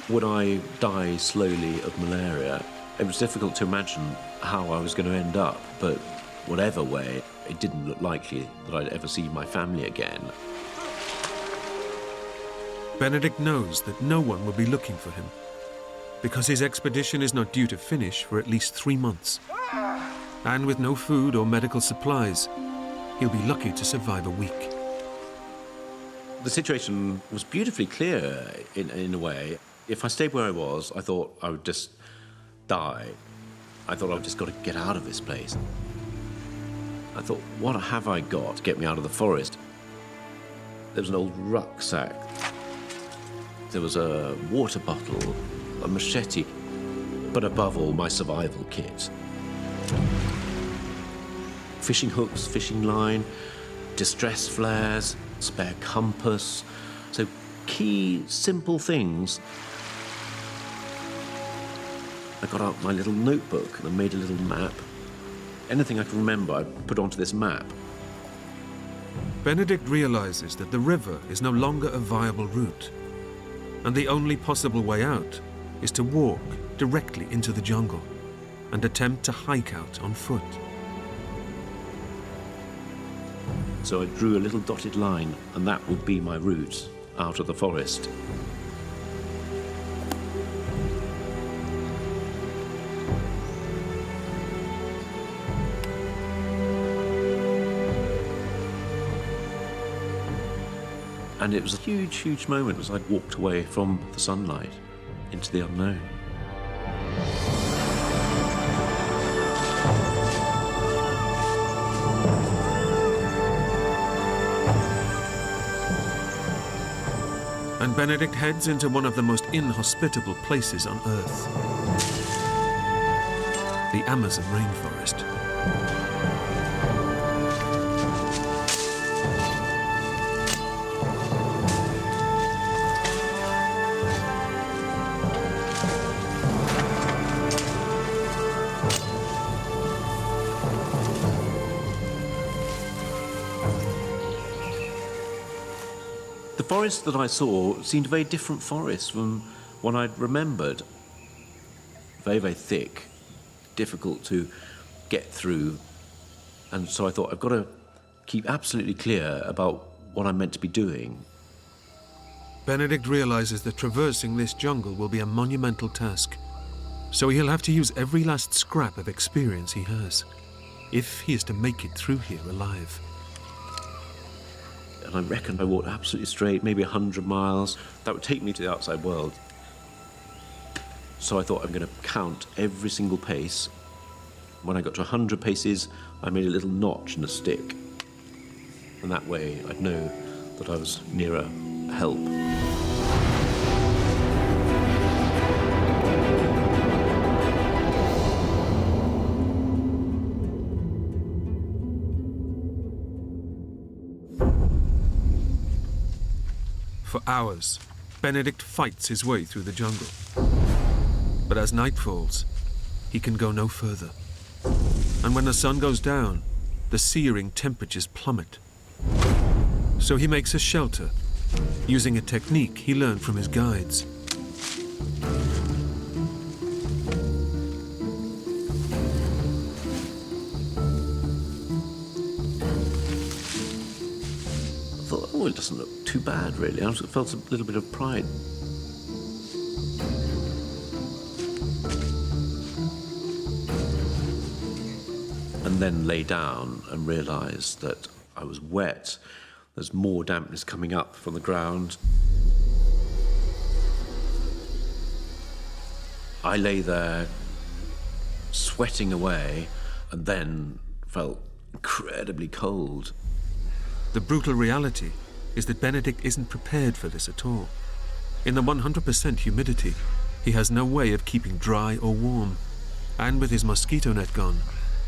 Would I die slowly of malaria? It was difficult to imagine how I was going to end up, but whatever way, it didn't look likely that I'd ever see my family again. Benedict knows that no one will be looking for him, because his expedition is not due to finish for at least 3 months. And with no food or medical supplies, he'll be lucky to survive a week. The situation was beautifully clear in a way. If I stayed where I was, I thought I would just die. I thought I've just got to get out of this place. I thought, what have I got to get me out of the forest? There was an old rucksack. There was a water bottle, a machete, but above all, my survival kit. Fishing hooks, fishing line, distress flares, spare compass. So key, simple things. I got out my little notebook and I made a little map. Anything I can remember, I put onto this map. Benedict realizes that the river is no longer a viable route, and the only possible way out is to walk directly into the jungle and attempt to hike out on foot. So I drew a little dotted line, and that would be my route out of the forest. And it was a huge, huge moment as I'd walked away from the sunlight into the unknown. And Benedict heads into one of the most inhospitable places on Earth, the Amazon rainforest. The forest that I saw seemed a very different forest from what I'd remembered. Very, very thick, difficult to get through. And so I thought, I've got to keep absolutely clear about what I'm meant to be doing. Benedict realizes that traversing this jungle will be a monumental task, so he'll have to use every last scrap of experience he has, if he is to make it through here alive. And I reckon I walked absolutely straight, maybe 100 miles. That would take me to the outside world. So I thought, I'm going to count every single pace. When I got to 100 paces, I made a little notch in a stick. And that way, I'd know that I was nearer help. For hours, Benedict fights his way through the jungle. But as night falls, he can go no further. And when the sun goes down, the searing temperatures plummet. So he makes a shelter, using a technique he learned from his guides. Oh, it doesn't look too bad, really. I felt a little bit of pride. And then lay down and realised that I was wet. There's more dampness coming up from the ground. I lay there, sweating away, and then felt incredibly cold. The brutal reality is that Benedict isn't prepared for this at all. In the 100% humidity, he has no way of keeping dry or warm, and with his mosquito net gone,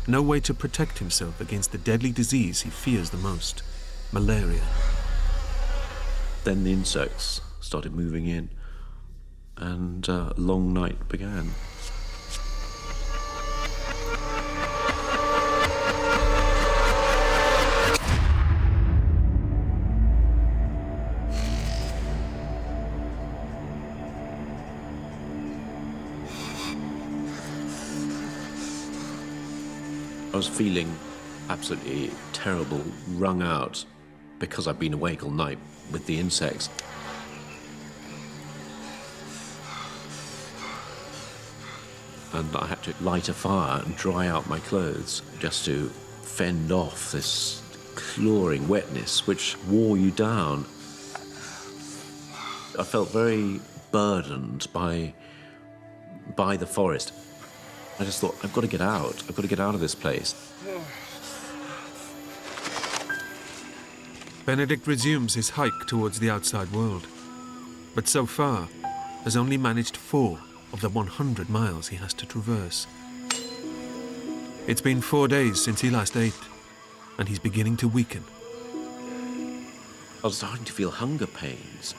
no way to protect himself against the deadly disease he fears the most, malaria. Then the insects started moving in, and a long night began. I was feeling absolutely terrible, wrung out, because I'd been awake all night with the insects. and I had to light a fire and dry out my clothes just to fend off this clawing wetness which wore you down. I felt very burdened by the forest. I just thought, I've got to get out. I've got to get out of this place. Benedict resumes his hike towards the outside world, but so far has only managed 4 of the 100 miles he has to traverse. It's been 4 days since he last ate, and he's beginning to weaken. I was starting to feel hunger pains.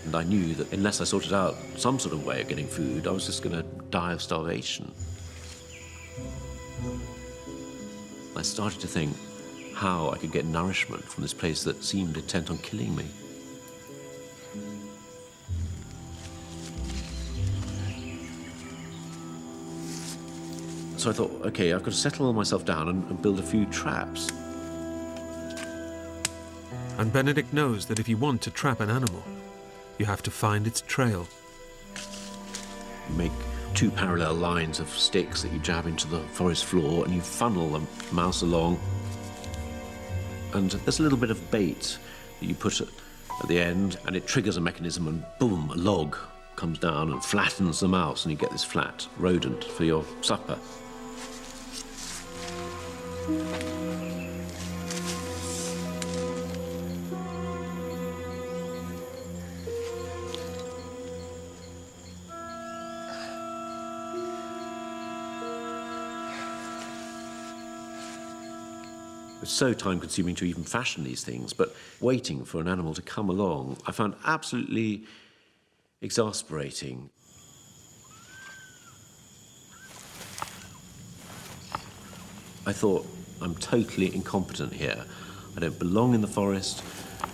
And I knew that unless I sorted out some sort of way of getting food, I was just going to die of starvation. I started to think how I could get nourishment from this place that seemed intent on killing me. So I thought, okay, I've got to settle myself down and build a few traps. And Benedict knows that if you want to trap an animal, you have to find its trail. You make 2 parallel lines of sticks that you jab into the forest floor, and you funnel the mouse along. And there's a little bit of bait that you put at the end, and it triggers a mechanism, and boom, a log comes down and flattens the mouse, and you get this flat rodent for your supper. It's so time-consuming to even fashion these things, but waiting for an animal to come along, I found absolutely exasperating. I thought, I'm totally incompetent here. I don't belong in the forest,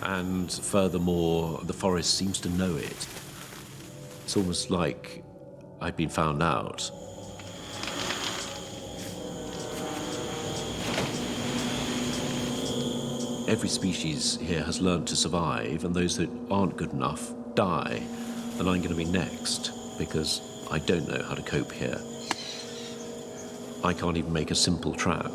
and furthermore, the forest seems to know it. It's almost like I'd been found out. Every species here has learned to survive, and those that aren't good enough die. And I'm going to be next, because I don't know how to cope here. I can't even make a simple trap.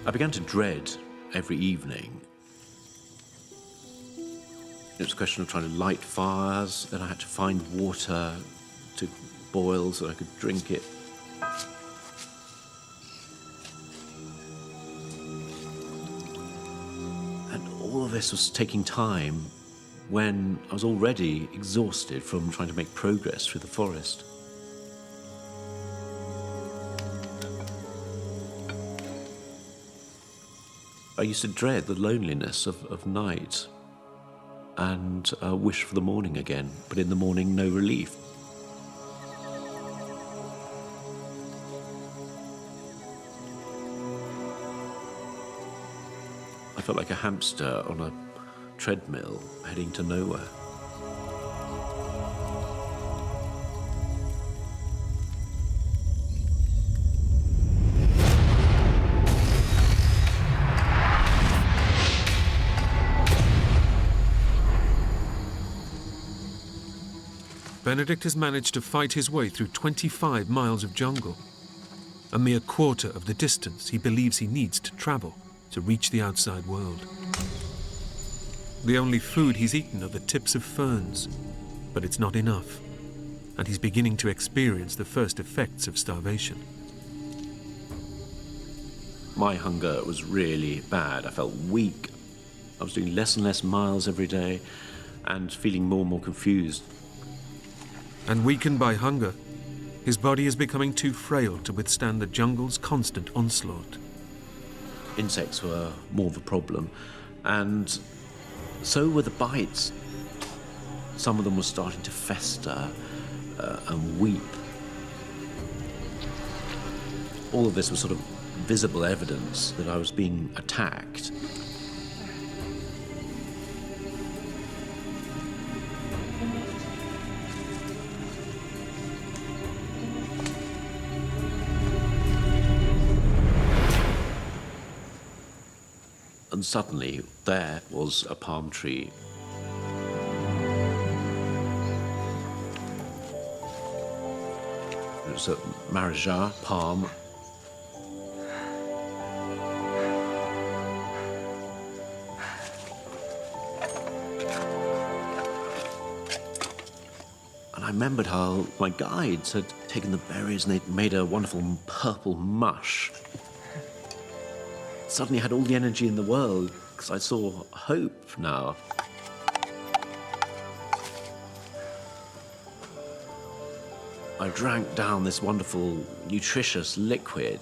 I began to dread every evening. It was a question of trying to light fires, then I had to find water to boil so I could drink it. And all of this was taking time when I was already exhausted from trying to make progress through the forest. I used to dread the loneliness of night and wish for the morning again, but in the morning, no relief. I felt like a hamster on a treadmill heading to nowhere. Benedict has managed to fight his way through 25 miles of jungle, a mere quarter of the distance he believes he needs to travel to reach the outside world. The only food he's eaten are the tips of ferns, but it's not enough, and he's beginning to experience the first effects of starvation. My hunger was really bad. I felt weak. I was doing less and less miles every day and feeling more and more confused. And weakened by hunger, his body is becoming too frail to withstand the jungle's constant onslaught. Insects were more of a problem, and so were the bites. Some of them were starting to fester and weep. All of this was sort of visible evidence that I was being attacked. And suddenly, there was a palm tree. It was a Marija palm. And I remembered how my guides had taken the berries and they'd made a wonderful purple mush. Suddenly I had all the energy in the world because I saw hope now. I drank down this wonderful, nutritious liquid.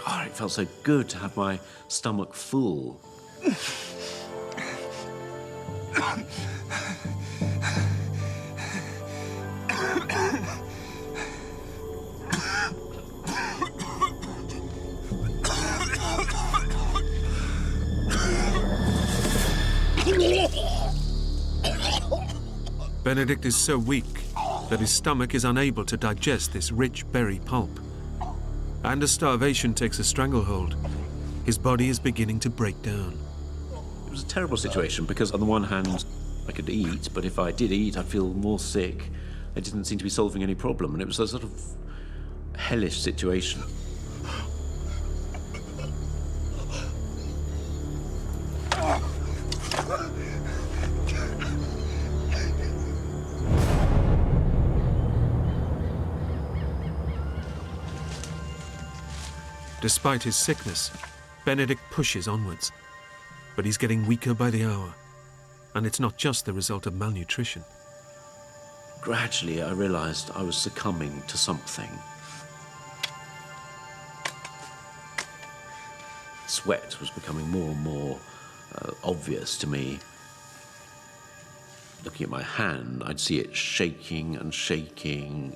God, it felt so good to have my stomach full. Benedict is so weak that his stomach is unable to digest this rich berry pulp. And as starvation takes a stranglehold, his body is beginning to break down. It was a terrible situation because on the one hand, I could eat, but if I did eat, I'd feel more sick. It didn't seem to be solving any problem, and it was a sort of hellish situation. Despite his sickness, Benedict pushes onwards, but he's getting weaker by the hour, and it's not just the result of malnutrition. Gradually, I realized I was succumbing to something. Sweat was becoming more and more obvious to me. Looking at my hand, I'd see it shaking and shaking.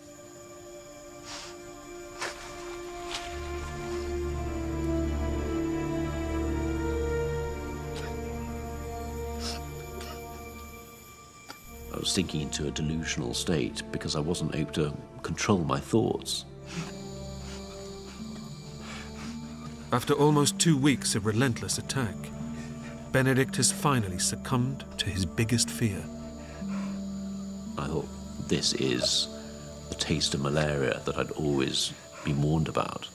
I was sinking into a delusional state because I wasn't able to control my thoughts. After almost 2 weeks of relentless attack, Benedict has finally succumbed to his biggest fear. I thought, this is the taste of malaria that I'd always been warned about.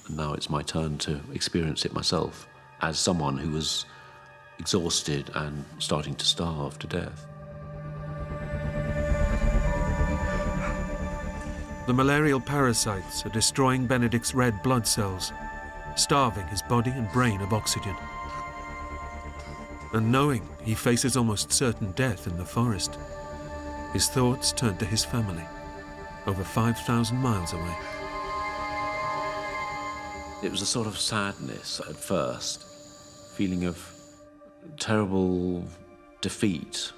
And now it's my turn to experience it myself as someone who was exhausted and starting to starve to death. The malarial parasites are destroying Benedict's red blood cells, starving his body and brain of oxygen. And knowing he faces almost certain death in the forest, his thoughts turn to his family, over 5,000 miles away. It was a sort of sadness at first, feeling of terrible defeat.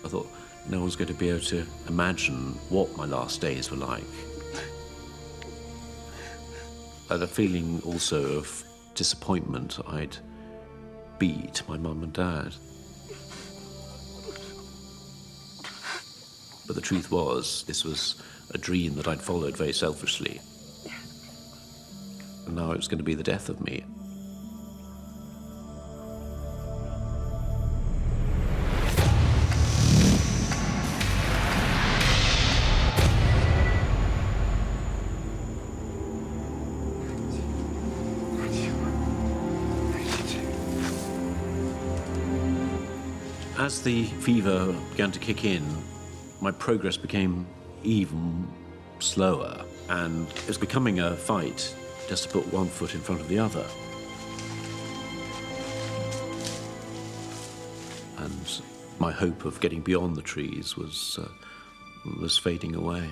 I thought no one's going to be able to imagine what my last days were like. I had a feeling also of disappointment. I'd beat my mum and dad. But the truth was, this was a dream that I'd followed very selfishly. And now it was going to be the death of me. As the fever began to kick in, my progress became even slower, and it was becoming a fight just to put one foot in front of the other. And my hope of getting beyond the trees was fading away.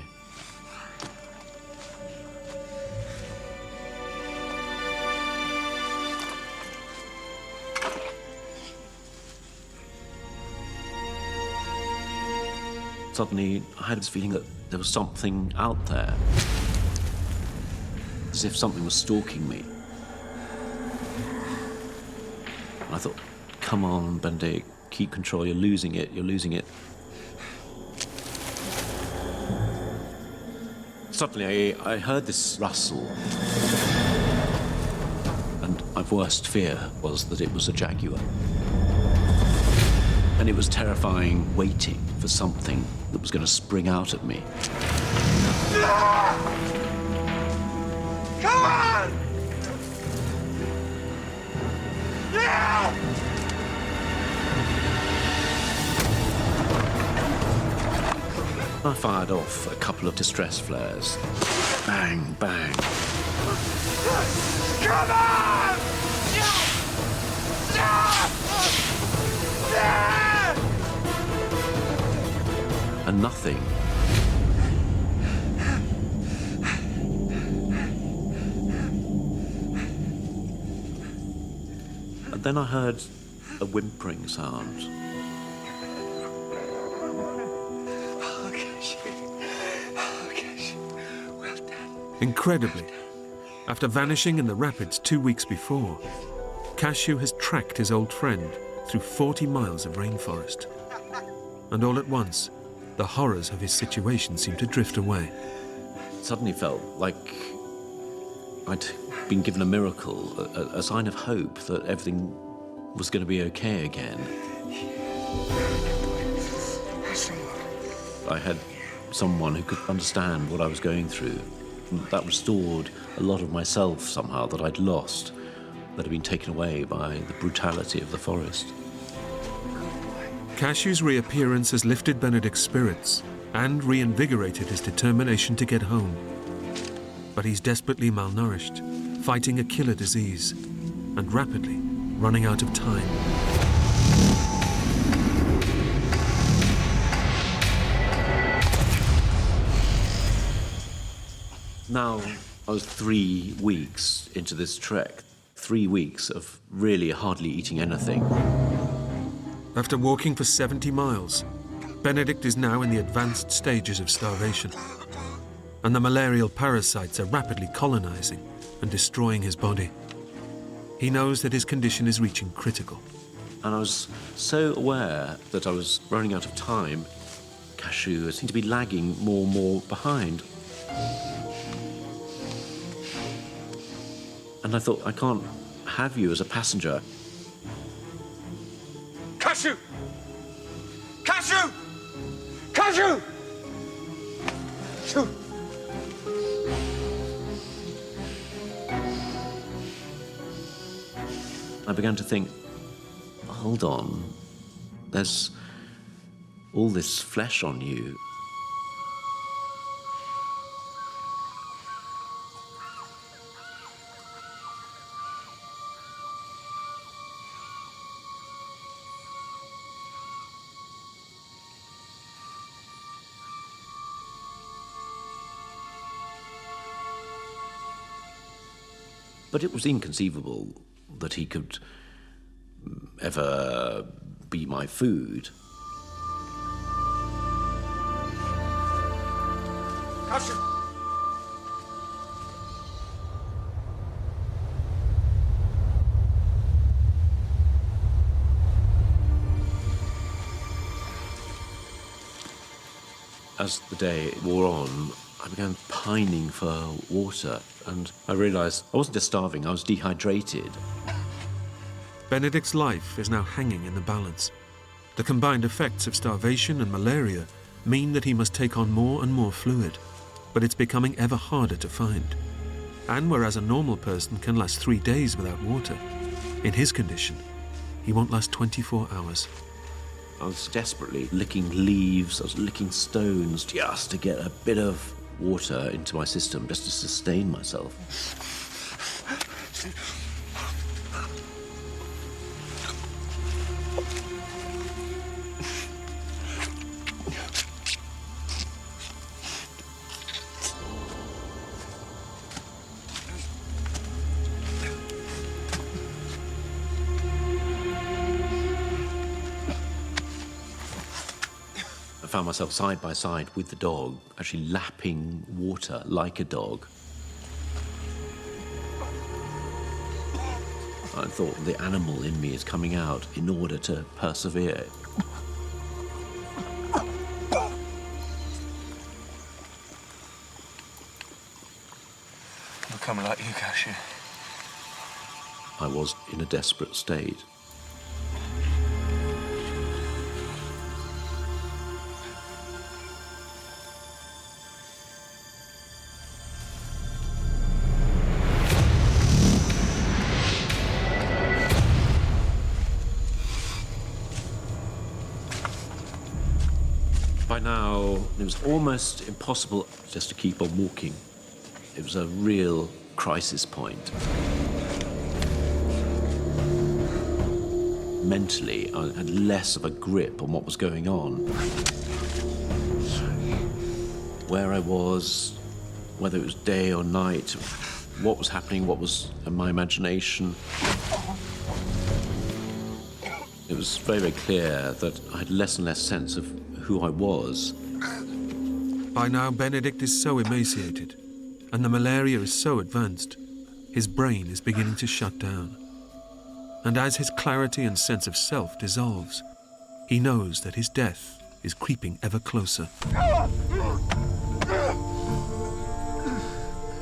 Suddenly, I had this feeling that there was something out there, as if something was stalking me. And I thought, come on, Benedict, keep control, you're losing it, you're losing it. Suddenly, I heard this rustle, and My worst fear was that it was a jaguar. And it was terrifying waiting for something that was going to spring out at me. Come on! Yeah! I fired off a couple of distress flares. Bang, bang. Come on! And nothing. And then I heard a whimpering sound. Incredibly, after vanishing in the rapids 2 weeks before, Cashew has tracked his old friend through 40 miles of rainforest. And all at once, the horrors of his situation seem to drift away. It suddenly felt like I'd been given a miracle, a sign of hope that everything was going to be okay again. I had someone who could understand what I was going through. That restored a lot of myself somehow that I'd lost, that had been taken away by the brutality of the forest. Cashew's reappearance has lifted Benedict's spirits and reinvigorated his determination to get home. But he's desperately malnourished, fighting a killer disease, and rapidly running out of time. Now, I was 3 weeks into this trek, 3 weeks of really hardly eating anything. After walking for 70 miles, Benedict is now in the advanced stages of starvation, and the malarial parasites are rapidly colonizing and destroying his body. He knows that his condition is reaching critical. And I was so aware that I was running out of time. Cashew seemed to be lagging more and more behind. And I thought, I can't have you as a passenger. Cashew! Cashew! Cashew! Shoot! I began to think, hold on, there's all this flesh on you. But it was inconceivable that he could ever be my food. Cashew! As the day wore on, I began pining for water, and I realized I wasn't just starving, I was dehydrated. Benedict's life is now hanging in the balance. The combined effects of starvation and malaria mean that he must take on more and more fluid, but it's becoming ever harder to find. And whereas a normal person can last 3 days without water, in his condition, he won't last 24 hours. I was desperately licking leaves, I was licking stones just to get a bit of water into my system, just to sustain myself. I found myself side by side with the dog, actually lapping water like a dog. I thought the animal in me is coming out in order to persevere. Becoming like you, Cashew. I was in a desperate state. By now, it was almost impossible just to keep on walking. It was a real crisis point. Mentally, I had less of a grip on what was going on. Where I was, whether it was day or night, what was happening, what was in my imagination. It was very, very clear that I had less and less sense of who I was. By now, Benedict is so emaciated, and the malaria is so advanced, his brain is beginning to shut down. And as his clarity and sense of self dissolves, he knows that his death is creeping ever closer.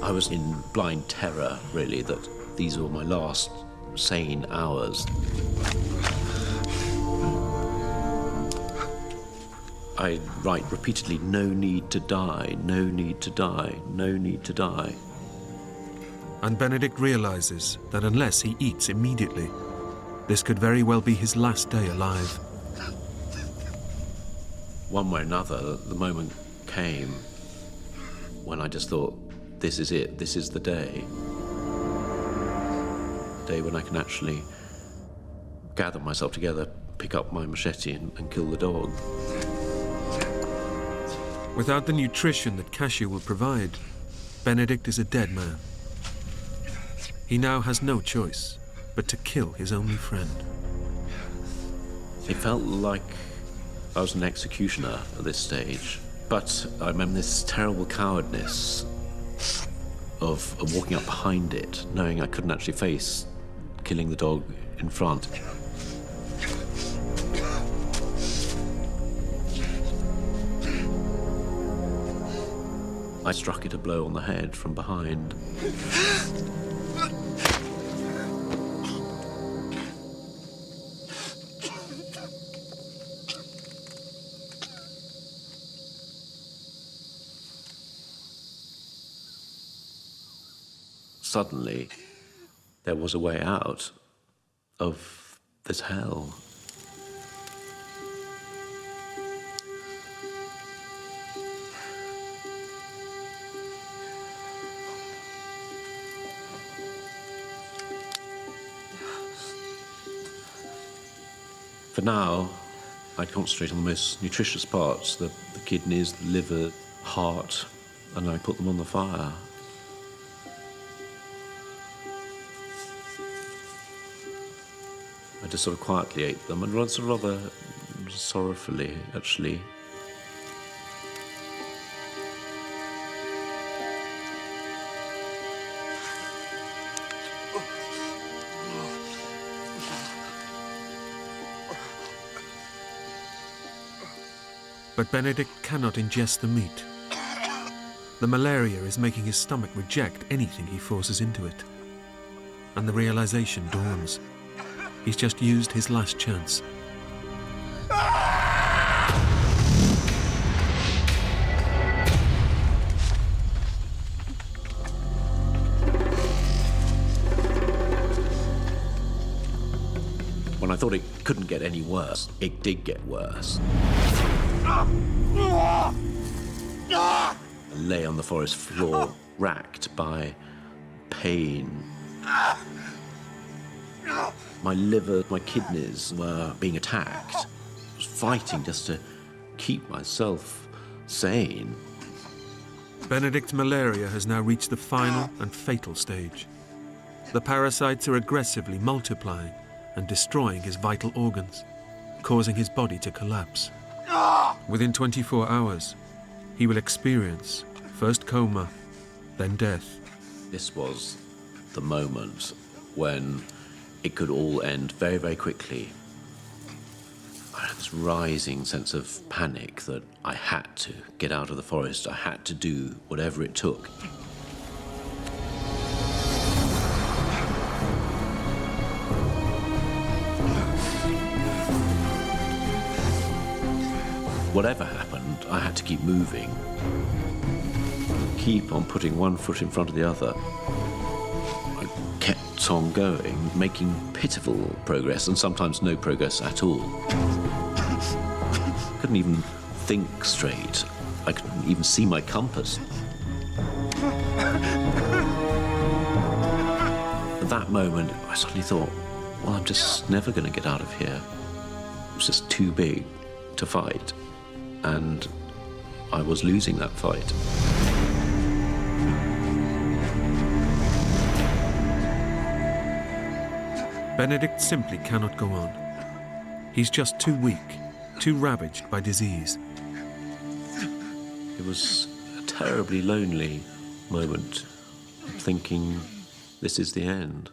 I was in blind terror, really, that these were my last sane hours. I write repeatedly, no need to die, no need to die, no need to die. And Benedict realizes that unless he eats immediately, this could very well be his last day alive. One way or another, the moment came when I just thought, this is it, this is the day. The day when I can actually gather myself together, pick up my machete and kill the dog. Without the nutrition that cashew will provide, Benedict is a dead man. He now has no choice but to kill his only friend. It felt like I was an executioner at this stage, but I remember this terrible cowardness of walking up behind it, knowing I couldn't actually face killing the dog in front. I struck it a blow on the head from behind. Suddenly, there was a way out of this hell. For now, I'd concentrate on the most nutritious parts, the kidneys, the liver, heart, and I put them on the fire. I just sort of quietly ate them, and rather sorrowfully, actually. But Benedict cannot ingest the meat. The malaria is making his stomach reject anything he forces into it. And the realization dawns. He's just used his last chance. When I thought it couldn't get any worse, it did get worse. I lay on the forest floor, racked by pain. My liver, my kidneys were being attacked. I was fighting just to keep myself sane. Benedict's malaria has now reached the final and fatal stage. The parasites are aggressively multiplying and destroying his vital organs, causing his body to collapse. Within 24 hours, he will experience first coma, then death. This was the moment when it could all end very, very quickly. I had this rising sense of panic that I had to get out of the forest. I had to do whatever it took. Whatever happened, I had to keep moving. Keep on putting one foot in front of the other. I kept on going, making pitiful progress, and sometimes no progress at all. Couldn't even think straight. I couldn't even see my compass. At that moment, I suddenly thought, well, I'm just never going to get out of here. It was just too big to fight, and I was losing that fight. Benedict simply cannot go on. He's just too weak, too ravaged by disease. It was a terribly lonely moment, thinking this is the end.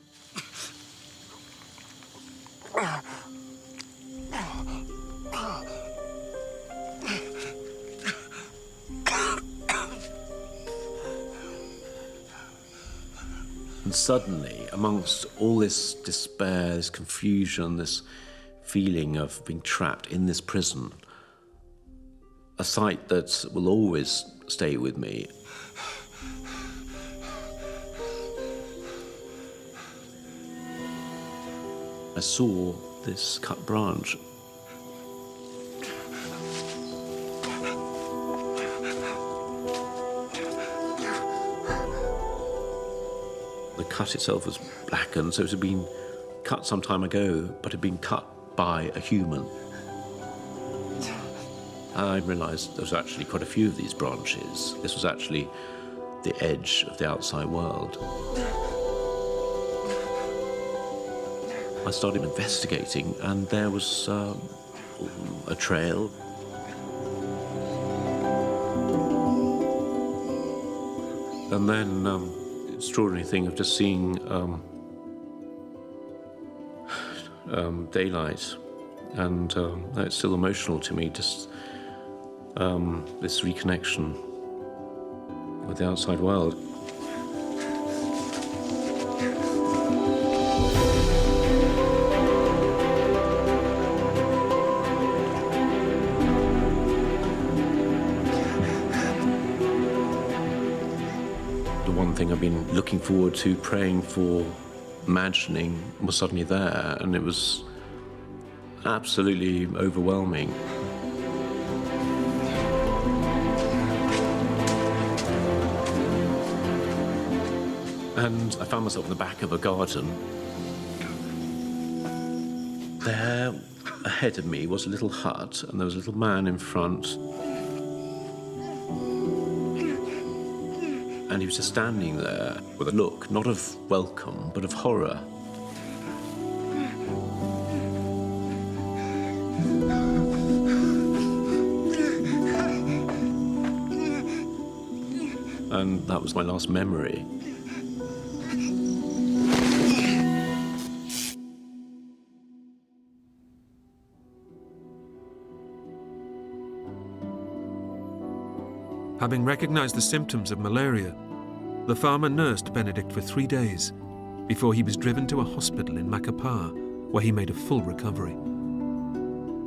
And suddenly, amongst all this despair, this confusion, this feeling of being trapped in this prison, a sight that will always stay with me. I saw this cut branch. The cut itself was blackened, so it had been cut some time ago, but had been cut by a human. And I realised there was actually quite a few of these branches. This was actually the edge of the outside world. I started investigating, and there was a trail. And then the extraordinary thing of just seeing daylight, and it's still emotional to me, just this reconnection with the outside world. The one thing I've been looking forward to, praying for, imagining, was suddenly there, and it was absolutely overwhelming. And I found myself in the back of a garden. There, ahead of me, was a little hut, and there was a little man in front. And he was just standing there with a look, not of welcome, but of horror. And that was my last memory. Having recognized the symptoms of malaria, the farmer nursed Benedict for 3 days before he was driven to a hospital in Macapá, where he made a full recovery.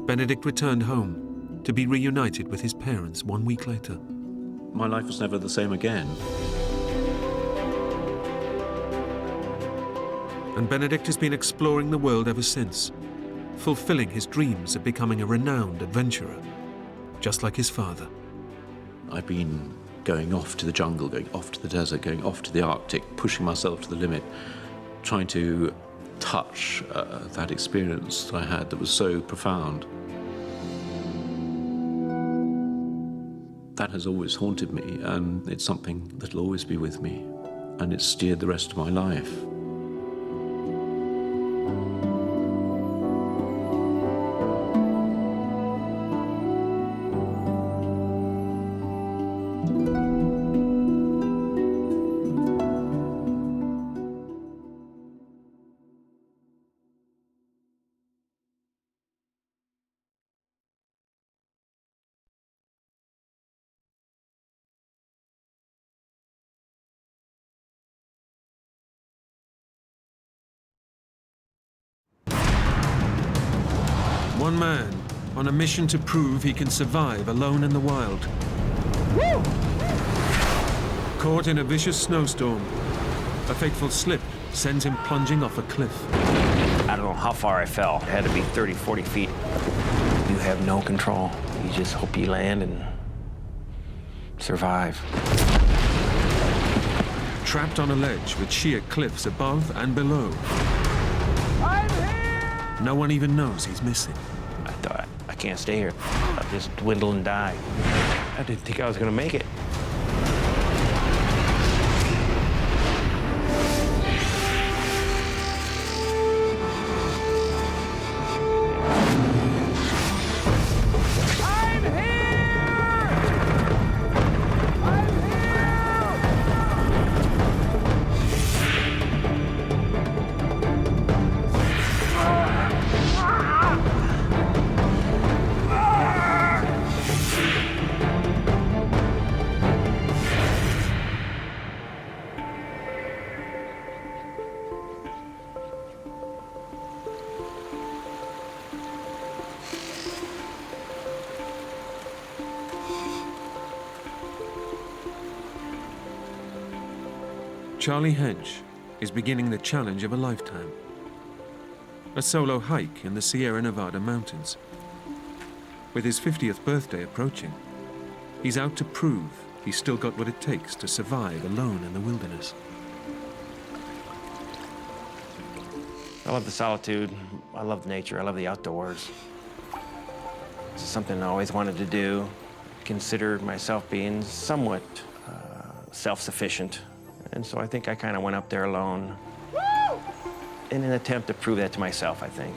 Benedict returned home to be reunited with his parents 1 week later. My life was never the same again. And Benedict has been exploring the world ever since, fulfilling his dreams of becoming a renowned adventurer, just like his father. I've been going off to the jungle, going off to the desert, going off to the Arctic, pushing myself to the limit, trying to touch that experience that I had that was so profound. That has always haunted me, and it's something that'll always be with me, and it's steered the rest of my life. One man on a mission to prove he can survive alone in the wild. Woo! Caught in a vicious snowstorm, a fateful slip sends him plunging off a cliff. I don't know how far I fell. It had to be 30, 40 feet. You have no control. You just hope you land and survive. Trapped on a ledge with sheer cliffs above and below. I'm here! No one even knows he's missing. I thought, I can't stay here. I'll just dwindle and die. I didn't think I was gonna make it. Charlie Hedge is beginning the challenge of a lifetime. A solo hike in the Sierra Nevada mountains. With his 50th birthday approaching, he's out to prove he's still got what it takes to survive alone in the wilderness. I love the solitude. I love nature. I love the outdoors. It's something I always wanted to do. Considered myself being somewhat self-sufficient. And so I think I kind of went up there alone in an attempt to prove that to myself, I think.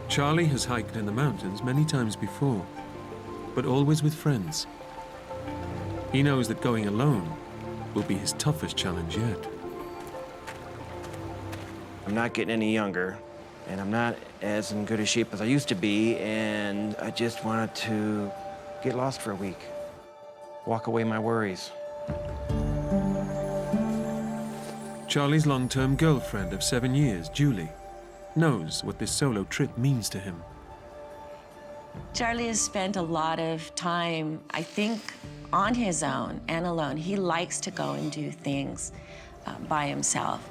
Charlie has hiked in the mountains many times before, but always with friends. He knows that going alone will be his toughest challenge yet. I'm not getting any younger, and I'm not as in good a shape as I used to be, and I just wanted to get lost for a week. Walk away my worries. Charlie's long-term girlfriend of 7 years, Julie, knows what this solo trip means to him. Charlie has spent a lot of time, I think, on his own and alone. He likes to go and do things by himself.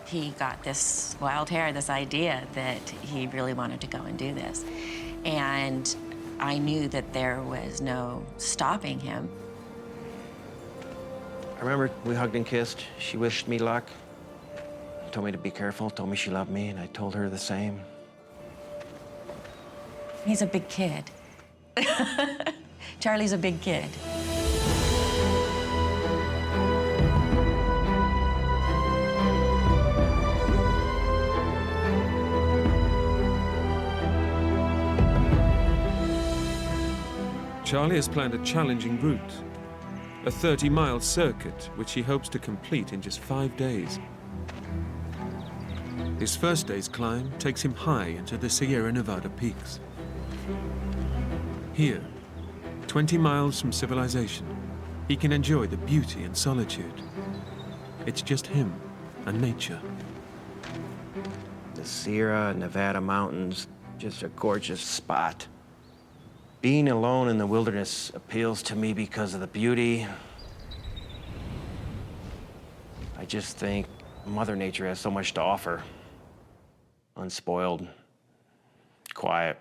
He got this wild hair, this idea that he really wanted to go and do this. And I knew that there was no stopping him. I remember we hugged and kissed. She wished me luck, told me to be careful, told me she loved me, and I told her the same. He's a big kid. Charlie's a big kid. Charlie has planned a challenging route, a 30-mile circuit which he hopes to complete in just 5 days. His first day's climb takes him high into the Sierra Nevada peaks. Here, 20 miles from civilization, he can enjoy the beauty and solitude. It's just him and nature. The Sierra Nevada mountains, just a gorgeous spot. Being alone in the wilderness appeals to me because of the beauty. I just think Mother Nature has so much to offer. Unspoiled, quiet.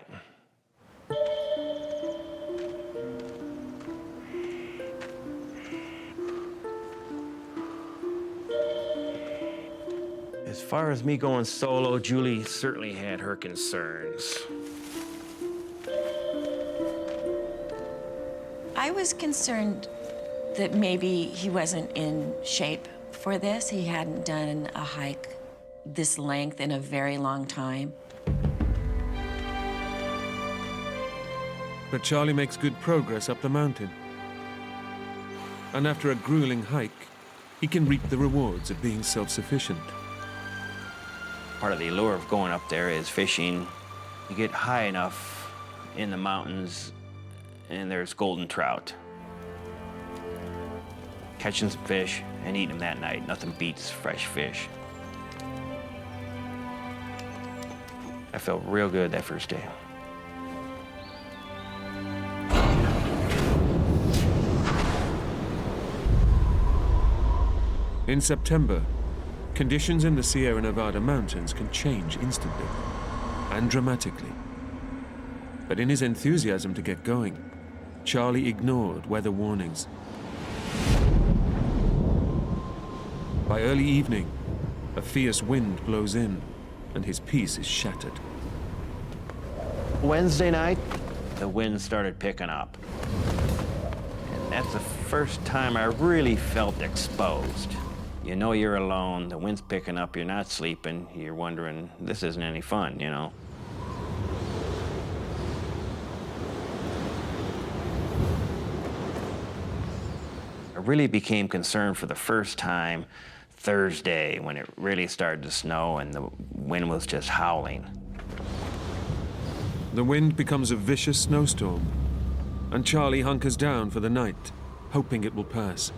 As far as me going solo, Julie certainly had her concerns. I was concerned that maybe he wasn't in shape for this. He hadn't done a hike this length in a very long time. But Charlie makes good progress up the mountain. And after a grueling hike, he can reap the rewards of being self-sufficient. Part of the allure of going up there is fishing. You get high enough in the mountains and there's golden trout. Catching some fish and eating them that night. Nothing beats fresh fish. I felt real good that first day. In September, conditions in the Sierra Nevada mountains can change instantly and dramatically. But in his enthusiasm to get going, Charlie ignored weather warnings. By early evening, a fierce wind blows in, and his peace is shattered. Wednesday night, the wind started picking up. And that's the first time I really felt exposed. You know you're alone, the wind's picking up, you're not sleeping, you're wondering, this isn't any fun, you know? I really became concerned for the first time Thursday when it really started to snow and the wind was just howling. The wind becomes a vicious snowstorm, and Charlie hunkers down for the night, hoping it will pass.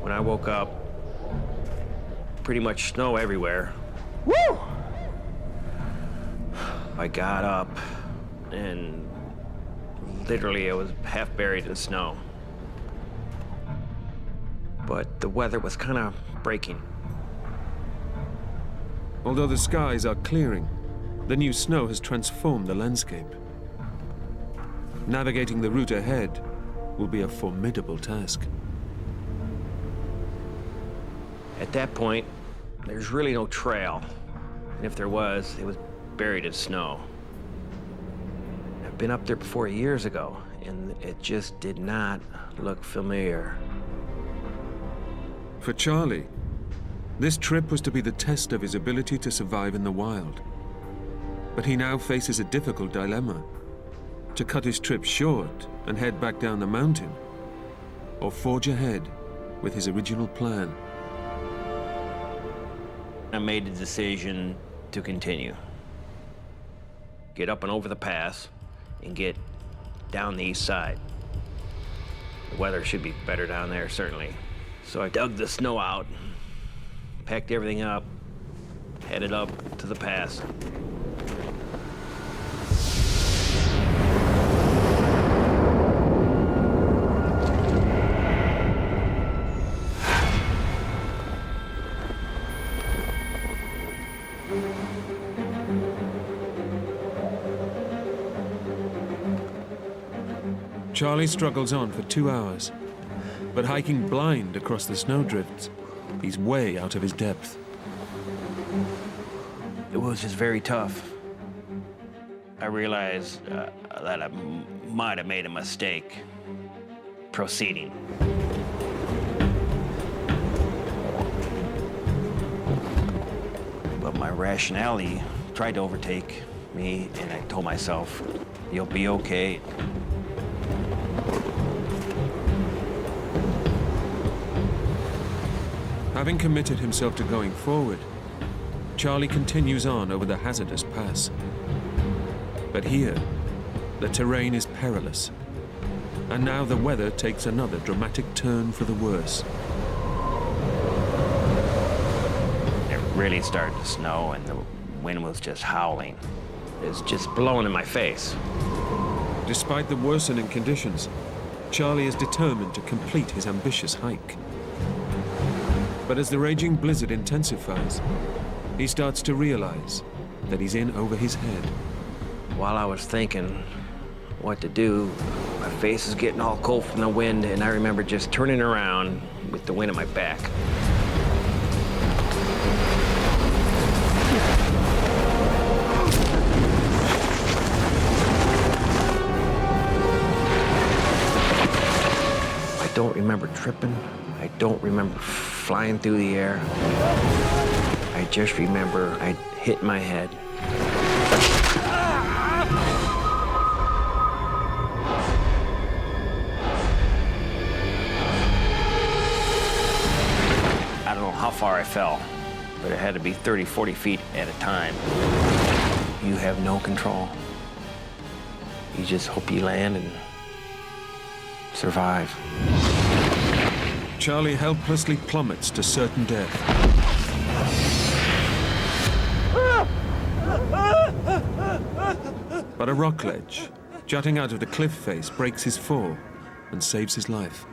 When I woke up, pretty much snow everywhere. Woo! I got up and literally I was half buried in snow. But the weather was kind of breaking. Although the skies are clearing, the new snow has transformed the landscape. Navigating the route ahead will be a formidable task. At that point, there's really no trail. And if there was, it was buried in snow. I've been up there before years ago, and it just did not look familiar. For Charlie, this trip was to be the test of his ability to survive in the wild. But he now faces a difficult dilemma: to cut his trip short and head back down the mountain, or forge ahead with his original plan. I made the decision to continue. Get up and over the pass and get down the east side. The weather should be better down there, certainly. So I dug the snow out, packed everything up, headed up to the pass. Charlie struggles on for 2 hours, but hiking blind across the snowdrifts, he's way out of his depth. It was just very tough. I realized that I might have made a mistake proceeding. But my rationality tried to overtake me, and I told myself, you'll be okay. Having committed himself to going forward, Charlie continues on over the hazardous pass. But here, the terrain is perilous, and now the weather takes another dramatic turn for the worse. It really started to snow, and the wind was just howling. It was just blowing in my face. Despite the worsening conditions, Charlie is determined to complete his ambitious hike. But as the raging blizzard intensifies, he starts to realize that he's in over his head. While I was thinking what to do, my face is getting all cold from the wind, and I remember just turning around with the wind at my back. I don't remember tripping. I don't remember flying through the air. I just remember I hit my head. I don't know how far I fell, but it had to be 30, 40 feet at a time. You have no control. You just hope you land and survive. Charlie helplessly plummets to certain death. But a rock ledge, jutting out of the cliff face, breaks his fall and saves his life.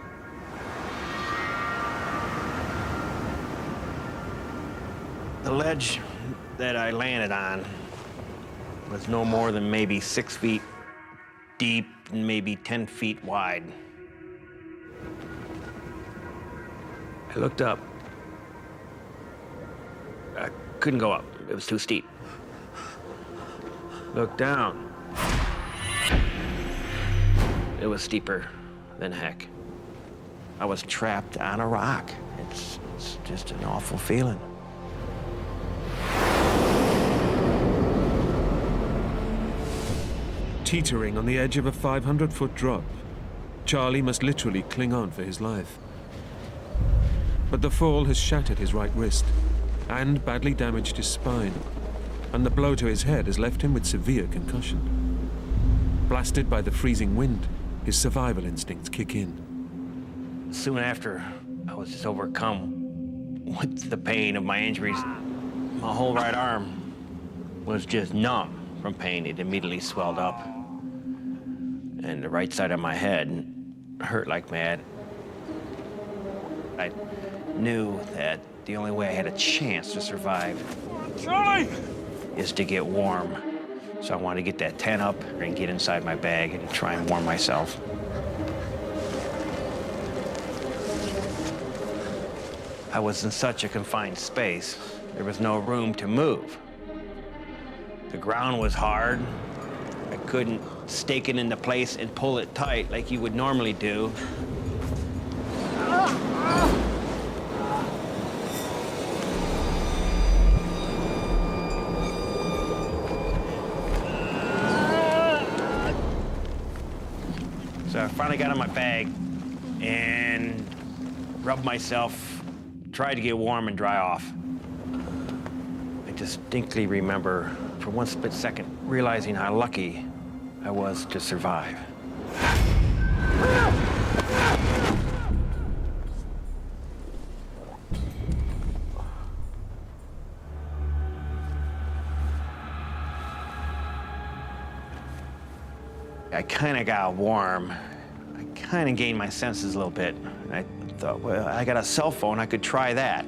The ledge that I landed on was no more than maybe 6 feet deep and maybe 10 feet wide. I looked up. I couldn't go up. It was too steep. Looked down. It was steeper than heck. I was trapped on a rock. It's just an awful feeling. Teetering on the edge of a 500-foot drop, Charlie must literally cling on for his life. But the fall has shattered his right wrist and badly damaged his spine, and the blow to his head has left him with severe concussion. Blasted by the freezing wind, his survival instincts kick in. Soon after, I was just overcome with the pain of my injuries. My whole right arm was just numb from pain. It immediately swelled up. And the right side of my head hurt like mad. I knew that the only way I had a chance to survive is to get warm. So I wanted to get that tent up and get inside my bag and try and warm myself. I was in such a confined space, there was no room to move. The ground was hard. I couldn't stake it into place and pull it tight like you would normally do. So I finally got on my bag and rubbed myself, tried to get warm and dry off. I distinctly remember, for one split second, realizing how lucky I was to survive. I kind of got warm. I kind of gained my senses a little bit. And I thought, well, I got a cell phone, I could try that.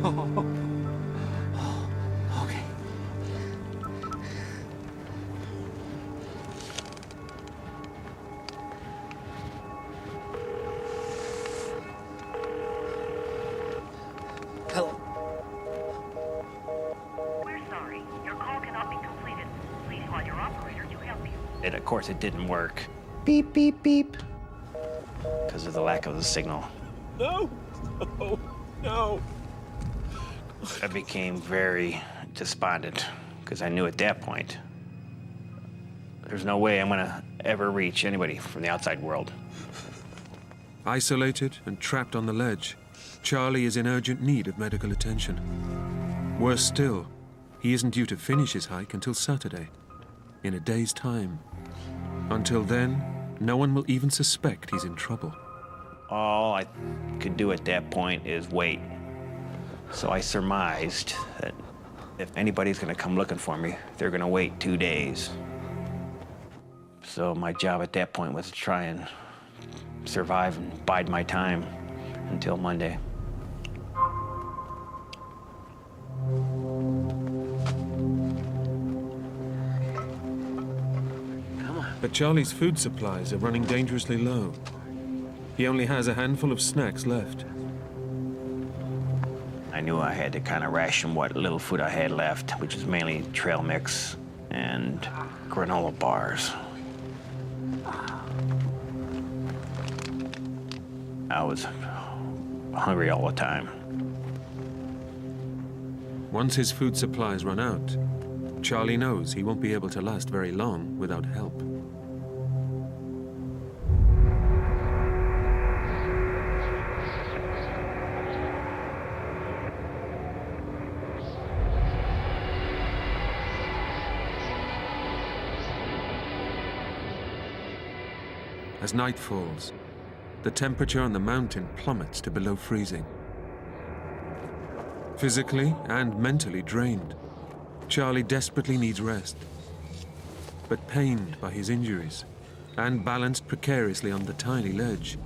Okay. Hello. We're sorry. Your call cannot be completed. Please call your operator to help you. And of course, it didn't work. Beep, beep, beep. Because of the lack of the signal. No! Oh, no! I became very despondent because I knew at that point there's no way I'm gonna ever reach anybody from the outside world. Isolated and trapped on the ledge, Charlie is in urgent need of medical attention. Worse still, he isn't due to finish his hike until Saturday, in a day's time. Until then, no one will even suspect he's in trouble. All I could do at that point is wait. So I surmised that if anybody's gonna come looking for me, they're gonna wait 2 days. So my job at that point was to try and survive and bide my time until Monday. But Charlie's food supplies are running dangerously low. He only has a handful of snacks left. I knew I had to kind of ration what little food I had left, which is mainly trail mix and granola bars. I was hungry all the time. Once his food supplies run out, Charlie knows he won't be able to last very long without help. As night falls, the temperature on the mountain plummets to below freezing. Physically and mentally drained, Charlie desperately needs rest. But pained by his injuries and balanced precariously on the tiny ledge,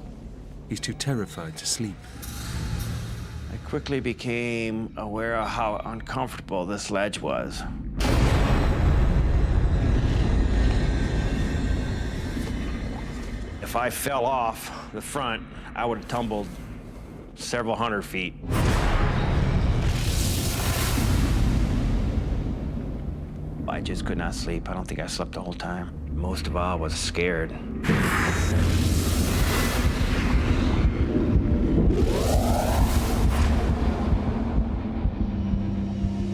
he's too terrified to sleep. I quickly became aware of how uncomfortable this ledge was. If I fell off the front, I would have tumbled several hundred feet. I just could not sleep. I don't think I slept the whole time. Most of all, I was scared.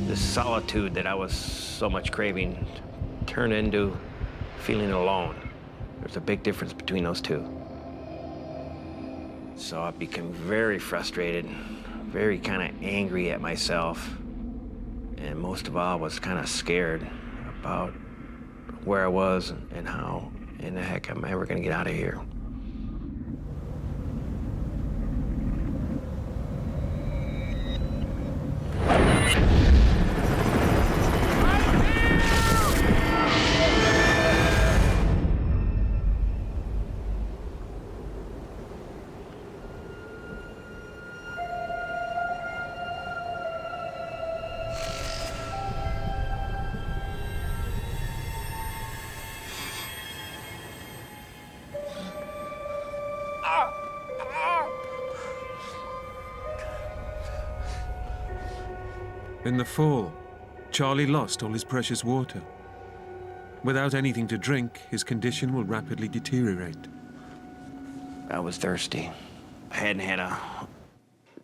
This solitude that I was so much craving turned into feeling alone. There's a big difference between those two. So I became very frustrated, very kind of angry at myself. And most of all, I was kind of scared about where I was and how in the heck am I ever gonna get out of here. In the fall, Charlie lost all his precious water. Without anything to drink, his condition will rapidly deteriorate. I was thirsty. I hadn't had a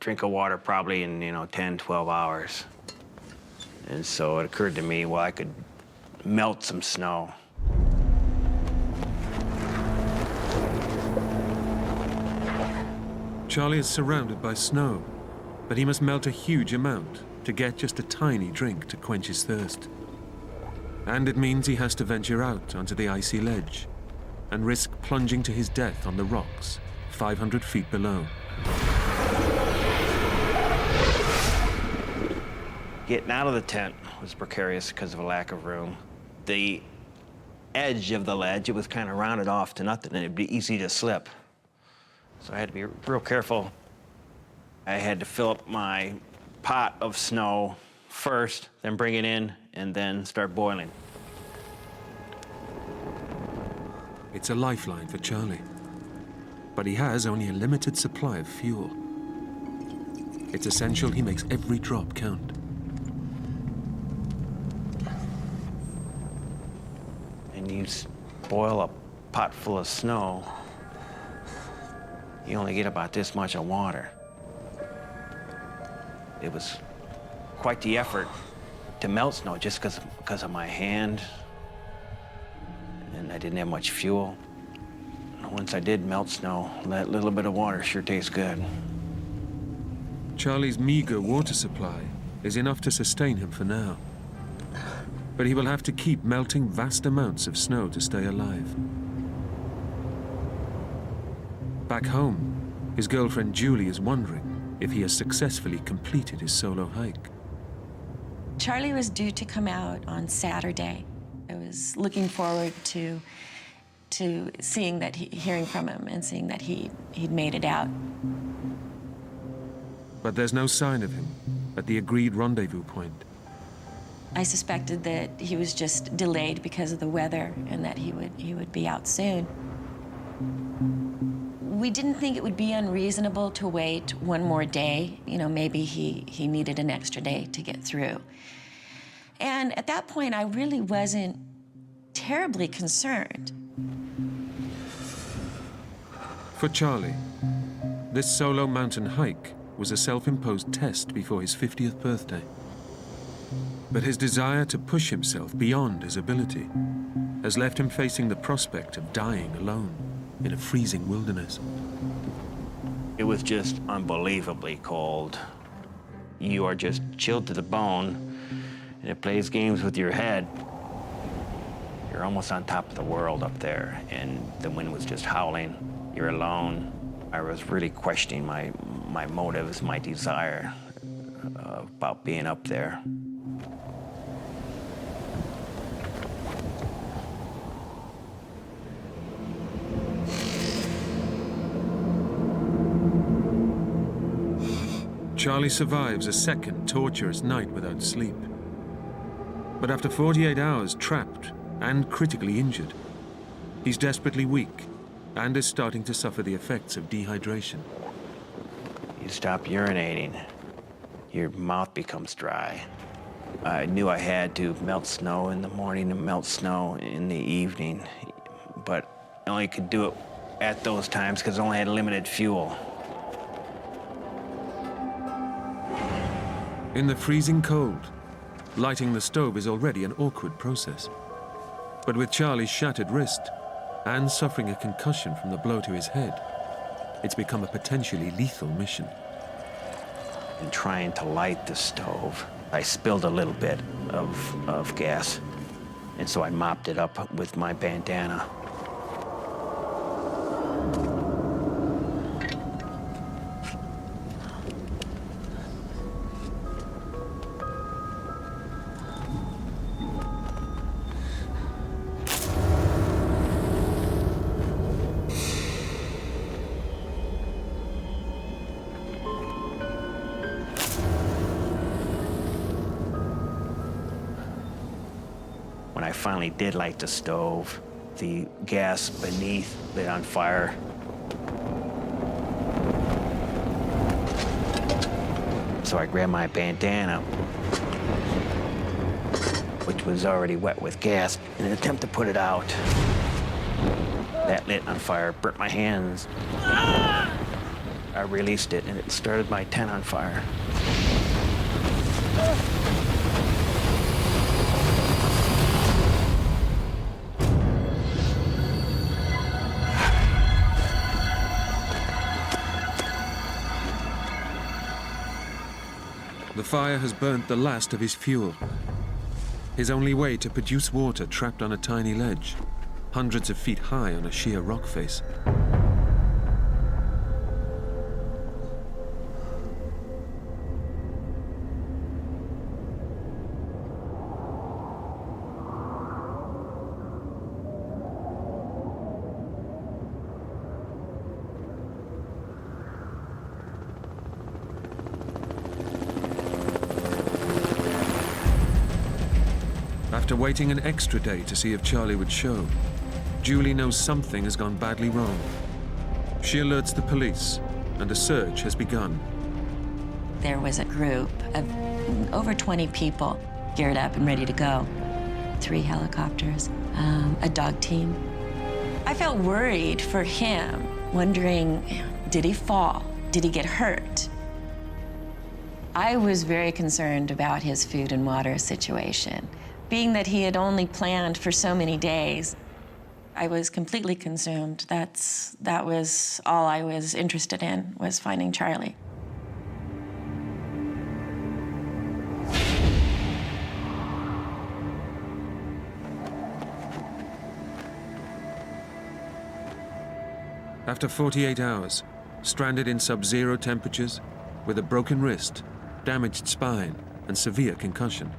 drink of water probably in, 10, 12 hours. And so it occurred to me, well, I could melt some snow. Charlie is surrounded by snow, but he must melt a huge amount to get just a tiny drink to quench his thirst. And it means he has to venture out onto the icy ledge and risk plunging to his death on the rocks 500 feet below. Getting out of the tent was precarious because of a lack of room. The edge of the ledge, it was kind of rounded off to nothing, and it'd be easy to slip. So I had to be real careful. I had to fill up my pot of snow first, then bring it in, and then start boiling. It's a lifeline for Charlie, but he has only a limited supply of fuel. It's essential he makes every drop count. And you boil a pot full of snow, you only get about this much of water. It was quite the effort to melt snow just because of my hand, and I didn't have much fuel. Once I did melt snow, that little bit of water sure tastes good. Charlie's meager water supply is enough to sustain him for now. But he will have to keep melting vast amounts of snow to stay alive. Back home, his girlfriend Julie is wondering if he has successfully completed his solo hike. Charlie was due to come out on Saturday. I was looking forward to seeing that, hearing from him and seeing that he'd made it out. But there's no sign of him at the agreed rendezvous point. I suspected that he was just delayed because of the weather and that he would be out soon. We didn't think it would be unreasonable to wait one more day. Maybe he needed an extra day to get through. And at that point, I really wasn't terribly concerned. For Charlie, this solo mountain hike was a self-imposed test before his 50th birthday. But his desire to push himself beyond his ability has left him facing the prospect of dying alone in a freezing wilderness. It was just unbelievably cold. You are just chilled to the bone, and it plays games with your head. You're almost on top of the world up there, and the wind was just howling. You're alone. I was really questioning my motives, my desire about being up there. Charlie survives a second torturous night without sleep. But after 48 hours trapped and critically injured, he's desperately weak and is starting to suffer the effects of dehydration. You stop urinating, your mouth becomes dry. I knew I had to melt snow in the morning and melt snow in the evening, but I only could do it at those times because I only had limited fuel. In the freezing cold, lighting the stove is already an awkward process. But with Charlie's shattered wrist and suffering a concussion from the blow to his head, it's become a potentially lethal mission. In trying to light the stove, I spilled a little bit of gas, and so I mopped it up with my bandana. When I finally did light the stove, the gas beneath lit on fire. So I grabbed my bandana, which was already wet with gas, in an attempt to put it out. That lit on fire, burnt my hands. I released it, and it started my tent on fire. The fire has burnt the last of his fuel. His only way to produce water trapped on a tiny ledge, hundreds of feet high on a sheer rock face. After waiting an extra day to see if Charlie would show, Julie knows something has gone badly wrong. She alerts the police, and a search has begun. There was a group of over 20 people geared up and ready to go. 3 helicopters, a dog team. I felt worried for him, wondering, did he fall? Did he get hurt? I was very concerned about his food and water situation. Being that he had only planned for so many days, I was completely consumed. That was all I was interested in, was finding Charlie. After 48 hours, stranded in sub-zero temperatures, with a broken wrist, damaged spine, and severe concussion,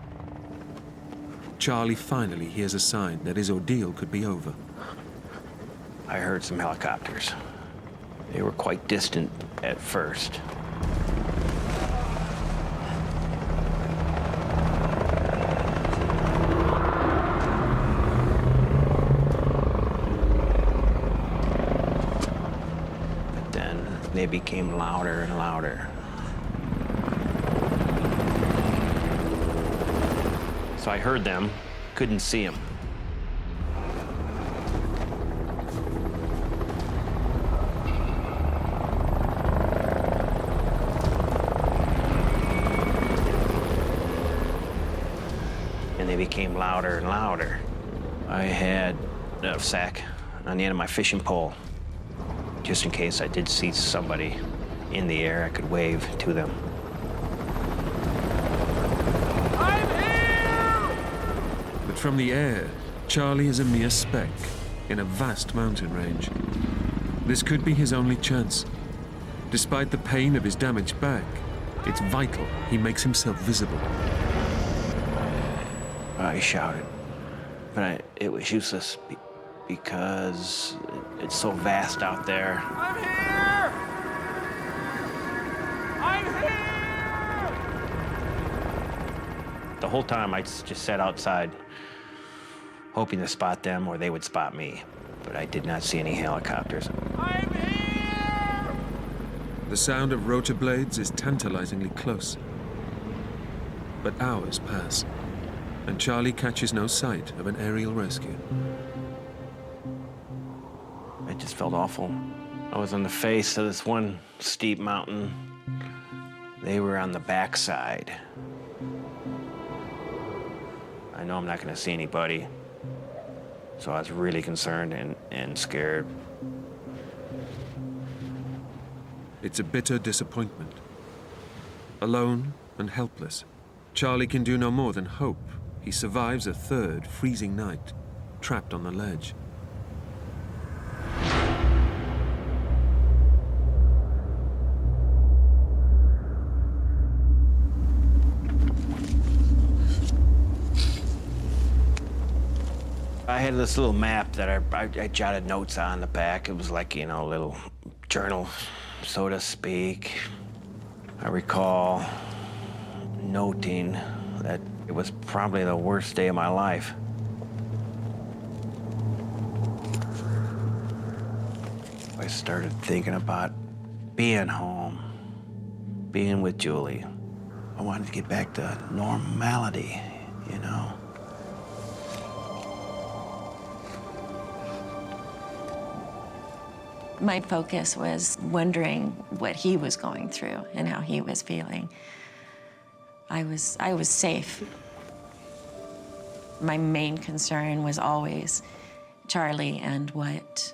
Charlie finally hears a sign that his ordeal could be over. I heard some helicopters. They were quite distant at first. But then they became louder and louder. So I heard them, couldn't see them. And they became louder and louder. I had a sack on the end of my fishing pole, just in case I did see somebody in the air, I could wave to them. But from the air, Charlie is a mere speck in a vast mountain range. This could be his only chance. Despite the pain of his damaged back, it's vital he makes himself visible. I shouted, but it was useless because it's so vast out there. I'm here! I'm here! The whole time I just sat outside, hoping to spot them or they would spot me, but I did not see any helicopters. I'm here! The sound of rotor blades is tantalizingly close. But hours pass, and Charlie catches no sight of an aerial rescue. It just felt awful. I was on the face of this one steep mountain. They were on the backside. I know I'm not gonna see anybody, so I was really concerned and scared. It's a bitter disappointment. Alone and helpless, Charlie can do no more than hope he survives a third freezing night, trapped on the ledge. I had this little map that I jotted notes on the back. It was like, you know, a little journal, so to speak. I recall noting that it was probably the worst day of my life. I started thinking about being home, being with Julie. I wanted to get back to normality, you know. My focus was wondering what he was going through and how he was feeling. I was safe. My main concern was always Charlie and what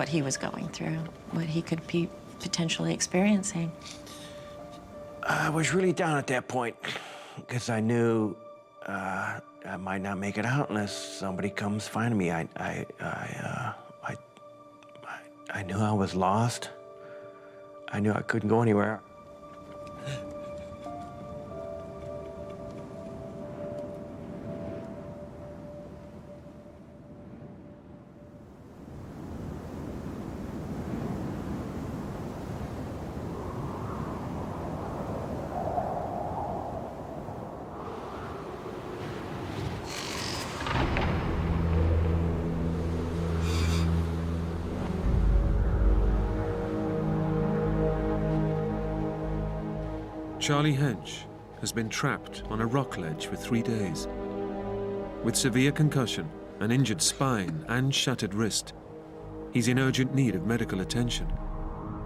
he was going through, what he could be potentially experiencing. I was really down at that point because I knew I might not make it out unless somebody comes find me. I knew I was lost. I knew I couldn't go anywhere. Charlie Hedge has been trapped on a rock ledge for 3 days. With severe concussion, an injured spine and shattered wrist, he's in urgent need of medical attention.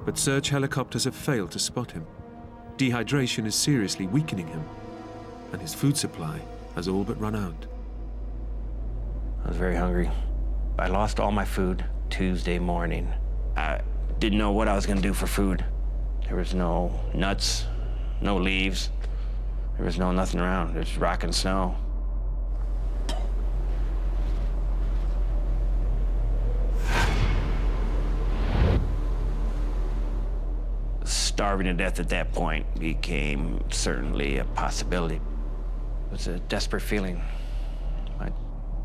But search helicopters have failed to spot him. Dehydration is seriously weakening him, and his food supply has all but run out. I was very hungry. I lost all my food Tuesday morning. I didn't know what I was gonna do for food. There was no nuts, no leaves. There was nothing around. There's rock and snow. Starving to death at that point became certainly a possibility. It was a desperate feeling. I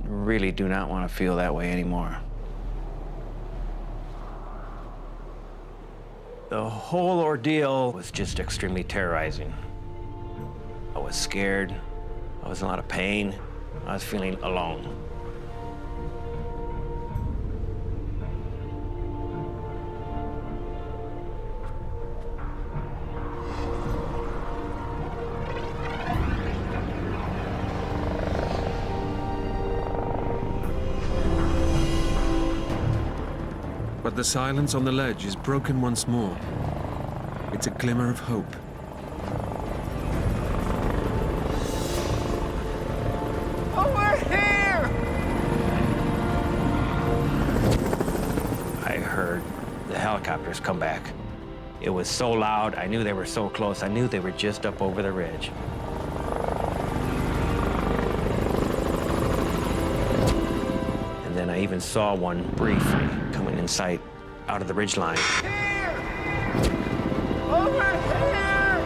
really do not want to feel that way anymore. The whole ordeal was just extremely terrorizing. I was scared. I was in a lot of pain. I was feeling alone. But the silence on the ledge is broken once more. It's a glimmer of hope. Oh, we're here! I heard the helicopters come back. It was so loud, I knew they were so close. I knew they were just up over the ridge. even saw one briefly coming in sight out of the ridgeline. Over here!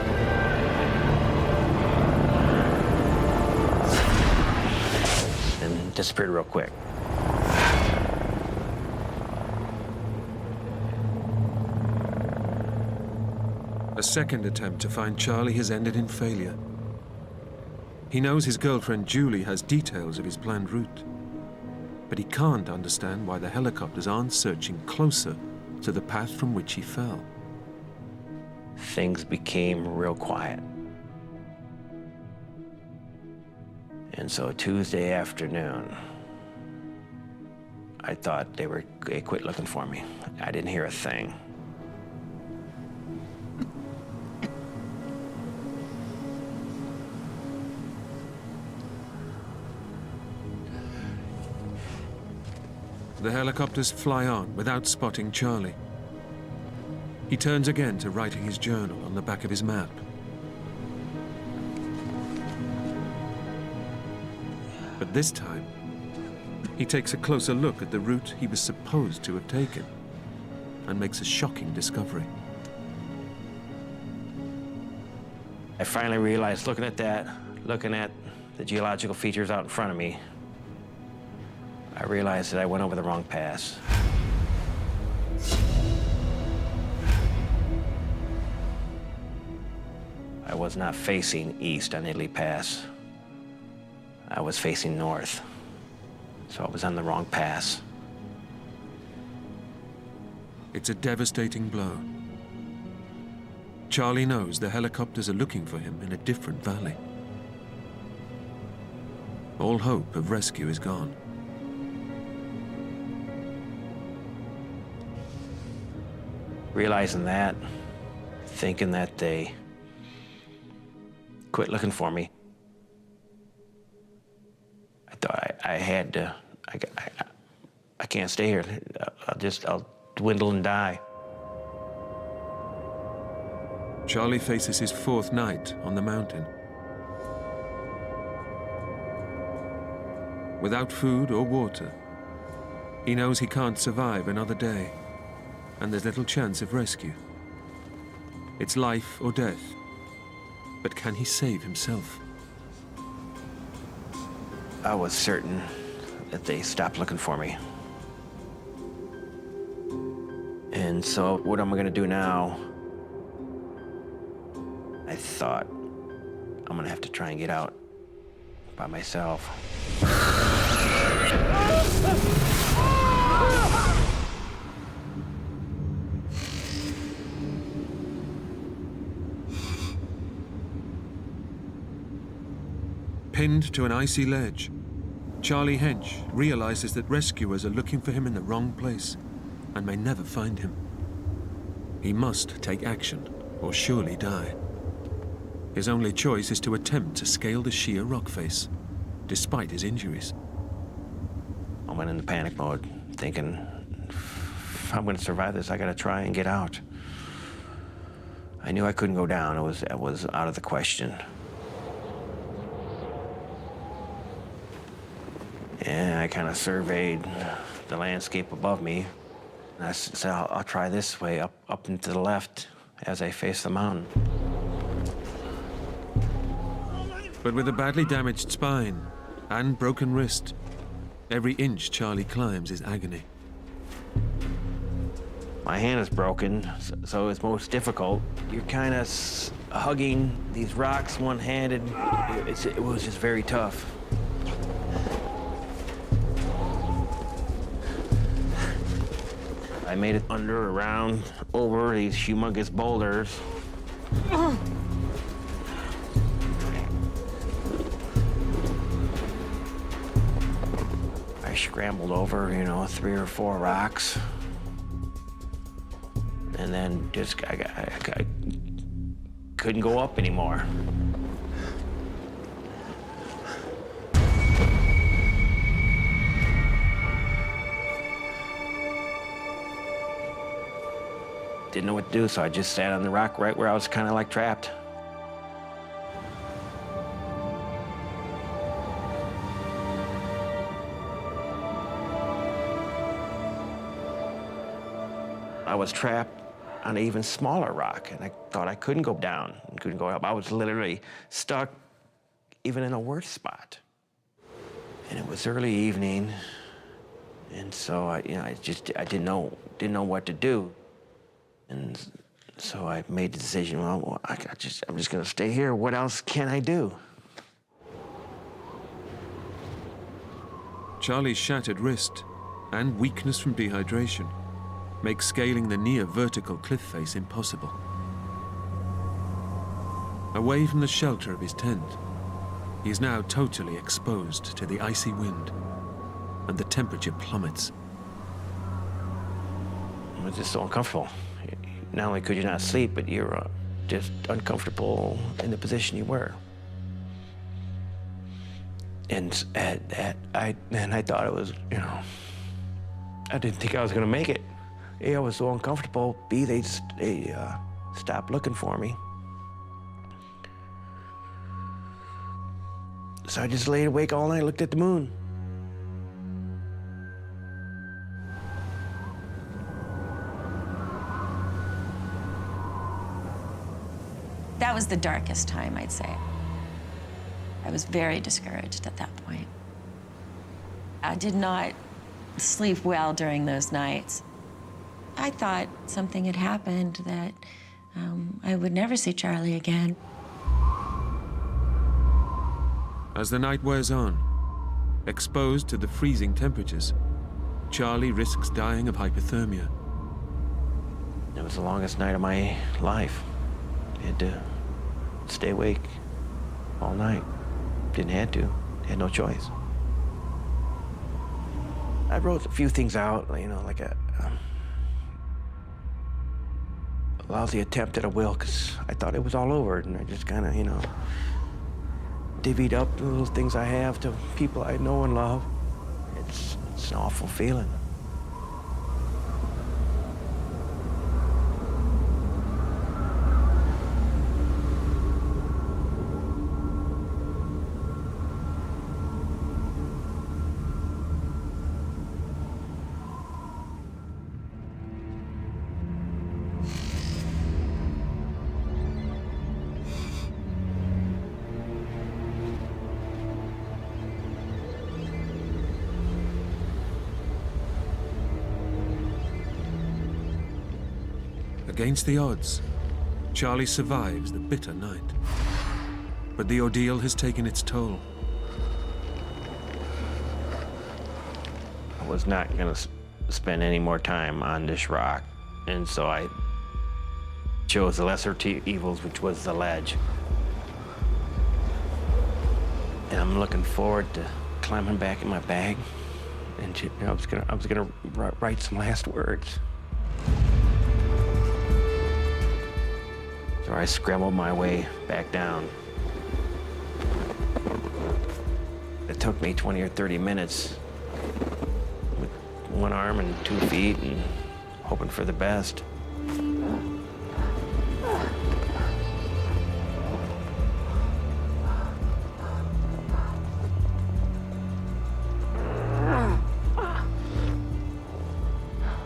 And disappeared real quick. A second attempt to find Charlie has ended in failure. He knows his girlfriend Julie has details of his planned route, but he can't understand why the helicopters aren't searching closer to the path from which he fell. Things became real quiet. And so Tuesday afternoon, I thought they quit looking for me. I didn't hear a thing. The helicopters fly on without spotting Charlie. He turns again to writing his journal on the back of his map. But this time, he takes a closer look at the route he was supposed to have taken and makes a shocking discovery. I finally realized, looking at the geological features out in front of me, I realized that I went over the wrong pass. I was not facing east on Italy Pass. I was facing north. So I was on the wrong pass. It's a devastating blow. Charlie knows the helicopters are looking for him in a different valley. All hope of rescue is gone. Realizing that, thinking that they quit looking for me, I thought I had to, I can't stay here. I'll dwindle and die. Charlie faces his fourth night on the mountain. Without food or water, he knows he can't survive another day, and there's little chance of rescue. It's life or death, but can he save himself? I was certain that they stopped looking for me. And so what am I gonna do now? I thought I'm gonna have to try and get out by myself. Pinned to an icy ledge, Charlie Hench realizes that rescuers are looking for him in the wrong place and may never find him. He must take action or surely die. His only choice is to attempt to scale the sheer rock face, despite his injuries. I went into panic mode, thinking, if I'm gonna survive this, I gotta try and get out. I knew I couldn't go down. It was out of the question. And I kind of surveyed the landscape above me. And I said, I'll try this way, up and to the left, as I face the mountain. But with a badly damaged spine and broken wrist, every inch Charlie climbs is agony. My hand is broken, so it's most difficult. You're kind of hugging these rocks one-handed. It was just very tough. I made it under, around, over these humongous boulders. I scrambled over, 3 or 4 rocks. And then just, I couldn't go up anymore. Didn't know what to do, so I just sat on the rock right where I was kind of like trapped. I was trapped on an even smaller rock, and I thought I couldn't go down and couldn't go up. I was literally stuck even in a worse spot. And it was early evening, and so I didn't know what to do. And so I made the decision, well, I'm just gonna stay here. What else can I do? Charlie's shattered wrist and weakness from dehydration make scaling the near vertical cliff face impossible. Away from the shelter of his tent, he is now totally exposed to the icy wind, and the temperature plummets. It was just so uncomfortable. Not only could you not sleep, but you're just uncomfortable in the position you were. And I thought it was, I didn't think I was gonna make it. A, I was so uncomfortable. B, they stopped looking for me. So I just laid awake all night, looked at the moon. That was the darkest time, I'd say. I was very discouraged at that point. I did not sleep well during those nights. I thought something had happened, that I would never see Charlie again. As the night wears on, exposed to the freezing temperatures, Charlie risks dying of hypothermia. It was the longest night of my life. I had to stay awake all night. Didn't have to, had no choice. I wrote a few things out, like a lousy attempt at a will, because I thought it was all over, and I just kind of, divvied up the little things I have to people I know and love. It's an awful feeling. Against the odds, Charlie survives the bitter night. But the ordeal has taken its toll. I was not going to spend any more time on this rock, and so I chose the lesser evils, which was the ledge. And I'm looking forward to climbing back in my bag, and I was gonna write some last words. So I scrambled my way back down. It took me 20 or 30 minutes with one arm and 2 feet and hoping for the best.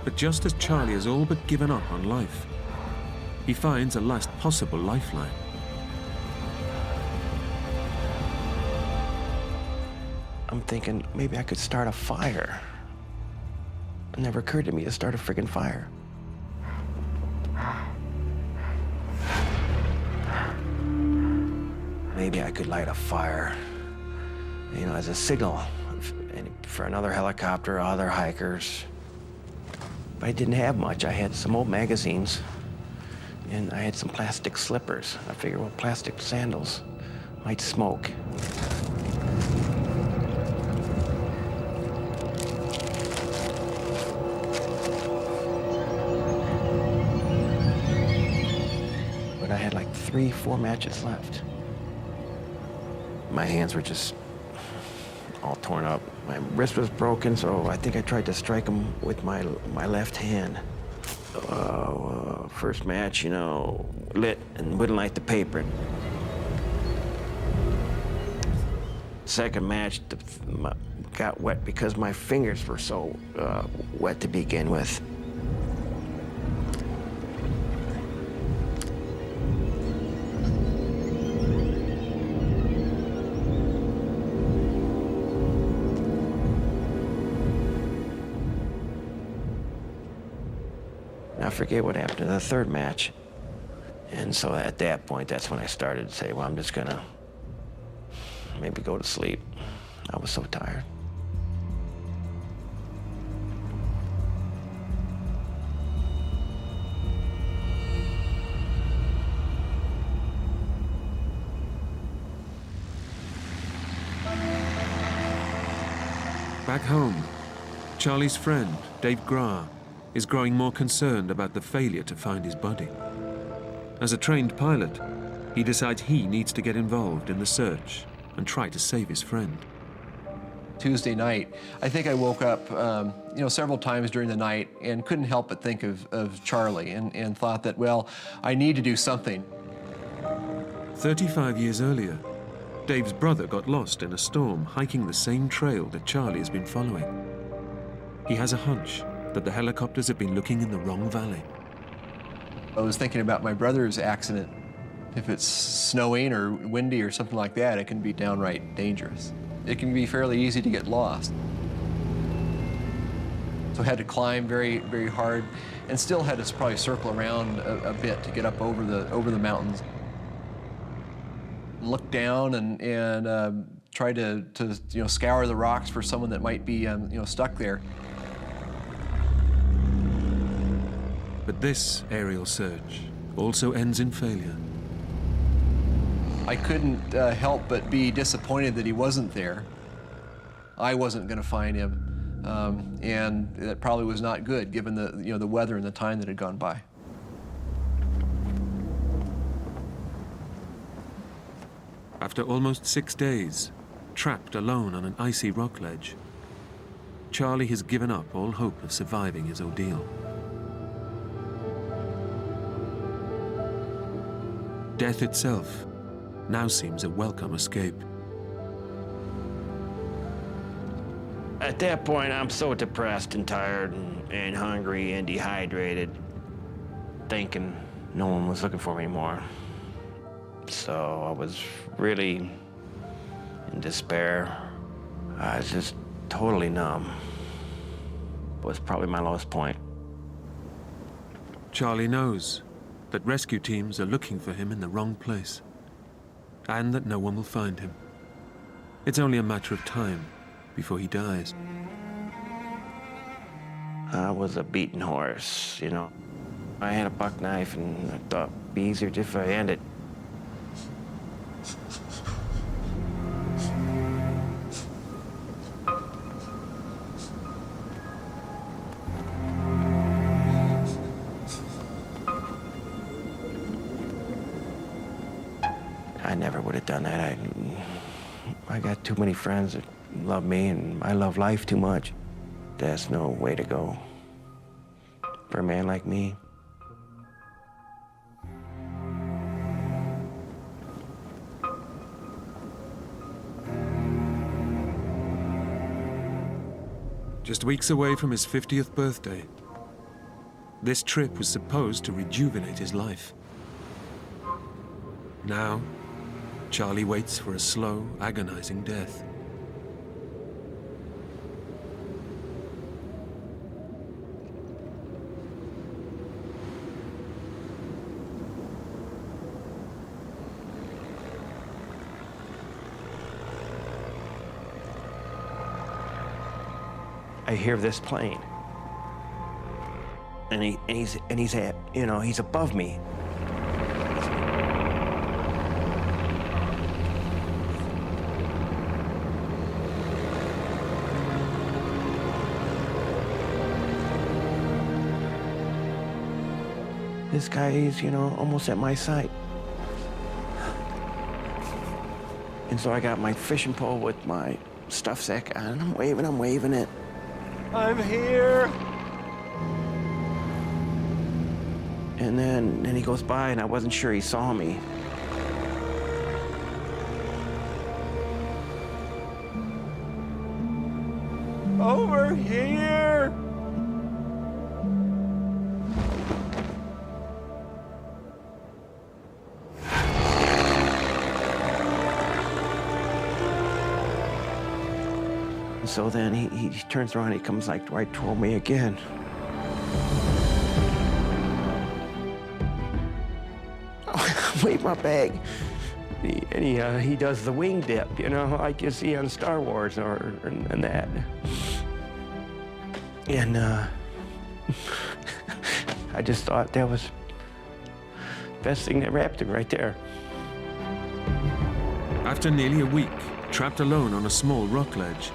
But just as Charlie has all but given up on life, he finds a last possible lifeline. I'm thinking maybe I could start a fire. It never occurred to me to start a friggin' fire. Maybe I could light a fire, as a signal for another helicopter or other hikers. But I didn't have much. I had some old magazines, and I had some plastic slippers. I figured, well, plastic sandals might smoke. But I had like 3, 4 matches left. My hands were just all torn up. My wrist was broken, so I think I tried to strike him with my left hand. First match, lit and wouldn't light the paper. Second match, got wet because my fingers were so wet to begin with. I forget what happened to the third match. And so at that point, that's when I started to say, well, I'm just gonna maybe go to sleep. I was so tired. Back home, Charlie's friend, Dave Gra, is growing more concerned about the failure to find his buddy. As a trained pilot, he decides he needs to get involved in the search and try to save his friend. Tuesday night, I think I woke up several times during the night and couldn't help but think of Charlie and thought that, well, I need to do something. 35 years earlier, Dave's brother got lost in a storm hiking the same trail that Charlie has been following. He has a hunch that the helicopters have been looking in the wrong valley. I was thinking about my brother's accident. If it's snowing or windy or something like that, it can be downright dangerous. It can be fairly easy to get lost. So I had to climb very, very hard and still had to probably circle around a bit to get up over the mountains. Look down and try to scour the rocks for someone that might be stuck there. But this aerial search also ends in failure. I couldn't help but be disappointed that he wasn't there. I wasn't going to find him, and that probably was not good given the weather and the time that had gone by. After almost 6 days, trapped alone on an icy rock ledge, Charlie has given up all hope of surviving his ordeal. Death itself now seems a welcome escape. At that point, I'm so depressed and tired and hungry and dehydrated, thinking no one was looking for me anymore. So I was really in despair. I was just totally numb. It was probably my lowest point. Charlie knows that rescue teams are looking for him in the wrong place, and that no one will find him. It's only a matter of time before he dies. I was a beaten horse, I had a buck knife, and I thought it'd be easier if I ended. I never would have done that. I got too many friends that love me, and I love life too much. There's no way to go for a man like me. Just weeks away from his 50th birthday, this trip was supposed to rejuvenate his life. Now, Charlie waits for a slow, agonizing death. I hear this plane, and he's above me. This guy is, almost at my sight. And so I got my fishing pole with my stuff sack on, and I'm waving it. I'm here. And then he goes by, and I wasn't sure he saw me. Over here. So then he turns around, he comes right toward me again. wave my bag. And he does the wing dip, you know, like you see on Star Wars and that. And I just thought that was the best thing that Rafting right there. After nearly a week, trapped alone on a small rock ledge,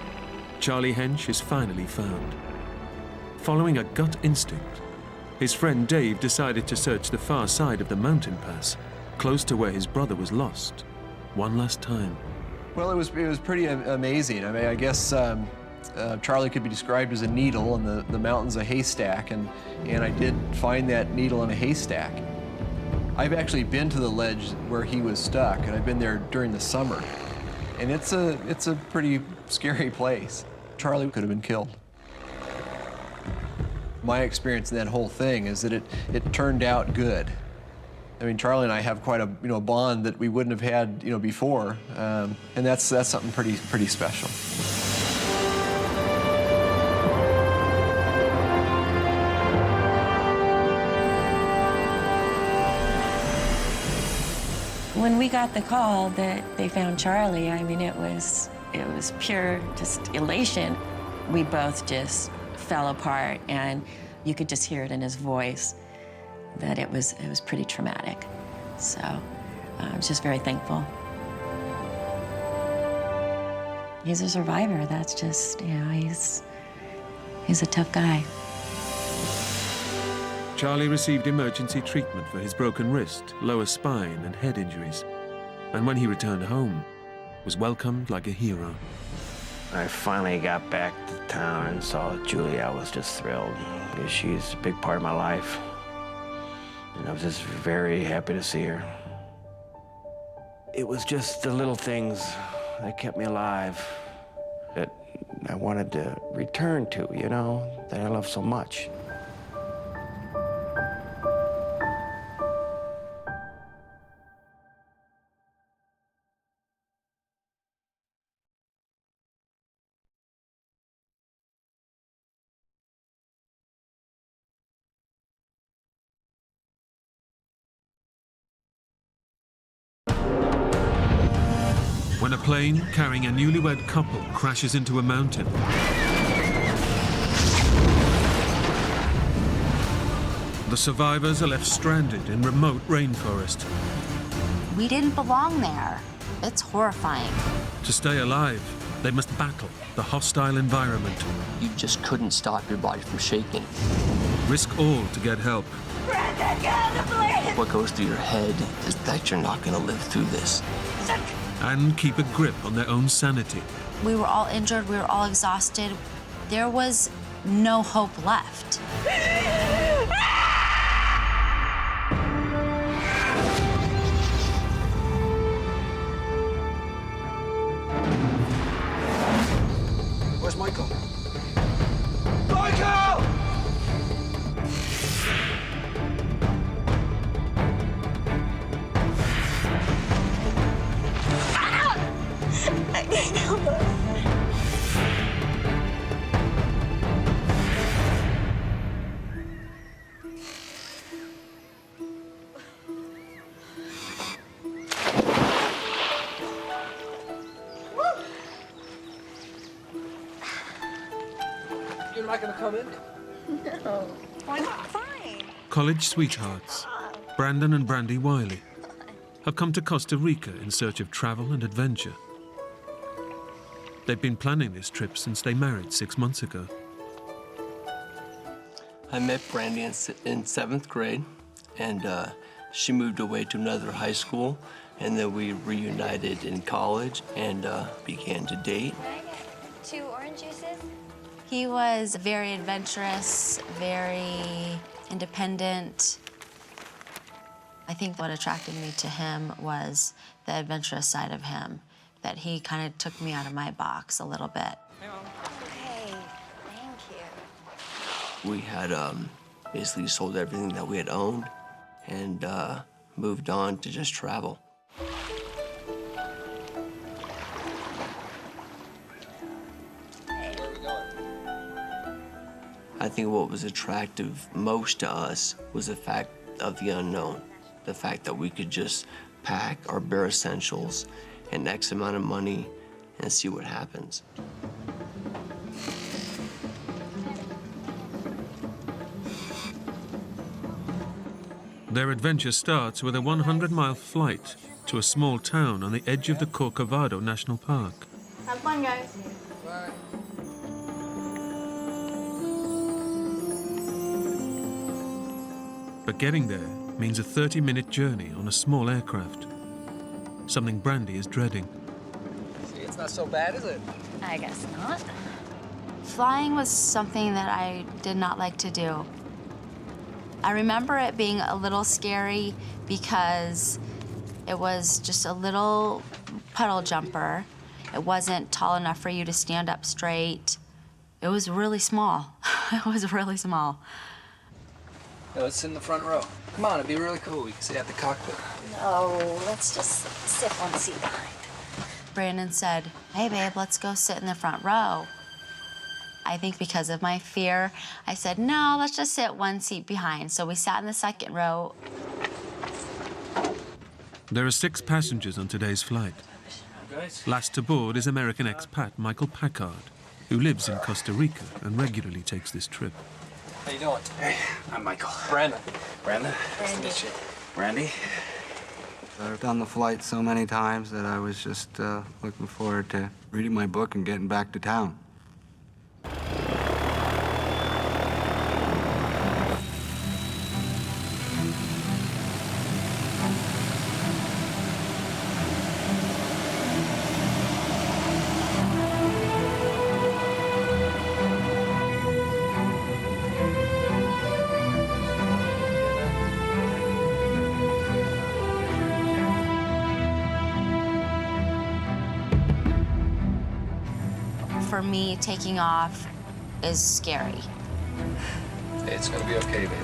Charlie Hench is finally found. Following a gut instinct, his friend Dave decided to search the far side of the mountain pass, close to where his brother was lost, one last time. Well, it was pretty amazing. I mean, I guess Charlie could be described as a needle and the mountain's a haystack, and I did find that needle in a haystack. I've actually been to the ledge where he was stuck, and I've been there during the summer. And it's a pretty scary place. Charlie could have been killed. My experience in that whole thing is that it turned out good. I mean, Charlie and I have quite a bond that we wouldn't have had before, and that's something pretty special. When we got the call that they found Charlie, I mean, it was pure just elation. We both just fell apart, and you could just hear it in his voice that it was pretty traumatic. So I was just very thankful. He's a survivor. That's just, he's a tough guy. Charlie received emergency treatment for his broken wrist, lower spine, and head injuries. And when he returned home, was welcomed like a hero. I finally got back to town and saw Julie. I was just thrilled. She's a big part of my life. And I was just very happy to see her. It was just the little things that kept me alive that I wanted to return to, that I love so much. When a plane carrying a newlywed couple crashes into a mountain, the survivors are left stranded in remote rainforest. We didn't belong there. It's horrifying. To stay alive, they must battle the hostile environment. You just couldn't stop your body from shaking. Risk all to get help. Brenda, get out of the plane! What goes through your head is that you're not going to live through this. And keep a grip on their own sanity. We were all injured. We were all exhausted. There was no hope left. Where's Michael? Michael! I can't help it. You're not gonna come in? No. Why not? Fine. College sweethearts, Brandon and Brandy Wiley, have come to Costa Rica in search of travel and adventure. They've been planning this trip since they married 6 months ago. I met Brandy in 7th grade, and she moved away to another high school, and then we reunited in college and began to date. Can I get 2 orange juices? He was very adventurous, very independent. I think what attracted me to him was the adventurous side of him, that he kind of took me out of my box a little bit. Okay, thank you. We had basically sold everything that we had owned and moved on to just travel. I think what was attractive most to us was the fact of the unknown. The fact that we could just pack our bare essentials and X amount of money and see what happens. Their adventure starts with a 100-mile flight to a small town on the edge of the Corcovado National Park. Have fun, guys. Bye. But getting there means a 30-minute journey on a small aircraft. Something Brandy is dreading. See, it's not so bad, is it? I guess not. Flying was something that I did not like to do. I remember it being a little scary because it was just a little puddle jumper. It wasn't tall enough for you to stand up straight. It was really small. It was really small. Yeah, let's sit in the front row. Come on, it'd be really cool. We can sit at the cockpit. No, let's just sit one seat behind. Brandon said, hey, babe, let's go sit in the front row. I think because of my fear, I said, no, let's just sit one seat behind. So we sat in the second row. There are 6 passengers on today's flight. Last to board is American expat Michael Packard, who lives in Costa Rica and regularly takes this trip. How you doing? Hey, I'm Michael. Brandon. Brandon? Nice to meet you. Brandy? I've done the flight so many times that I was just looking forward to reading my book and getting back to town. For me, taking off is scary. Hey, it's gonna be okay, baby.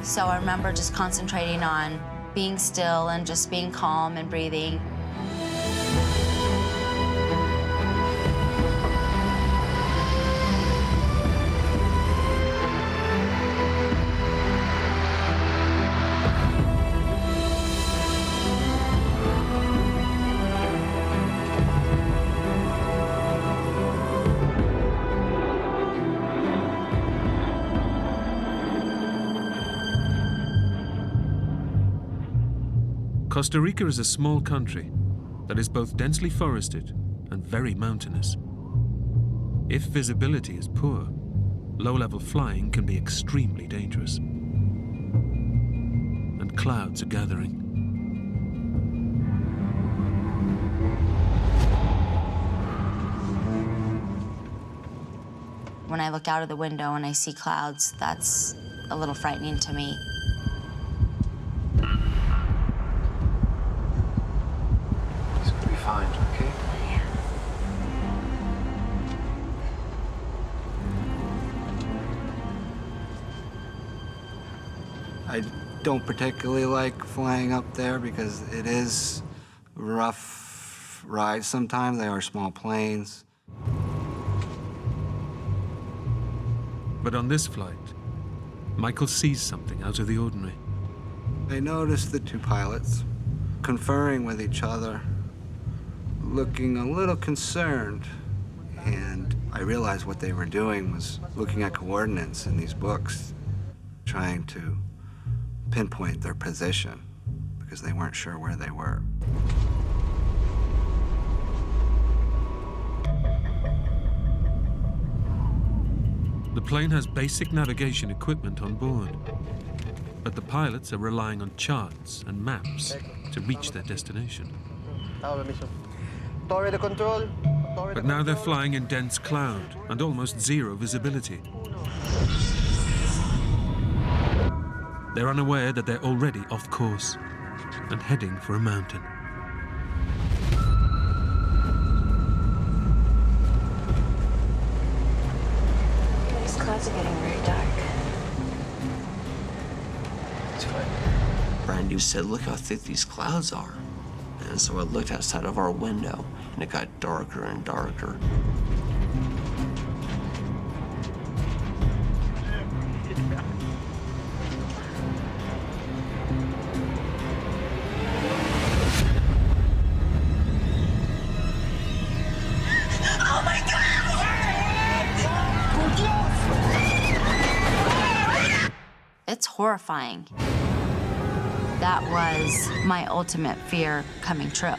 So I remember just concentrating on being still and just being calm and breathing. Costa Rica is a small country that is both densely forested and very mountainous. If visibility is poor, low-level flying can be extremely dangerous. And clouds are gathering. When I look out of the window and I see clouds, that's a little frightening to me. Fine, okay? I don't particularly like flying up there because it is rough rides sometimes. They are small planes. But on this flight, Michael sees something out of the ordinary. I noticed the 2 pilots conferring with each other, looking a little concerned, and I realized what they were doing was looking at coordinates in these books, trying to pinpoint their position because they weren't sure where they were. The plane has basic navigation equipment on board, but the pilots are relying on charts and maps to reach their destination. But now they're flying in dense cloud and almost zero visibility. They're unaware that they're already off course and heading for a mountain. These clouds are getting very dark. It's fine. Brandy said, look how thick these clouds are. And so I looked outside of our window, and it got darker and darker. It's horrifying. That was my ultimate fear coming true.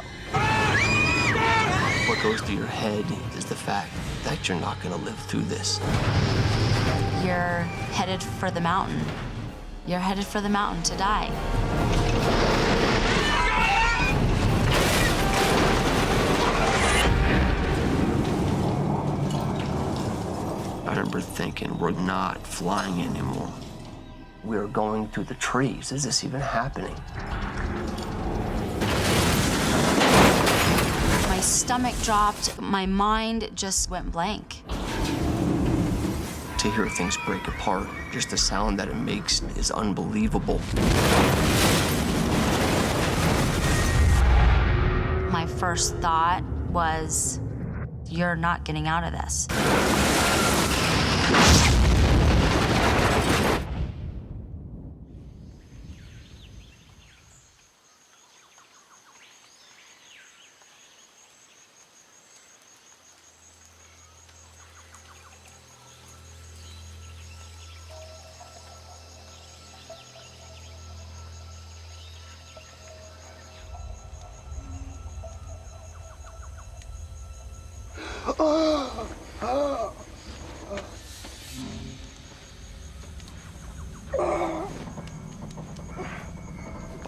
What goes through your head is the fact that you're not gonna live through this. You're headed for the mountain. You're headed for the mountain to die. I remember thinking, we're not flying anymore. We're going through the trees. Is this even happening? My stomach dropped. My mind just went blank. To hear things break apart, just the sound that it makes is unbelievable. My first thought was, you're not getting out of this.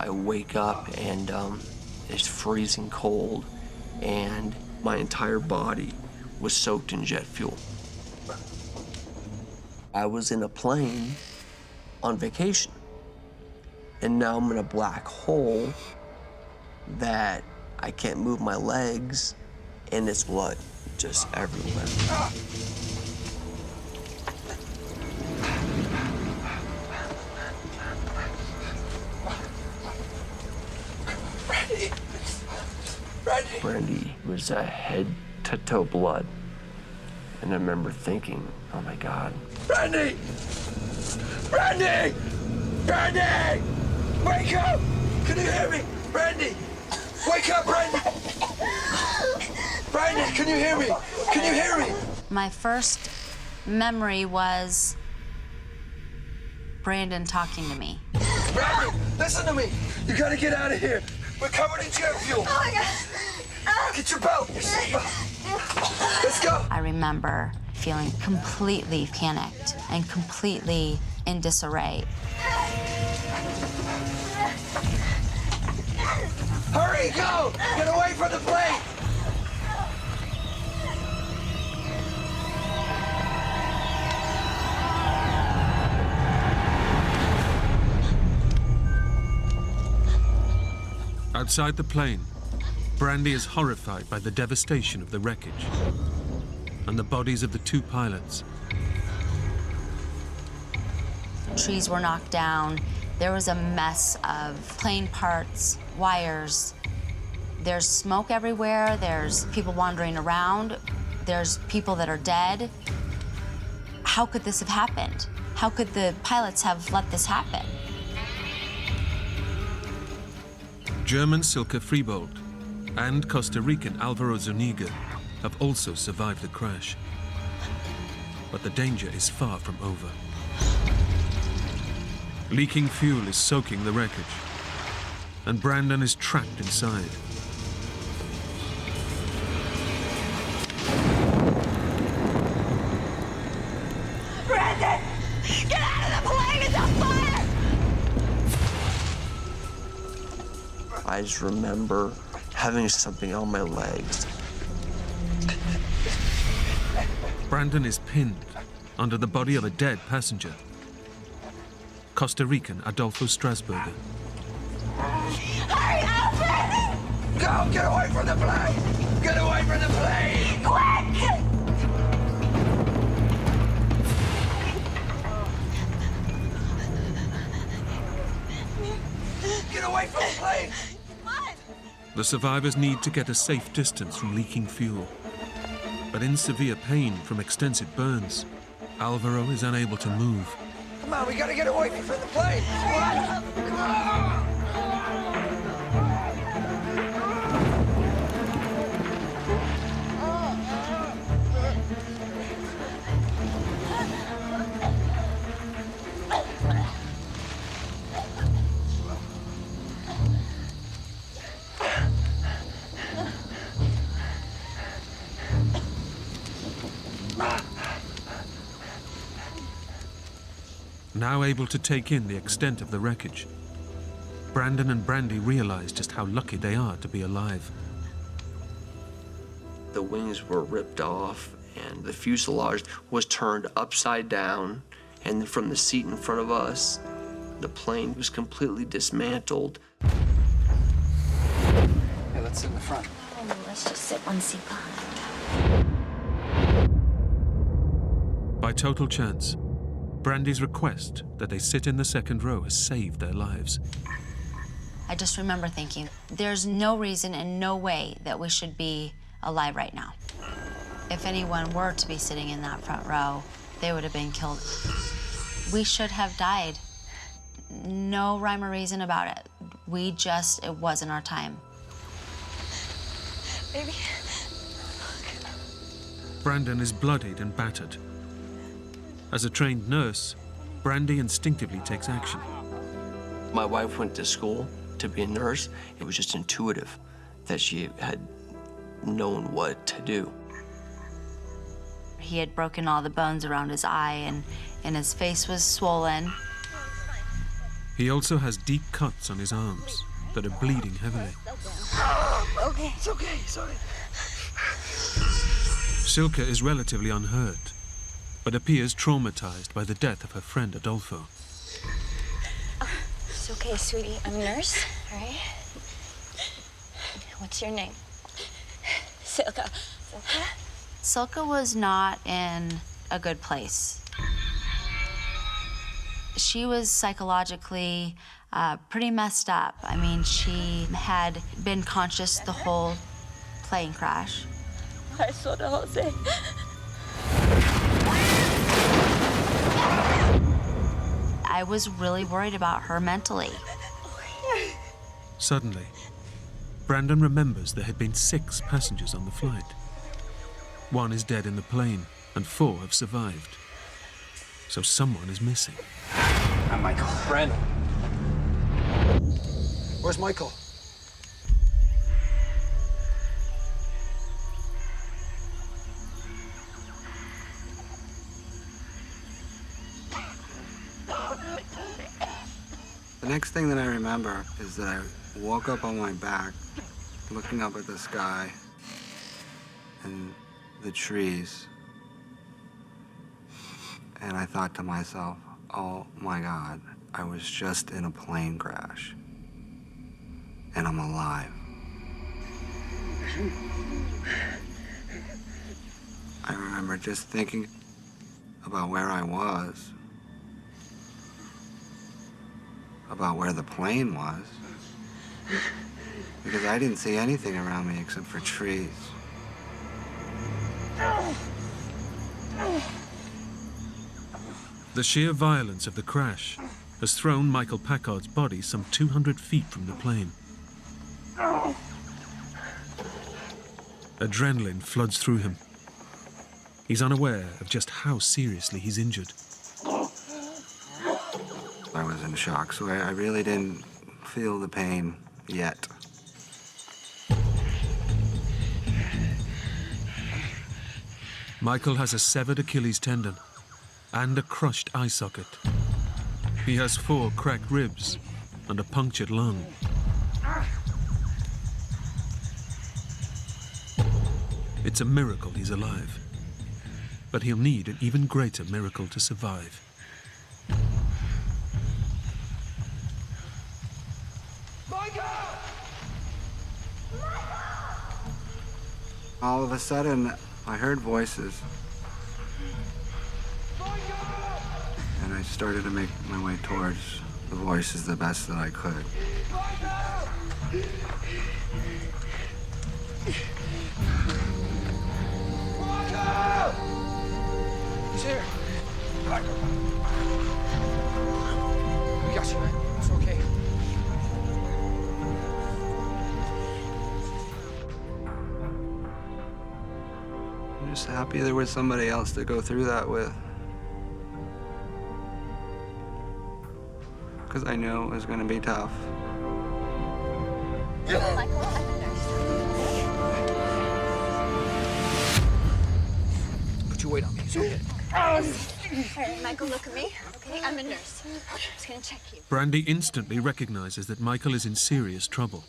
I wake up and it's freezing cold, and my entire body was soaked in jet fuel. I was in a plane on vacation, and now I'm in a black hole that I can't move my legs, and it's blood just everywhere. Brandy was head to toe blood. And I remember thinking, oh my God. Brandy! Brandy! Brandy! Wake up! Can you hear me? Brandy! Wake up, Brandy! Brandy, can you hear me? Can you hear me? My first memory was Brandon talking to me. Brandy, listen to me. You gotta get out of here. We're covered in jet fuel. Oh my God. Get your belt. Let's go. I remember feeling completely panicked and completely in disarray. Hurry, go! Get away from the plane! Outside the plane, Brandy is horrified by the devastation of the wreckage and the bodies of the two pilots. Trees were knocked down. There was a mess of plane parts, wires. There's smoke everywhere. There's people wandering around. There's people that are dead. How could this have happened? How could the pilots have let this happen? German Silke Freebold and Costa Rican Alvaro Zuniga have also survived the crash. But the danger is far from over. Leaking fuel is soaking the wreckage, and Brandon is trapped inside. Brandon! Get out of the plane! It's on fire! I just remember having something on my legs. Brandon is pinned under the body of a dead passenger, Costa Rican Adolfo Strasburger. Hurry up, Brandon! Go! Get away from the plane! Get away from the plane! Quick! Get away from the plane! The survivors need to get a safe distance from leaking fuel. But in severe pain from extensive burns, Alvaro is unable to move. Come on, we gotta get away from the plane! Now able to take in the extent of the wreckage, Brandon and Brandy realize just how lucky they are to be alive. The wings were ripped off, and the fuselage was turned upside down, and from the seat in front of us, the plane was completely dismantled. Hey, let's sit in the front. Oh, let's just sit one seat behind. By total chance, Brandy's request that they sit in the second row has saved their lives. I just remember thinking, there's no reason and no way that we should be alive right now. If anyone were to be sitting in that front row, they would have been killed. We should have died. No rhyme or reason about it. It wasn't our time. Baby. Brandon is bloodied and battered. As a trained nurse, Brandy instinctively takes action. My wife went to school to be a nurse. It was just intuitive that she had known what to do. He had broken all the bones around his eye, and his face was swollen. He also has deep cuts on his arms that are bleeding heavily. Okay, it's okay, sorry. Silke is relatively unhurt, but appears traumatized by the death of her friend Adolfo. It's okay, sweetie. I'm a nurse, all right? What's your name? Silke. Silke was not in a good place. She was psychologically pretty messed up. I mean, she had been conscious the whole plane crash. I saw the whole thing. I was really worried about her mentally. Suddenly, Brandon remembers there had been 6 passengers on the flight. 1 is dead in the plane, and 4 have survived. So someone is missing. I'm Michael. Brandon. Where's Michael? The next thing that I remember is that I woke up on my back, looking up at the sky and the trees. And I thought to myself, oh my God, I was just in a plane crash. And I'm alive. I remember just thinking about where I was, about where the plane was, because I didn't see anything around me except for trees. The sheer violence of the crash has thrown Michael Packard's body some 200 feet from the plane. Adrenaline floods through him. He's unaware of just how seriously he's injured. I was in shock, so I really didn't feel the pain yet. Michael has a severed Achilles tendon and a crushed eye socket. He has 4 cracked ribs and a punctured lung. It's a miracle he's alive, but he'll need an even greater miracle to survive. All of a sudden, I heard voices. And I started to make my way towards the voices the best that I could. He's here. We got you, man. It's okay. I'm just happy there was somebody else to go through that with. Because I knew it was going to be tough. Put your weight on me. It's okay. All right, Michael, look at me. Okay, I'm a nurse. I'm just gonna check you. Brandy instantly recognizes that Michael is in serious trouble.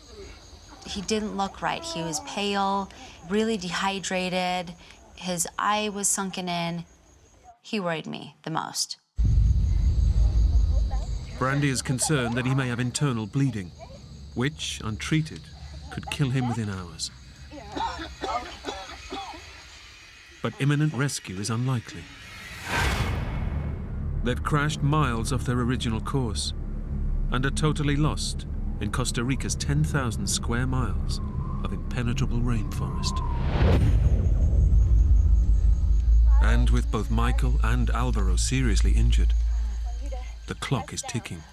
He didn't look right. He was pale, really dehydrated. His eye was sunken in. He worried me the most. Brandy is concerned that he may have internal bleeding, which, untreated, could kill him within hours. But imminent rescue is unlikely. They've crashed miles off their original course and are totally lost in Costa Rica's 10,000 square miles of impenetrable rainforest. And with both Michael and Alvaro seriously injured, the clock is ticking.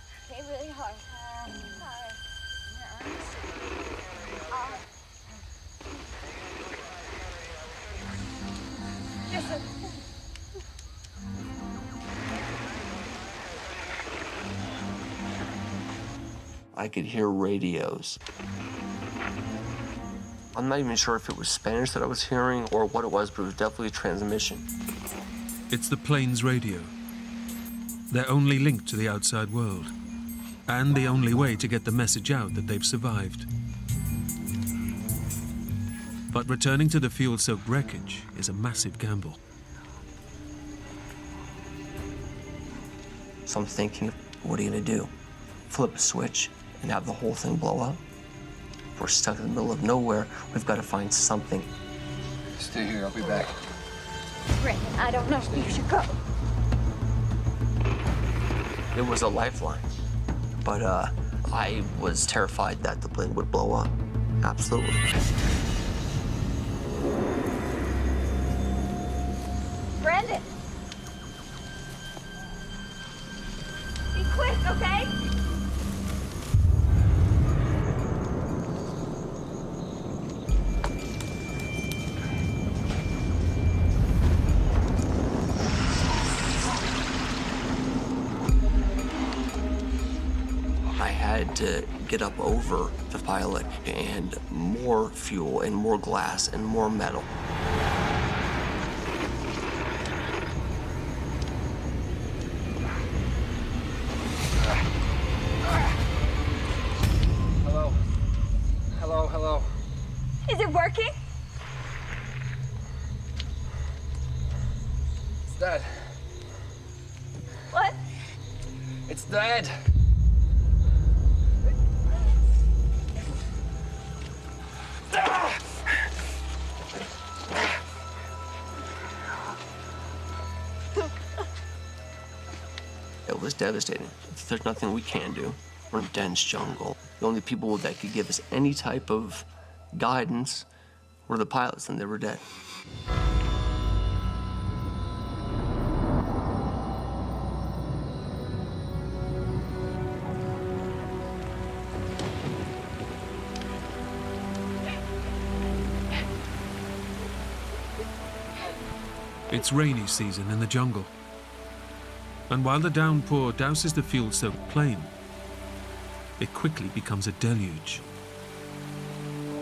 I could hear radios. I'm not even sure if it was Spanish that I was hearing or what it was, but it was definitely a transmission. It's the plane's radio. Their only link to the outside world, and the only way to get the message out that they've survived. But returning to the fuel-soaked wreckage is a massive gamble. So I'm thinking, what are you gonna do? Flip a switch and have the whole thing blow up? We're stuck in the middle of nowhere. We've got to find something. Stay here, I'll be back. Rick, I don't know if you should go. It was a lifeline, but I was terrified that the plane would blow up. Absolutely. Brandon! Be quick, okay? I had to get up over the pilot and more fuel and more glass and more metal. Hello. Hello, hello. Is it working? It's dead. What? It's dead. It was devastating. There's nothing we can do. We're in dense jungle. The only people that could give us any type of guidance were the pilots, and they were dead. It's rainy season in the jungle. And while the downpour douses the fuel-soaked plane, it quickly becomes a deluge.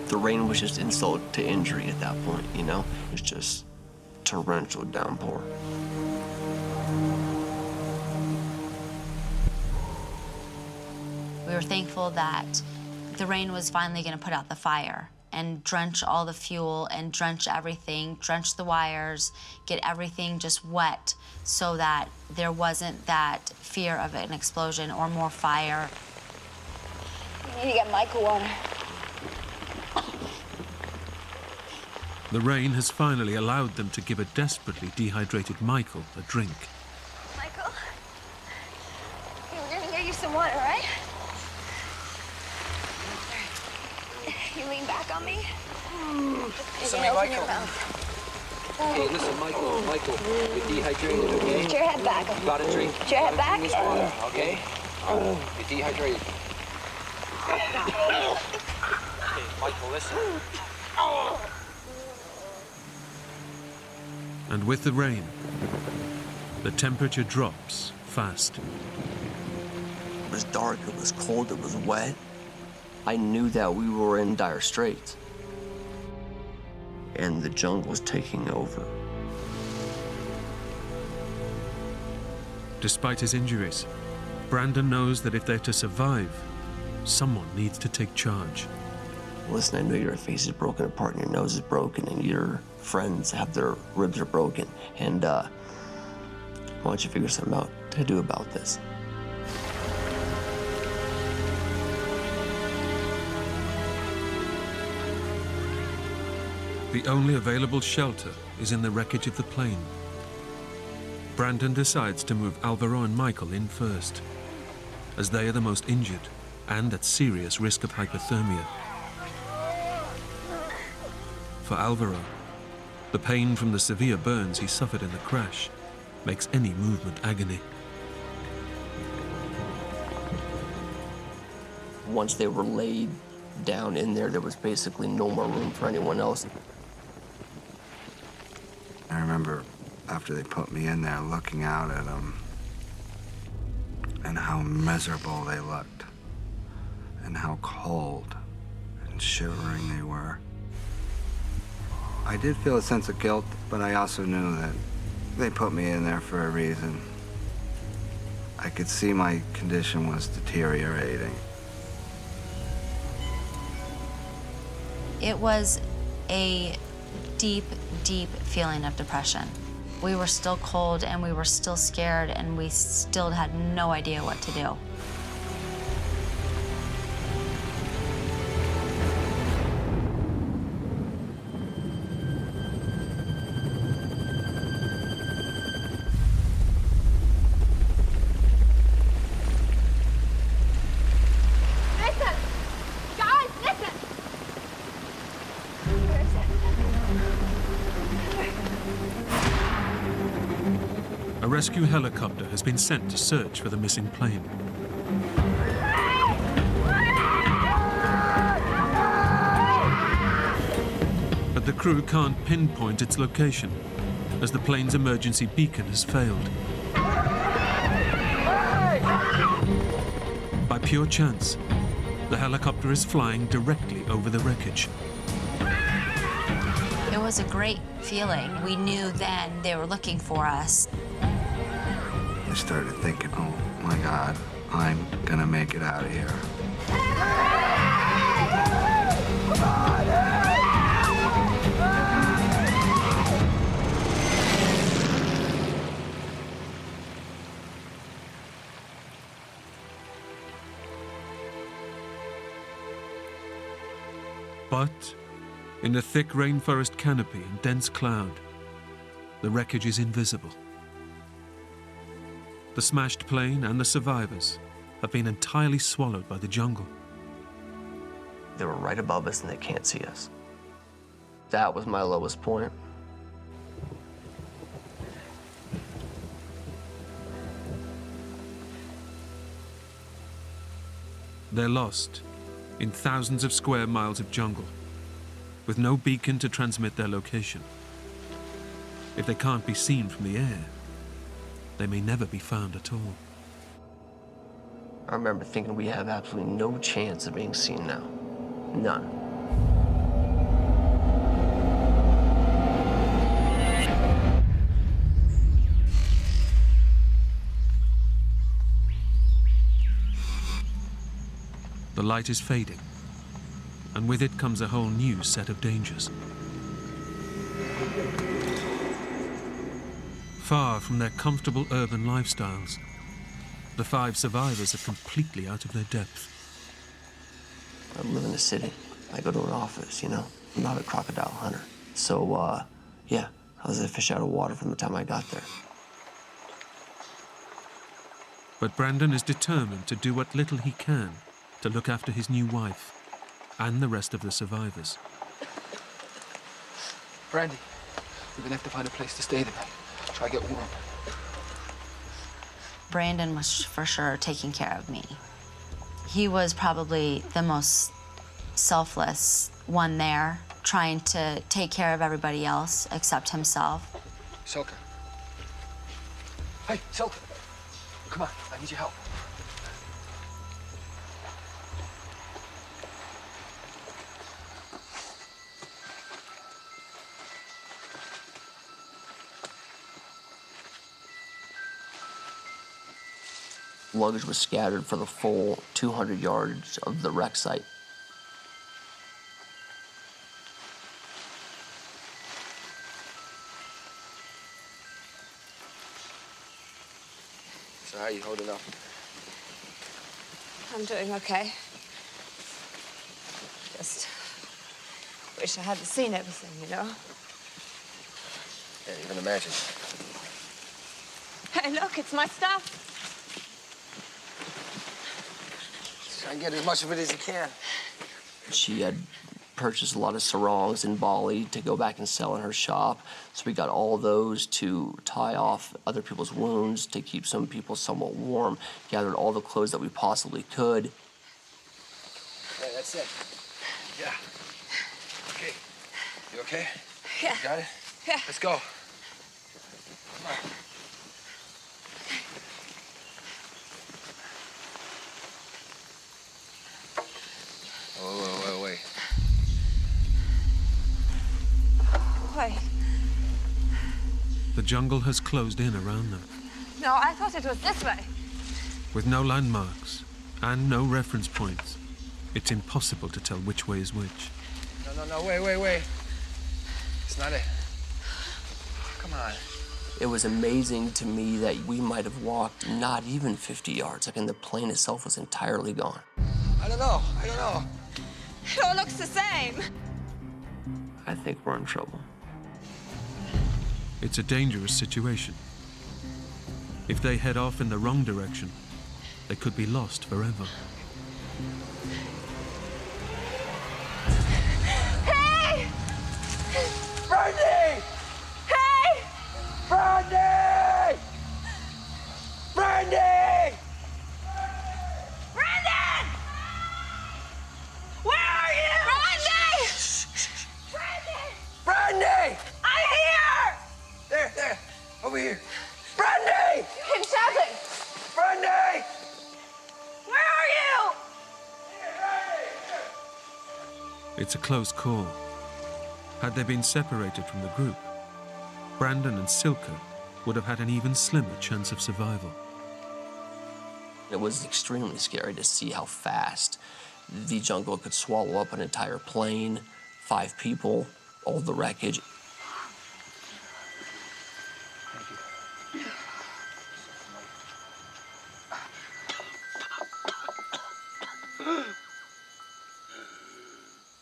The rain was just insult to injury at that point, you know? It was just torrential downpour. We were thankful that the rain was finally going to put out the fire and drench all the fuel and drench everything, drench the wires, get everything just wet so that there wasn't that fear of an explosion or more fire. You need to get Michael water. The rain has finally allowed them to give a desperately dehydrated Michael a drink. Michael? Okay, we're gonna get you some water, right? You lean back on me. Listen, Open Michael. your mouth. Hey, listen, Michael, you're dehydrated, okay? Put your head back. You gotta drink. Put your head back. This water, okay? You're dehydrated. Okay, Michael, listen. And with the rain, the temperature drops fast. It was dark, it was cold, it was wet. I knew that we were in dire straits. And the jungle was taking over. Despite his injuries, Brandon knows that if they're to survive, someone needs to take charge. Listen, I know your face is broken apart and your nose is broken and your friends have their ribs are broken. And why don't you figure something out to do about this? The only available shelter is in the wreckage of the plane. Brandon decides to move Alvaro and Michael in first, as they are the most injured and at serious risk of hypothermia. For Alvaro, the pain from the severe burns he suffered in the crash makes any movement agony. Once they were laid down in there, there was basically no more room for anyone else. I remember after they put me in there looking out at them and how miserable they looked and how cold and shivering they were. I did feel a sense of guilt, but I also knew that they put me in there for a reason. I could see my condition was deteriorating. It was a deep, deep feeling of depression. We were still cold and we were still scared and we still had no idea what to do. Listen! Guys, listen! Where is it? A rescue helicopter has been sent to search for the missing plane. But the crew can't pinpoint its location, as the plane's emergency beacon has failed. By pure chance, the helicopter is flying directly over the wreckage. It was a great feeling. We knew then they were looking for us. I started thinking, oh my God, I'm gonna make it out of here. But in the thick rainforest canopy and dense cloud, the wreckage is invisible. The smashed plane and the survivors have been entirely swallowed by the jungle. They were right above us and they can't see us. That was my lowest point. They're lost in thousands of square miles of jungle, with no beacon to transmit their location. If they can't be seen from the air, they may never be found at all. I remember thinking we have absolutely no chance of being seen now. None. The light is fading, and with it comes a whole new set of dangers. Far from their comfortable urban lifestyles, the 5 survivors are completely out of their depth. I live in the city. I go to an office, you know? I'm not a crocodile hunter. So, yeah, I was a fish out of water from the time I got there. But Brandon is determined to do what little he can to look after his new wife and the rest of the survivors. Brandy, we're gonna have to find a place to stay tonight. Try to get warm. Brandon was for sure taking care of me. He was probably the most selfless one there, trying to take care of everybody else except himself. Selka. Hey, Selka. Come on, I need your help. Luggage was scattered for the full 200 yards of the wreck site. So how are you holding up? I'm doing okay. Just wish I hadn't seen everything, you know? Can't even imagine. Hey, look, it's my stuff. Try and get as much of it as you can. She had purchased a lot of sarongs in Bali to go back and sell in her shop. So we got all those to tie off other people's wounds, to keep some people somewhat warm, gathered all the clothes that we possibly could. Yeah, that's it. Yeah. Okay. You okay? Yeah. You got it? Yeah. Let's go. Come on. Wait. Wait. The jungle has closed in around them. No, I thought it was this way. With no landmarks and no reference points, it's impossible to tell which way is which. No, wait. It's not it. Come on. It was amazing to me that we might have walked not even 50 yards, and the plane itself was entirely gone. I don't know. It all looks the same. I think we're in trouble. It's a dangerous situation. If they head off in the wrong direction, they could be lost forever. Hey! Brandy! Hey! Brandy! Brandy! Brandon! Where are you? Brandon! Brandy! I'm here! There. Over here. Brandy! You keep shouting. Brandy! Where are you? It's a close call. Had they been separated from the group, Brandon and Silke would have had an even slimmer chance of survival. It was extremely scary to see how fast the jungle could swallow up an entire plane, 5 people, all the wreckage.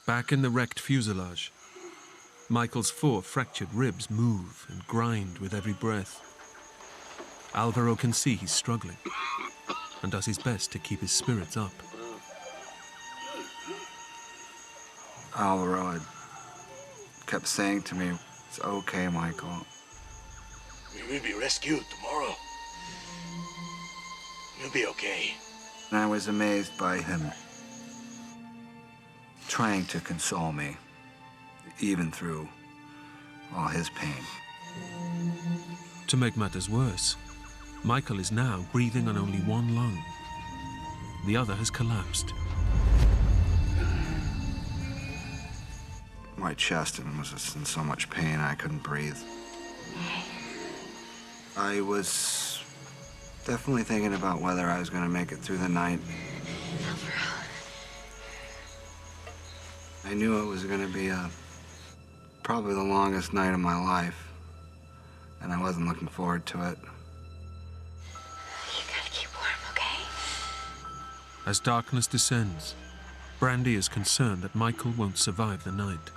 Back in the wrecked fuselage, Michael's 4 fractured ribs move and grind with every breath. Alvaro can see he's struggling and does his best to keep his spirits up. Alvaro had kept saying to me, "It's okay, Michael." We will be rescued tomorrow. You'll be okay. And I was amazed by him trying to console me, even through all his pain. To make matters worse, Michael is now breathing on only one lung. The other has collapsed. My chest was just in so much pain I couldn't breathe. I was definitely thinking about whether I was going to make it through the night. I knew it was going to be probably the longest night of my life, and I wasn't looking forward to it. You gotta keep warm, okay? As darkness descends, Brandy is concerned that Michael won't survive the night.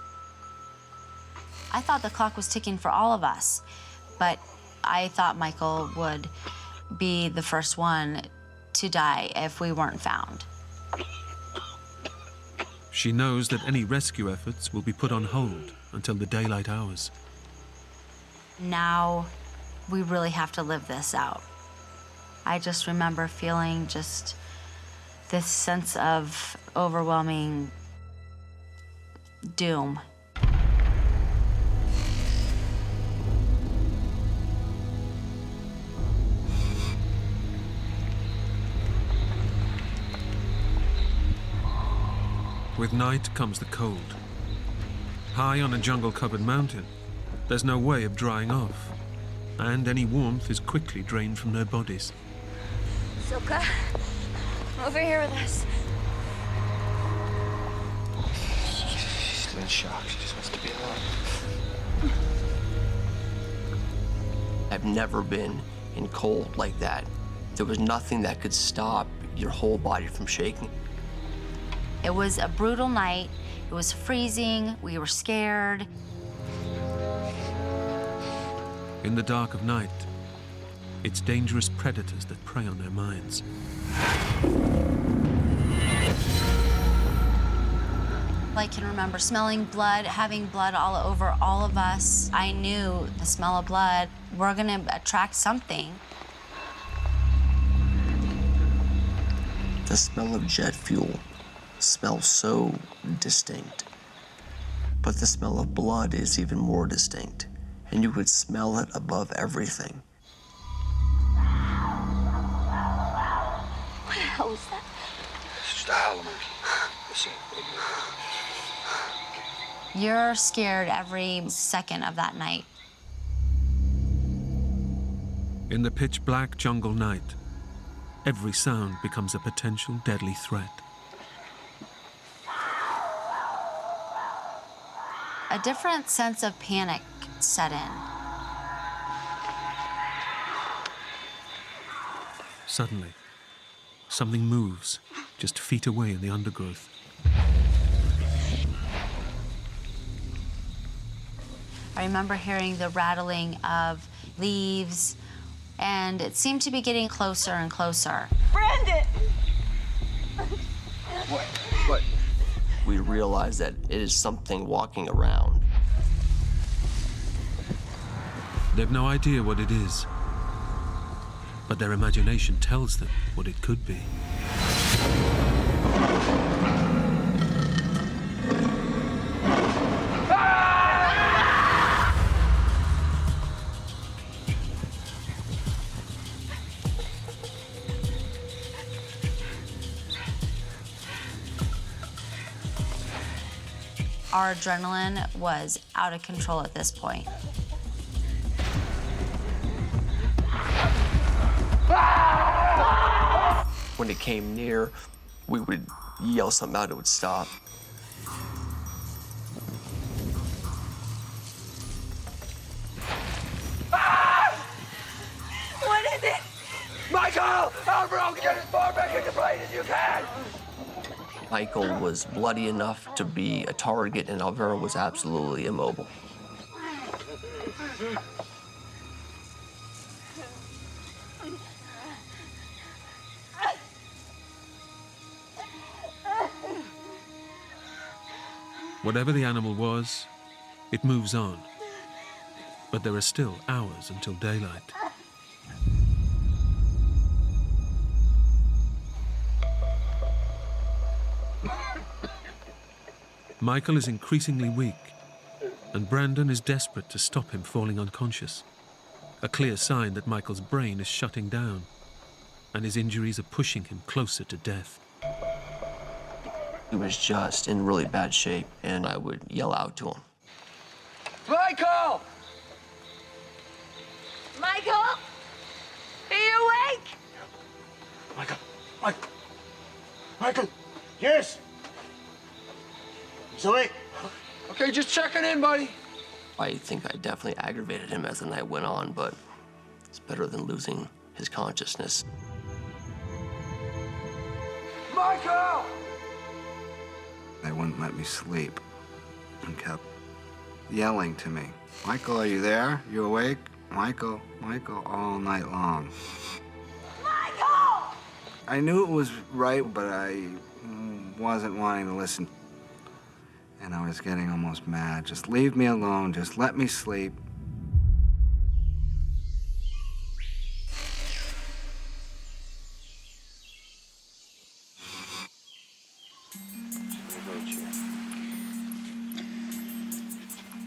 I thought the clock was ticking for all of us, but I thought Michael would be the first one to die if we weren't found. She knows that any rescue efforts will be put on hold until the daylight hours. Now we really have to live this out. I just remember feeling just this sense of overwhelming doom. With night comes the cold. High on a jungle-covered mountain, there's no way of drying off, and any warmth is quickly drained from their bodies. Silke, Luca, come over here with us. She's in shock. She just wants to be alone. I've never been in cold like that. There was nothing that could stop your whole body from shaking. It was a brutal night. It was freezing. We were scared. In the dark of night, it's dangerous predators that prey on their minds. I can remember smelling blood, having blood all over all of us. I knew the smell of blood, we're gonna attract something. The smell of jet fuel smells so distinct. But the smell of blood is even more distinct, and you could smell it above everything. What the hell was that? It's just a howler monkey. Listen. You're scared every second of that night. In the pitch-black jungle night, every sound becomes a potential deadly threat. A different sense of panic set in. Suddenly, something moves just feet away in the undergrowth. I remember hearing the rattling of leaves, and it seemed to be getting closer and closer. Brandon! What? We realize that it is something walking around. They've no idea what it is, but their imagination tells them what it could be. Our adrenaline was out of control at this point. When it came near, we would yell something out, it would stop. What is it? Michael! Alvaro, get as far back in the plane as you can! Michael was bloody enough to be a target, and Alvaro was absolutely immobile. Whatever the animal was, it moves on. But there are still hours until daylight. Michael is increasingly weak, and Brandon is desperate to stop him falling unconscious. A clear sign that Michael's brain is shutting down, and his injuries are pushing him closer to death. He was just in really bad shape, and I would yell out to him. Michael! Michael? Are you awake? Michael! Yes! He's awake. Okay, just checking in, buddy. I think I definitely aggravated him as the night went on, but it's better than losing his consciousness. Michael! They wouldn't let me sleep and kept yelling to me. Michael, are you there? You awake? Michael, Michael, all night long. Michael! I knew it was right, but I wasn't wanting to listen. And I was getting almost mad. Just leave me alone. Just let me sleep.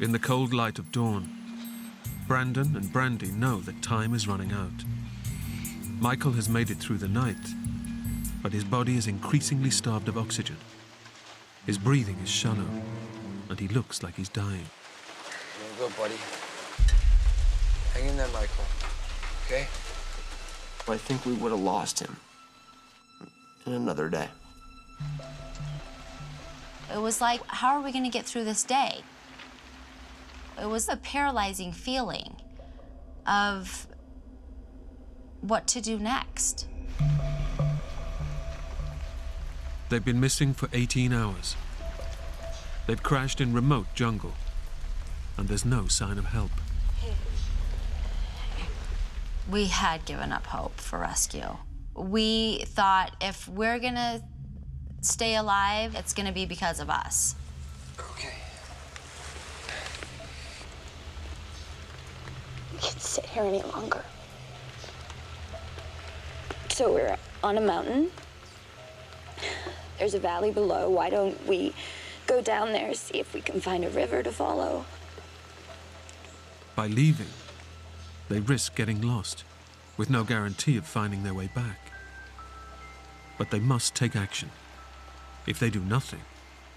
In the cold light of dawn, Brandon and Brandy know that time is running out. Michael has made it through the night, but his body is increasingly starved of oxygen. His breathing is shallow, and he looks like he's dying. There you go, buddy. Hang in there, Michael. Okay? I think we would have lost him and another day. It was like, how are we gonna get through this day? It was a paralyzing feeling of what to do next. They've been missing for 18 hours. They've crashed in remote jungle, and there's no sign of help. We had given up hope for rescue. We thought if we're gonna stay alive, it's gonna be because of us. Okay. We can't sit here any longer. So we're on a mountain. There's a valley below. Why don't we go down there, see if we can find a river to follow? By leaving, they risk getting lost, with no guarantee of finding their way back. But they must take action. If they do nothing,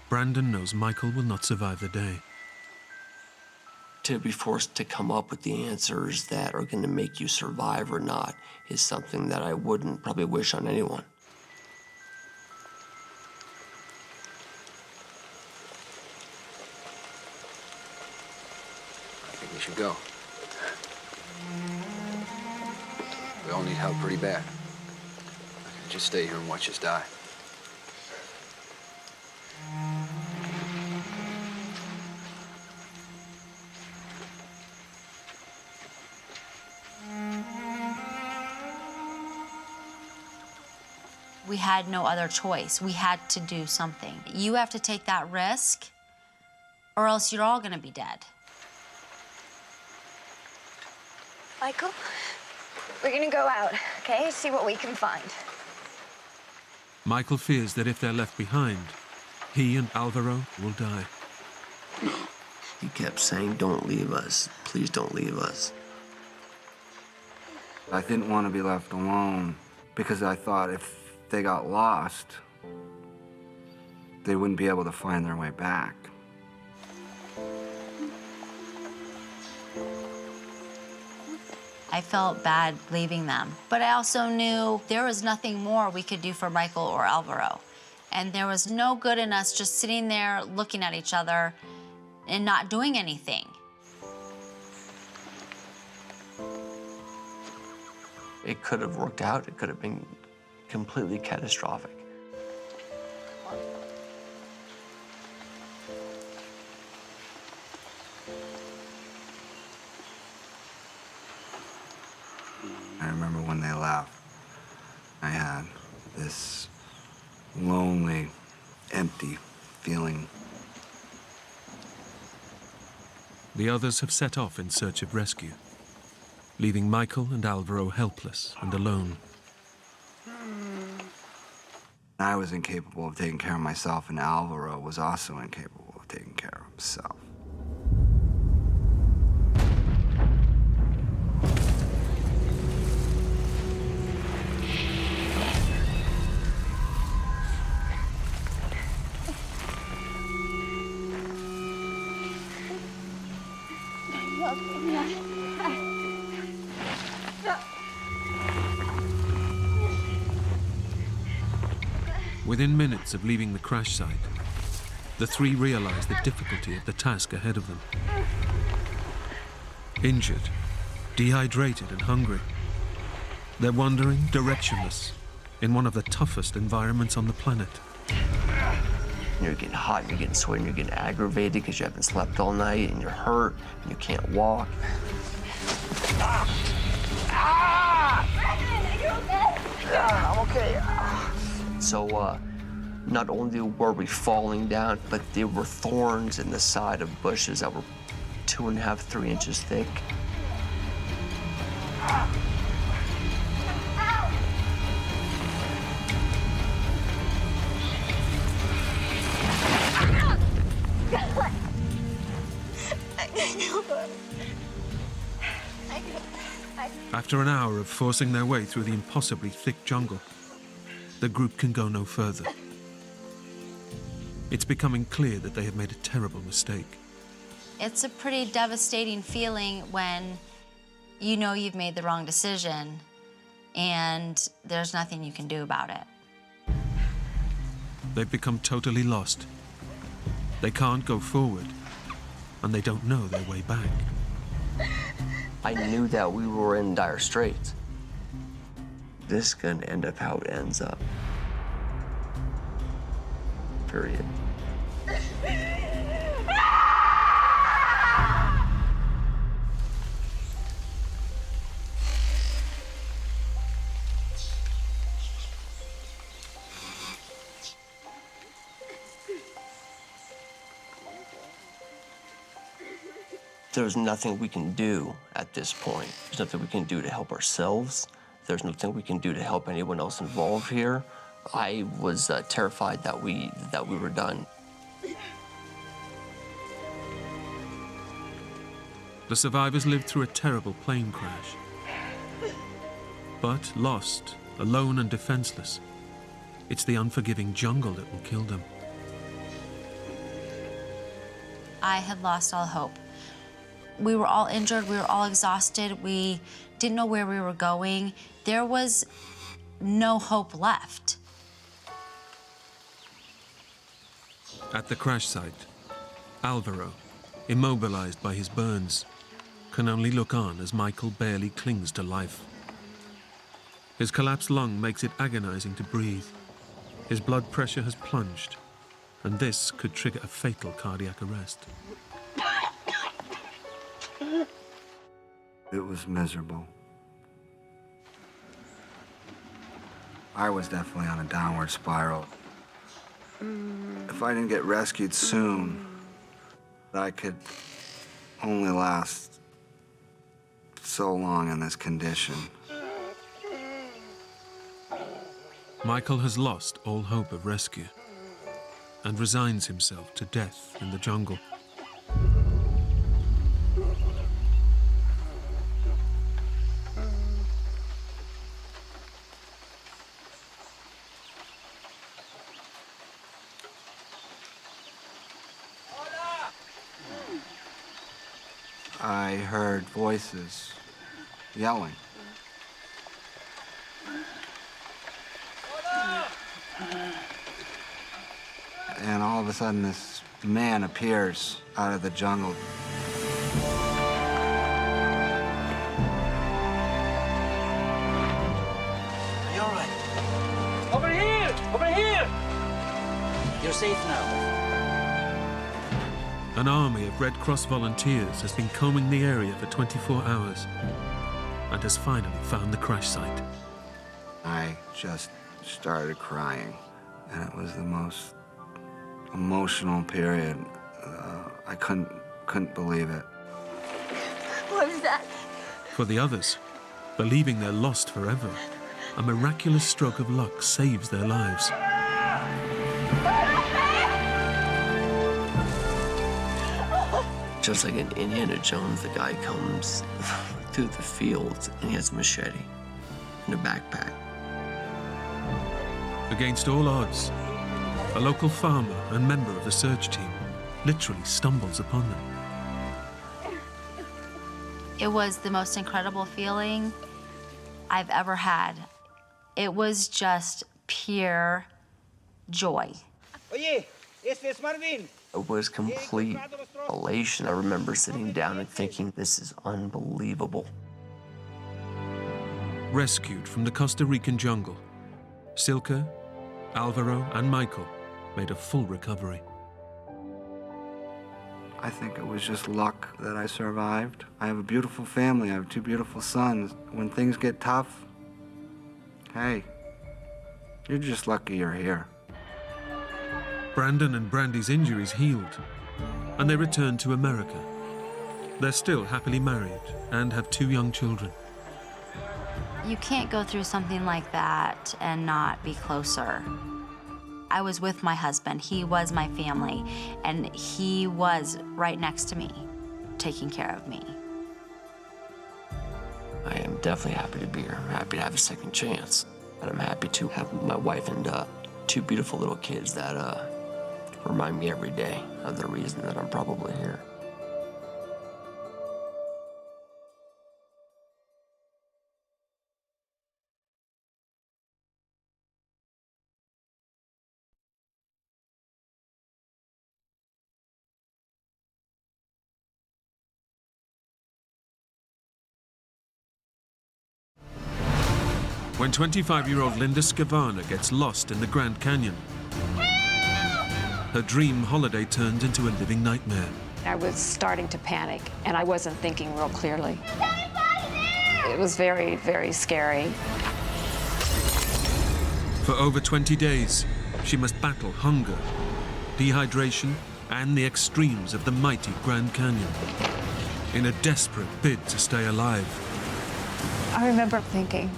Brandon knows Michael will not survive the day. To be forced to come up with the answers that are going to make you survive or not is something that I wouldn't probably wish on anyone. I think we should go. We all need help pretty bad. I can just stay here and watch us die. We had no other choice. We had to do something. You have to take that risk, or else you're all gonna be dead. Michael, we're gonna go out, okay? See what we can find. Michael fears that if they're left behind, he and Alvaro will die. He kept saying, "Don't leave us. Please don't leave us." I didn't want to be left alone because I thought if they got lost, they wouldn't be able to find their way back. I felt bad leaving them, but I also knew there was nothing more we could do for Michael or Alvaro. And there was no good in us just sitting there looking at each other and not doing anything. It could have worked out. It could have been completely catastrophic. I remember when they left, I had this lonely, empty feeling. The others have set off in search of rescue, leaving Michael and Alvaro helpless and alone. I was incapable of taking care of myself, and Alvaro was also incapable of taking care of himself. Within minutes of leaving the crash site, the three realize the difficulty of the task ahead of them. Injured, dehydrated and hungry, they're wandering directionless in one of the toughest environments on the planet. You're getting hot, you're getting sweaty, you're getting aggravated because you haven't slept all night and you're hurt and you can't walk. I'm okay. So, not only were we falling down, but there were thorns in the side of bushes that were 2.5, 3 inches thick. After an hour of forcing their way through the impossibly thick jungle, the group can go no further. It's becoming clear that they have made a terrible mistake. It's a pretty devastating feeling when you know you've made the wrong decision and there's nothing you can do about it. They've become totally lost. They can't go forward, and they don't know their way back. I knew that we were in dire straits. This is gonna end up how it ends up. Period. There's nothing we can do at this point. There's nothing we can do to help ourselves. There's nothing we can do to help anyone else involved here. I was terrified that we were done. The survivors lived through a terrible plane crash. But lost, alone and defenseless, it's the unforgiving jungle that will kill them. I had lost all hope. We were all injured, we were all exhausted, we didn't know where we were going. There was no hope left. At the crash site, Alvaro, immobilized by his burns, can only look on as Michael barely clings to life. His collapsed lung makes it agonizing to breathe. His blood pressure has plunged, and this could trigger a fatal cardiac arrest. It was miserable. I was definitely on a downward spiral. If I didn't get rescued soon, I could only last so long in this condition. Michael has lost all hope of rescue and resigns himself to death in the jungle. I heard voices yelling. And all of a sudden, this man appears out of the jungle. Are you all right? Over here! Over here! You're safe now. An army of Red Cross volunteers has been combing the area for 24 hours and has finally found the crash site. I just started crying, and it was the most emotional period. I couldn't believe it. What was that? For the others, believing they're lost forever, a miraculous stroke of luck saves their lives. Just like in Indiana Jones, the guy comes through the fields and he has a machete and a backpack. Against all odds, a local farmer and member of the search team literally stumbles upon them. It was the most incredible feeling I've ever had. It was just pure joy. Oye, este es Marvin. It was complete elation. I remember sitting down and thinking, this is unbelievable. Rescued from the Costa Rican jungle, Silke, Alvaro, and Michael made a full recovery. I think it was just luck that I survived. I have a beautiful family. I have 2 beautiful sons. When things get tough, hey, you're just lucky you're here. Brandon and Brandy's injuries healed, and they returned to America. They're still happily married and have 2 young children. You can't go through something like that and not be closer. I was with my husband. He was my family, and he was right next to me, taking care of me. I am definitely happy to be here. I'm happy to have a second chance. And I'm happy to have my wife and 2 beautiful little kids that remind me every day of the reason that I'm probably here. when 25-year-old Linda Scavana gets lost in the Grand Canyon. Her dream holiday turned into a living nightmare. I was starting to panic, and I wasn't thinking real clearly. It was very, very scary. For over 20 days, she must battle hunger, dehydration, and the extremes of the mighty Grand Canyon in a desperate bid to stay alive. I remember thinking,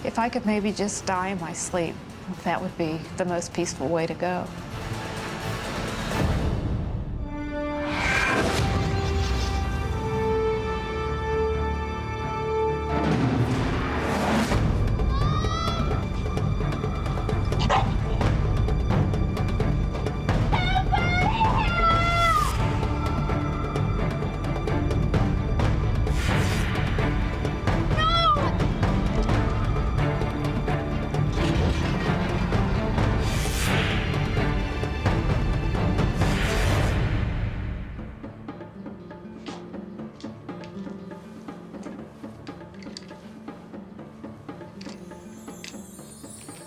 if I could maybe just die in my sleep, that would be the most peaceful way to go.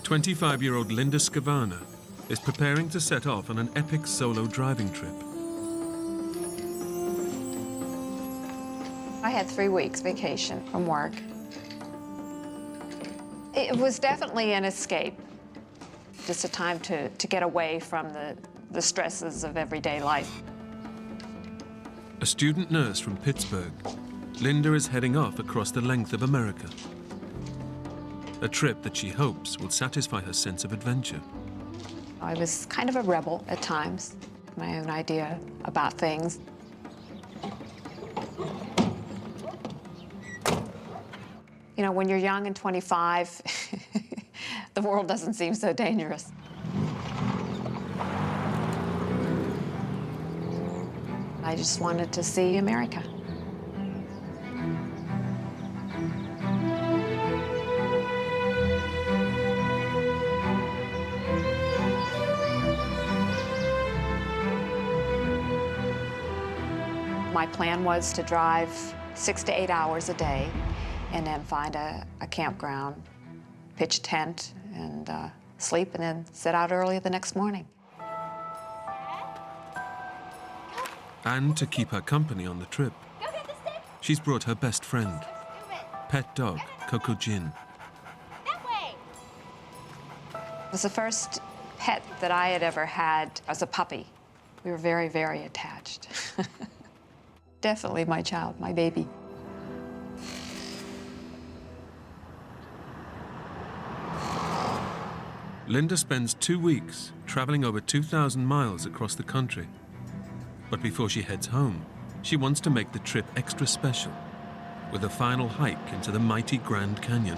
Twenty-five-year-old Linda Scavana is preparing to set off on an epic solo driving trip. I had 3 weeks vacation from work. It was definitely an escape, just a time to get away from the stresses of everyday life. A student nurse from Pittsburgh, Linda is heading off across the length of America. A trip that she hopes will satisfy her sense of adventure. I was kind of a rebel at times, my own idea about things. You know, when you're young and 25, the world doesn't seem so dangerous. I just wanted to see America. My plan was to drive 6 to 8 hours a day and then find a campground, pitch a tent, and sleep, and then set out early the next morning. And to keep her company on the trip, she's brought her best friend, pet dog Coco Jin. It was the first pet that I had ever had as a puppy. We were very, very attached. Definitely my child, my baby. Linda spends 2 weeks traveling over 2,000 miles across the country. But before she heads home, she wants to make the trip extra special with a final hike into the mighty Grand Canyon.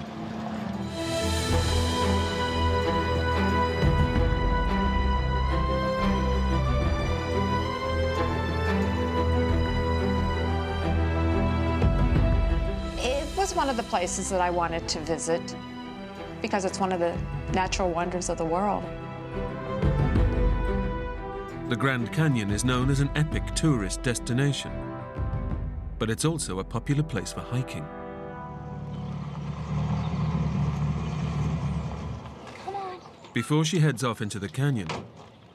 It was one of the places that I wanted to visit because it's one of the natural wonders of the world. The Grand Canyon is known as an epic tourist destination, but it's also a popular place for hiking. Before she heads off into the canyon,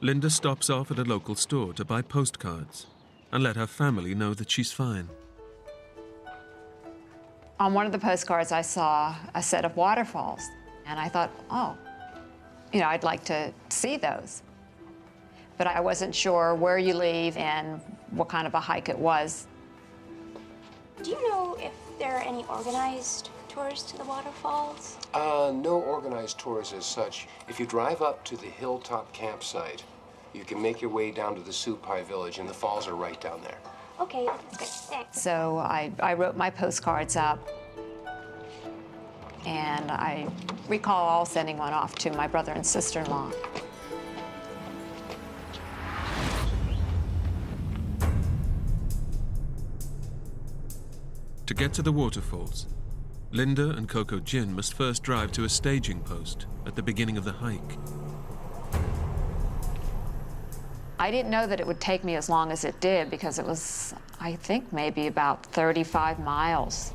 Linda stops off at a local store to buy postcards and let her family know that she's fine. On one of the postcards, I saw a set of waterfalls, and I thought, oh, you know, I'd like to see those. But I wasn't sure where you leave and what kind of a hike it was. Do you know if there are any organized tours to the waterfalls? No organized tours as such. If you drive up to the hilltop campsite, you can make your way down to the Supai village, and the falls are right down there. Okay, that's good. Thanks. So I wrote my postcards up, and I recall sending one off to my brother and sister-in-law. To get to the waterfalls, Linda and Coco Jin must first drive to a staging post at the beginning of the hike. I didn't know that it would take me as long as it did because it was, I think, maybe about 35 miles.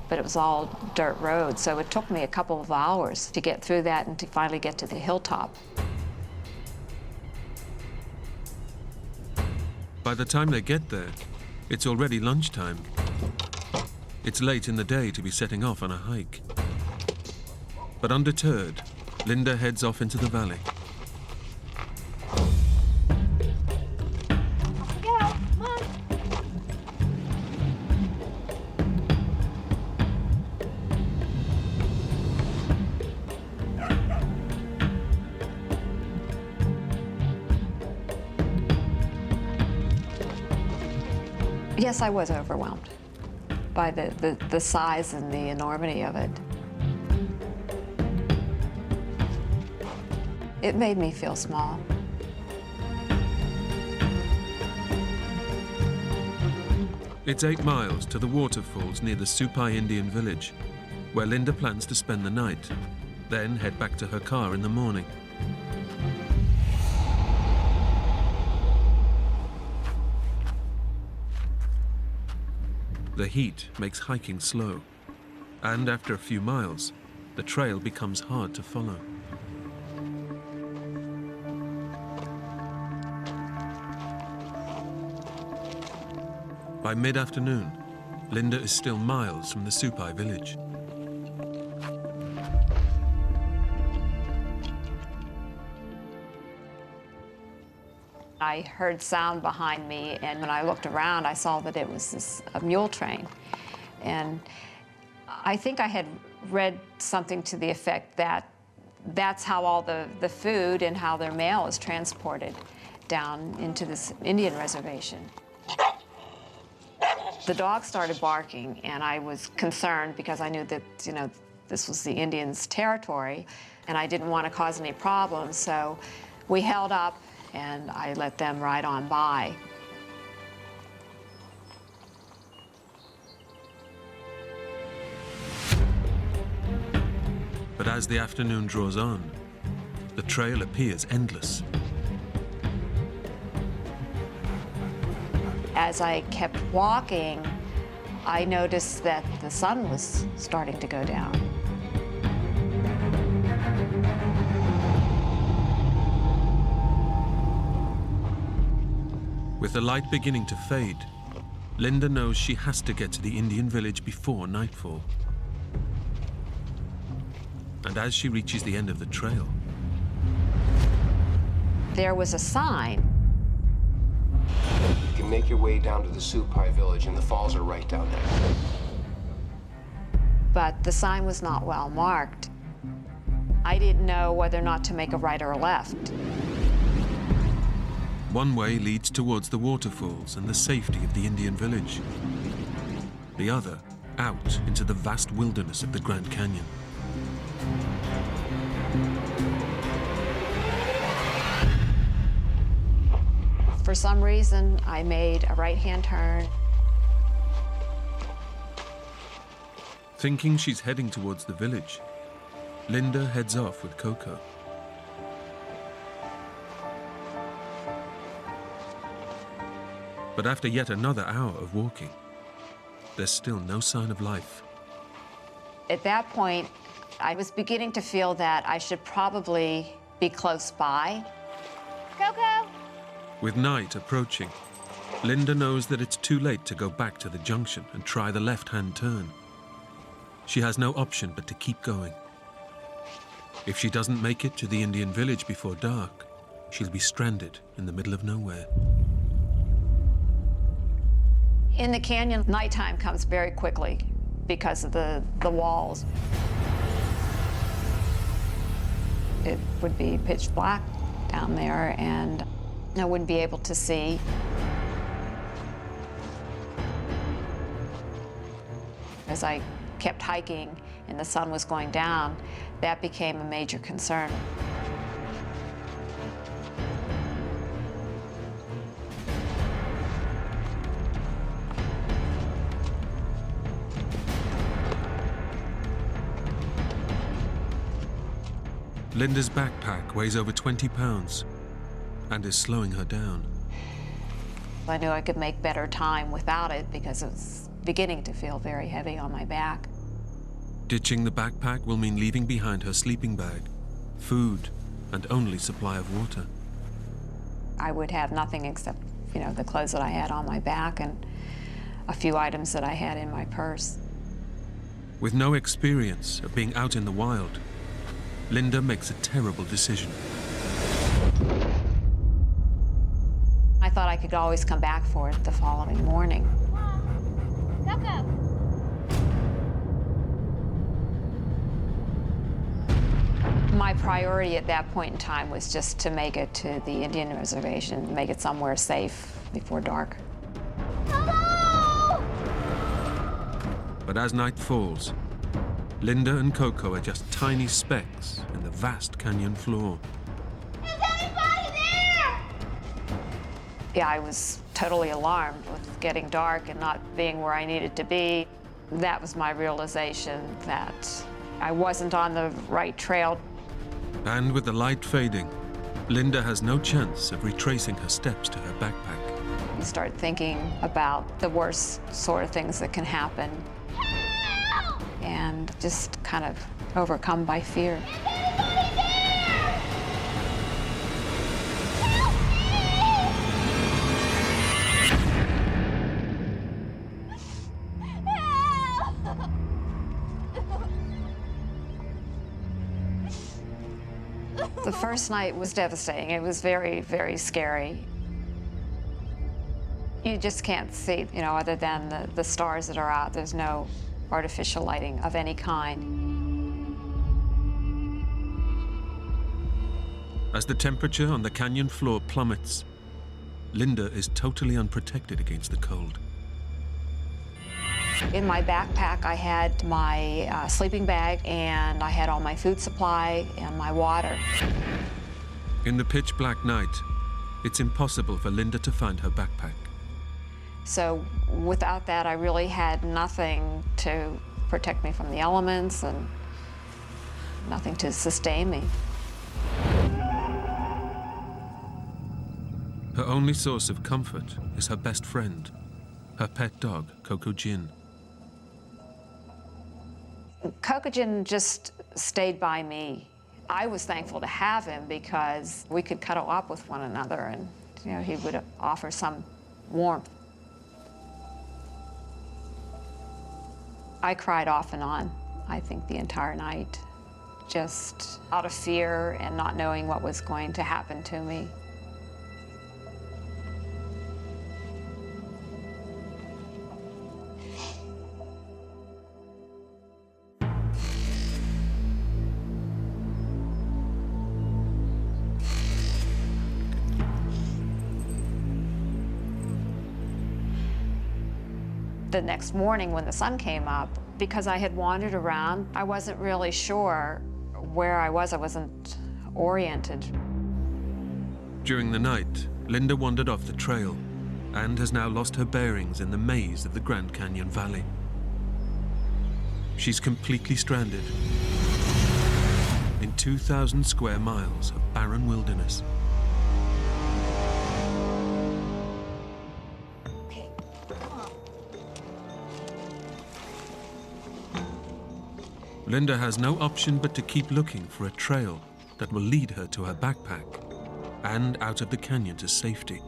but it was all dirt road, so it took me a couple of hours to get through that and to finally get to the hilltop. By the time they get there, it's already lunchtime. It's late in the day to be setting off on a hike. But undeterred, Linda heads off into the valley. Yes, I was overwhelmed by the size and the enormity of it. It made me feel small. It's 8 miles to the waterfalls near the Supai Indian village, where Linda plans to spend the night, then head back to her car in the morning. The heat makes hiking slow, and after a few miles, the trail becomes hard to follow. By mid-afternoon, Linda is still miles from the Supai village. I heard sound behind me, and when I looked around, I saw that it was a mule train. And I think I had read something to the effect that that's how all the food and how their mail is transported down into this Indian reservation. The dog started barking, and I was concerned because I knew that, this was the Indians' territory, and I didn't want to cause any problems, so we held up, and I let them ride on by. But as the afternoon draws on, the trail appears endless. As I kept walking, I noticed that the sun was starting to go down. With the light beginning to fade, Linda knows she has to get to the Indian village before nightfall. And as she reaches the end of the trail, there was a sign. You can make your way down to the Supai village, and the falls are right down there. But the sign was not well marked. I didn't know whether or not to make a right or a left. one way leads towards the waterfalls and the safety of the Indian village. The other out into the vast wilderness of the Grand Canyon. For some reason, I made a right-hand turn. Thinking she's heading towards the village, Linda heads off with Coco. But after yet another hour of walking, there's still no sign of life. At that point, I was beginning to feel that I should probably be close by. Coco! With night approaching, Linda knows that it's too late to go back to the junction and try the left-hand turn. She has no option but to keep going. If she doesn't make it to the Indian village before dark, she'll be stranded in the middle of nowhere. In the canyon, nighttime comes very quickly because of the walls. It would be pitch black down there, and I wouldn't be able to see. As I kept hiking and the sun was going down, that became a major concern. Linda's backpack weighs over 20 pounds and is slowing her down. I knew I could make better time without it because it was beginning to feel very heavy on my back. Ditching the backpack will mean leaving behind her sleeping bag, food, and only supply of water. I would have nothing except, the clothes that I had on my back and a few items that I had in my purse. With no experience of being out in the wild, Linda makes a terrible decision. I thought I could always come back for it the following morning. Coco! My priority at that point in time was just to make it to the Indian reservation, make it somewhere safe before dark. Hello! But as night falls, Linda and Coco are just tiny specks in the vast canyon floor. Is anybody there? Yeah, I was totally alarmed with getting dark and not being where I needed to be. That was my realization that I wasn't on the right trail. And with the light fading, Linda has no chance of retracing her steps to her backpack. You start thinking about the worst sort of things that can happen. Help! And just kind of overcome by fear. The first night was devastating. It was very, very scary. You just can't see, other than the stars that are out. There's no artificial lighting of any kind. As the temperature on the canyon floor plummets, Linda is totally unprotected against the cold. In my backpack, I had my sleeping bag, and I had all my food supply and my water. In the pitch black night, it's impossible for Linda to find her backpack. So without that, I really had nothing to protect me from the elements and nothing to sustain me. Her only source of comfort is her best friend, her pet dog, Coco Jin. Coco Jin just stayed by me. I was thankful to have him because we could cuddle up with one another and, he would offer some warmth. I cried off and on, I think, the entire night, just out of fear and not knowing what was going to happen to me. The next morning when the sun came up, because I had wandered around, I wasn't really sure where I was. I wasn't oriented. During the night, Linda wandered off the trail and has now lost her bearings in the maze of the Grand Canyon Valley. She's completely stranded in 2,000 square miles of barren wilderness. Linda has no option but to keep looking for a trail that will lead her to her backpack and out of the canyon to safety.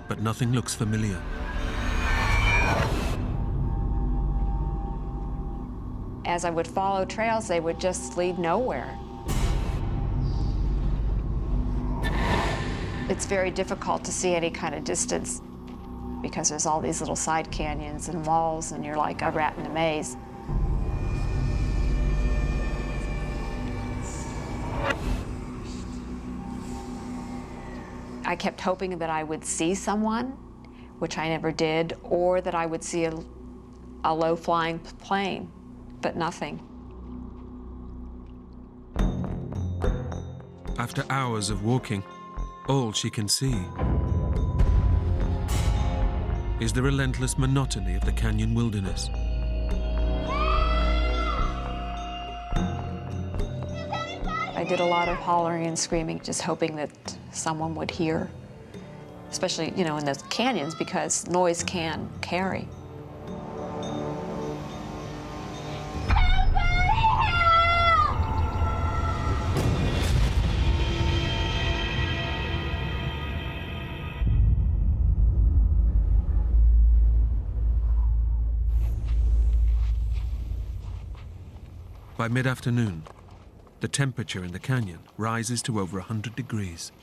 But nothing looks familiar. As I would follow trails, they would just lead nowhere. It's very difficult to see any kind of distance because there's all these little side canyons and walls, and you're like a rat in a maze. I kept hoping that I would see someone, which I never did, or that I would see a low-flying plane, but nothing. After hours of walking, all she can see is the relentless monotony of the canyon wilderness. I did a lot of hollering and screaming, just hoping that someone would hear especially, you know, in those canyons, because noise can carry. By mid-afternoon, the temperature in the canyon rises to over 100 degrees.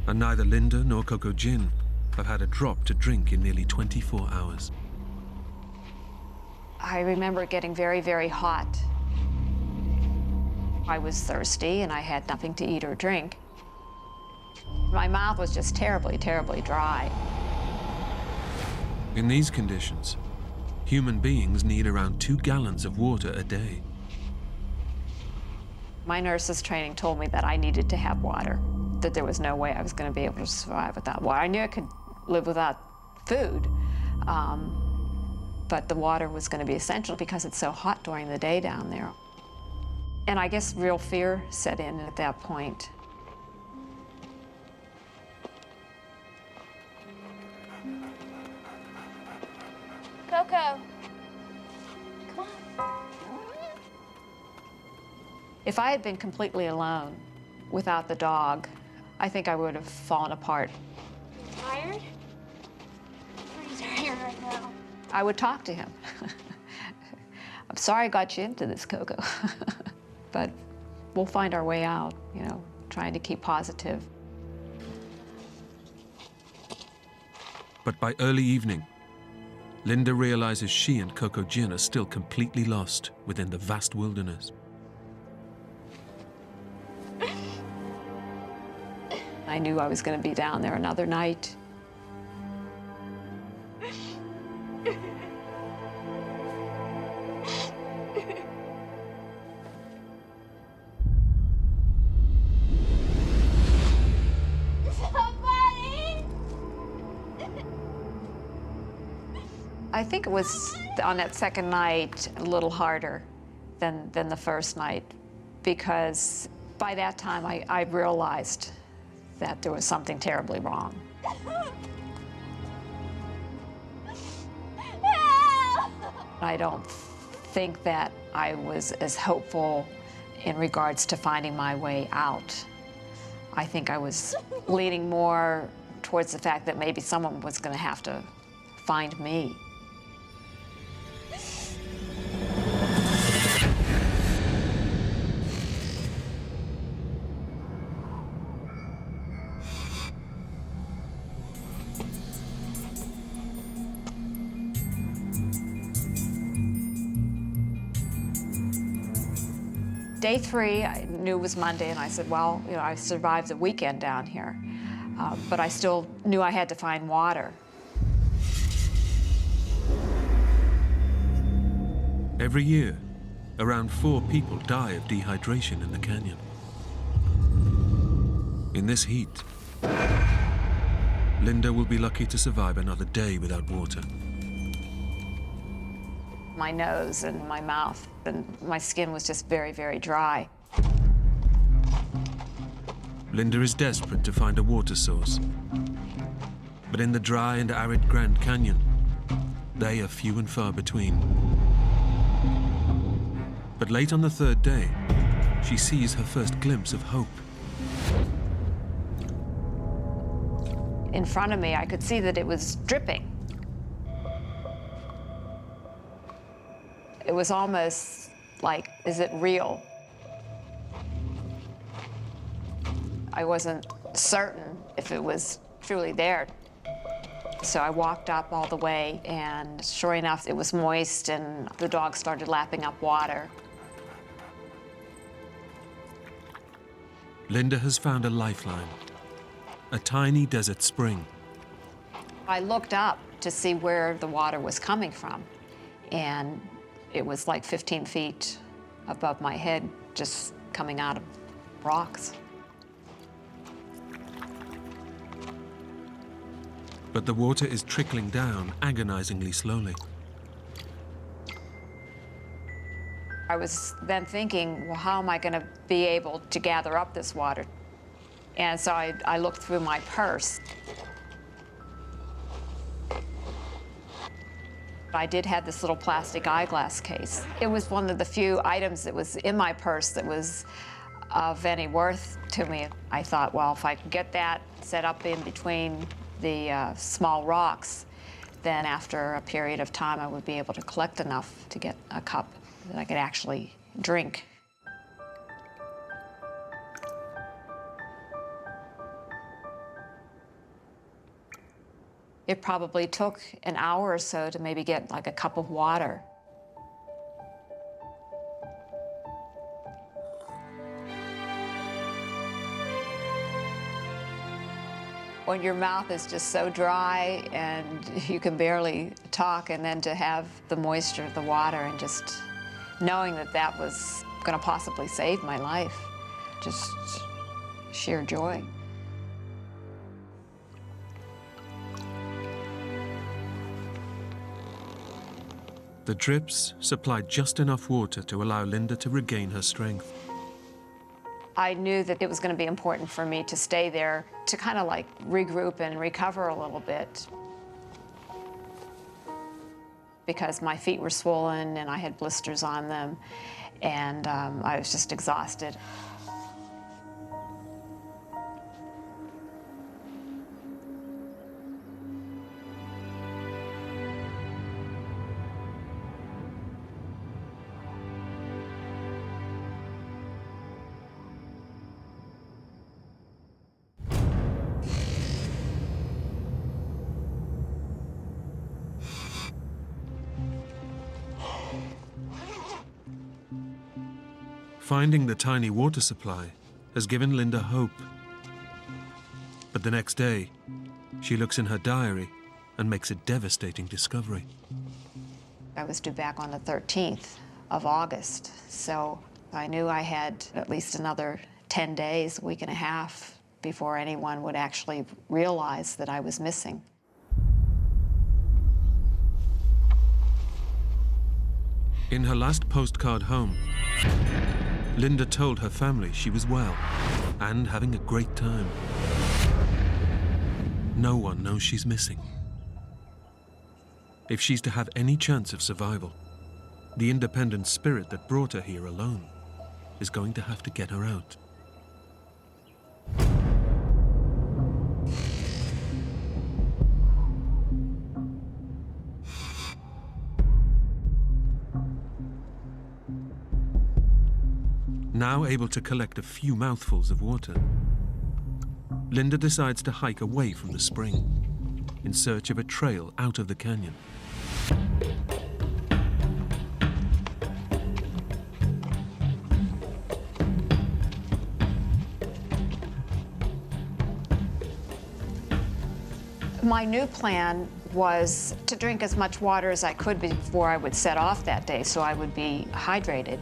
And neither Linda nor Coco Gin have had a drop to drink in nearly 24 hours. I remember it getting very, very hot. I was thirsty and I had nothing to eat or drink. My mouth was just terribly, terribly dry. In these conditions, human beings need around 2 gallons of water a day. My nurse's training told me that I needed to have water, that there was no way I was going to be able to survive without water. I knew I could live without food, but the water was going to be essential because it's so hot during the day down there. And I guess real fear set in at that point. Coco. Come on. If I had been completely alone without the dog, I think I would have fallen apart. Tired? Pretty tired right now. I would talk to him. I'm sorry I got you into this, Coco. But we'll find our way out, you know, trying to keep positive. But by early evening, Linda realizes she and Coco Gin are still completely lost within the vast wilderness. I knew I was going to be down there another night. I think it was on that second night a little harder than the first night, because by that time I realized that there was something terribly wrong. I don't think that I was as hopeful in regards to finding my way out. I think I was leaning more towards the fact that maybe someone was going to have to find me. Day 3, I knew it was Monday, and I said, well, you know, I survived the weekend down here, but I still knew I had to find water. Every year, around 4 people die of dehydration in the canyon. In this heat, Linda will be lucky to survive another day without water. My nose and my mouth and my skin was just very, very dry. Linda is desperate to find a water source. But in the dry and arid Grand Canyon, they are few and far between. But late on the 3rd day, she sees her first glimpse of hope. In front of me, I could see that it was dripping. It was almost like, is it real? I wasn't certain if it was truly there. So I walked up all the way, and sure enough, it was moist, and the dog started lapping up water. Linda has found a lifeline, a tiny desert spring. I looked up to see where the water was coming from, and it was like 15 feet above my head, just coming out of rocks. But the water is trickling down agonizingly slowly. I was then thinking, well, how am I going to be able to gather up this water? And so I looked through my purse. I did have this little plastic eyeglass case. It was one of the few items that was in my purse that was of any worth to me. I thought, well, if I could get that set up in between the small rocks, then after a period of time, I would be able to collect enough to get a cup that I could actually drink. It probably took an hour or so to maybe get like a cup of water. When your mouth is just so dry and you can barely talk, and then to have the moisture of the water and just knowing that that was going to possibly save my life, just sheer joy. The drips supplied just enough water to allow Linda to regain her strength. I knew that it was going to be important for me to stay there to kind of like regroup and recover a little bit, because my feet were swollen and I had blisters on them, and I was just exhausted. Finding the tiny water supply has given Linda hope. But the next day, she looks in her diary and makes a devastating discovery. I was due back on the 13th of August, so I knew I had at least another 10 days, a week and a half, before anyone would actually realize that I was missing. In her last postcard home, Linda told her family she was well and having a great time. No one knows she's missing. If she's to have any chance of survival, the independent spirit that brought her here alone is going to have to get her out. Now able to collect a few mouthfuls of water, Linda decides to hike away from the spring in search of a trail out of the canyon. My new plan was to drink as much water as I could before I would set off that day, so I would be hydrated,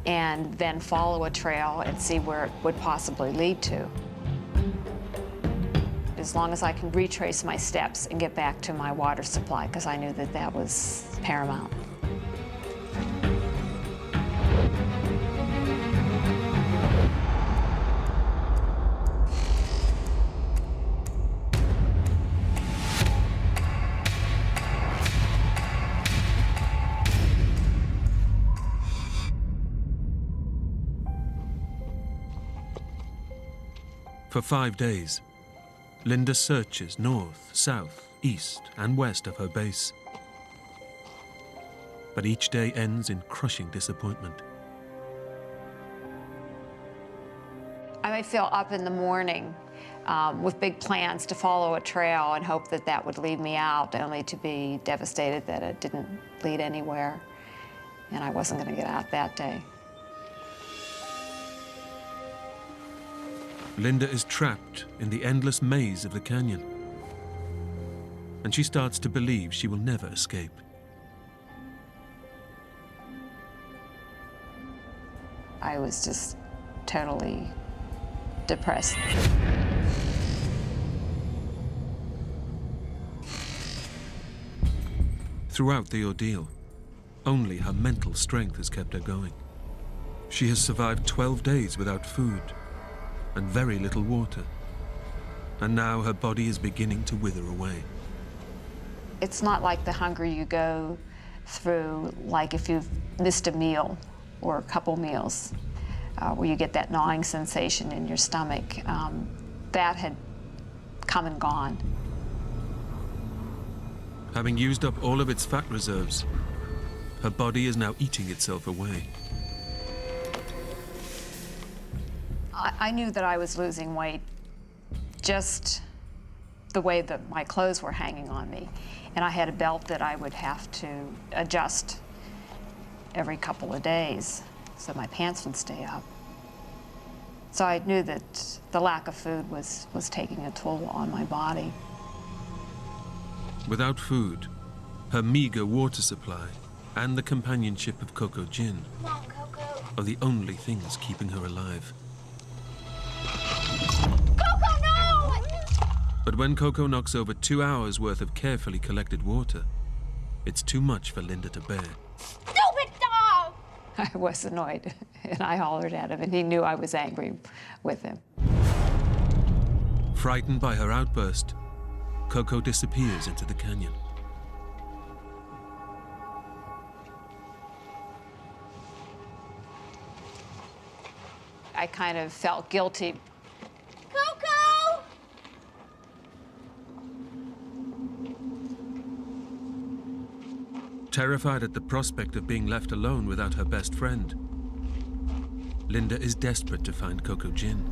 and then follow a trail and see where it would possibly lead to. As long as I can retrace my steps and get back to my water supply, because I knew that that was paramount. For 5 days, Linda searches north, south, east, and west of her base. But each day ends in crushing disappointment. I might feel up in the morning with big plans to follow a trail and hope that that would lead me out, only to be devastated that it didn't lead anywhere, and I wasn't going to get out that day. Linda is trapped in the endless maze of the canyon, and she starts to believe she will never escape. I was just totally depressed. Throughout the ordeal, only her mental strength has kept her going. She has survived 12 days without food, and very little water. And now her body is beginning to wither away. It's not like the hunger you go through, like if you've missed a meal or a couple meals, where you get that gnawing sensation in your stomach. That had come and gone. Having used up all of its fat reserves, her body is now eating itself away. I knew that I was losing weight just the way that my clothes were hanging on me. And I had a belt that I would have to adjust every couple of days so my pants would stay up. So I knew that the lack of food was taking a toll on my body. Without food, her meager water supply and the companionship of Coco Gin are the only things keeping her alive. Coco, no! But when Coco knocks over 2 hours worth of carefully collected water, it's too much for Linda to bear. Stupid dog! I was annoyed, and I hollered at him, and he knew I was angry with him. Frightened by her outburst, Coco disappears into the canyon. I kind of felt guilty. Coco! Terrified at the prospect of being left alone without her best friend, Linda is desperate to find Coco Gin.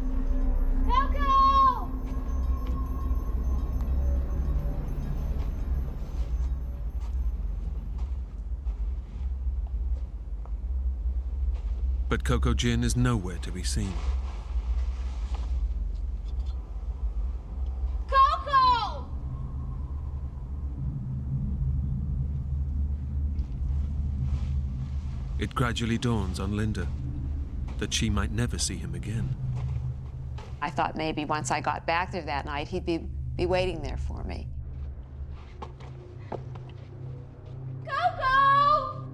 Coco! But Coco Gin is nowhere to be seen. Coco! It gradually dawns on Linda that she might never see him again. I thought maybe once I got back there that night, he'd be waiting there for me. Coco!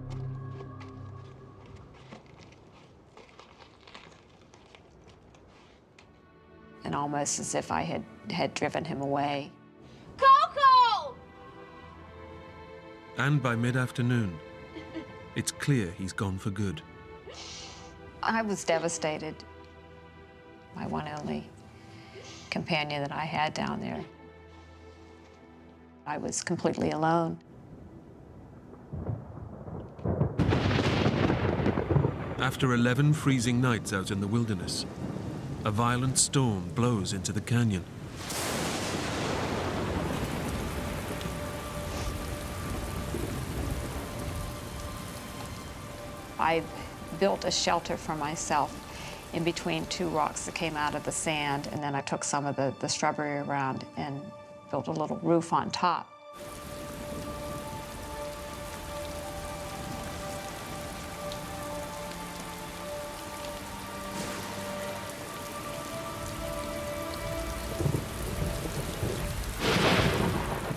And almost as if I had driven him away. Coco! And by mid-afternoon, it's clear he's gone for good. I was devastated. My one only companion that I had down there. I was completely alone. After 11 freezing nights out in the wilderness, a violent storm blows into the canyon. I built a shelter for myself in between two rocks that came out of the sand, and then I took some of the shrubbery around and built a little roof on top.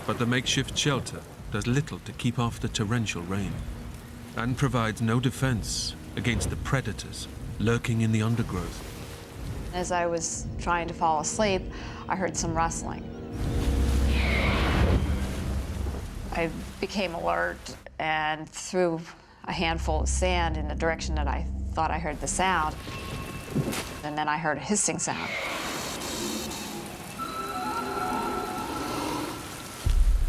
But the makeshift shelter does little to keep off the torrential rain and provides no defense against the predators lurking in the undergrowth. As I was trying to fall asleep, I heard some rustling. I became alert and threw a handful of sand in the direction that I thought I heard the sound. And then I heard a hissing sound.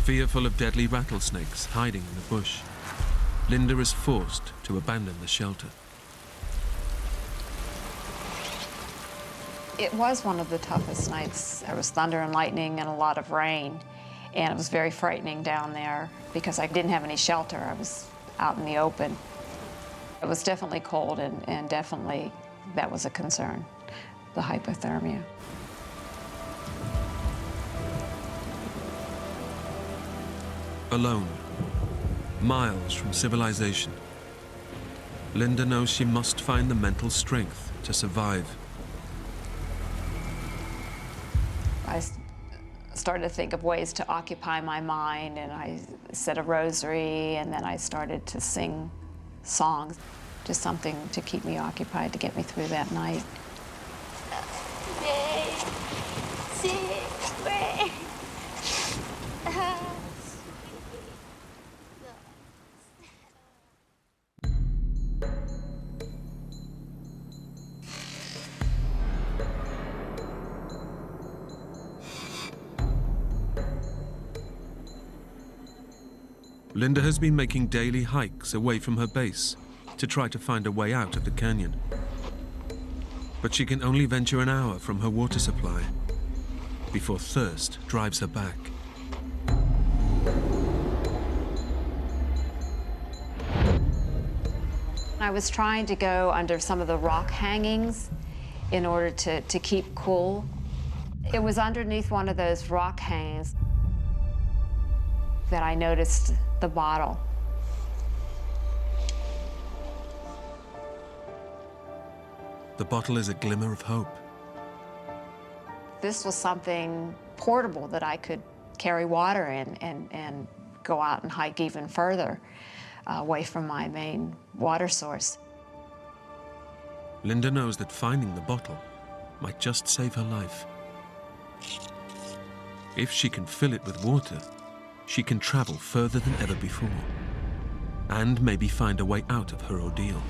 Fearful of deadly rattlesnakes hiding in the bush, Linda is forced to abandon the shelter. It was one of the toughest nights. There was thunder and lightning and a lot of rain, and it was very frightening down there because I didn't have any shelter. I was out in the open. It was definitely cold, and definitely that was a concern, the hypothermia. Alone, miles from civilization, Linda knows she must find the mental strength to survive. I started to think of ways to occupy my mind, and I said a rosary, and then I started to sing songs, just something to keep me occupied, to get me through that night. secret. Linda has been making daily hikes away from her base to try to find a way out of the canyon. But she can only venture an hour from her water supply before thirst drives her back. I was trying to go under some of the rock hangings in order to keep cool. It was underneath one of those rock hangings that I noticed the bottle. The bottle is a glimmer of hope. This was something portable that I could carry water in and go out and hike even further away from my main water source. Linda knows that finding the bottle might just save her life. If she can fill it with water, she can travel further than ever before and maybe find a way out of her ordeal.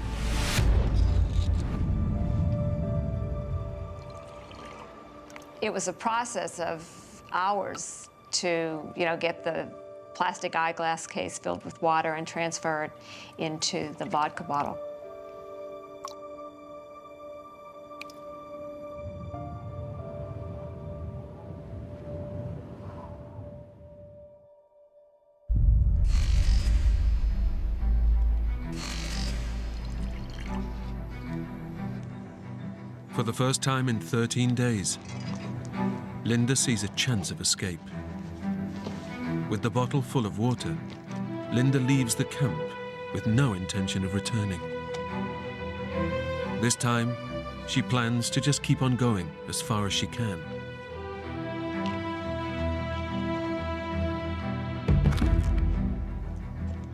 It was a process of hours to, get the plastic eyeglass case filled with water and transfer it into the vodka bottle. For the first time in 13 days, Linda sees a chance of escape. With the bottle full of water, Linda leaves the camp with no intention of returning. This time, she plans to just keep on going as far as she can.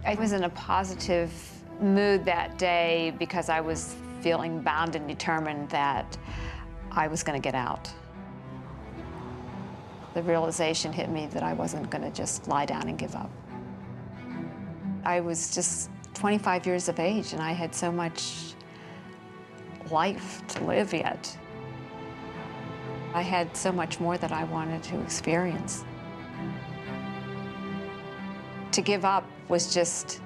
I was in a positive mood that day because I was feeling bound and determined that I was going to get out. The realization hit me that I wasn't going to just lie down and give up. I was just 25 years of age and I had so much life to live yet. I had so much more that I wanted to experience. To give up was just,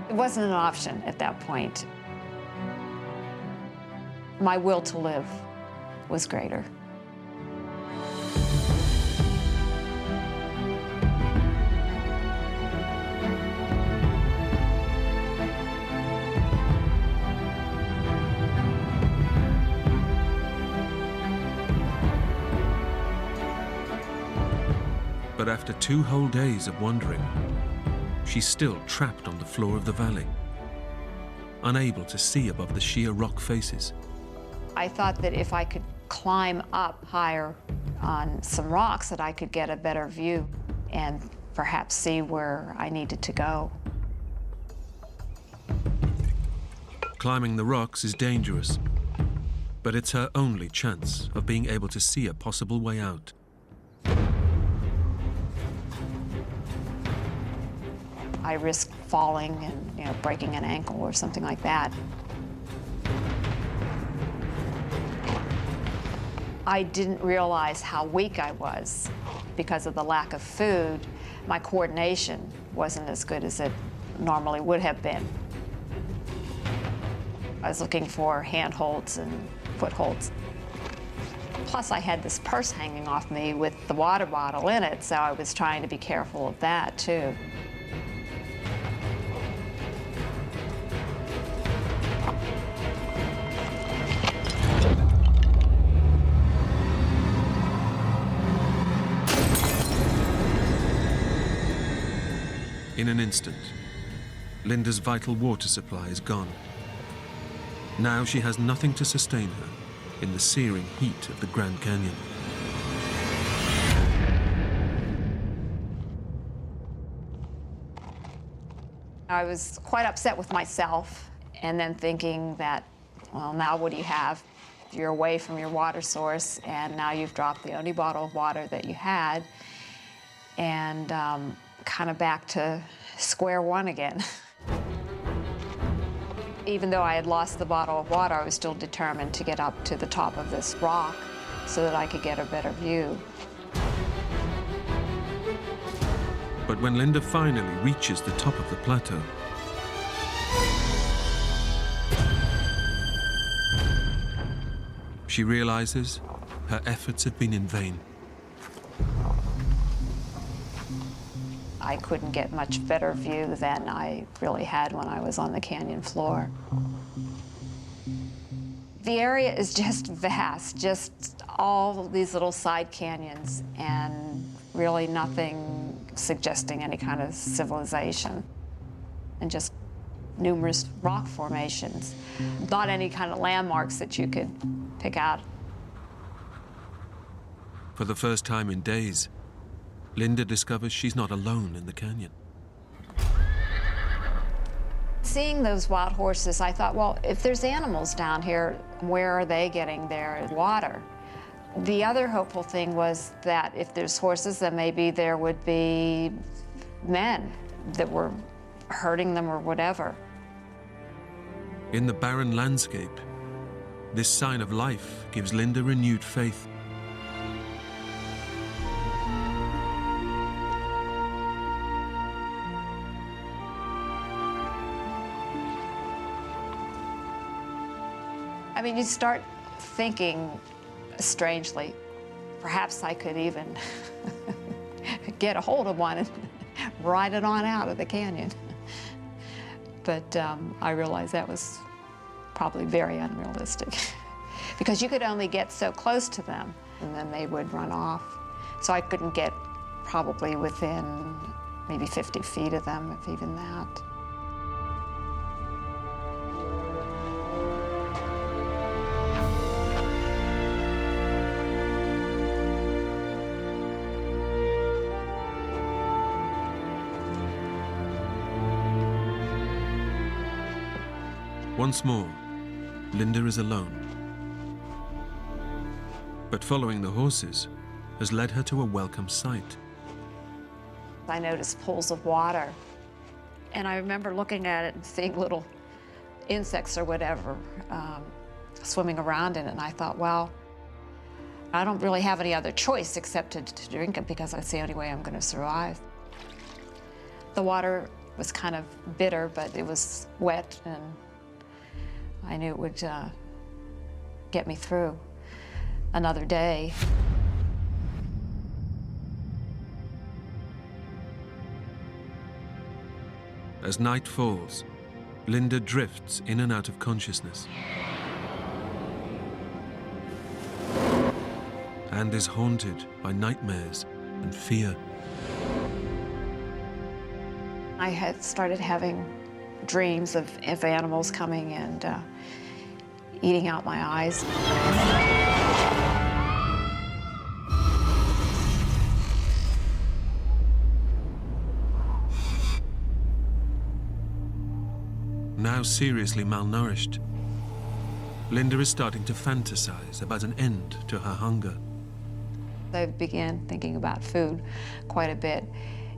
it wasn't an option at that point. My will to live was greater. But after 2 whole days of wandering, she's still trapped on the floor of the valley, unable to see above the sheer rock faces. I thought that if I could climb up higher on some rocks that I could get a better view and perhaps see where I needed to go. Climbing the rocks is dangerous, but it's her only chance of being able to see a possible way out. I risked falling and breaking an ankle or something like that. I didn't realize how weak I was because of the lack of food. My coordination wasn't as good as it normally would have been. I was looking for handholds and footholds. Plus, I had this purse hanging off me with the water bottle in it, so I was trying to be careful of that, too. In an instant, Linda's vital water supply is gone. Now she has nothing to sustain her in the searing heat of the Grand Canyon. I was quite upset with myself, and then thinking that, well, now what do you have? You're away from your water source, and now you've dropped the only bottle of water that you had, and kind of back to square one again. Even though I had lost the bottle of water, I was still determined to get up to the top of this rock so that I could get a better view. But when Linda finally reaches the top of the plateau, she realizes her efforts have been in vain. I couldn't get much better view than I really had when I was on the canyon floor. The area is just vast, just all these little side canyons, and really nothing suggesting any kind of civilization, and just numerous rock formations. Not any kind of landmarks that you could pick out. For the first time in days, Linda discovers she's not alone in the canyon. Seeing those wild horses, I thought, well, if there's animals down here, where are they getting their water? The other hopeful thing was that if there's horses, then maybe there would be men that were hurting them or whatever. In the barren landscape, this sign of life gives Linda renewed faith. I mean, you start thinking strangely, perhaps I could even get a hold of one and ride it on out of the canyon. But I realized that was probably very unrealistic because you could only get so close to them and then they would run off. So I couldn't get probably within maybe 50 feet of them, if even that. Once more, Linda is alone. But following the horses has led her to a welcome sight. I noticed pools of water, and I remember looking at it and seeing little insects or whatever swimming around in it, and I thought, well, I don't really have any other choice except to drink it because that's the only way I'm going to survive. The water was kind of bitter, but it was wet, and I knew it would get me through another day. As night falls, Linda drifts in and out of consciousness and is haunted by nightmares and fear. I had started having dreams of animals coming and eating out my eyes. Now seriously malnourished, Linda is starting to fantasize about an end to her hunger. I began thinking about food quite a bit.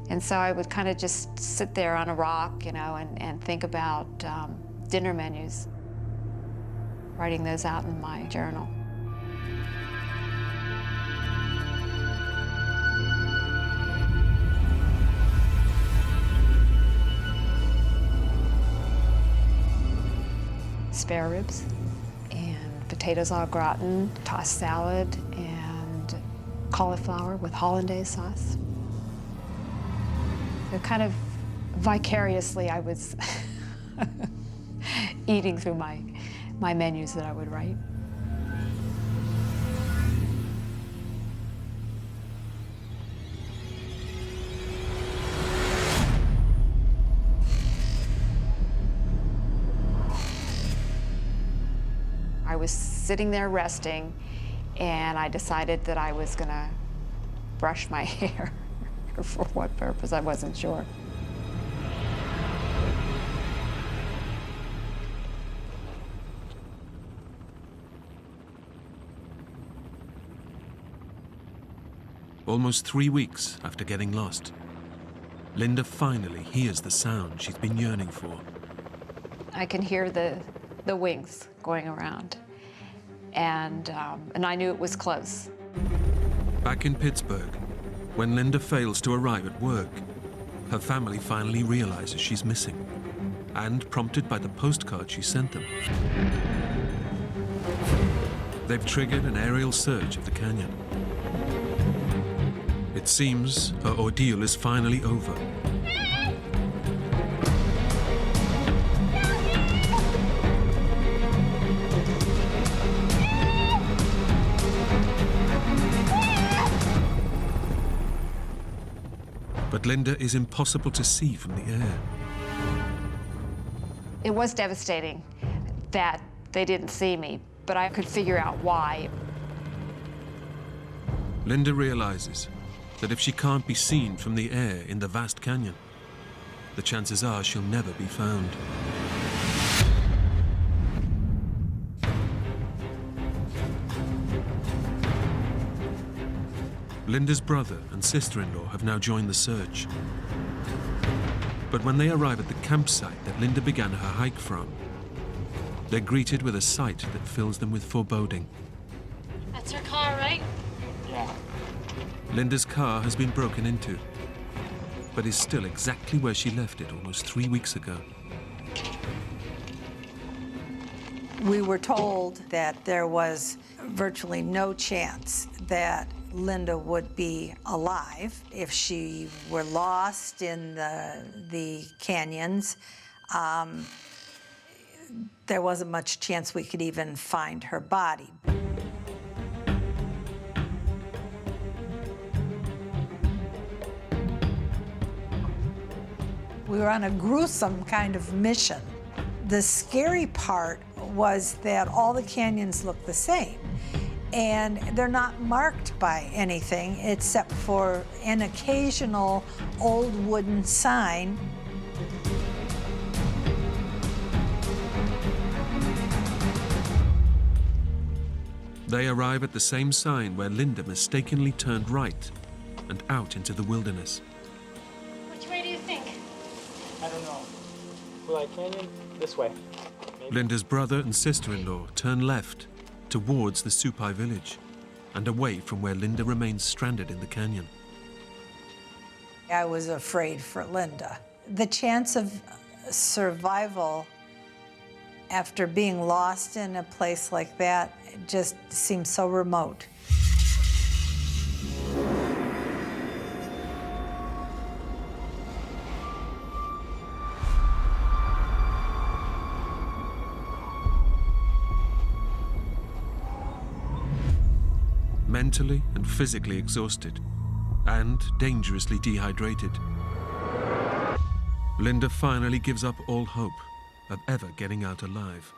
And so I would kind of just sit there on a rock, you know, and think about dinner menus, writing those out in my journal. Spare ribs and potatoes au gratin, tossed salad, and cauliflower with hollandaise sauce. So kind of vicariously, I was eating through my menus that I would write. I was sitting there resting, and I decided that I was gonna brush my hair. For what purpose, I wasn't sure. Almost 3 weeks after getting lost, Linda finally hears the sound she's been yearning for. I can hear the wings going around, and I knew it was close. Back in Pittsburgh, when Linda fails to arrive at work, her family finally realizes she's missing, and prompted by the postcard she sent them, they've triggered an aerial search of the canyon. It seems her ordeal is finally over. But Linda is impossible to see from the air. It was devastating that they didn't see me, but I could figure out why. Linda realizes that if she can't be seen from the air in the vast canyon, the chances are she'll never be found. Linda's brother and sister-in-law have now joined the search. But when they arrive at the campsite that Linda began her hike from, they're greeted with a sight that fills them with foreboding. That's her car, right? Yeah. Linda's car has been broken into, but is still exactly where she left it almost 3 weeks ago. We were told that there was virtually no chance that Linda would be alive if she were lost in the canyons. There wasn't much chance we could even find her body. We were on a gruesome kind of mission. The scary part was that all the canyons look the same, and they're not marked by anything except for an occasional old wooden sign. They arrive at the same sign where Linda mistakenly turned right and out into the wilderness. Which way do you think? I don't know. Will Canyon? This way. Maybe. Linda's brother and sister-in-law turn left towards the Supai village and away from where Linda remains stranded in the canyon. I was afraid for Linda. The chance of survival after being lost in a place like that just seems so remote. Mentally and physically exhausted and dangerously dehydrated, Linda finally gives up all hope of ever getting out alive.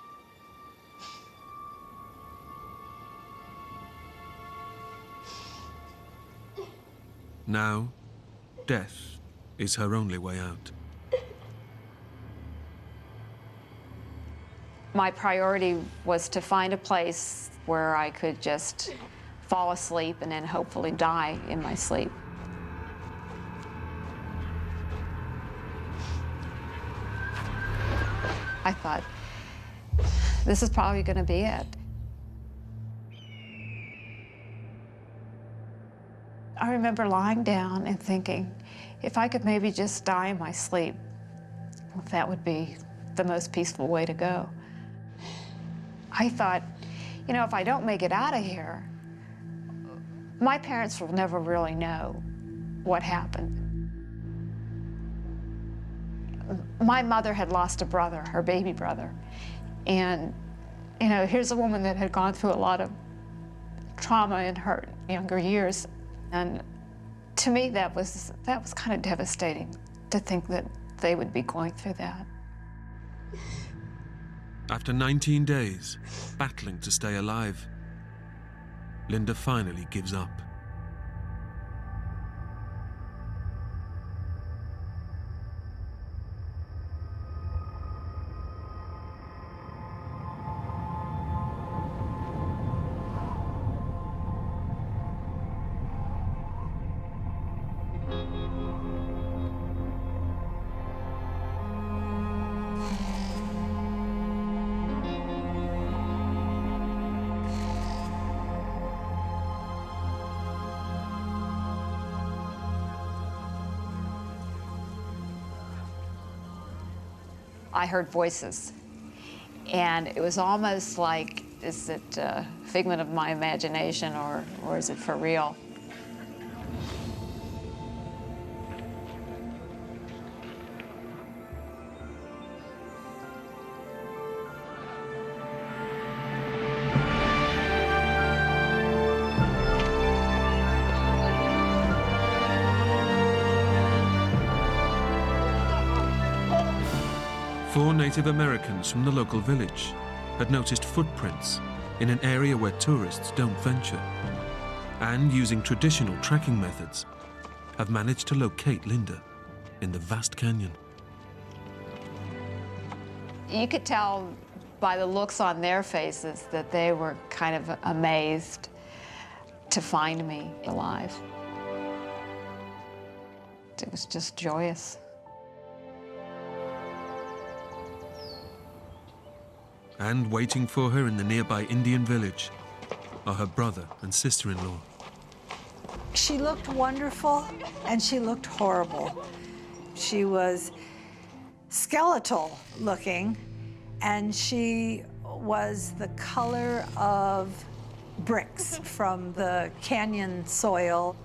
Now, death is her only way out. My priority was to find a place where I could just fall asleep and then hopefully die in my sleep. I thought, this is probably going to be it. I remember lying down and thinking, if I could maybe just die in my sleep, that would be the most peaceful way to go. I thought, you know, if I don't make it out of here, my parents will never really know what happened. My mother had lost a brother, her baby brother. And, you know, here's a woman that had gone through a lot of trauma in her younger years. And to me, that was kind of devastating to think that they would be going through that. After 19 days, battling to stay alive, Linda finally gives up. I heard voices. And it was almost like, is it a figment of my imagination or is it for real? Four Native Americans from the local village had noticed footprints in an area where tourists don't venture, and using traditional tracking methods, have managed to locate Linda in the vast canyon. You could tell by the looks on their faces that they were kind of amazed to find me alive. It was just joyous. And waiting for her in the nearby Indian village are her brother and sister-in-law. She looked wonderful and she looked horrible. She was skeletal looking and she was the color of bricks from the canyon soil.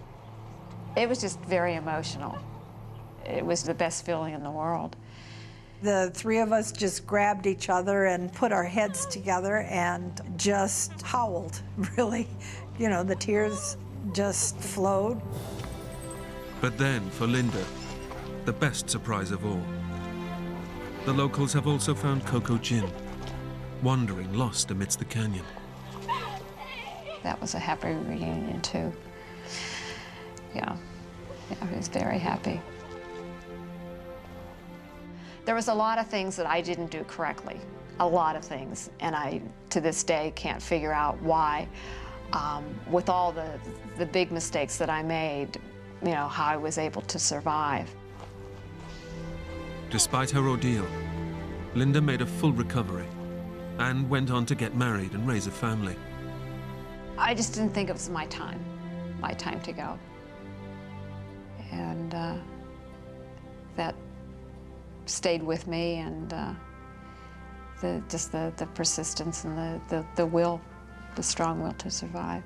It was just very emotional. It was the best feeling in the world. The three of us just grabbed each other and put our heads together and just howled, really. You know, the tears just flowed. But then, for Linda, the best surprise of all. The locals have also found Coco Gin, wandering lost amidst the canyon. That was a happy reunion, too. Yeah, I was very happy. There was a lot of things that I didn't do correctly, a lot of things, and I, to this day, can't figure out why. With all the big mistakes that I made, you know, how I was able to survive. Despite her ordeal, Linda made a full recovery and went on to get married and raise a family. I just didn't think it was my time to go. And that stayed with me, and the persistence and the will, the strong will to survive.